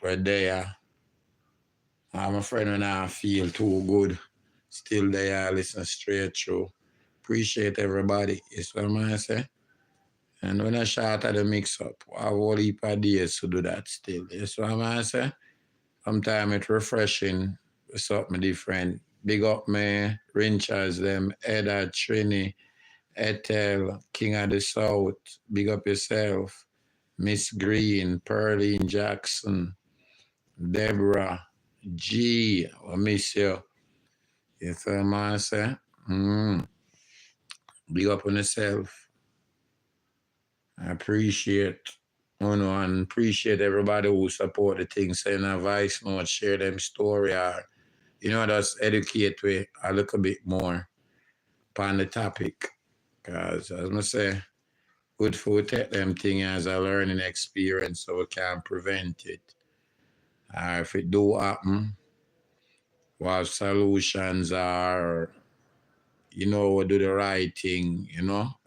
right there? I'm afraid when I feel too good. Still there, listen straight through. Appreciate everybody. That's what I say. And when I shout at the mix up, I have a whole heap of days to do that still. That's what I say. Sometimes it's refreshing, something different. Big up me, Rinchas, them, Edda, Trini, Ethel, King of the South. Big up yourself. Miss Green, Pearline Jackson, Deborah, G, I miss you. You feel what I say? Big up on yourself. I appreciate and appreciate everybody who support the thing, send a voice note, share them story, or just educate we a little bit more upon the topic. Because as I say, good for we take them thing as a learning experience so we can prevent it. If it do happen, what solutions are, we do the right thing,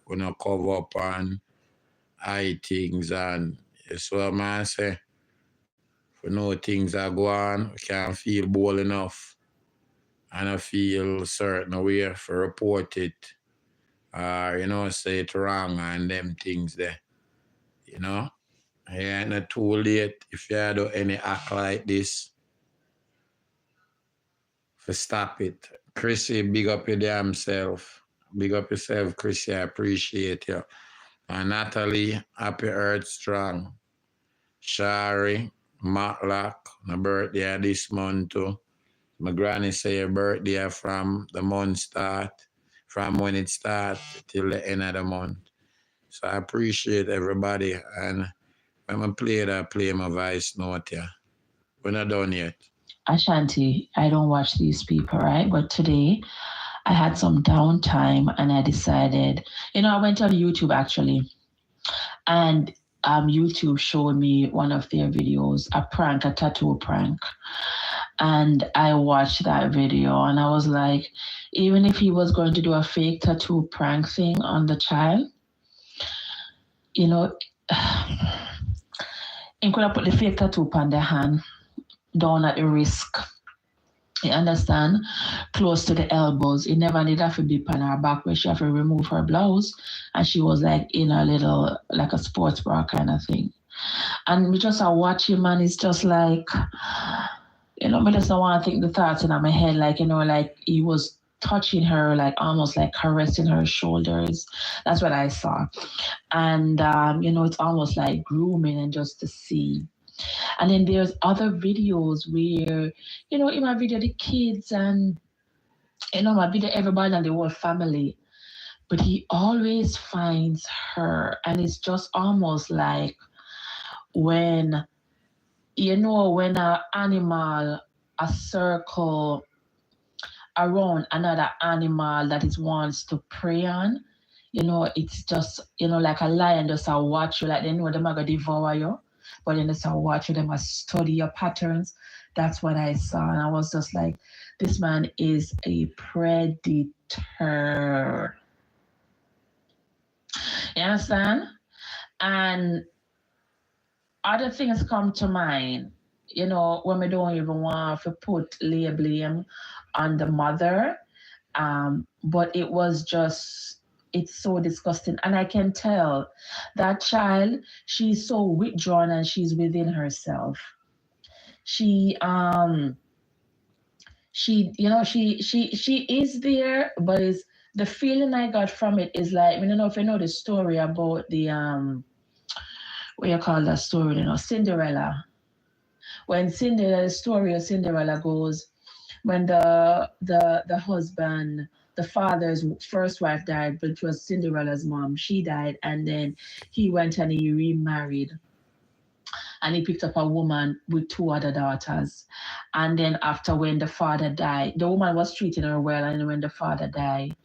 we not cover up on hide things, and it's what man say. We know things are going, we can't feel bold enough and I feel certain way for report it or, say it wrong and them things there. It ain't not too late if you do any act like this for stop it. Chrissy, big up your damn self. Big up yourself, Chrissy. I appreciate you. And Natalie, happy Earth Strong. Shari, Matlock, my birthday this month too. My granny say your birthday from the month start, from when it starts till the end of the month. So I appreciate everybody. And when I play that, I play my voice note here. We're not done yet. Ashanti, I don't watch these people, right? But today I had some downtime and I decided, I went on YouTube actually. And YouTube showed me one of their videos, a tattoo prank. And I watched that video and I was like, even if he was going to do a fake tattoo prank thing on the child, he could have put the fake tattoo on their hand, down at the wrist. You understand? Close to the elbows. It never did have to be on her back where she have to remove her blouse. And she was like in a little, like a sports bra kind of thing. And we just watch him and it's just like, I just don't want to think the thoughts in my head, like, like he was touching her, like almost like caressing her shoulders. That's what I saw. And, it's almost like grooming and just to see. And then there's other videos where, in my video, the kids and, my video, everybody and the whole family. But he always finds her. And it's just almost like when, when an animal, a circle around another animal that it wants to prey on, it's just, like a lion just watch you, like they know they're going to devour you. But then just watch you, them study your patterns. That's what I saw. And I was just like, this man is a predator. You understand? And other things come to mind, when we don't even want to put blame on the mother. But it was just, it's so disgusting. And I can tell that child, she's so withdrawn and she's within herself. She is there, but the feeling I got from it is like, I don't know if you know the story about the, what you call that story, Cinderella. When the story of Cinderella goes, when the husband, the father's first wife died, but it was Cinderella's mom. She died, and then he went and he remarried. And he picked up a woman with 2 other daughters. And then after when the father died, the woman was treating her well, and when the father died,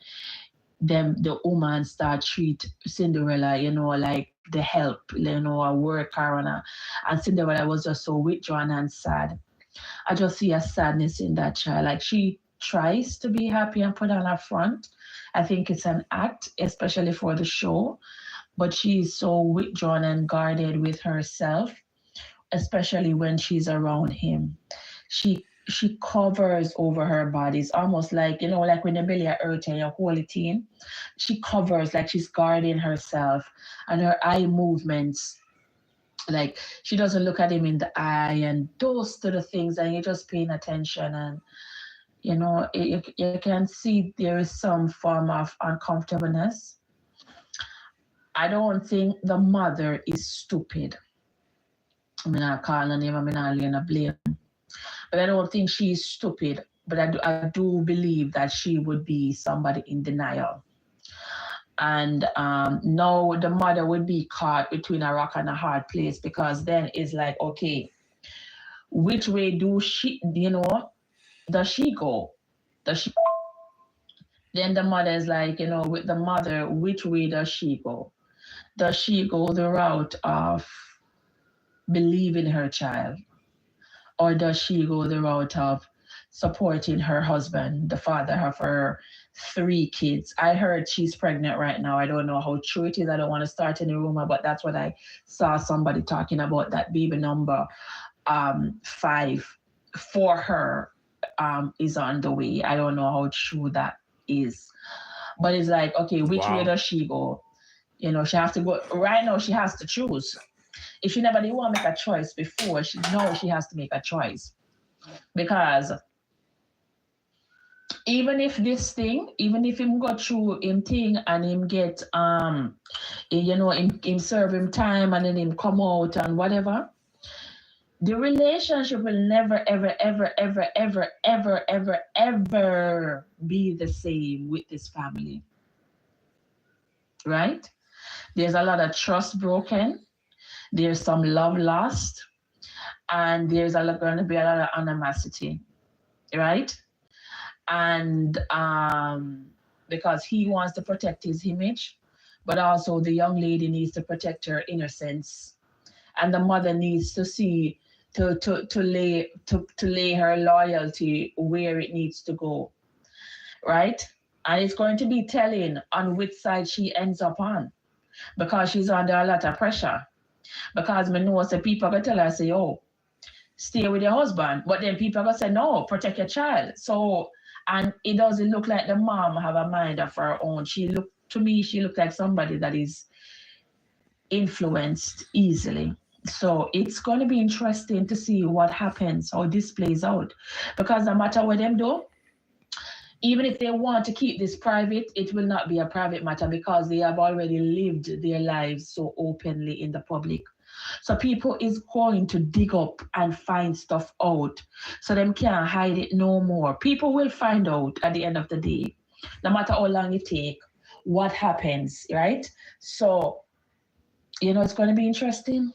then the woman started treat Cinderella, like the help, a worker, and Cinderella was just so withdrawn and sad. I just see a sadness in that child. Like she tries to be happy and put on her front. I think it's an act, especially for the show, but she's so withdrawn and guarded with herself, especially when she's around him. She covers over her body. It's almost like, like when the belly hurt and you hold it in, she covers like she's guarding herself, and her eye movements, like she doesn't look at him in the eye, and those to the things, and you're just paying attention, and you can see there is some form of uncomfortableness. I don't think the mother is stupid. I'm not calling her name, I'm not laying a blame. But I don't think she's stupid. But I do believe that she would be somebody in denial. And now the mother would be caught between a rock and a hard place, because then it's like, okay, which way does she go? Then the mother is like, with the mother, which way does she go? Does she go the route of believing her child? Or does she go the route of supporting her husband, the father of her 3 kids? I heard she's pregnant right now. I don't know how true it is. I don't want to start any rumor, but that's what I saw somebody talking about, that baby number 5 for her is on the way. I don't know how true that is. But it's like, okay, which way does she go? She has to go. Right now, she has to choose. If she never did want to make a choice before, she has to make a choice. Because even if him go through him thing and him get him serve him time and then him come out and whatever, the relationship will never ever ever ever ever ever ever ever be the same with this family. Right? There's a lot of trust broken. There's some love lost, and there's going to be a lot of animosity, right? And because he wants to protect his image, but also the young lady needs to protect her innocence, and the mother needs to see to lay her loyalty where it needs to go, right? And it's going to be telling on which side she ends up on, because she's under a lot of pressure. Because me know people are going to tell her, say, oh, stay with your husband. But then people are going to say, no, protect your child. So, and it doesn't look like the mom have a mind of her own. To me, she looked like somebody that is influenced easily. So it's going to be interesting to see what happens, how this plays out. Because no matter what them do, even if they want to keep this private, it will not be a private matter, because they have already lived their lives so openly in the public. So people is going to dig up and find stuff out, so them can't hide it no more. People will find out at the end of the day, no matter how long it takes, what happens, right? So, it's going to be interesting.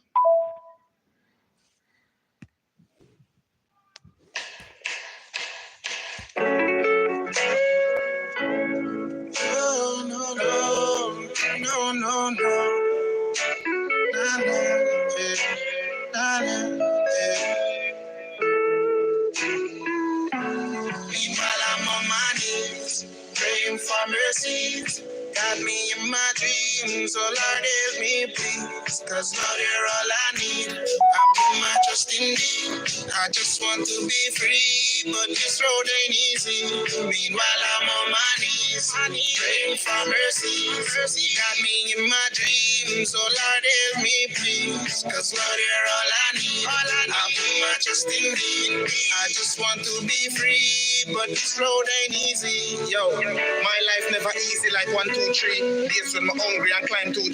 Meanwhile, I'm on my knees, praying for mercies. Got me in my dreams, oh Lord, help me please. Cause Lord, you're all I need. I put my trust in thee. I just want to be free, but this road ain't easy. Meanwhile, I'm on my knees, praying for mercies. Got me in my dreams, oh Lord, help me please. Cause Lord, you're all I need. I put my trust in thee. I just want to be free, but this road ain't easy. Yo, my life never easy like 1, 2, 3. Days when I'm hungry and climb 2, 3.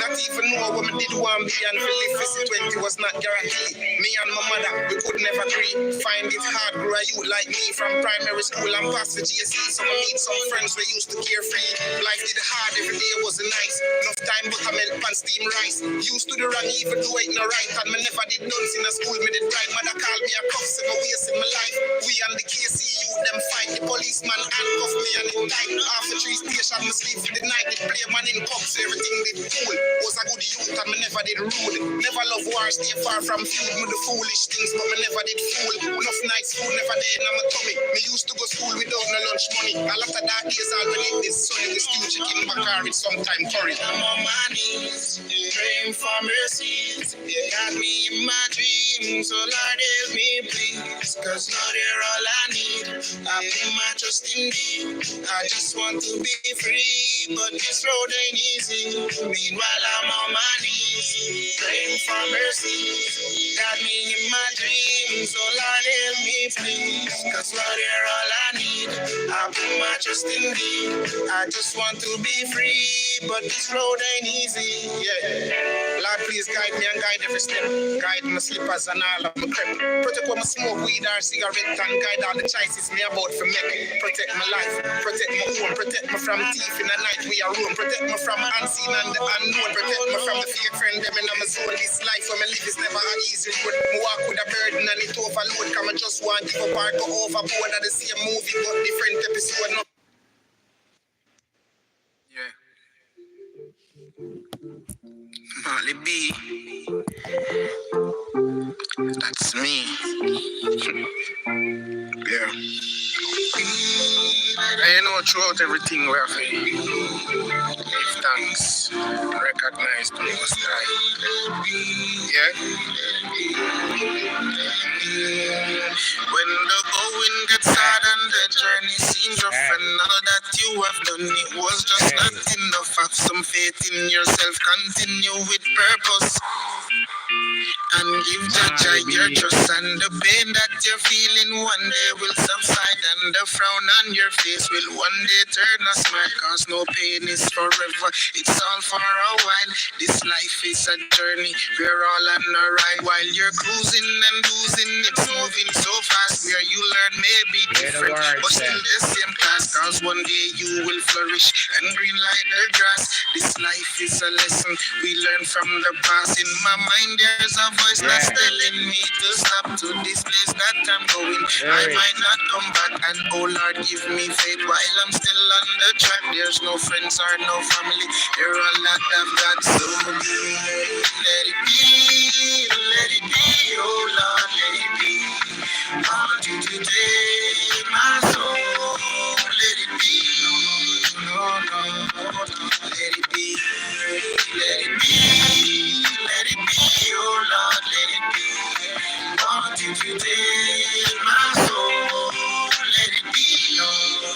Not even know what me did 1 be and live for 20 was not guaranteed. Me and my mother, we could never agree. Find it hard, grow a youth like me from primary school and past the GSE. So I meet some friends we used to carefree. Life did hard, every day wasn't nice. Enough time buttermilk and steam rice. Used to the wrong even though it no right. And me never did none in a school, me did right. Mother called me a cuff, so I wasted my life. We and the KC youth, them fight. The policeman handcuff me and it died. After 3 stations, me sleep for the night. They play man in cups, so everything did cool. Was a good youth and me never did rude. Never love war, stay far from feud. Me the foolish things, but me never did fool. Enough nights food, never there in my tummy. Me used to go school without no lunch money. A lot of dark days already this sunny. We still chicken bacar with sometime curry. I'm on my knees, praying for mercies. Got me in my dreams, so Lord help me please. Cause Lord, you're all I need. I put my trust in thee. I just want to be free, but this road ain't easy. Meanwhile, I'm on my knees, praying for mercy. Got me in my dreams, so Lord help me please. Cause Lord, you're all I need. I put my trust in thee. I just want to be free, but this road ain't easy. Yeah. Lord, please guide me and guide every step. Guide my slippers and all of my crep. Protect when I smoke weed or cigarette and guide all the choices me about for make. Protect my life, protect my home, protect me from thief in the night we are room. Protect me from unseen and the unknown. Protect me from the fake friend them in my zone. This life when I live is never an easy road. I walk with a burden and it overload. Cause I just want to give up or go overboard at the same movie but different episode. No. Yeah. Marley B. That's me. Yeah. I know throughout everything we have to give thanks, recognize the Most High. Yeah. When the going gets hard and the journey seems rough, and all that you have done, it was just not enough. Have some faith in yourself, continue with purpose. And give Jaja your trust, and the pain that you're feeling one day will subside, and the frown on your face will one day turn a smile. Cause no pain is forever, it's all for a while. This life is a journey, we're all on a ride. While you're cruising and losing, it's moving so fast. Where you learn may be different, but still the same class. Cause one day you will flourish and green like the grass. This life is a lesson we learn from the past. In my mind there's a voice that's telling me to stop to this place that I'm going. I might not come back, and oh Lord, give me faith while I'm still on the track. There's no friends or no family, you're all that I've got. So let it be, oh Lord, let it be. I want you to take my soul, let it be. No, let it be, let it be, let it be, oh Lord, let it be. I want you to take my soul, let it be, Lord.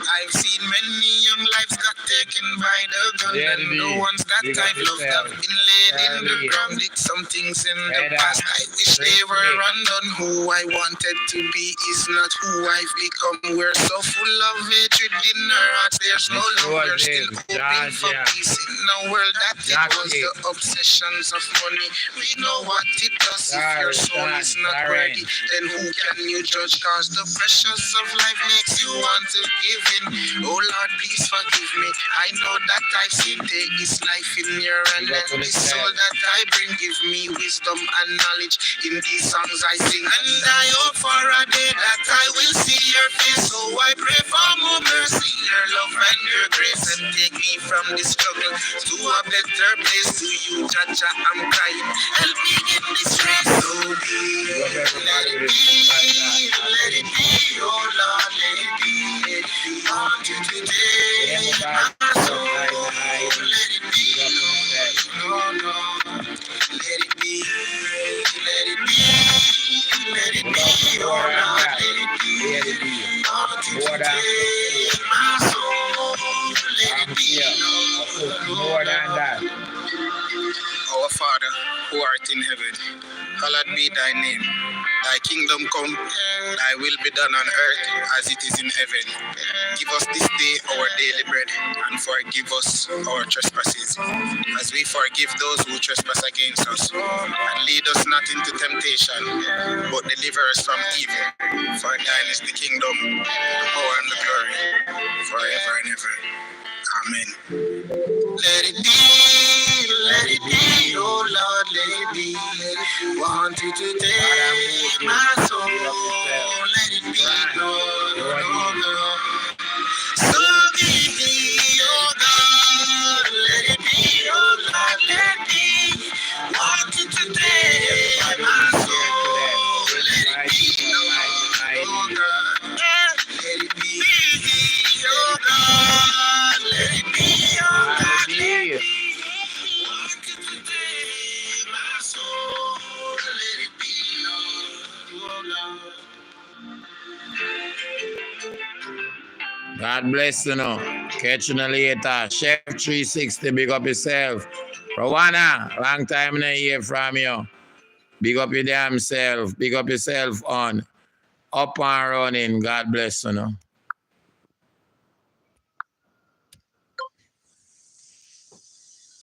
I've seen many young lives got taken by the gun, and the ones that I've loved have been laid in the ground. Did some things in the past I wish they were undone. Who I wanted to be is not who I've become. We're so full of hatred in our hearts, there's no love. We're still hoping for peace in a world that it was the obsessions of money. We know what it does. If your soul is not worthy, then who can you judge? Cause the pressures of life makes you want to give in. Oh Lord, please forgive me. I know that I've sinned. Take this life in your hand, and this soul that I bring, give me wisdom and knowledge in these songs I sing. And I hope for a day that I will see your face. So I pray for more mercy, your love and your grace, and take me from this struggle to a better place. To you, Jaja, I'm crying. Help me in this race. So let it be, oh Lord, let it be. I want you to take my soul, let it be. No, let it be, let it be, let it be, oh Lord, let it be. I want you to take my soul, let it be. More than that. Our Father, who art in heaven, hallowed be thy name. Thy kingdom come, thy will be done on earth as it is in heaven. Give us this day our daily bread, and forgive us our trespasses, as we forgive those who trespass against us. And lead us not into temptation, but deliver us from evil. For thine is the kingdom, the power, and the glory, forever and ever. Amen. Let it be, oh Lord, let it be. Want you to take my soul, let it be, Lord. So be, oh God, let it be, oh Lord, let it be. Want you to take my soul, let it be, oh God. Let it be, oh God, let it be, oh God, let it be. Want you to take my soul, let it be, oh Lord. God bless you now. Catch you later. Chef 360, big up yourself. Rowana, long time I hear from you. Big up your damn self. Big up yourself on Up and Running. God bless you now.